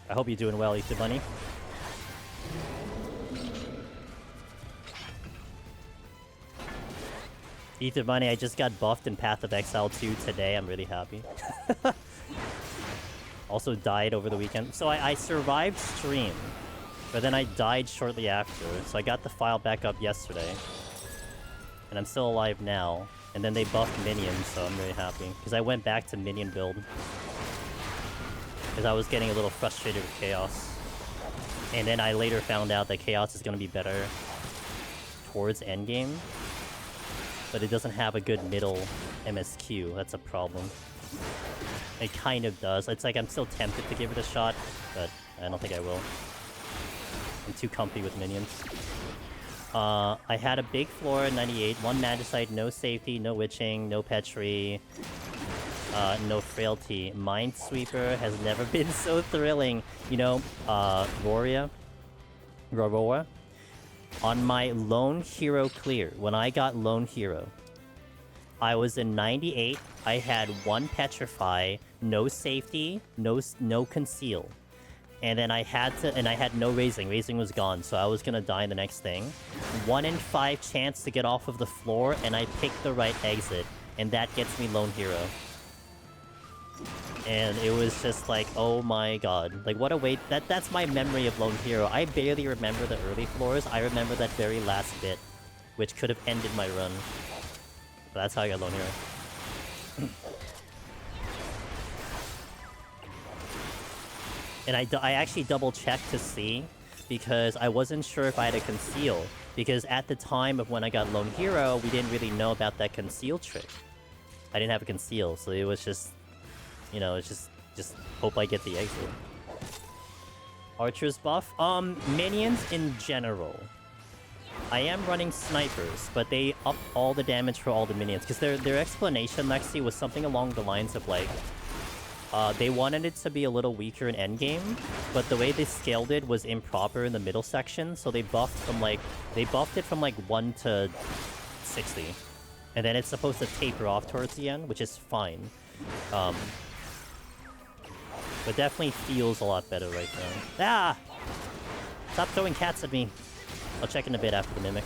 I hope you're doing well, Ether Bunny. Ether Bunny, I just got buffed in Path of Exile 2 today. I'm really happy. Also died over the weekend. So I survived stream, but then I died shortly after. So I got the file back up yesterday. And I'm still alive now. And then they buffed minions, so I'm really happy. Because I went back to minion build. Because I was getting a little frustrated with Chaos. And then I later found out that Chaos is going to be better towards endgame. But it doesn't have a good middle MSQ. That's a problem. It kind of does. It's like I'm still tempted to give it a shot, but I don't think I will. I'm too comfy with minions. I had a big floor in 98, 1 Magicite, no safety, no witching, no petri, no frailty. Minesweeper has never been so thrilling. You know, Roria? On my Lone Hero clear, when I got Lone Hero, I was in 98, I had 1 Petrify, no safety, no conceal. And then I had no raising. Raising was gone, so I was gonna die in the next thing. 1 in 5 chance to get off of the floor, and I picked the right exit. And that gets me Lone Hero. And it was just like, oh my god. Like, what a way... That's my memory of Lone Hero. I barely remember the early floors. I remember that very last bit, which could have ended my run. But that's how I got Lone Hero. And I actually double-checked to see, because I wasn't sure if I had a conceal. Because at the time of when I got Lone Hero, we didn't really know about that conceal trick. I didn't have a conceal, so it was just... You know, it's just hope I get the exit. Archer's buff? Minions in general. I am running snipers, but they up all the damage for all the minions. Because their explanation, Lexi, was something along the lines of like... they wanted it to be a little weaker in endgame, but the way they scaled it was improper in the middle section, so they buffed from like... They buffed it from like 1 to 60. And then it's supposed to taper off towards the end, which is fine. But definitely feels a lot better right now. Ah! Stop throwing cats at me. I'll check in a bit after the mimic.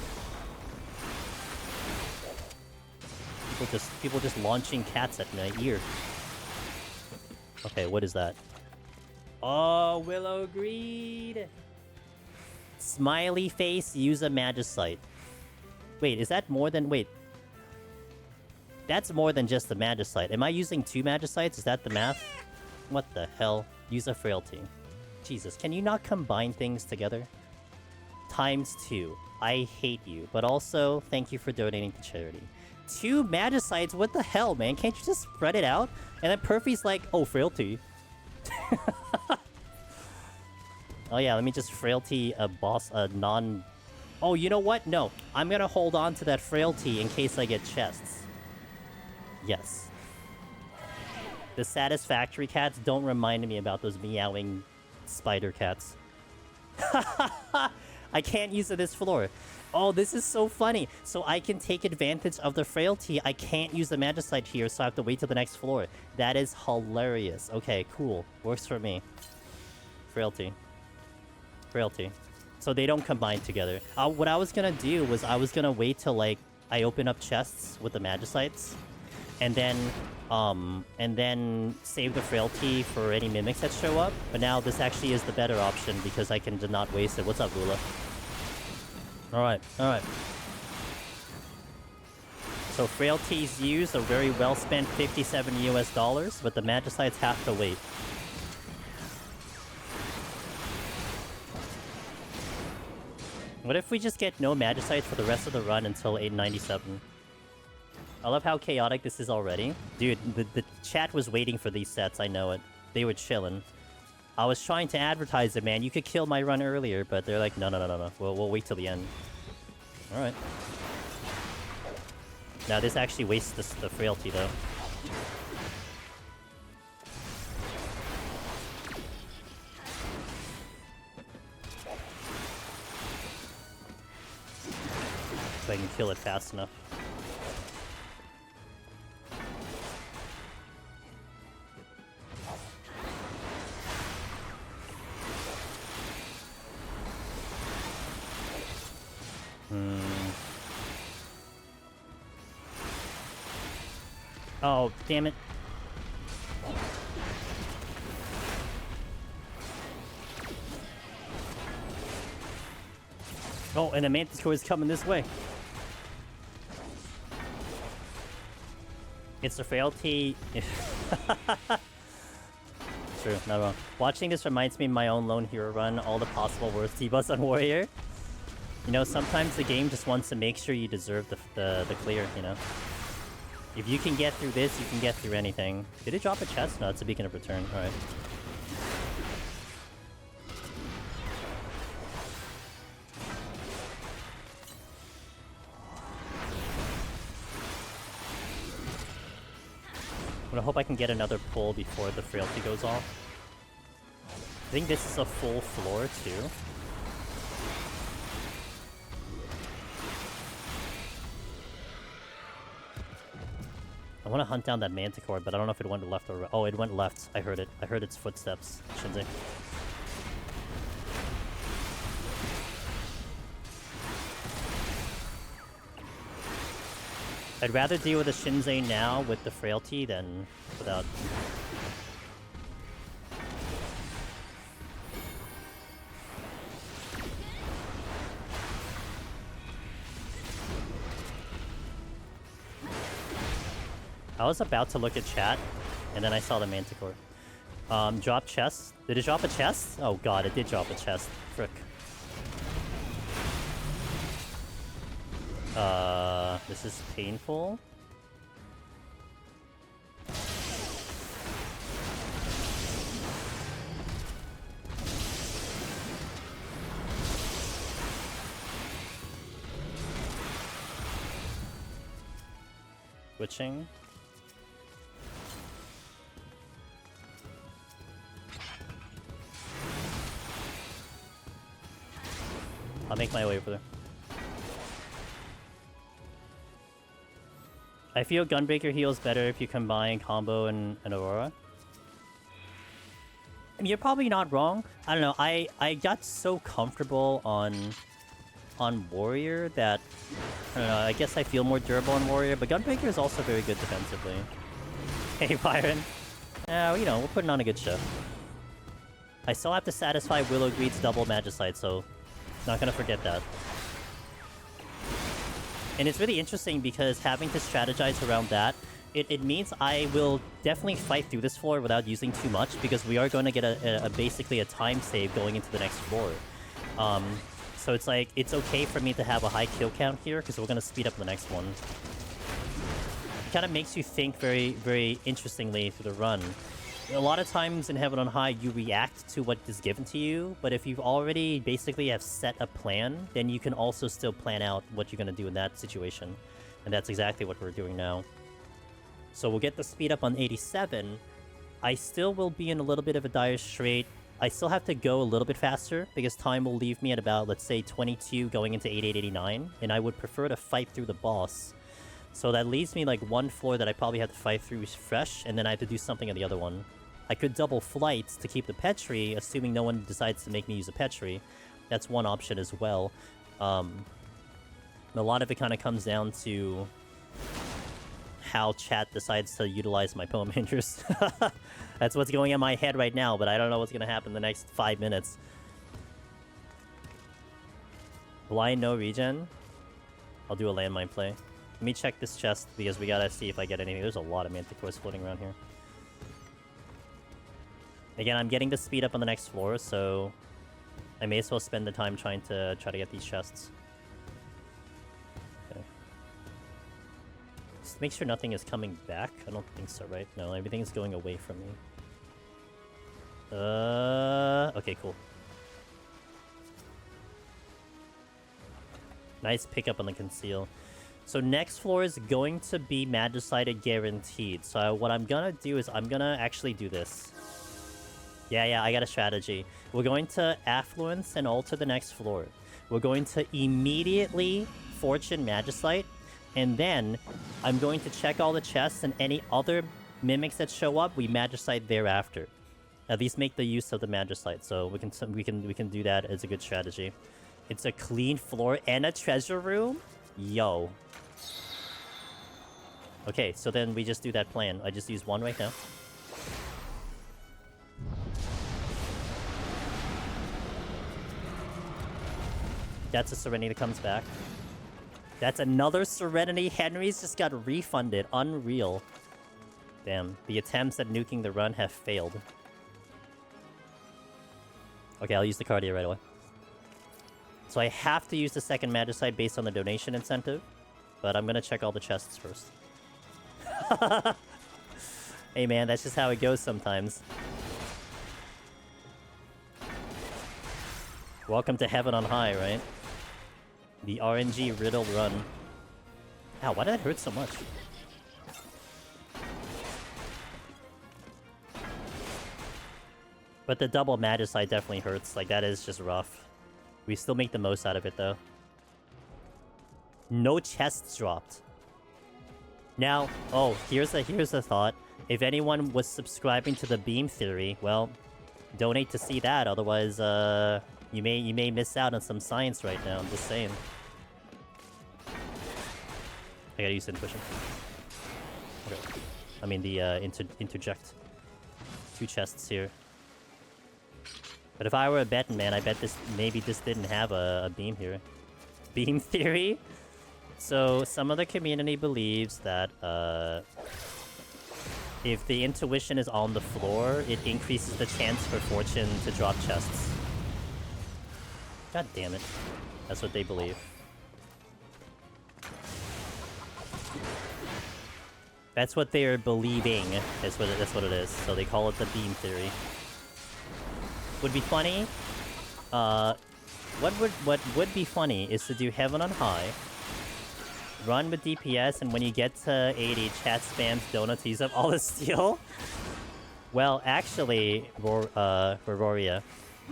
People just launching cats at my ear. Okay, what is that? Oh, Willow Greed! Smiley face, use a Magicite. Wait, is that more than... Wait. That's more than just the Magicite. Am I using 2 Magicites? Is that the math? What the hell? Use a frailty. Jesus, can you not combine things together? ×2. I hate you. But also, thank you for donating to charity. 2 Magicites? What the hell, man? Can't you just spread it out? And then Perfy's like, oh, frailty. Oh yeah, let me just frailty a boss, a non... Oh, you know what? No. I'm gonna hold on to that frailty in case I get chests. Yes. The satisfactory cats don't remind me about those meowing spider cats. I can't use it this floor. Oh, this is so funny. So I can take advantage of the frailty. I can't use the Magicite here, so I have to wait till the next floor. That is hilarious. Okay, cool. Works for me. Frailty. Frailty. So they don't combine together. What I was gonna do was I was gonna wait till, like, I open up chests with the Magicites. And then save the frailty for any mimics that show up. But now this actually is the better option because I can not waste it. What's up, Lula? Alright, alright. So frailties used, a very well spent $57 US, but the Magicites have to wait. What if we just get no Magicites for the rest of the run until 897? I love how chaotic this is already. Dude, the chat was waiting for these sets, I know it. They were chilling. I was trying to advertise it, man. You could kill my run earlier, but they're like, no. We'll wait till the end. Alright. Now, this actually wastes the frailty, though. If I can kill it fast enough. Oh, damn it. Oh, and the Mantis Core is coming this way. It's the frailty. True, not wrong. Watching this reminds me of my own Lone Hero run, all the possible worst T-Bus on Warrior. You know, sometimes the game just wants to make sure you deserve the clear, you know? If you can get through this, you can get through anything. Did it drop a chest? No, it's a beacon of return. Alright. I'm gonna hope I can get another pull before the frailty goes off. I think this is a full floor too. I want to hunt down that manticore, but I don't know if it went left or right. Oh, it went left. I heard it. I heard its footsteps, Shinzei. I'd rather deal with a Shinzei now with the frailty than without. I was about to look at chat, and then I saw the manticore. Drop chest. Did it drop a chest? Oh god, it did drop a chest. Frick. This is painful. Switching. I'll make my way over there. I feel Gunbreaker heals better if you combine Combo and Aurora. I mean, you're probably not wrong. I don't know. I got so comfortable on Warrior that I don't know. I guess I feel more durable on Warrior, but Gunbreaker is also very good defensively. Hey, Byron. You know, we're putting on a good show. I still have to satisfy Willow Greed's double Magicite, so not gonna forget that. And it's really interesting because having to strategize around that, it means I will definitely fight through this floor without using too much because we are going to get a basically a time save going into the next floor. So it's like, it's okay for me to have a high kill count here because we're going to speed up the next one. It kind of makes you think very, very interestingly through the run. A lot of times in Heaven on High, you react to what is given to you, but if you've already basically have set a plan, then you can also still plan out what you're going to do in that situation. And that's exactly what we're doing now. So we'll get the speed up on 87. I still will be in a little bit of a dire strait. I still have to go a little bit faster, because time will leave me at about, let's say, 22 going into 8889, and I would prefer to fight through the boss. So that leaves me like one floor that I probably have to fight through fresh, and then I have to do something on the other one. I could double flights to keep the Petri, assuming no one decides to make me use a Petri. That's one option as well. A lot of it kind of comes down to how chat decides to utilize my Poemanders. That's what's going in my head right now, but I don't know what's going to happen in the next 5 minutes. Blind no regen? I'll do a landmine play. Let me check this chest, because we gotta see if I get anything. There's a lot of Manticores floating around here. Again, I'm getting the speed up on the next floor, so I may as well spend the time trying to get these chests. Okay. Just make sure nothing is coming back. I don't think so, right? No, everything's going away from me. Okay, cool. Nice pickup on the conceal. So next floor is going to be Magicite guaranteed. So what I'm gonna do is I'm gonna actually do this. Yeah, I got a strategy. We're going to Affluence and alter the next floor. We're going to immediately Fortune Magicite, and then I'm going to check all the chests and any other mimics that show up, we Magicite thereafter. At least make the use of the Magicite, so we can do that as a good strategy. It's a clean floor and a treasure room? Yo. Okay, so then we just do that plan. I just use one right now. That's a Serenity that comes back. That's another Serenity. Henry's just got refunded. Unreal. Damn. The attempts at nuking the run have failed. Okay, I'll use the Cardia right away. So I have to use the second Magicite based on the donation incentive. But I'm gonna check all the chests first. Hey man, that's just how it goes sometimes. Welcome to Heaven on High, right? The RNG riddle run. Ow, why did that hurt so much? But the double Magicite definitely hurts. Like, that is just rough. We still make the most out of it, though. No chests dropped. Now, oh, here's a thought. If anyone was subscribing to the beam theory, well, donate to see that. Otherwise, you may miss out on some science right now. I'm just saying. I gotta use intuition. Okay. I mean the interject. 2 chests here. But if I were a betting man, I bet maybe this didn't have a beam here. Beam theory? So some of the community believes that if the intuition is on the floor, it increases the chance for Fortune to drop chests. God damn it. That's what they believe. That's what they're believing. That's what it is. So they call it the beam theory. Would be funny. What would be funny is to do Heaven on High, run with DPS, and when you get to 80, chat spams donuts use up all the steel. Well, actually, Auroria.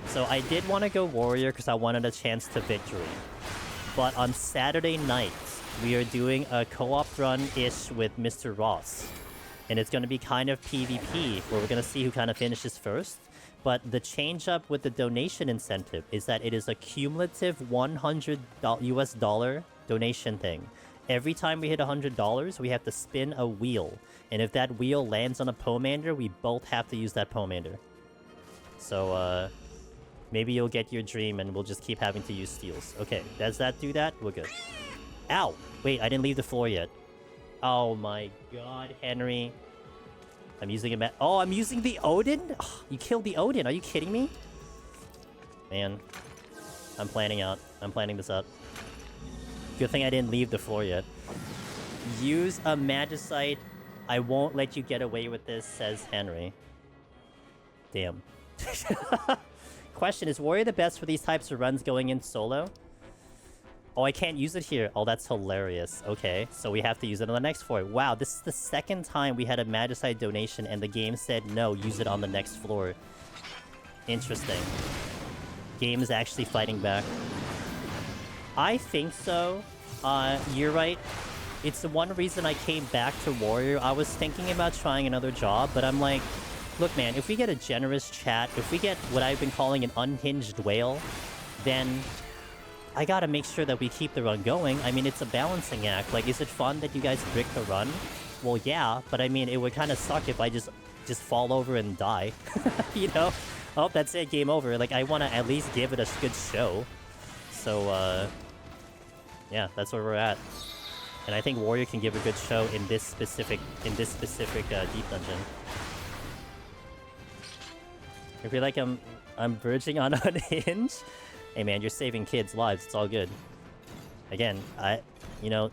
So I did want to go Warrior because I wanted a chance to victory. But on Saturday night, we are doing a co-op run-ish with Mr. Ross. And it's going to be kind of PvP, where we're going to see who kind of finishes first. But the change up with the donation incentive is that it is a cumulative $100 US donation thing. Every time we hit $100, we have to spin a wheel. And if that wheel lands on a Pomander, we both have to use that Pomander. So, maybe you'll get your dream and we'll just keep having to use steals. Okay, does that do that? We're good. Ow! Wait, I didn't leave the floor yet. Oh my god, Henry. I'm using a oh, I'm using the Odin? Oh, you killed the Odin, are you kidding me? Man. I'm planning this out. Good thing I didn't leave the floor yet. Use a Magicite. I won't let you get away with this, says Henry. Damn. Question, is Warrior the best for these types of runs going in solo? Oh, I can't use it here. Oh, that's hilarious. Okay, so we have to use it on the next floor. Wow, this is the second time we had a Magicite donation and the game said no, use it on the next floor. Interesting. Game is actually fighting back. I think so. You're right. It's the one reason I came back to Warrior. I was thinking about trying another job, but I'm like, look, man, if we get a generous chat, if we get what I've been calling an unhinged whale, then I gotta make sure that we keep the run going. I mean, it's a balancing act. Like, is it fun that you guys brick the run? Well, yeah, but I mean, it would kind of suck if I just fall over and die. You know? Oh, that's it, game over. Like, I want to at least give it a good show. So, yeah, that's where we're at. And I think Warrior can give a good show in this specific deep dungeon. I feel like I'm verging on unhinged. Hey man, you're saving kids' lives. It's all good. Again, you know,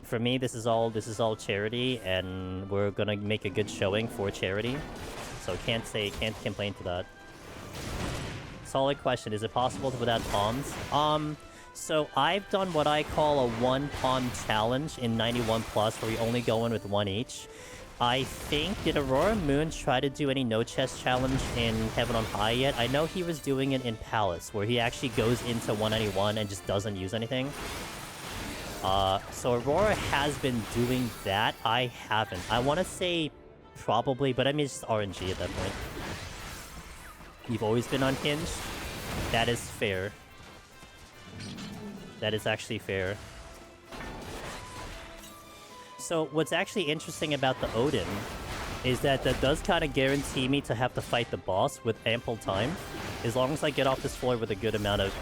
for me, this is all charity, and we're gonna make a good showing for charity. So can't complain to that. Solid question. Is it possible to without pawns? So I've done what I call a 1 pawn challenge in 91 plus, where we only go in with 1 each. I think, did Aurora Moon try to do any no chest challenge in Heaven on High yet? I know he was doing it in Palace, where he actually goes into 191 and just doesn't use anything. So Aurora has been doing that. I haven't. I want to say probably, but I mean, it's just RNG at that point. You've always been unhinged? That is fair. That is actually fair. So what's actually interesting about the Odin is that does kind of guarantee me to have to fight the boss with ample time, as long as I get off this floor with a good amount of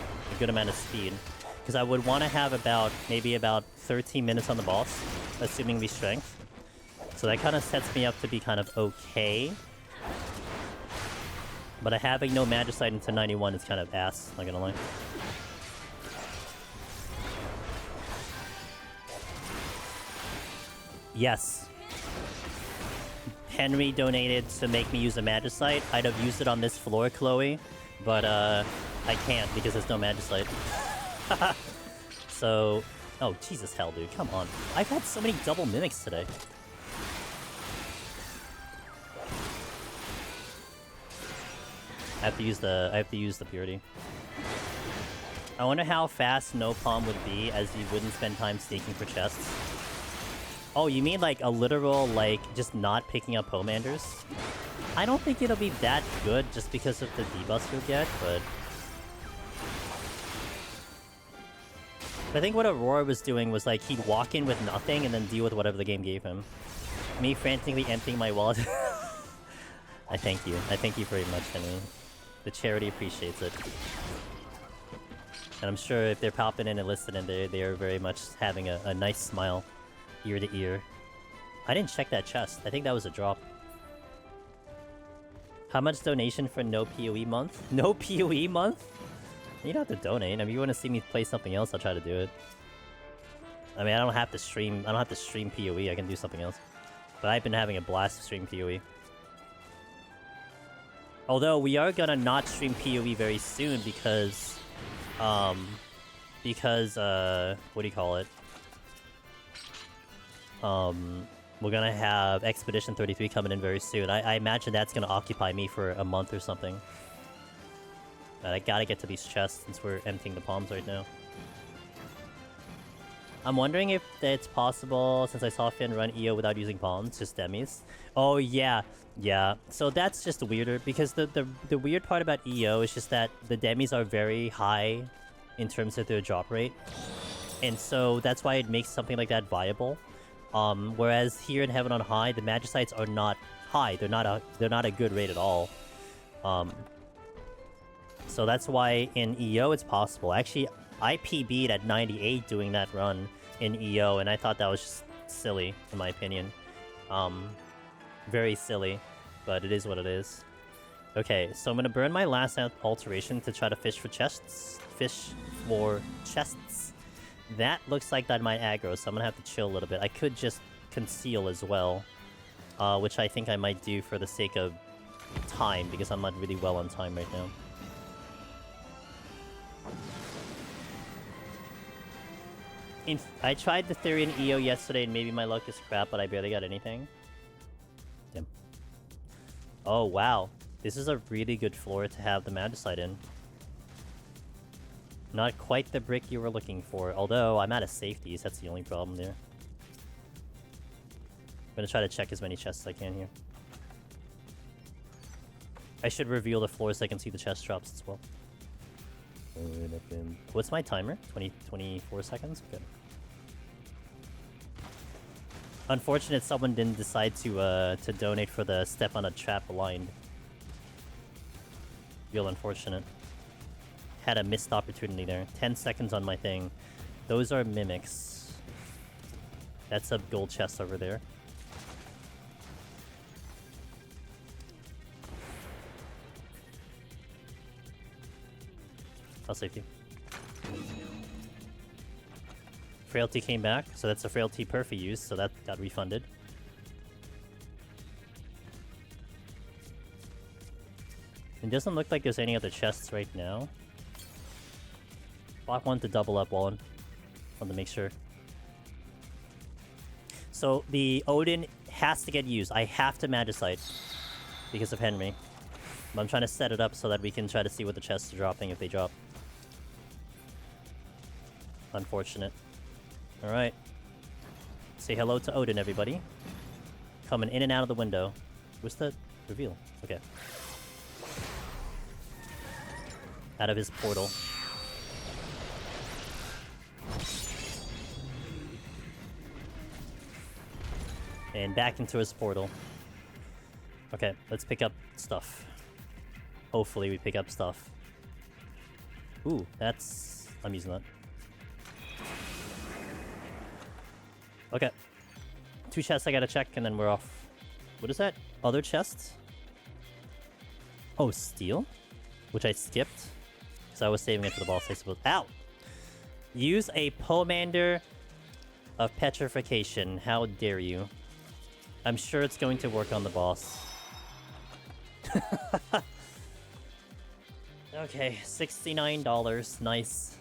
speed. Because I would want to have maybe about 13 minutes on the boss, assuming the strength. So that kind of sets me up to be kind of okay. But having no Magicite into 91 is kind of ass, not gonna lie. Yes. Henry donated to make me use a Magicite. I'd have used it on this floor, Chloe, but I can't because there's no Magicite. So, oh Jesus hell, dude, come on. I've had so many double mimics today. I have to use the purity. I wonder how fast no palm would be as you wouldn't spend time staking for chests. Oh, you mean like a literal, like, just not picking up Pomanders? I don't think it'll be that good just because of the debuffs you'll get, but... I think what Aurora was doing was like he'd walk in with nothing and then deal with whatever the game gave him. Me frantically emptying my wallet. I thank you. I thank you very much, Henry. The charity appreciates it. And I'm sure if they're popping in and listening, they are very much having a nice smile ear to ear. I didn't check that chest. I think that was a drop. How much donation for no PoE month? No PoE month? You don't have to donate. I mean, if you want to see me play something else, I'll try to do it. I mean, I don't have to stream PoE. I can do something else. But I've been having a blast stream PoE. Although we are gonna not stream PoE very soon because what do you call it? We're gonna have Expedition 33 coming in very soon. I imagine that's gonna occupy me for a month or something. But I gotta get to these chests since we're emptying the palms right now. I'm wondering if it's possible, since I saw Finn run EO without using palms, just demis. Oh yeah, yeah. So that's just weirder, because the weird part about EO is just that the demis are very high in terms of their drop rate. And so that's why it makes something like that viable. Whereas here in Heaven on High, the Magicites are not high. They're not a good rate at all. So that's why in EO it's possible. Actually, I PB'd at 98 doing that run in EO, and I thought that was just silly, in my opinion. Very silly, but it is what it is. Okay, so I'm gonna burn my last alteration to try to fish for chests. Fish for chests. That looks like that might aggro, so I'm gonna have to chill a little bit. I could just conceal as well, which I think I might do for the sake of time, because I'm not really well on time right now. I tried the Therian EO yesterday and maybe my luck is crap, but I barely got anything. Damn. Oh, wow. This is a really good floor to have the Magicite in. Not quite the brick you were looking for, although I'm out of safeties. That's the only problem there. I'm gonna try to check as many chests as I can here. I should reveal the floor so I can see the chest drops as well. What's my timer? 24 seconds? Okay. Unfortunate someone didn't decide to donate for the step on a trap blind. Real unfortunate. Had a missed opportunity there. 10 seconds on my thing. Those are mimics. That's a gold chest over there. I'll safety. Frailty came back, so that's a Frailty Perfy use, so that got refunded. It doesn't look like there's any other chests right now. Block one to double up, Wallen. Want to make sure. So the Odin has to get used. I have to Magicite because of Henry. But I'm trying to set it up so that we can try to see what the chests are dropping if they drop. Unfortunate. Alright. Say hello to Odin, everybody. Coming in and out of the window. Where's the reveal? Okay. Out of his portal. And back into his portal. Okay, let's pick up stuff. Hopefully we pick up stuff. Ooh, that's... I'm using that. Okay. 2 chests I gotta check, and then we're off. What is that? Other chests? Oh, steel? Which I skipped. Because I was saving it for the boss, I suppose. Ow! Use a Pomander of Petrification. How dare you. I'm sure it's going to work on the boss. Okay, $69. Nice.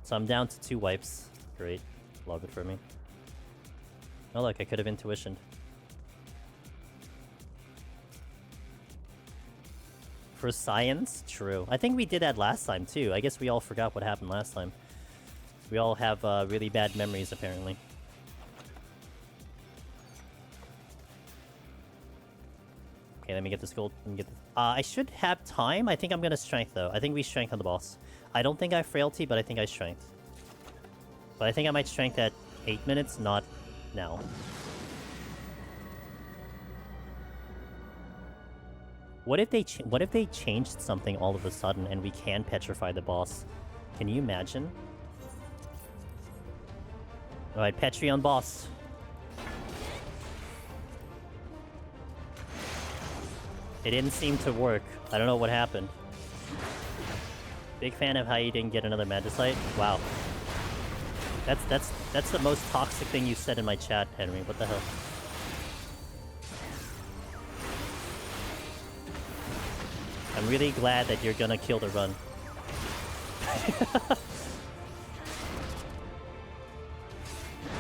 So I'm down to 2 wipes. Great. Love it for me. Oh look, I could have intuitioned. For science? True. I think we did that last time too. I guess we all forgot what happened last time. We all have really bad memories apparently. Okay, let me get this gold. Let me get this. I should have time. I think I'm gonna strength though. I think we strength on the boss. I don't think I have frailty, but I think I strength. But I think I might strength at 8 minutes, not now. What if they changed something all of a sudden and we can petrify the boss? Can you imagine? All right, Petri on boss. It didn't seem to work. I don't know what happened. Big fan of how you didn't get another Magicite. Wow. That's the most toxic thing you said in my chat, Henry. What the hell? I'm really glad that you're gonna kill the run.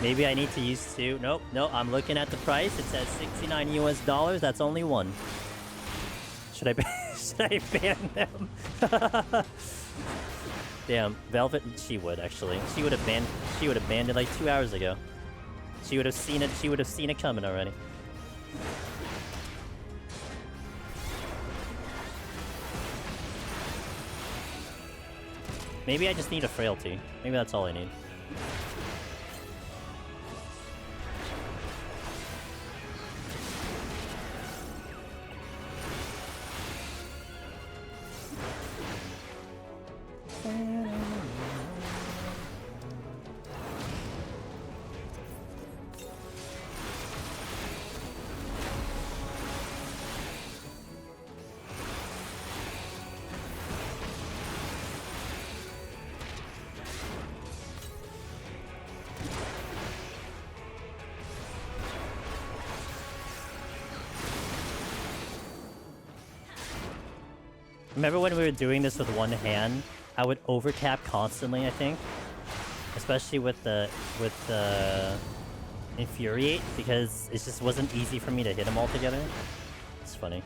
Maybe I need to use 2. Nope, no, I'm looking at the price. It says $69 US. That's only 1. Should I ban them? Damn, Velvet. She would actually. She would have banned it like 2 hours ago. She would have seen it. She would have seen it coming already. Maybe I just need a frailty. Maybe that's all I need. Remember when we were doing this with one hand? I would overtap constantly, I think. Especially with the Infuriate, because it just wasn't easy for me to hit them all together. It's funny.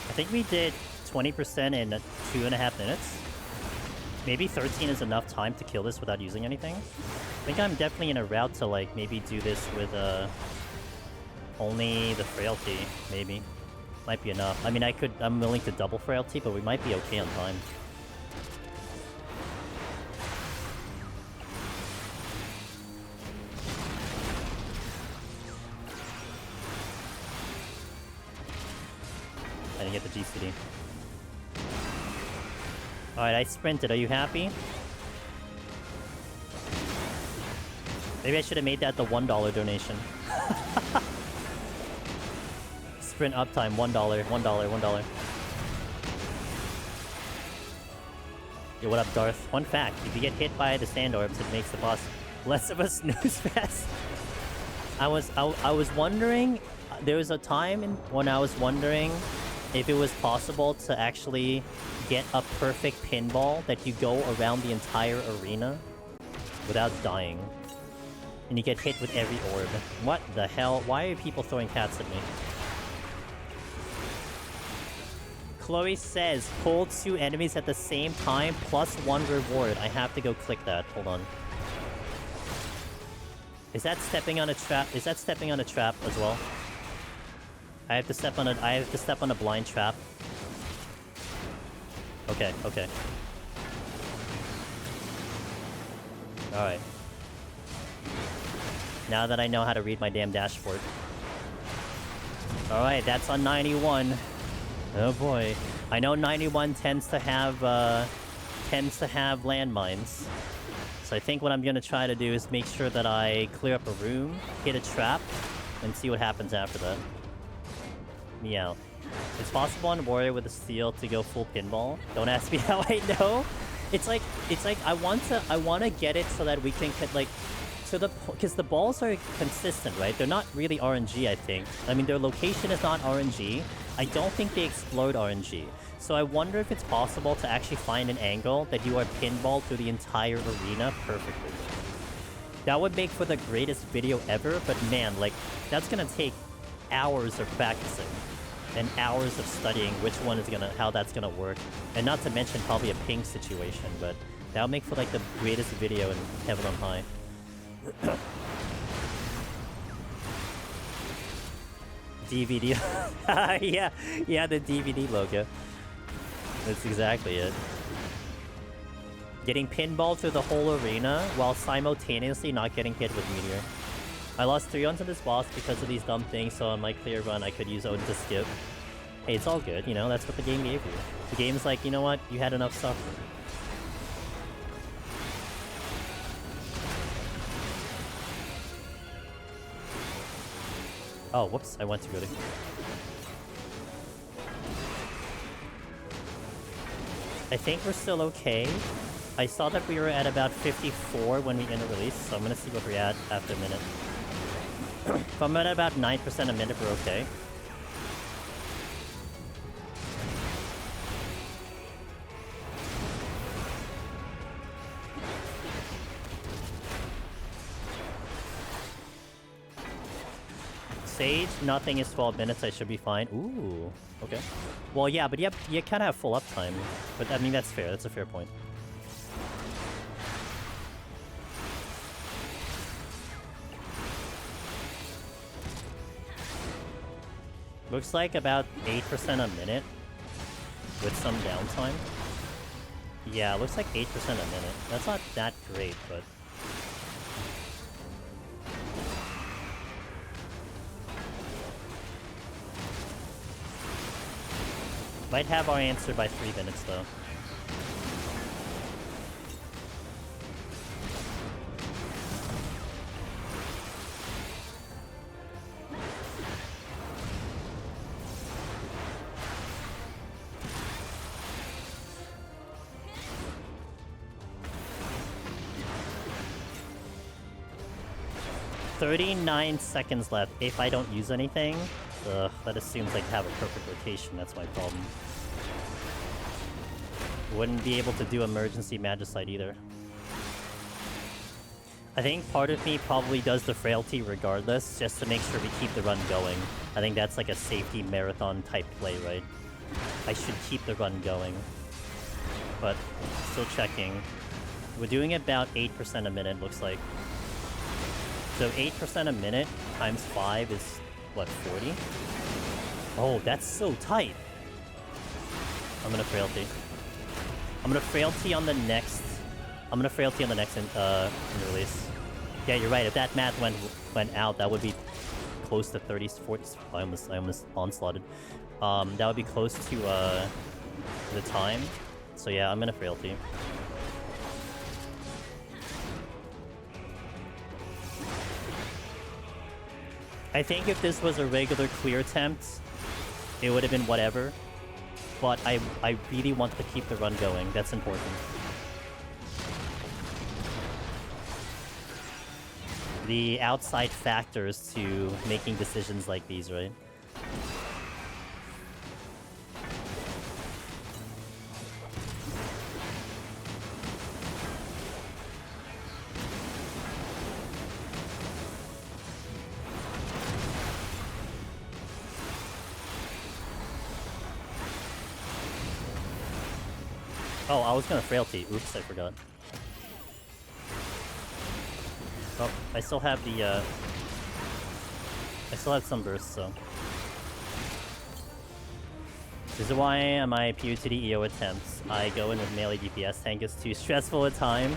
I think we did 20% in 2.5 minutes. Maybe 13 is enough time to kill this without using anything. I think I'm definitely in a route to like maybe do this with only the frailty, maybe. Might be enough. I mean, I'm willing to double frailty, but we might be okay on time. I didn't get the GCD. Alright, I sprinted. Are you happy? Maybe I should have made that the $1 donation. Sprint uptime, $1, $1. Yo, what up, Darth? Fun fact, if you get hit by the sand orbs, it makes the boss less of a snooze fest. I was wondering, there was a time when I was wondering if it was possible to actually get a perfect pinball that you go around the entire arena without dying. And you get hit with every orb. What the hell? Why are people throwing cats at me? Chloe says, hold 2 enemies at the same time plus 1 reward. I have to go click that. Hold on. Is that stepping on a trap? Is that stepping on a trap as well? I have to step on a blind trap. Okay, okay. Alright. Now that I know how to read my damn dashboard. Alright, that's on 91. Oh boy. I know 91 tends to have landmines. So I think what I'm gonna try to do is make sure that I clear up a room, hit a trap, and see what happens after that. Meow. It's possible on Warrior with a steel to go full pinball. Don't ask me how I know. It's like I want to get it so that we can like because the balls are consistent, right? They're not really RNG, I think. I mean, their location is not RNG. I don't think they explode RNG. So I wonder if it's possible to actually find an angle that you are pinballed through the entire arena perfectly. That would make for the greatest video ever, but man, like, that's gonna take hours of practicing and hours of studying how that's gonna work. And not to mention probably a ping situation, but that would make for like the greatest video in Heaven on High. DVD. yeah, the DVD logo. That's exactly it. Getting pinballed through the whole arena while simultaneously not getting hit with Meteor. I lost 3 runs to this boss because of these dumb things, so on my clear run I could use Odin to skip. Hey, it's all good, you know, that's what the game gave you. The game's like, you know what, you had enough suffering. Oh, whoops, I went too early. I think we're still okay. I saw that we were at about 54 when we ended release, so I'm gonna see what we're at after a minute. If I'm at about 9% a minute, we're okay. Sage, nothing is 12 minutes, I should be fine. Ooh, okay. Well, yeah, but you kind of have full uptime. But, I mean, that's fair. That's a fair point. Looks like about 8% a minute with some downtime. Yeah, looks like 8% a minute. That's not that great, but... Might have our answer by 3 minutes, though. "39 seconds left if I don't use anything." Ugh, that assumes I have a perfect rotation, that's my problem. Wouldn't be able to do emergency Magicite either. I think part of me probably does the frailty regardless, just to make sure we keep the run going. I think that's like a safety marathon type play, right? I should keep the run going. But, still checking. We're doing about 8% a minute, looks like. So 8% a minute times 5 is, what, 40? Oh, that's so tight! I'm gonna frailty. I'm gonna frailty on the next release. Yeah, you're right. If that math went out, that would be close to 30, 40. I almost onslaughted. That would be close to the time. So yeah, I'm gonna frailty. I think if this was a regular clear attempt, it would have been whatever. But I really want to keep the run going. That's important. The outside factors to making decisions like these, right? Oh, I was gonna frailty. Oops, I forgot. Oh, I still have the, I still have some bursts, so... This is why on my PUTD EO attempts, I go in with melee DPS tank. It's too stressful a time.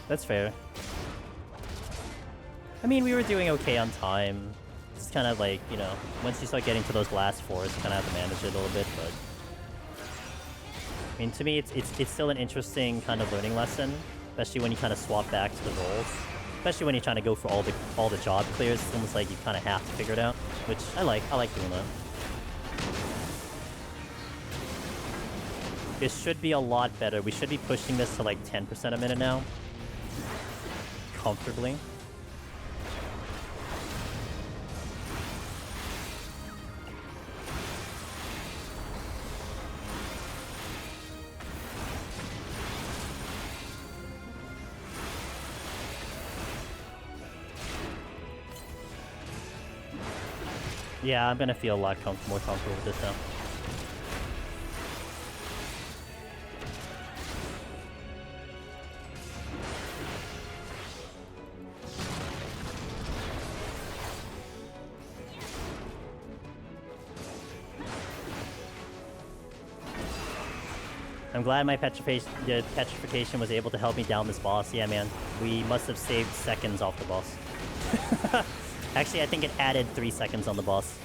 That's fair. I mean, we were doing okay on time. It's kind of like, you know, once you start getting to those last fours, you kind of have to manage it a little bit, but... I mean, to me, it's still an interesting kind of learning lesson, especially when you kind of swap back to the roles. Especially when you're trying to go for all the job clears, it's almost like you kind of have to figure it out, which I like. I like doing that. It should be a lot better. We should be pushing this to like 10% a minute now. Comfortably. Yeah, I'm gonna feel a lot more comfortable with this now. I'm glad my petrification was able to help me down this boss. Yeah, man. We must have saved seconds off the boss. Actually, I think it added 3 seconds on the boss.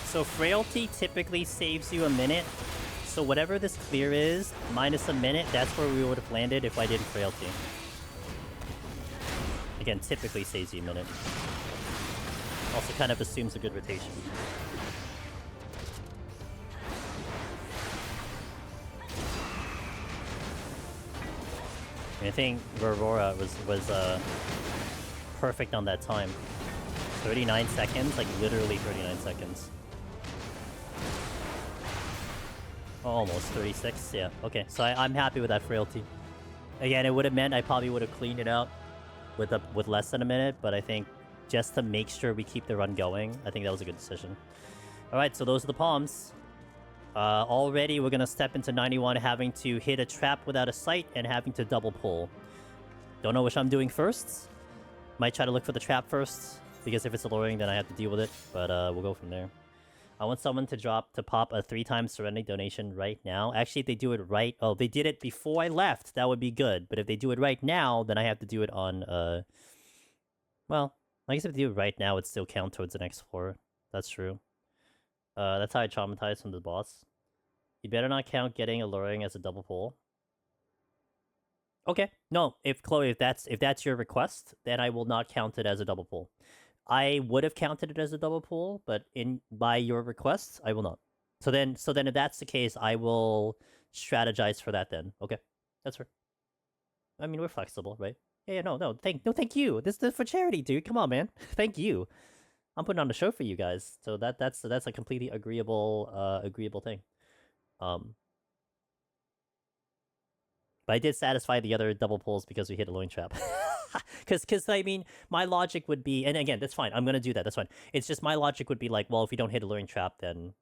So Frailty typically saves you a minute. So whatever this clear is, minus a minute, that's where we would have landed if I did Frailty. Again, typically saves you a minute. Also kind of assumes a good rotation. I think Aurora was perfect on that time. 39 seconds, like literally 39 seconds. Almost 36, yeah. Okay, so I'm happy with that Frailty. Again, it would have meant I probably would have cleaned it out with less than a minute, but I think just to make sure we keep the run going, I think that was a good decision. Alright, so those are the palms. Already we're gonna step into 91 having to hit a trap without a sight and having to double pull. Don't know which I'm doing first. Might try to look for the trap first, because if it's alluring then I have to deal with it, but we'll go from there. I want someone to pop a 3-time Serenity donation right now. Actually, if they do it right... Oh, they did it before I left. That would be good. But if they do it right now, then I have to do it on... Well, I guess if they do it right now, it'd still count towards the next floor. That's true. That's how I traumatized from the boss. You better not count getting alluring as a double pull. Okay. No, Chloe, if that's your request, then I will not count it as a double pull. I would have counted it as a double pull, but by your request, I will not. So then if that's the case, I will strategize for that then. Okay. That's fair. I mean, we're flexible, right? Yeah, no, thank you. This is for charity, dude. Come on, man. Thank you. I'm putting on a show for you guys. So that's a completely agreeable thing. But I did satisfy the other double pulls because we hit a loin trap. Because I mean, my logic would be, and again, that's fine. I'm gonna do that. That's fine. It's just my logic would be like, well, if we don't hit a luring trap, then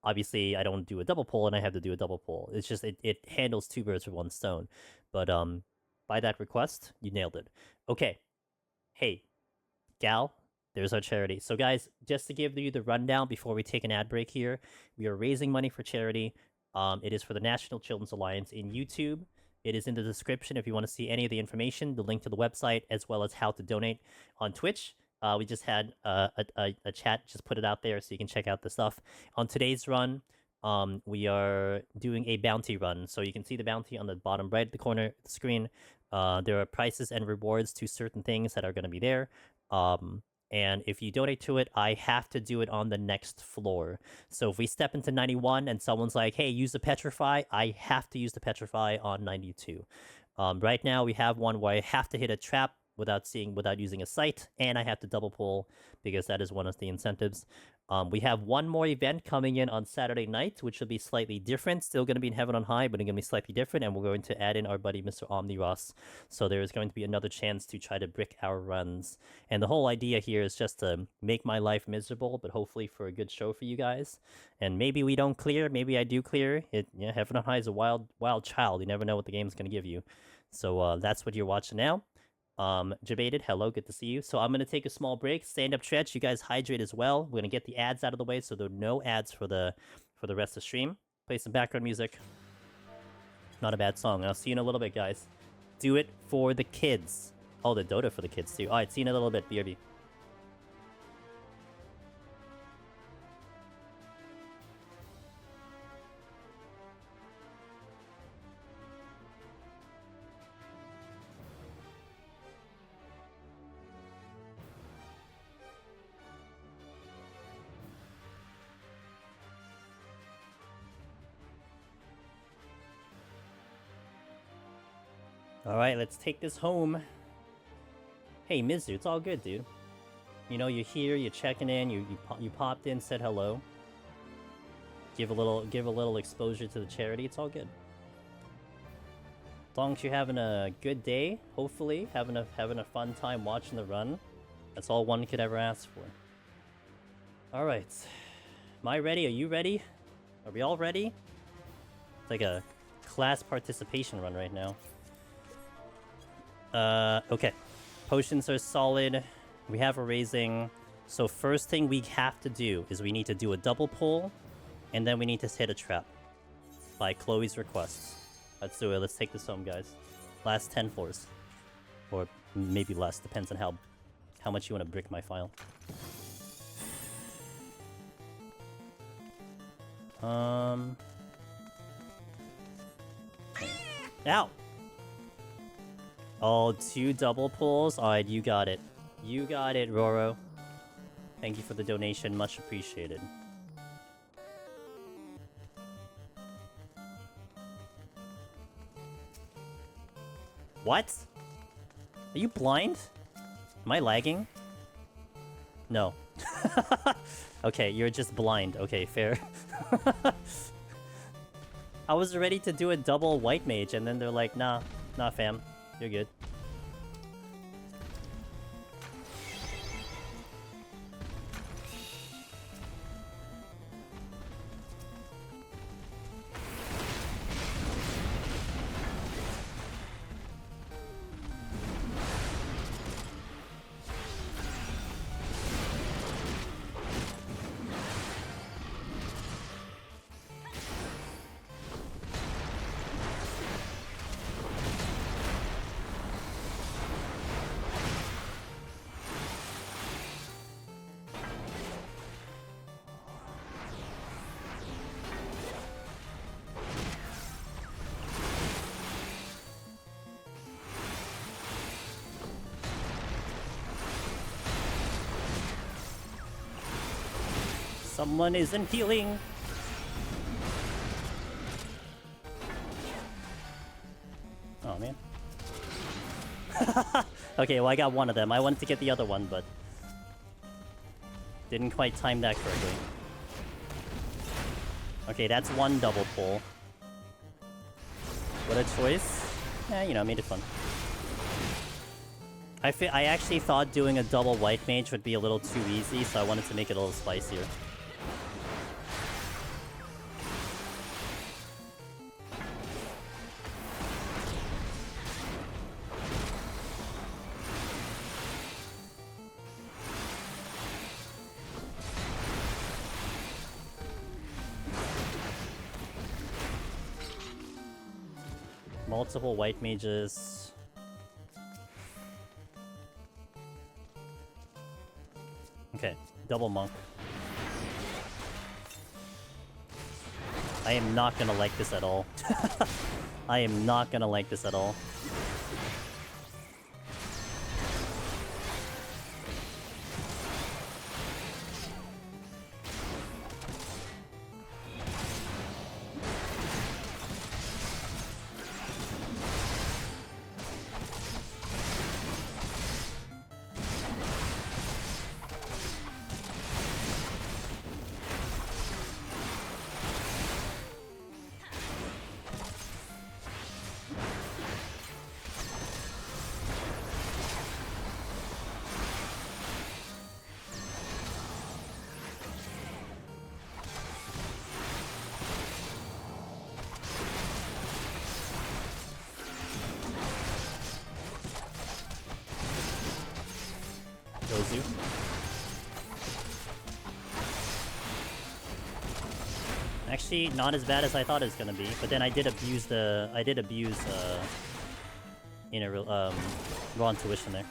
obviously I don't do a double pull, and I have to do a double pull. It's just it handles 2 birds with 1 stone. But by that request, you nailed it. Okay, hey, gal, there's our charity. So guys, just to give you the rundown before we take an ad break here, we are raising money for charity. It is for the National Children's Alliance in YouTube. It is in the description if you want to see any of the information, the link to the website, as well as how to donate on Twitch. We just had a chat, just put it out there so you can check out the stuff. On today's run, we are doing a bounty run. So you can see the bounty on the bottom right of the corner of the screen. There are prizes and rewards to certain things that are going to be there. And if you donate to it, I have to do it on the next floor. So if we step into 91 and someone's like, hey, use the Petrify, I have to use the Petrify on 92. Right now, we have one where I have to hit a trap without using a sight, and I have to double pull because that is one of the incentives. We have one more event coming in on Saturday night, which will be slightly different. Still going to be in Heaven on High, but it's going to be slightly different, and we're going to add in our buddy Mr. Omniros. So there is going to be another chance to try to brick our runs. And the whole idea here is just to make my life miserable, but hopefully for a good show for you guys. And maybe we don't clear, maybe I do clear. Heaven on High is a wild child. You never know what the game's going to give you. So that's what you're watching now. Jabated, hello, good to see you. So I'm going to take a small break, stand up stretch, you guys hydrate as well. We're going to get the ads out of the way so there are no ads for the rest of the stream. Play some background music. Not a bad song. I'll see you in a little bit, guys. Do it for the kids. Oh, the Dota for the kids too. Alright, see you in a little bit, BRB. Alright, let's take this home. Hey, Mizu, it's all good, dude. You know, you're here, you're checking in, you popped in, said hello. Give a little exposure to the charity, it's all good. As long as you're having a good day, hopefully, having a fun time watching the run, that's all one could ever ask for. Alright. Am I ready? Are you ready? Are we all ready? It's like a class participation run right now. Okay. Potions are solid. We have a raising. So first thing we have to do is we need to do a double pull, and then we need to hit a trap. By Chloe's request. Let's do it. Let's take this home, guys. Last 10 floors. Or maybe less. Depends on how much you want to brick my file. Ow! Oh, 2 double pulls. Alright, you got it. You got it, Roro. Thank you for the donation. Much appreciated. What? Are you blind? Am I lagging? No. Okay, you're just blind. Okay, fair. I was ready to do a double white mage, and then they're like, nah, fam. You're good. Someone isn't healing. Oh, man. Okay, well, I got one of them. I wanted to get the other one, but didn't quite time that correctly. Okay, that's one double pull. What a choice. Yeah, you know, made it fun. I actually thought doing a double white mage would be a little too easy, so I wanted to make it a little spicier. Multiple white mages. Okay, double monk. I am not gonna like this at all. I am not gonna like this at all. Gozu. Actually, not as bad as I thought it was gonna be, but then I did abuse raw intuition there.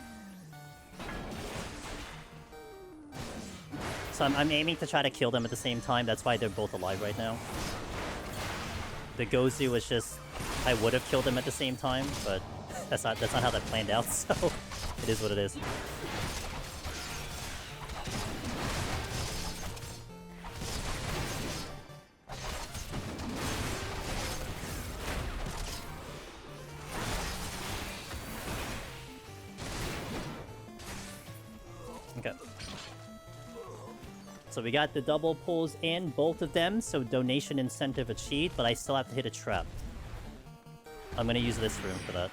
So I'm aiming to try to kill them at the same time. That's why they're both alive right now. The Gozu was just... I would have killed them at the same time, but that's not how that planned out, so it is what it is. Okay. So we got the double pulls and both of them, so donation incentive achieved, but I still have to hit a trap. I'm gonna use this room for that.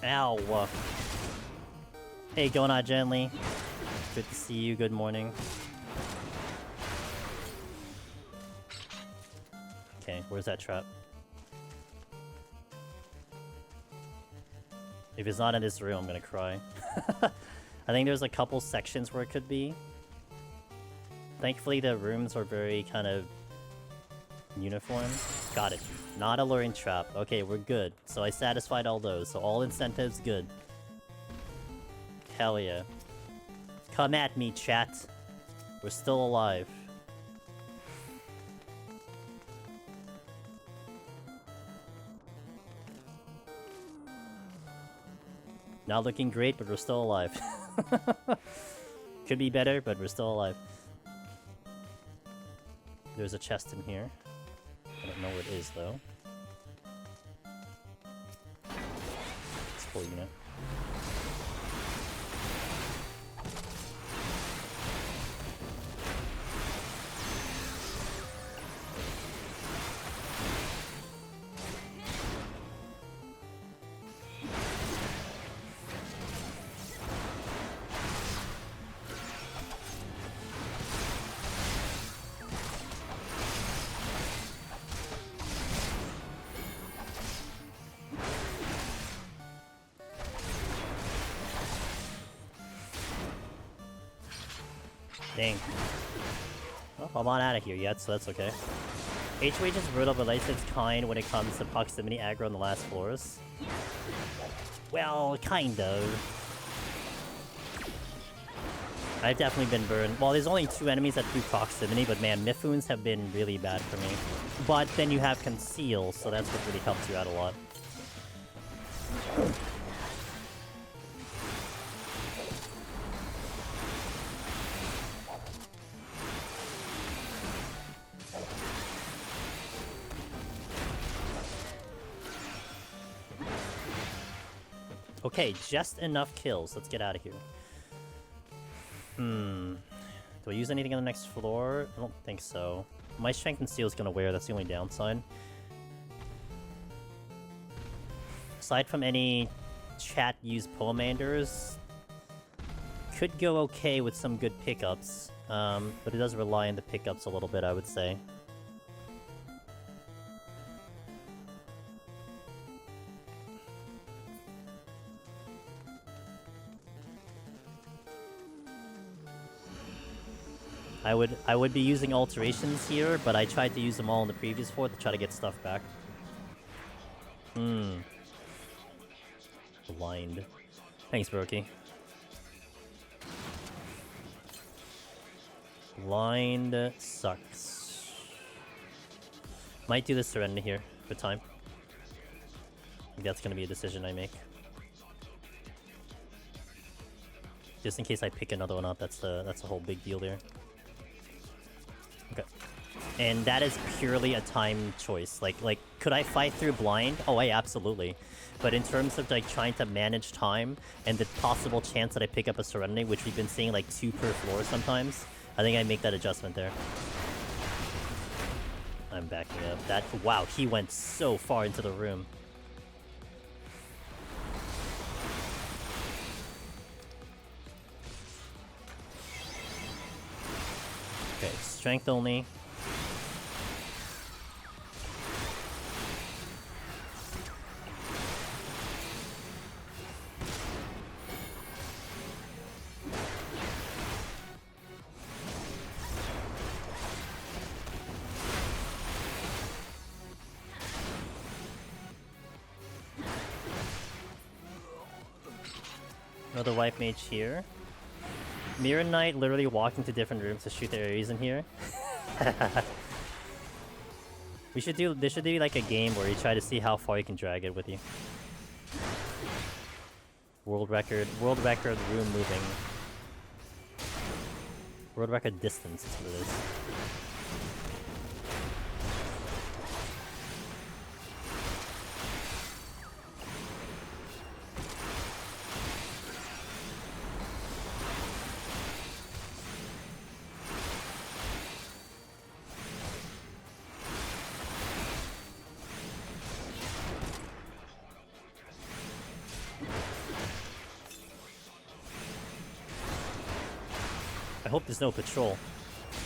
Ow. Hey, going on gently. Good to see you. Good morning. Okay, where's that trap? If it's not in this room, I'm gonna cry. I think there's a couple sections where it could be. Thankfully, the rooms are very kind of uniform. Got it. Not a luring trap. Okay, we're good. So I satisfied all those. So all incentives good. Hell yeah. Come at me, chat. We're still alive. Not looking great, but we're still alive. Could be better, but we're still alive. There's a chest in here. I don't know where it is, though. It's full unit. Dang. Well, I'm not out of here yet, so that's okay. HoH is brutal, but likes its kind when it comes to proximity aggro on the last floors. Well, kind of. I've definitely been burned. Well, there's only 2 enemies that do proximity, but man, Mifuns have been really bad for me. But then you have Conceal, so that's what really helps you out a lot. Okay, just enough kills. Let's get out of here. Do I use anything on the next floor? I don't think so. My Strength and Steel is gonna wear, that's the only downside. Aside from any chat-used Poemanders, could go okay with some good pickups, but it does rely on the pickups a little bit, I would say. I would be using alterations here, but I tried to use them all in the previous floor to try to get stuff back. Blind. Thanks, Brokey. Blind sucks. Might do the Serenity here for time. I think that's gonna be a decision I make. Just in case I pick another one up, that's a whole big deal there. Okay. And that is purely a time choice. Like, could I fight through blind? Oh, absolutely. But in terms of, like, trying to manage time and the possible chance that I pick up a Serenity, which we've been seeing, like, 2 per floor sometimes, I think I make that adjustment there. I'm backing up. That wow, he went so far into the room. Okay, strength only. Another white mage here. Mirror Knight literally walking to different rooms to shoot the Ares in here. There should be like a game where you try to see how far you can drag it with you. World record room moving. World record distance is what it is. I hope there's no patrol.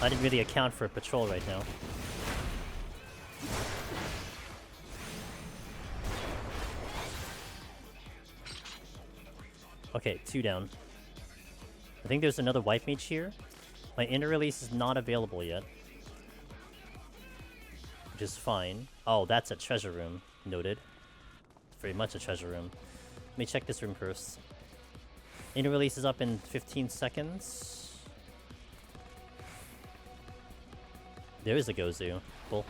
I didn't really account for a patrol right now. Okay, 2 down. I think there's another white mage here. My inner release is not available yet. Which is fine. Oh, that's a treasure room. Noted. Very much a treasure room. Let me check this room first. Inner release is up in 15 seconds. There is a Gozu. Cool.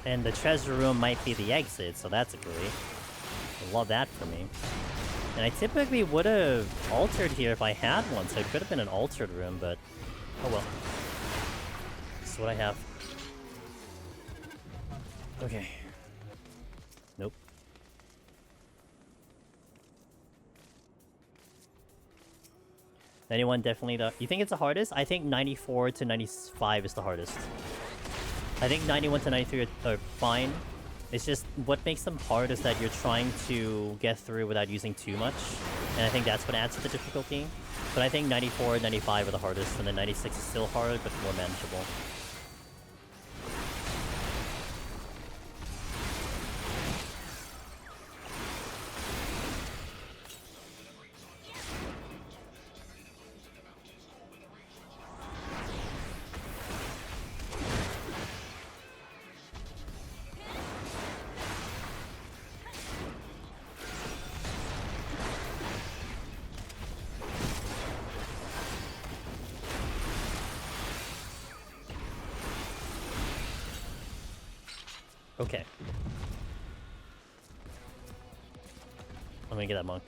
And the treasure room might be the exit, so that's great. I love that for me. And I typically would have altered here if I had one, so it could have been an altered room, but oh well. This is what I have. Okay. Nope. Anyone definitely the... You think it's the hardest? I think 94 to 95 is the hardest. I think 91 to 93 are fine. It's just what makes them hard is that you're trying to get through without using too much. And I think that's what adds to the difficulty. But I think 94 and 95 are the hardest, and then 96 is still hard, but more manageable. Okay. I'm gonna get that monk.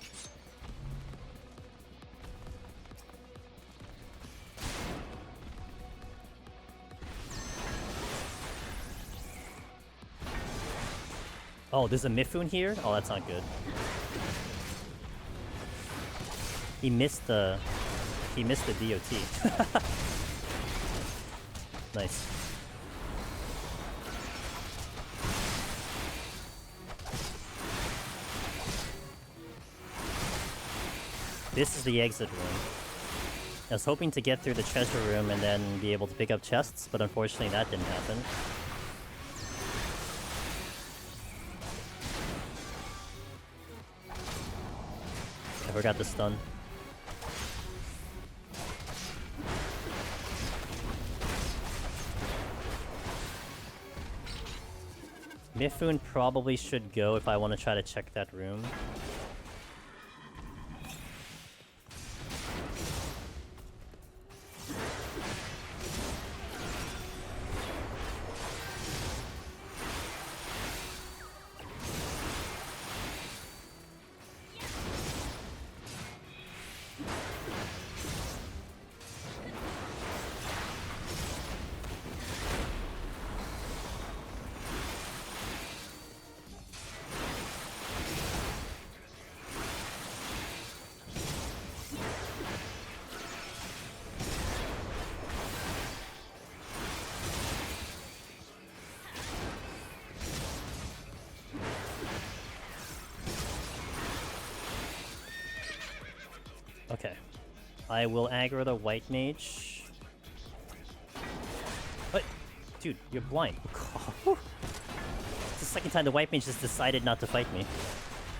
Oh, there's a Mifune here? Oh, that's not good. He missed the DOT. Nice. This is the exit room. I was hoping to get through the treasure room and then be able to pick up chests, but unfortunately that didn't happen. I forgot the stun. Mifune probably should go if I want to try to check that room. Okay. I will aggro the white mage. What? Dude, you're blind. It's the second time the white mage just decided not to fight me.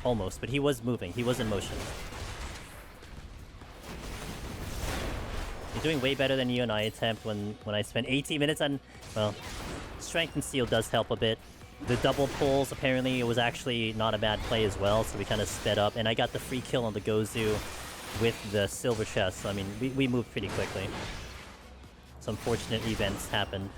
Almost, but he was moving. He was in motion. You're doing way better than you and I attempt when I spent 18 minutes on... Well, Strength and Steel does help a bit. The double pulls, apparently, it was actually not a bad play as well, so we kind of sped up. And I got the free kill on the Gozu with the silver chest. So, I mean, we moved pretty quickly. Some fortunate events happened.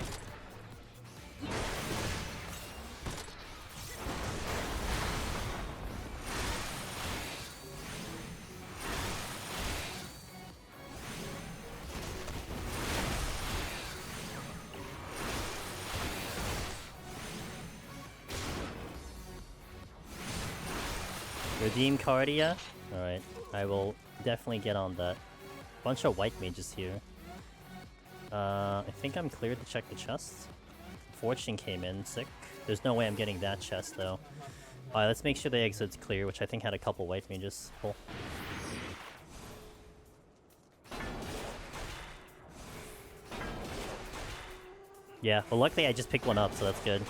Redeem Cardia? Alright, I will definitely get on that. Bunch of white mages here. I think I'm cleared to check the chest. Fortune came in, sick. There's no way I'm getting that chest though. Alright, let's make sure the exit's clear, which I think had a couple white mages. Cool. Yeah, well luckily I just picked one up, so that's good.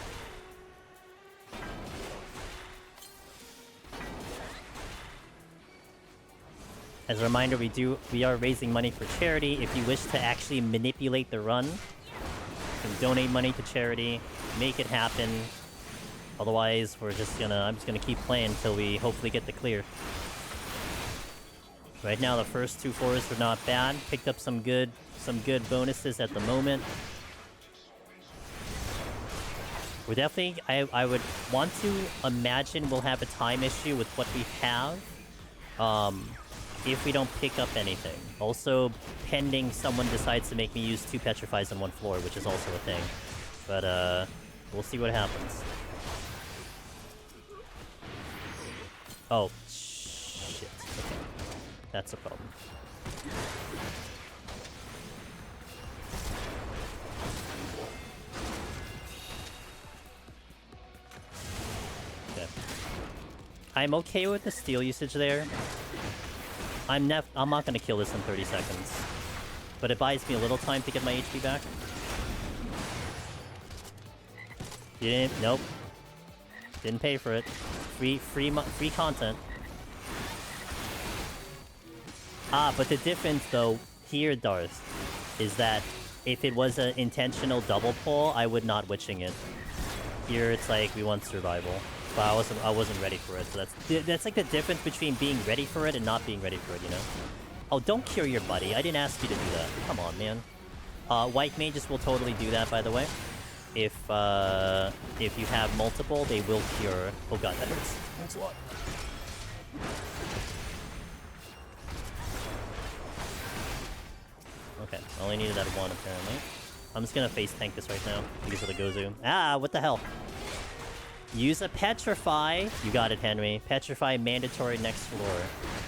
As a reminder, we are raising money for charity. If you wish to actually manipulate the run, you can donate money to charity, make it happen. Otherwise, I'm just gonna keep playing until we hopefully get the clear. Right now, the first two forests were not bad. Picked up some good bonuses at the moment. We're definitely, I would want to imagine we'll have a time issue with what we have. If we don't pick up anything. Also, pending someone decides to make me use 2 petrifies on 1 floor, which is also a thing. But, we'll see what happens. Oh, shit. Okay. That's a problem. Okay. I'm okay with the steel usage there. I'm not gonna kill this in 30 seconds. But it buys me a little time to get my HP back. You didn't... Nope. Didn't pay for it. Free content. Ah, but the difference, though, here, Darth, is that if it was an intentional double pull, I would not witching it. Here, it's like, we want survival. But I wasn't ready for it, so that's like the difference between being ready for it and not being ready for it, you know? Oh, don't cure your buddy. I didn't ask you to do that. Come on, man. White mages will totally do that, by the way. If you have multiple, they will cure. Oh god, that hurts. Thanks a lot. Okay, I only needed that one, apparently. I'm just gonna face tank this right now because of the Gozu. Ah, what the hell? Use a Petrify. You got it, Henry. Petrify mandatory next floor.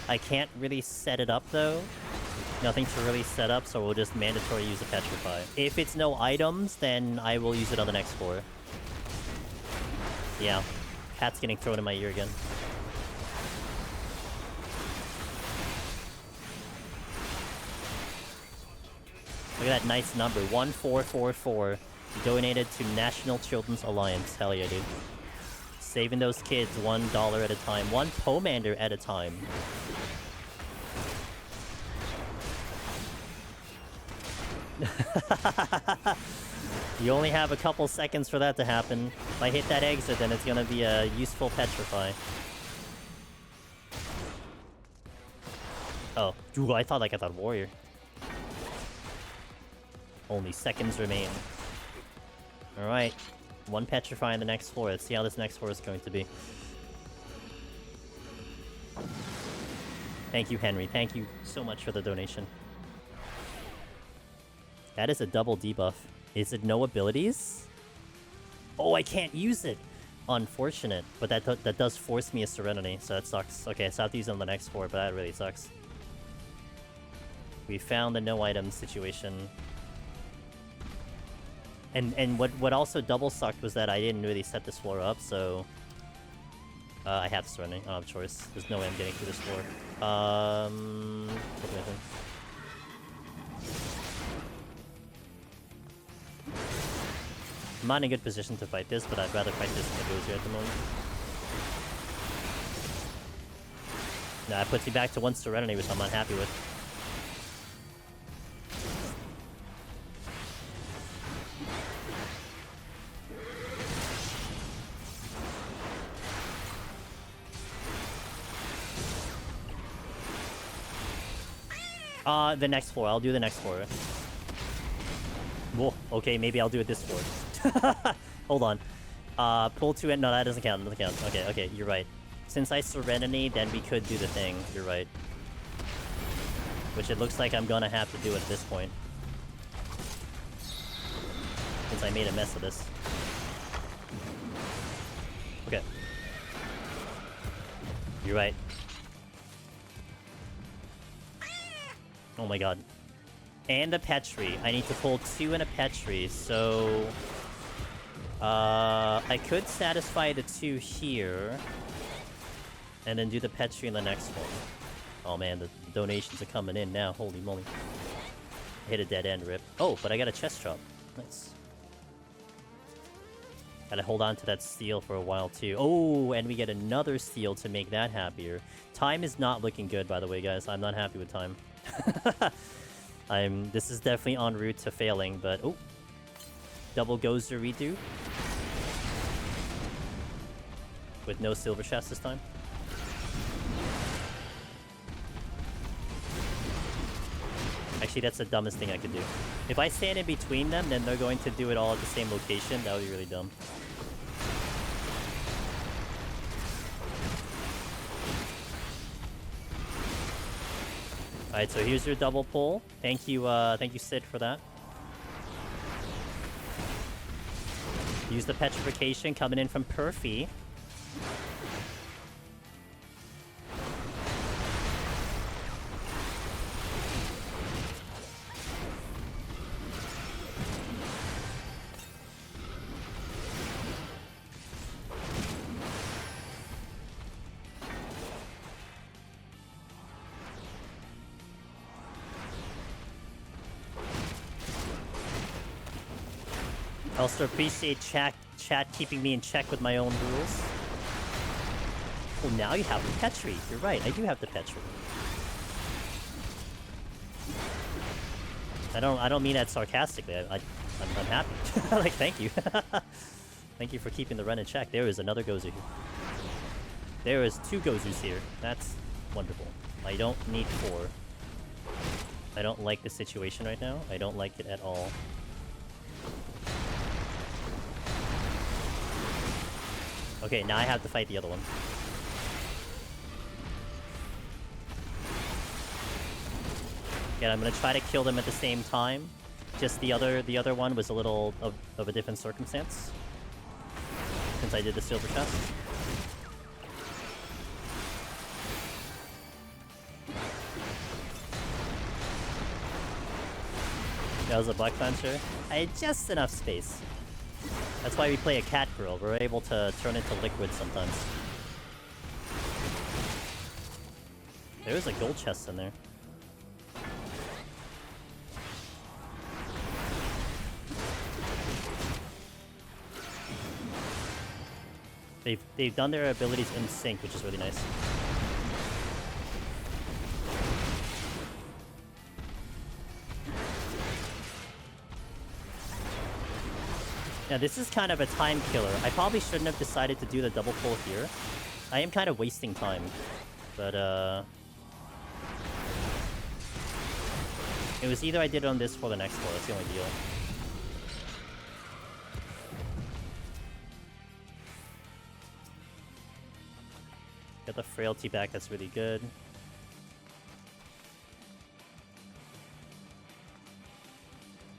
I can't really set it up, though. Nothing to really set up, so we'll just mandatory use a Petrify. If it's no items, then I will use it on the next floor. Yeah. Cat's getting thrown in my ear again. Look at that nice number. 1444. Donated to National Children's Alliance. Hell yeah, dude. Saving those kids $1 at a time. 1 Pomander at a time. You only have a couple seconds for that to happen. If I hit that exit, then it's gonna be a useful Petrify. Oh, ooh, I thought warrior. Only seconds remain. Alright. 1 Petrify on the next floor. Let's see how this next floor is going to be. Thank you, Henry. Thank you so much for the donation. That is a double debuff. Is it no abilities? Oh, I can't use it! Unfortunate. But that does force me a Serenity, so that sucks. Okay, so I have to use it on the next floor, but that really sucks. We found the no items situation. And what also double sucked was that I didn't really set this floor up, so... I have Serenity. I don't have a choice. There's no way I'm getting through this floor. What do I think? I'm not in a good position to fight this, but I'd rather fight this than the Gozu at the moment. Nah, it puts me back to 1 Serenity, which I'm not happy with. The next floor. I'll do the next floor. Whoa, okay, maybe I'll do it this floor. Hold on. Pull 2 and no, that doesn't count. Doesn't count. Okay, you're right. Since I Serenity, then we could do the thing. You're right. Which it looks like I'm gonna have to do at this point. Since I made a mess of this. Okay. You're right. Oh my god. And a Petri. I need to pull 2 and a Petri, so... I could satisfy the 2 here. And then do the Petri in the next one. Oh man, the donations are coming in now. Holy moly. I hit a dead end, rip. Oh, but I got a chest drop. Nice. Gotta hold on to that steel for a while too. Oh, and we get another steel to make that happier. Time is not looking good, by the way, guys. I'm not happy with time. This is definitely en route to failing, but oh, double Gozu redo with no silver chest this time. Actually, that's the dumbest thing I could do. If I stand in between them, then they're going to do it all at the same location. That would be really dumb. Alright, so here's your double pull. Thank you, Sid, for that. Use the petrification coming in from Perfy. I also appreciate chat keeping me in check with my own rules. Oh, now you have the Petri. You're right, I do have the Petri. I don't mean that sarcastically. I'm happy. Like, thank you. Thank you for keeping the run in check. There is another Gozu here. There is 2 Gozus here. That's wonderful. I don't need 4. I don't like the situation right now. I don't like it at all. Okay, now I have to fight the other one. Yeah, I'm gonna try to kill them at the same time. Just the other one was a little of a different circumstance. Since I did the silver chest. That was a Black Puncher. I had just enough space. That's why we play a cat girl. We're able to turn into liquid sometimes. There is a gold chest in there. They've done their abilities in sync, which is really nice. Yeah, this is kind of a time killer. I probably shouldn't have decided to do the double pull here. I am kind of wasting time. But, it was either I did it on this or the next floor. That's the only deal. Got the frailty back. That's really good.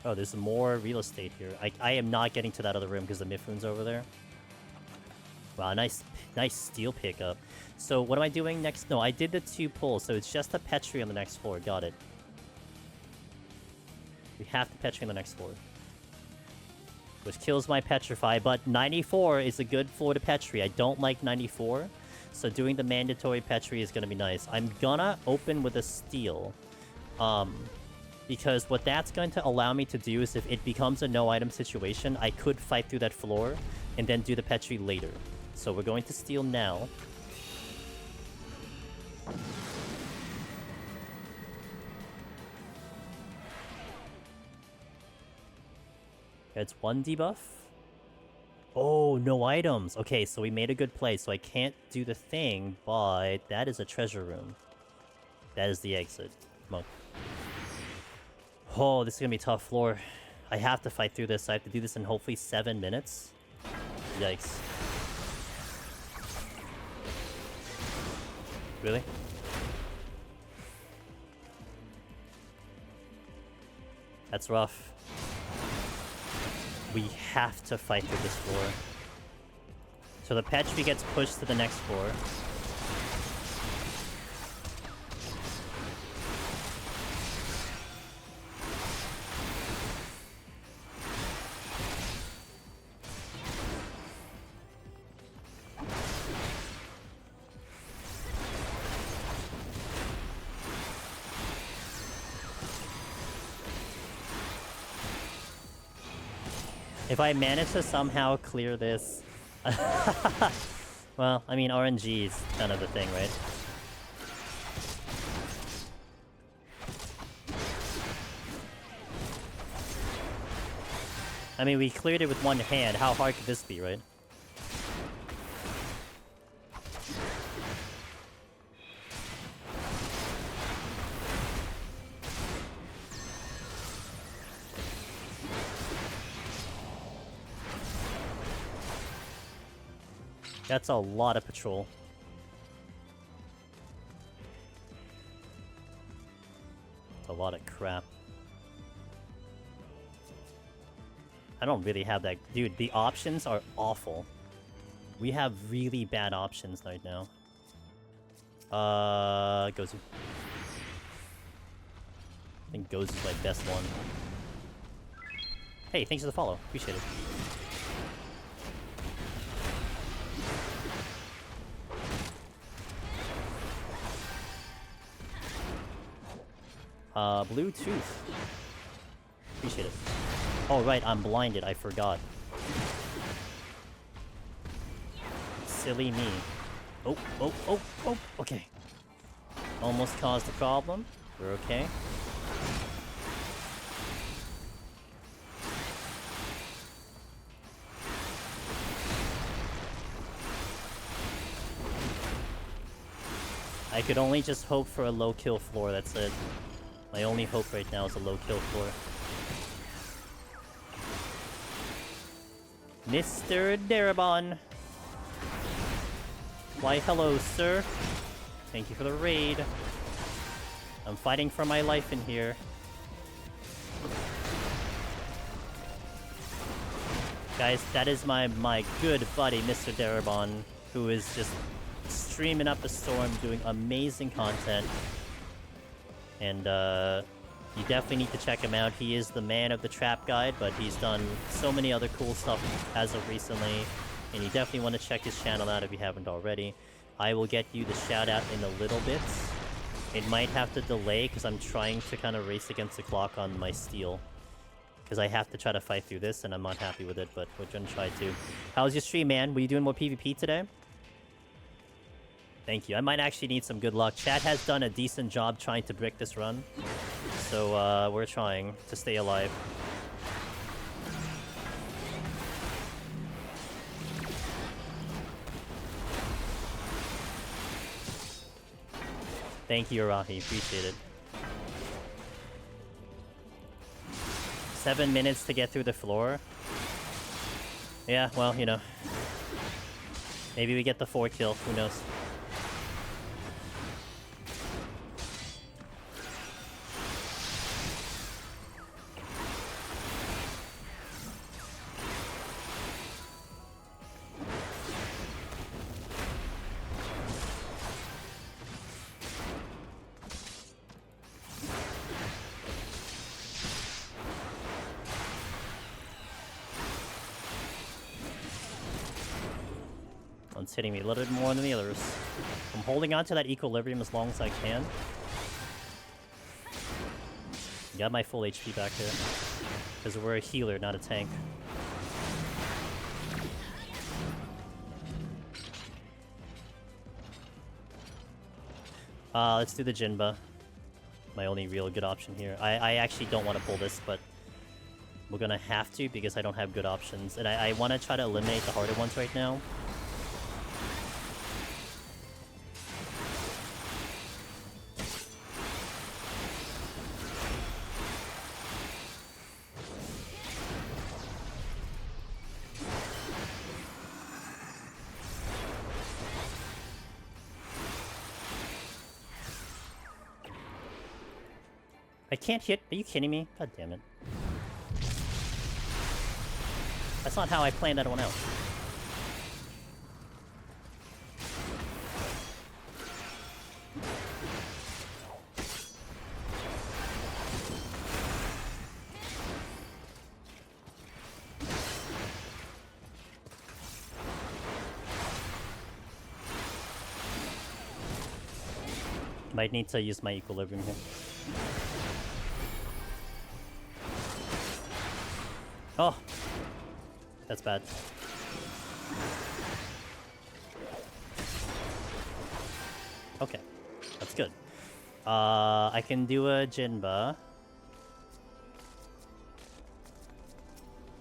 Oh, there's more real estate here. I am not getting to that other room because the Mifune's over there. Wow, nice steel pickup. So what am I doing next? No, I did the 2 pulls, so it's just a Petri on the next floor. Got it. We have the Petri on the next floor. Which kills my Petrify, but 94 is a good floor to Petri. I don't like 94. so doing the mandatory Petri is gonna be nice. I'm gonna open with a steal. Because what that's going to allow me to do is if it becomes a no-item situation, I could fight through that floor and then do the Petri later. So we're going to steal now. It's 1 debuff. Oh, no items. Okay, so we made a good play. So I can't do the thing, but that is a treasure room. That is the exit. Come on. Oh, this is gonna be a tough floor. I have to fight through this. I have to do this in hopefully 7 minutes. Yikes. Really? That's rough. We have to fight through this floor. So the Petri gets pushed to the next floor. If I manage to somehow clear this... well, I mean, RNG is kind of the thing, right? I mean, we cleared it with one hand. How hard could this be, right? That's a lot of patrol. It's a lot of crap. I don't really have that. Dude, the options are awful. We have really bad options right now. Gozu. I think Gozu's my best one. Hey, thanks for the follow. Appreciate it. Bluetooth. Appreciate it. Oh, right, I'm blinded. I forgot. Silly me. Oh, oh, oh, oh, okay. Almost caused a problem. We're okay. I could only just hope for a low kill floor, that's it. My only hope right now is a low kill floor. Mr. Darabon! Why hello, sir. Thank you for the raid. I'm fighting for my life in here. Guys, that is my good buddy, Mr. Darabon, who is just streaming up a storm, doing amazing content. And, you definitely need to check him out. He is the man of the trap guide, but he's done so many other cool stuff as of recently. And you definitely want to check his channel out if you haven't already. I will get you the shout out in a little bit. It might have to delay because I'm trying to kind of race against the clock on my steal. Because I have to try to fight through this and I'm not happy with it, but we're gonna try to. How's your stream, man? Were you doing more PvP today? Thank you. I might actually need some good luck. Chat has done a decent job trying to brick this run. So, we're trying to stay alive. Thank you, Arahi. Appreciate it. 7 minutes to get through the floor. Yeah, well, you know. Maybe we get the 4 kill. Who knows? One's hitting me a little bit more than the others. I'm holding on to that equilibrium as long as I can. Got my full HP back here. Because we're a healer, not a tank. Let's do the Jinba. My only real good option here. I actually don't want to pull this, but we're gonna have to because I don't have good options. And I want to try to eliminate the harder ones right now. I can't hit. Are you kidding me? God damn it. That's not how I planned that one out. Might need to use my equilibrium here. Oh, that's bad. Okay, that's good. I can do a Jinba.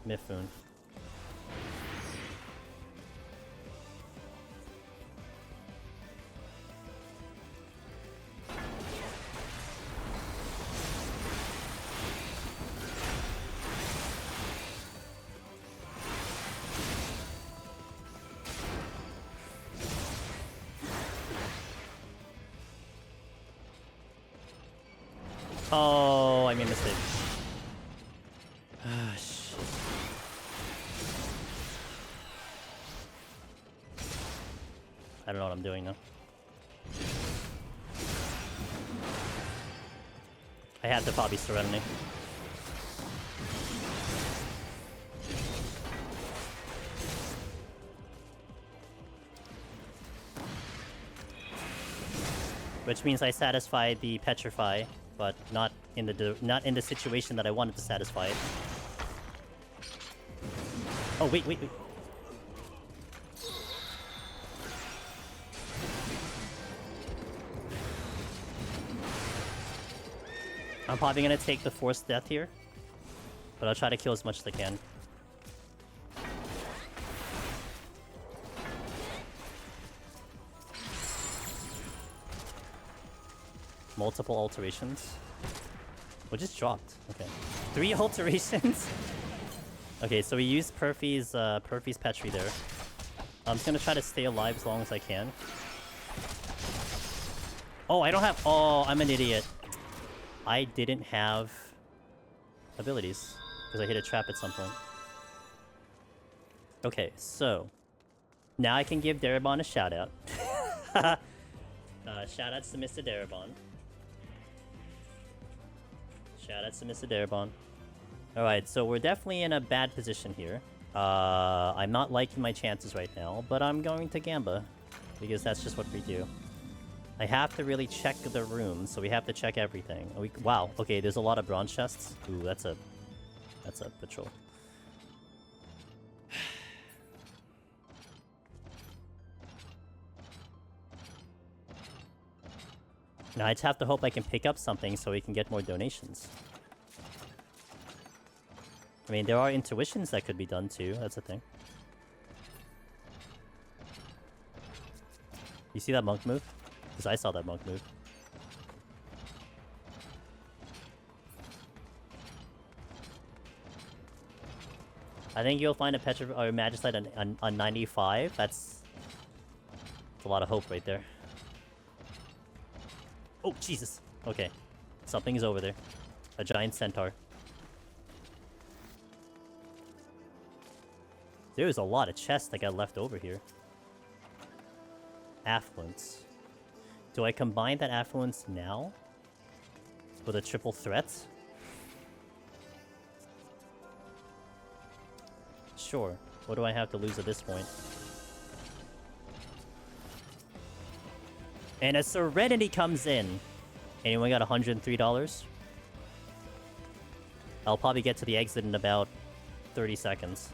Mifun. Oh, I made a mistake. Ah, shit. I don't know what I'm doing now. I had the Poppy Serenity. Which means I satisfy the Petrify, but not in the situation that I wanted to satisfy it. Oh wait. I'm probably gonna take the forced death here, but I'll try to kill as much as I can. Multiple alterations. Well, just dropped. Okay. 3 alterations? Okay, so we used Perfy's Petri there. I'm just gonna try to stay alive as long as I can. Oh, I don't have... Oh, I'm an idiot. I didn't have abilities because I hit a trap at some point. Okay, so now I can give Darabon a shout out. Shout outs to Mr. Darabon. Shout outs to Mr. Darabon. Alright, so we're definitely in a bad position here. I'm not liking my chances right now, but I'm going to Gamba because that's just what we do. I have to really check the room, so we have to check everything. Wow, okay, there's a lot of bronze chests. Ooh, that's a patrol. Now I just have to hope I can pick up something so we can get more donations. I mean, there are intuitions that could be done too, that's a thing. You see that monk move? Because I saw that monk move. I think you'll find a or Magicite on 95. That's a lot of hope right there. Oh, Jesus. Okay. Something is over there. A giant centaur. There's a lot of chests that got left over here. Affluence. Do I combine that affluence now? With a triple threat? Sure. What do I have to lose at this point? And a Serenity comes in. Anyone got $103? I'll probably get to the exit in about 30 seconds.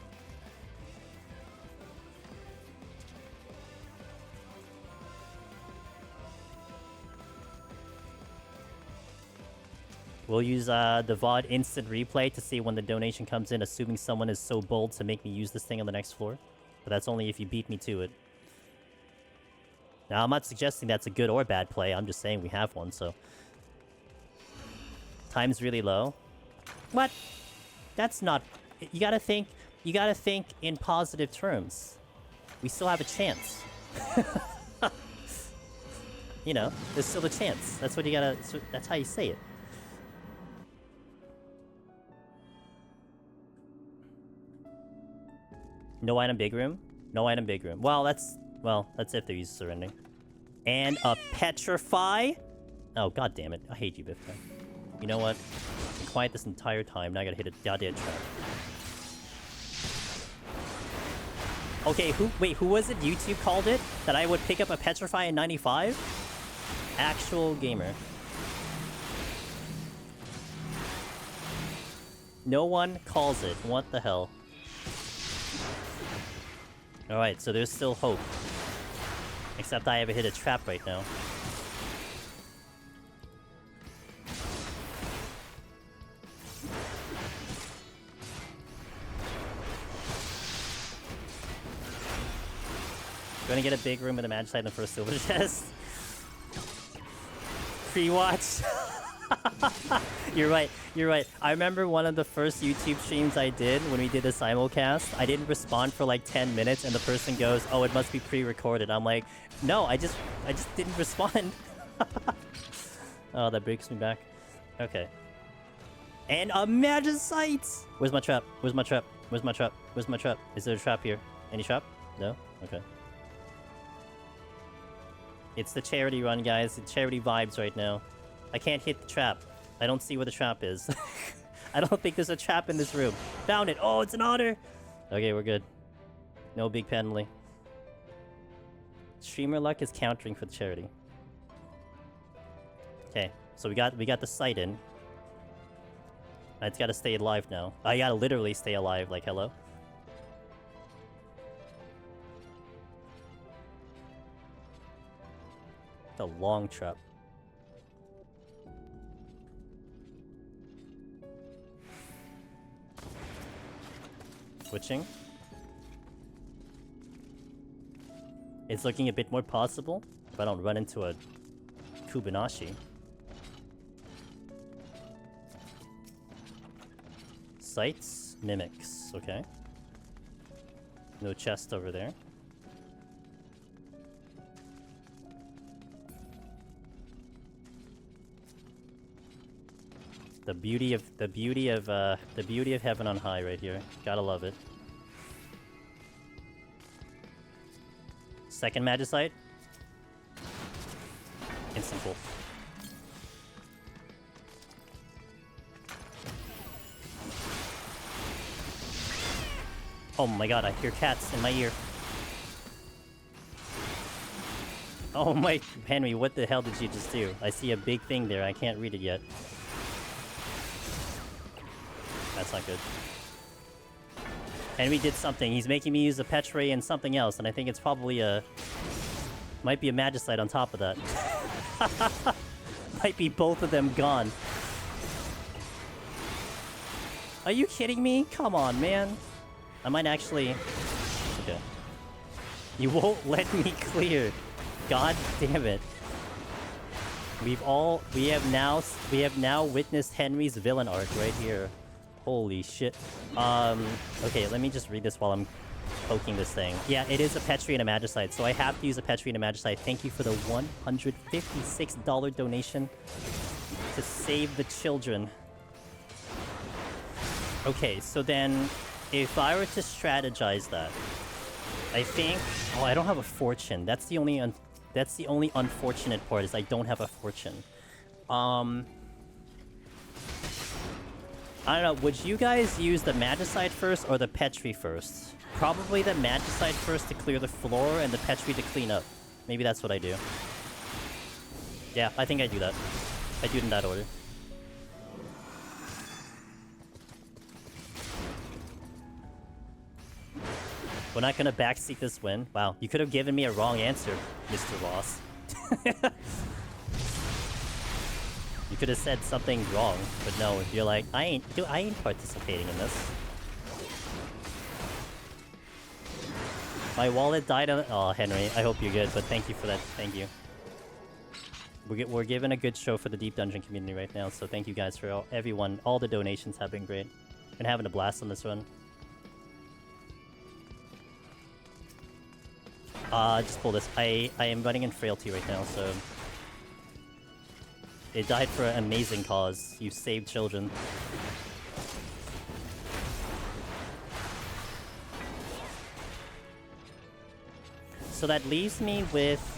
We'll use the VOD instant replay to see when the donation comes in, assuming someone is so bold to make me use this thing on the next floor. But that's only if you beat me to it. Now, I'm not suggesting that's a good or bad play. I'm just saying we have one, so... Time's really low. What? That's not... You gotta think in positive terms. We still have a chance. You know, there's still a chance. That's what you gotta... That's how you say it. No item big room? No item big room. Well, that's if they're used to surrendering. And a Petrify? Oh, god damn it. I hate you, Biffka. You know what? I'm quiet this entire time. Now I gotta hit a goddamn trap. Okay, who was it? YouTube called it? That I would pick up a Petrify in 95? Actual gamer. No one calls it. What the hell? Alright, so there's still hope. Except I haven't hit a trap right now. Gonna get a big room with a Magicite in the first silver chest. Pre-watch. You're right, you're right. I remember one of the first YouTube streams I did when we did the simulcast. I didn't respond for like 10 minutes and the person goes, oh, it must be pre-recorded. I'm like, no, I just didn't respond. Oh, that breaks me back. Okay. And a Magicite! Where's my trap? Where's my trap? Where's my trap? Where's my trap? Is there a trap here? Any trap? No? Okay. It's the charity run, guys. It's charity vibes right now. I can't hit the trap. I don't see where the trap is. I don't think there's a trap in this room. Found it! Oh, it's an otter! Okay, we're good. No big penalty. Streamer luck is countering for the charity. Okay, so we got the sight in. It's gotta stay alive now. I gotta literally stay alive, like, hello? The long trap. Switching. It's looking a bit more possible if I don't run into a Kubinashi. Sights, mimics, okay. No chest over there. The beauty of heaven on high right here. Gotta love it. Second Magicite. Instant pull. Oh my god, I hear cats in my ear. Oh my... Henry, what the hell did you just do? I see a big thing there, I can't read it yet. That's not good. Henry did something. He's making me use a Petray and something else, and I think it's probably a... Might be a Magicite on top of that. Might be both of them gone. Are you kidding me? Come on, man. I might actually... Okay. You won't let me clear. God damn it. We have now witnessed Henry's villain arc right here. Holy shit. Okay, let me just read this while I'm poking this thing. Yeah, it is a Petri and a Magicite, so I have to use a Petri and a Magicite. Thank you for the $156 donation to save the children. Okay, so then, if I were to strategize that, I think... Oh, I don't have a fortune. That's the only unfortunate part, is I don't have a fortune. I don't know, would you guys use the Magicite first or the Petri first? Probably the Magicite first to clear the floor and the Petri to clean up. Maybe that's what I do. Yeah, I think I do that. I do it in that order. We're not gonna backseat this win. Wow, you could have given me a wrong answer, Mr. Ross. You could have said something wrong, but no, you're like, I ain't participating in this. My wallet died on... Oh, Henry, I hope you're good, but thank you for that. Thank you. We're giving a good show for the Deep Dungeon community right now, so thank you guys for everyone. All the donations have been great. Been having a blast on this run. Just pull this. I am running in frailty right now, so... It died for an amazing cause. You saved children. So that leaves me with...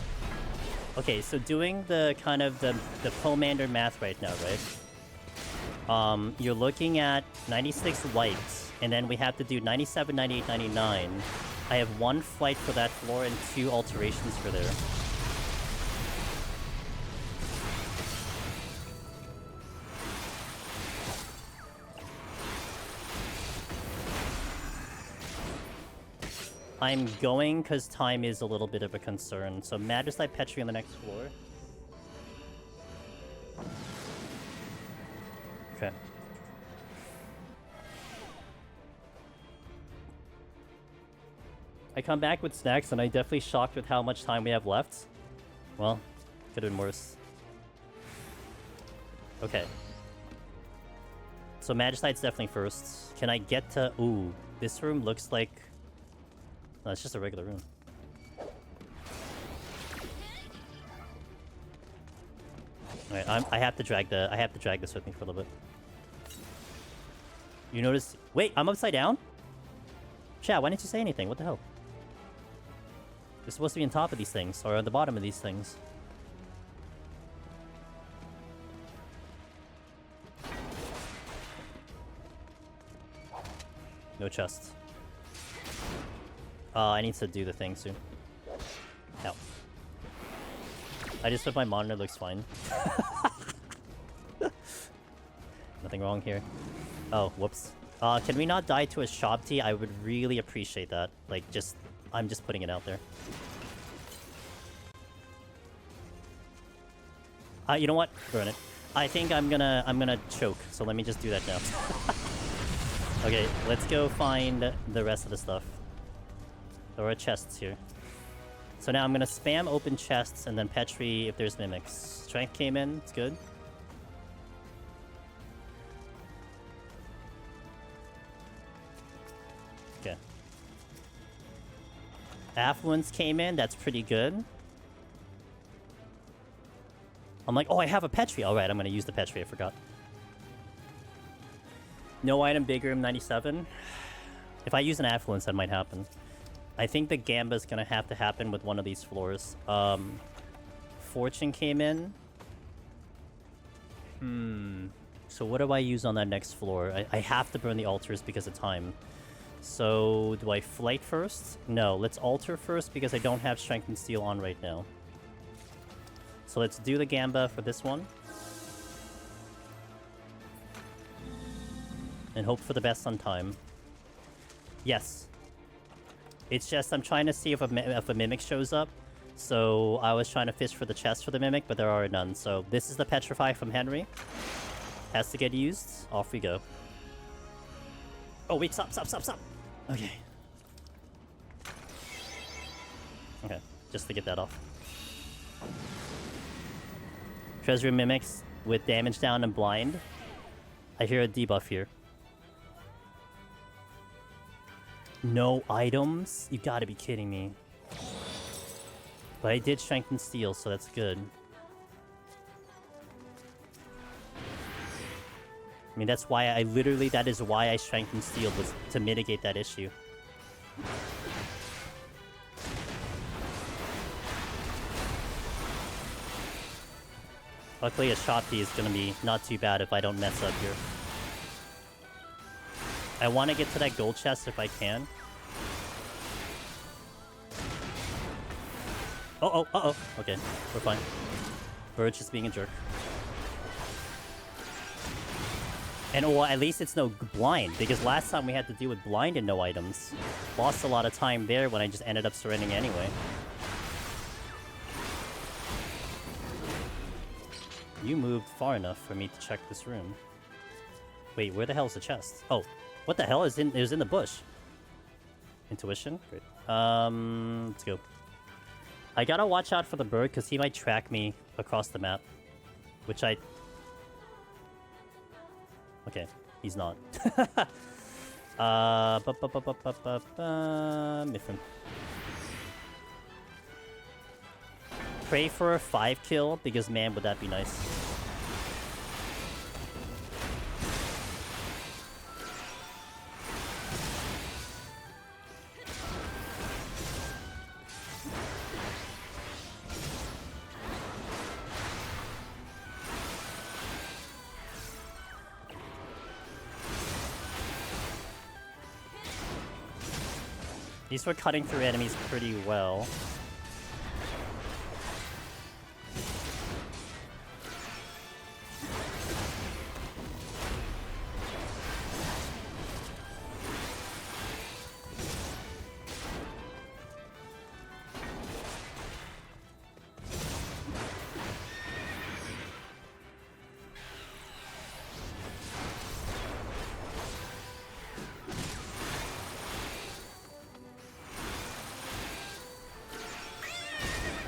Okay, so doing the kind of the Pomander math right now, right? You're looking at 96 whites, and then we have to do 97, 98, 99. I have 1 flight for that floor and 2 alterations for there. I'm going because time is a little bit of a concern. So Magicite Petri on the next floor. Okay. I come back with snacks and I'm definitely shocked with how much time we have left. Well, could have been worse. Okay. So Magicite's definitely first. Can I get to... Ooh, this room looks like... No, it's just a regular room. Alright, I have to drag this with me for a little bit. You notice... Wait, I'm upside down? Chat, why didn't you say anything? What the hell? You're supposed to be on top of these things, or on the bottom of these things. No chest. I need to do the thing soon. Ow. I just hope my monitor looks fine. Nothing wrong here. Oh, whoops. Can we not die to a Shabti? I would really appreciate that. Like, I'm just putting it out there. You know what? Burn it. I think I'm gonna choke, so let me just do that now. Okay, let's go find the rest of the stuff. There are chests here. So now I'm gonna spam open chests and then Petri if there's mimics. Strength came in, it's good. Okay. Affluence came in, that's pretty good. I'm like, oh, I have a Petri. Alright, I'm gonna use the Petri, I forgot. No item big room 97. If I use an Affluence, that might happen. I think the Gamba is gonna have to happen with one of these floors. Fortune came in. So what do I use on that next floor? I have to burn the altars because of time. So do I flight first? No, let's altar first because I don't have strength and steel on right now. So let's do the Gamba for this one. And hope for the best on time. Yes. It's just I'm trying to see if a Mimic shows up. So I was trying to fish for the chest for the Mimic, but there are none. So this is the Petrify from Henry. Has to get used. Off we go. Oh, wait, stop. Okay. Okay, just to get that off. Treasury Mimics with damage down and blind. I hear a debuff here. No items? You gotta be kidding me. But I did strengthen steel, so that's good. I mean, that's why that is why I strengthened steel, was to mitigate that issue. Luckily, a Shopti is gonna be not too bad if I don't mess up here. I want to get to that gold chest if I can. Uh-oh. Okay, we're fine. Bird's just being a jerk. And well, at least it's no blind, because last time we had to deal with blind and no items. Lost a lot of time there when I just ended up surrendering anyway. You moved far enough for me to check this room. Wait, where the hell is the chest? Oh, what the hell is in? It was in the bush. Intuition? Great. Let's go. I gotta watch out for the bird, because he might track me across the map. Which I... Okay, he's not. Miffin. Pray for a 5 kill, because man, would that be nice. These were cutting through enemies pretty well.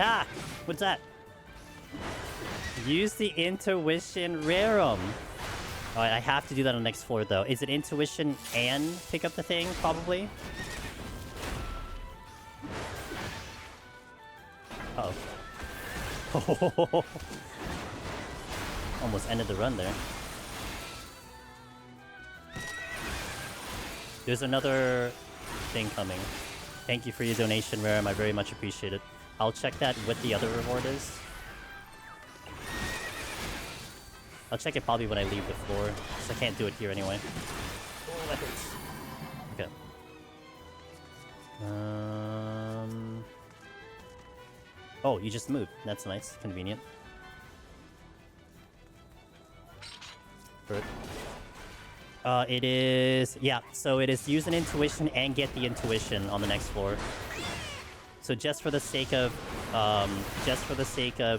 Ah! What's that? Use the Intuition Rerum. Alright, I have to do that on the next floor, though. Is it Intuition and pick up the thing? Probably. Uh-oh. Almost ended the run there. There's another thing coming. Thank you for your donation, Rerum. I very much appreciate it. I'll check that what the other reward is. I'll check it probably when I leave the floor, because I can't do it here anyway. Oh, that hurts. Okay. Oh, you just moved. That's nice. Convenient. Bird. It is... Yeah, so it is use an intuition and get the intuition on the next floor. So just for the sake of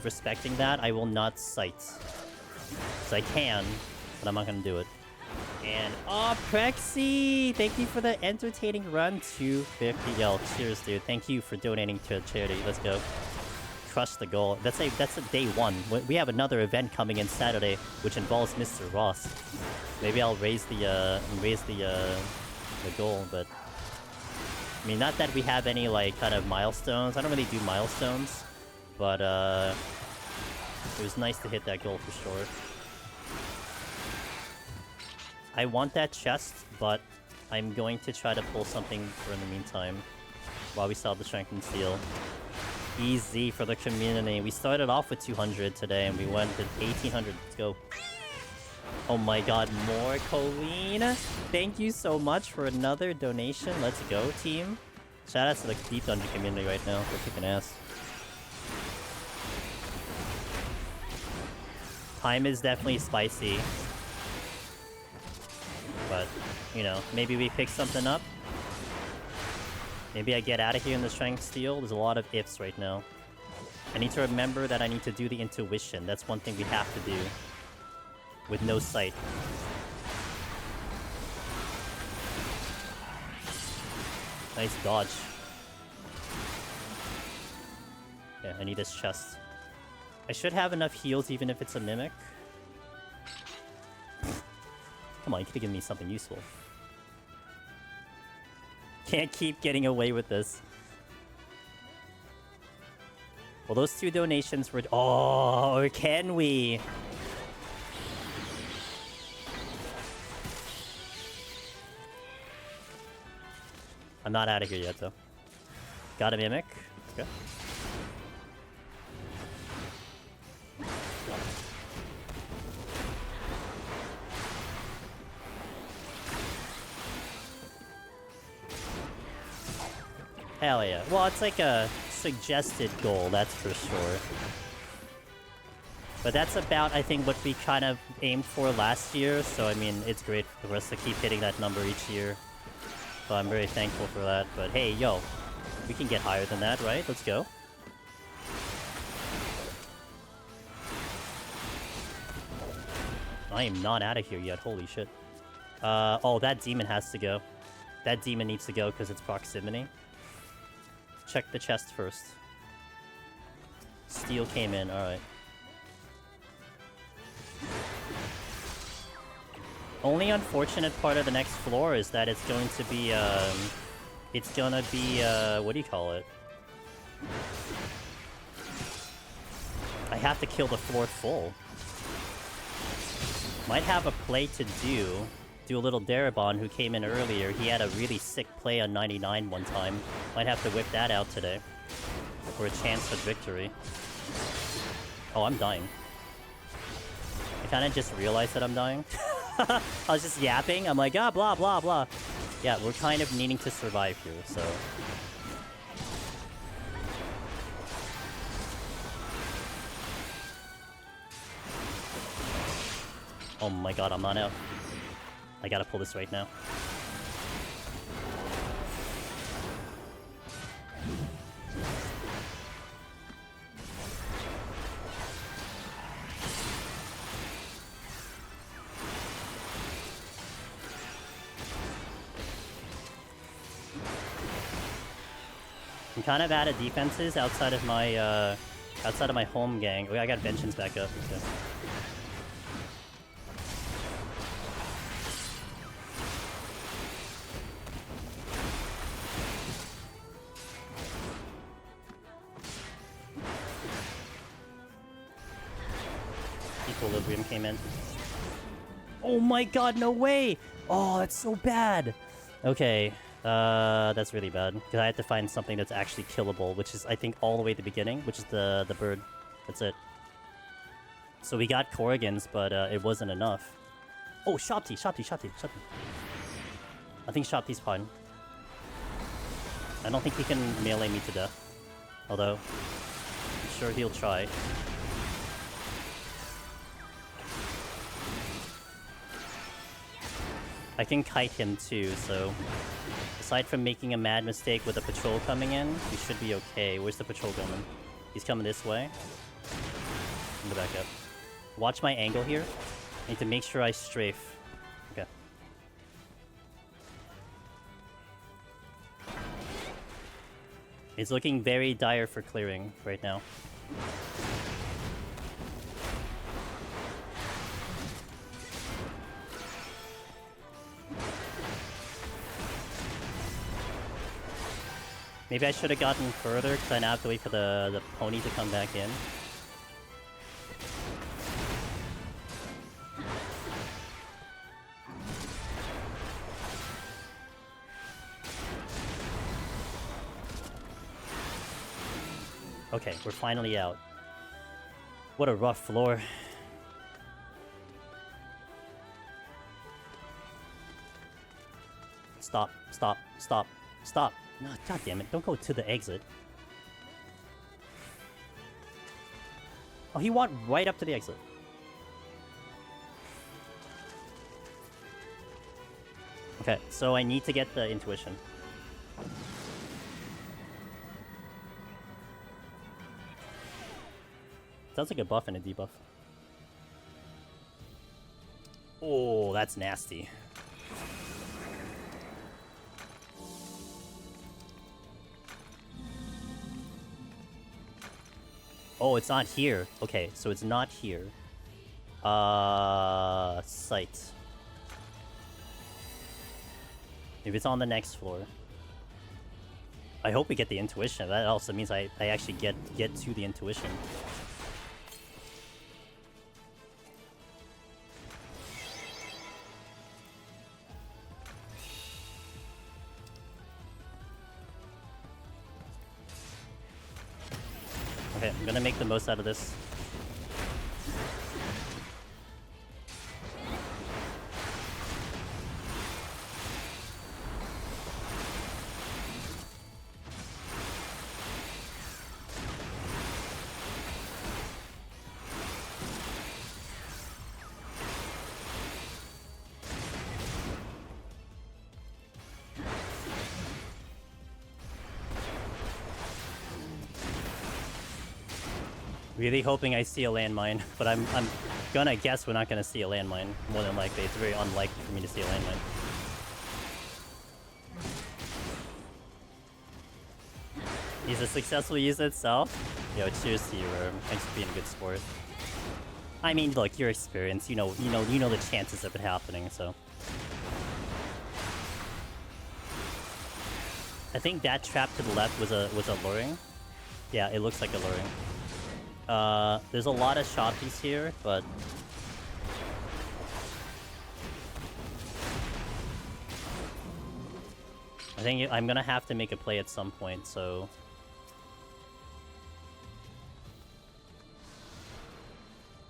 respecting that, I will not sight. So I can, but I'm not gonna do it. And oh, Prexy! Thank you for the entertaining run. 250. Yo, cheers, dude. Thank you for donating to charity. Let's go. Crush the goal. That's a day one. We have another event coming in Saturday, which involves Mr. Ross. Maybe I'll raise the goal, but. I mean, not that we have any, like, kind of milestones. I don't really do milestones. But, it was nice to hit that goal for sure. I want that chest, but I'm going to try to pull something for in the meantime. While we still have the Strength and Steel. Easy for the community. We started off with 200 today, and we went to 1800. Let's go. Oh my god, more Colleen! Thank you so much for another donation. Let's go, team. Shout out to the Deep Dungeon community right now. They're kicking ass. Time is definitely spicy. But, you know, maybe we pick something up. Maybe I get out of here in the Strength Steel. There's a lot of ifs right now. I need to remember that I need to do the intuition. That's one thing we have to do. With no sight. Nice dodge. Yeah, I need this chest. I should have enough heals even if it's a mimic. Come on, you could have given me something useful. Can't keep getting away with this. Well, those 2 donations were... Oh, or can we? I'm not out of here yet, though. Got a mimic. Okay. Hell yeah. Well, it's like a suggested goal, that's for sure. But that's about, I think, what we kind of aimed for last year, so I mean, it's great for us to keep hitting that number each year. So I'm very thankful for that. But hey, yo, we can get higher than that, right? Let's go. I am not out of here yet, holy shit. Oh, that demon has to go. That demon needs to go because it's proximity. Check the chest first. Steel came in, alright. Only unfortunate part of the next floor is that it's going to be, what do you call it? I have to kill the floor full. Might have a play to do a little Darabon who came in earlier. He had a really sick play on 99 one time. Might have to whip that out today for a chance at victory. Oh, I'm dying. I kind of just realized that I'm dying. I was just yapping. I'm like, ah, blah, blah, blah. Yeah, we're kind of needing to survive here, so... Oh my god, I'm not out. I gotta pull this right now. I'm kind of out of defenses outside of my home gang. Oh, I got vengeance back up. Okay. Equilibrium came in. Oh my god, no way! Oh, that's so bad! Okay, that's really bad. Because I had to find something that's actually killable, which is, I think, all the way at the beginning, which is the bird. That's it. So we got Corrigans, but it wasn't enough. Oh, Shopti! I think Shopti's fine. I don't think he can melee me to death. Although, I'm sure he'll try. I can kite him too, so... Aside from making a mad mistake with a patrol coming in, we should be okay. Where's the patrol going? He's coming this way. I'm gonna back up. Watch my angle here. I need to make sure I strafe. Okay. It's looking very dire for clearing right now. Maybe I should have gotten further, because I now have to wait for the pony to come back in. Okay, we're finally out. What a rough floor. Stop, stop, stop, stop. No, god damn it, don't go to the exit. Oh, he walked right up to the exit. Okay, so I need to get the intuition. Sounds like a buff and a debuff. Oh, that's nasty. Oh, it's not here. Okay, so it's not here. Site. Maybe it's on the next floor. I hope we get the intuition. That also means I actually get to the intuition. Okay, I'm gonna make the most out of this. Really hoping I see a landmine, but I'm gonna guess we're not gonna see a landmine. More than likely, it's very unlikely for me to see a landmine. He's a successful user itself. Yo, cheers to you, Rome. Thanks for being a good sport. I mean, look, your experience, you know the chances of it happening, so. I think that trap to the left was a luring. Yeah, it looks like a luring. There's a lot of shoppies here, but I think I'm gonna have to make a play at some point, so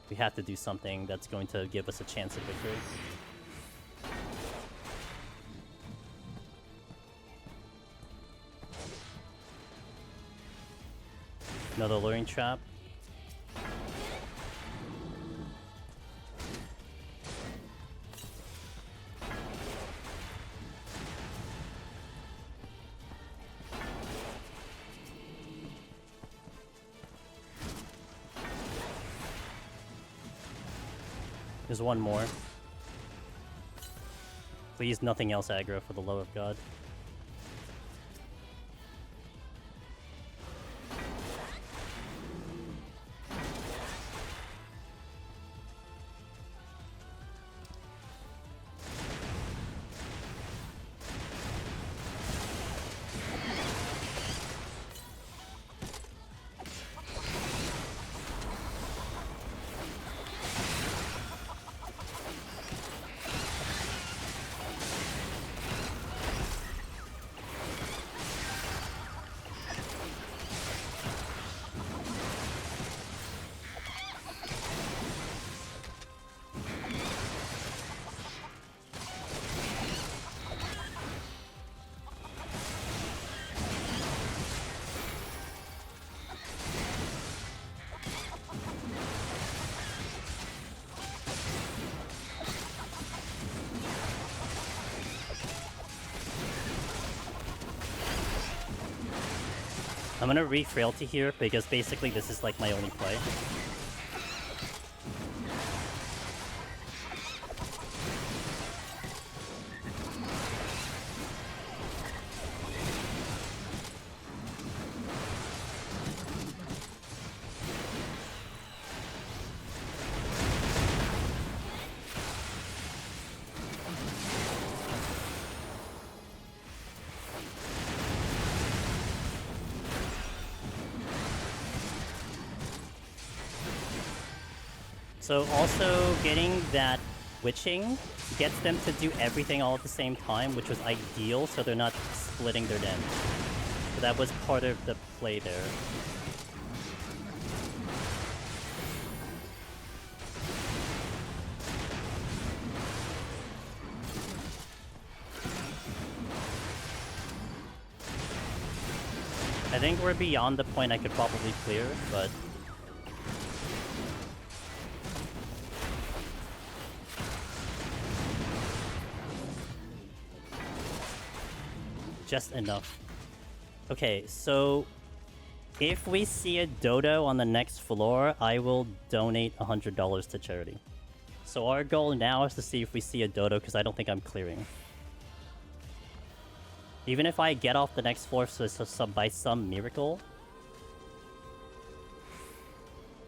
we have to do something that's going to give us a chance at victory. Another luring trap. There's one more. Please, nothing else aggro for the love of God. I'm gonna re-frailty here because basically this is like my only play. So also getting that witching gets them to do everything all at the same time, which was ideal, so they're not splitting their damage. So that was part of the play there. I think we're beyond the point I could probably clear, but just enough. Okay, so if we see a dodo on the next floor, I will donate $100 to charity. So our goal now is to see if we see a dodo, because I don't think I'm clearing. Even if I get off the next floor by some miracle.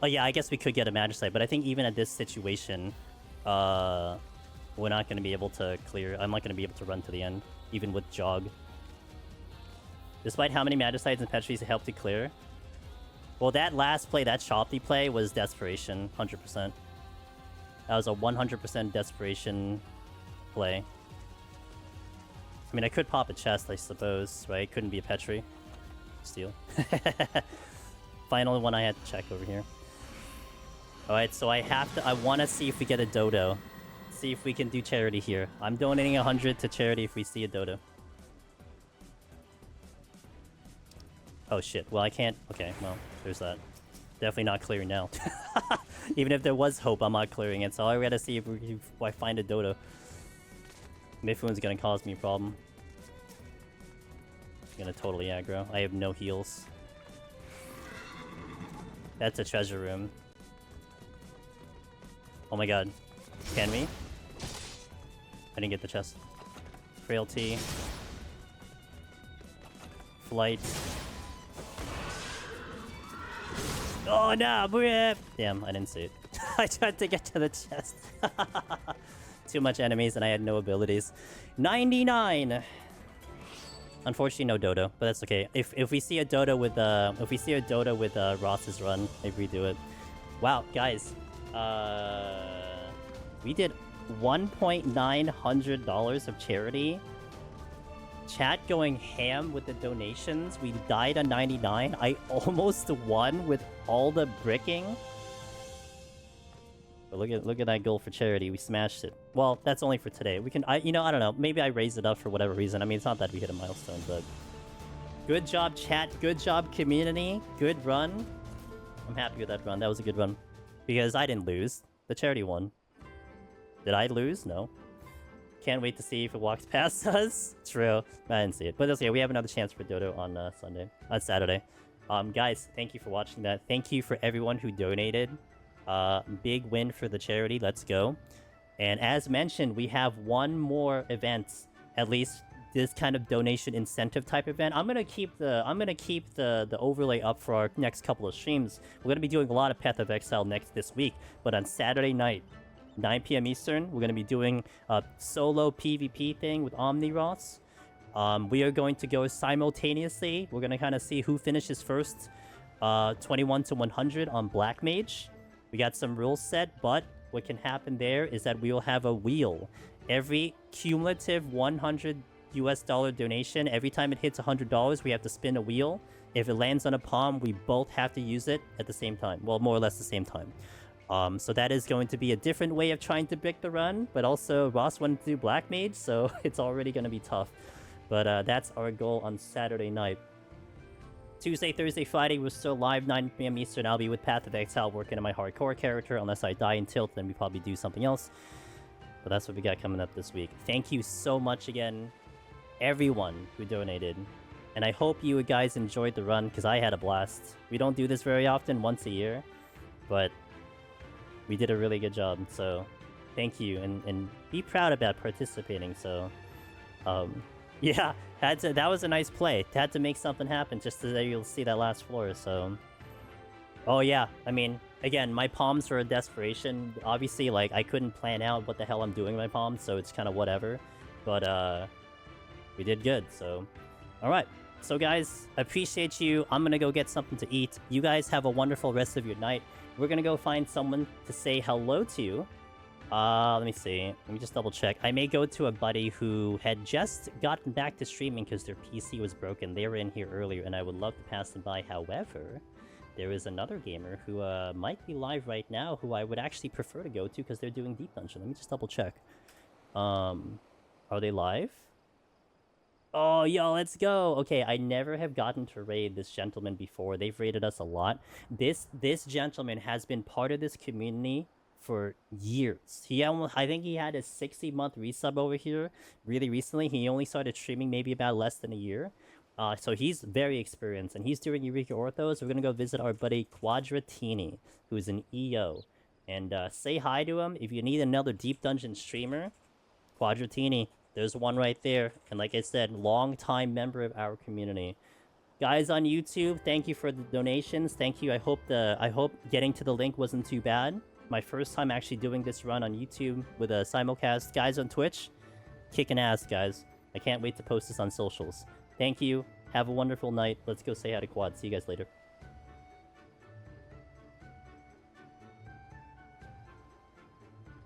Oh yeah, I guess we could get a Magicite, but I think even at this situation, we're not going to be able to clear. I'm not going to be able to run to the end, even with Jog. Despite how many Magicites and Petries helped to clear. Well, that last play, that Choppy play, was desperation, 100%. That was a 100% desperation play. I mean, I could pop a chest, I suppose, right? Couldn't be a Petri. Steal. Final one I had to check over here. Alright, so I want to see if we get a dodo. See if we can do charity here. I'm donating 100 to charity if we see a dodo. Oh shit, well I can't... Okay, well, there's that. Definitely not clearing now. Even if there was hope, I'm not clearing it, so I gotta see if I find a dodo. Mifune's gonna cause me a problem. He's gonna totally aggro. I have no heals. That's a treasure room. Oh my god. Can we? I didn't get the chest. Frailty. Flight. Oh no! Damn, I didn't see it. I tried to get to the chest. Too much enemies and I had no abilities. 99! Unfortunately, no Dodo, but that's okay. If we see a Dodo with Ross's run, I redo it. Wow, guys, we did $1,900 of charity. Chat going ham with the donations. We died on 99. I almost won with all the bricking. But look at that goal for charity. We smashed it. Well, that's only for today. We can, I don't know. Maybe I raised it up for whatever reason. I mean, it's not that we hit a milestone, but good job, chat. Good job, community. Good run. I'm happy with that run. That was a good run because I didn't lose. The charity won. Did I lose? No. Can't wait to see if it walks past us. True. I didn't see it, but that's okay. We have another chance for Dodo on Saturday. Guys, thank you for watching that. Thank you for everyone who donated. Big win for the charity. Let's go. And as mentioned, we have one more event, at least this kind of donation incentive type event. I'm gonna keep the overlay up for our next couple of streams. We're gonna be doing a lot of Path of Exile this week, but on Saturday night, 9 p.m. Eastern, we're gonna be doing a solo PvP thing with Omniross. We are going to go simultaneously. We're gonna kind of see who finishes first. 21-100 on Black Mage. We got some rules set, but what can happen there is that we will have a wheel. Every cumulative $100 donation, every time it hits $100, we have to spin a wheel. If it lands on a palm, we both have to use it at the same time. Well, more or less the same time. So that is going to be a different way of trying to brick the run, but also Ross wanted to do Black Mage, so it's already going to be tough. But that's our goal on Saturday night. Tuesday, Thursday, Friday, we're still live 9 p.m. Eastern. I'll be with Path of Exile working on my hardcore character. Unless I die in Tilt, then we probably do something else. But that's what we got coming up this week. Thank you so much again, everyone who donated. And I hope you guys enjoyed the run, because I had a blast. We don't do this very often, once a year. But we did a really good job, so thank you. And be proud about participating, so... yeah, that was a nice play. Had to make something happen just so that you'll see that last floor, so... Oh yeah, I mean, again, my palms were a desperation. Obviously, like, I couldn't plan out what the hell I'm doing with my palms, so it's kind of whatever. But, we did good, so... Alright, so guys, appreciate you. I'm gonna go get something to eat. You guys have a wonderful rest of your night. We're gonna go find someone to say hello to. Let me see. Let me just double check. I may go to a buddy who had just gotten back to streaming because their PC was broken. They were in here earlier, and I would love to pass them by. However, there is another gamer who might be live right now who I would actually prefer to go to because they're doing Deep Dungeon. Let me just double check. Are they live? Oh, yo, let's go! Okay, I never have gotten to raid this gentleman before. They've raided us a lot. This gentleman has been part of this community for years. I think he had a 60-month resub over here really recently. He only started streaming maybe about less than a year. So he's very experienced, and he's doing Eureka Orthos. We're gonna go visit our buddy Quadratini, who's an EO. And say hi to him. If you need another Deep Dungeon streamer, Quadratini, there's one right there. And like I said, long-time member of our community. Guys on YouTube, thank you for the donations. Thank you. I hope getting to the link wasn't too bad. My first time actually doing this run on YouTube with a simulcast. Guys on Twitch, kicking ass, guys. I can't wait to post this on socials. Thank you. Have a wonderful night. Let's go say hi to Quad. See you guys later.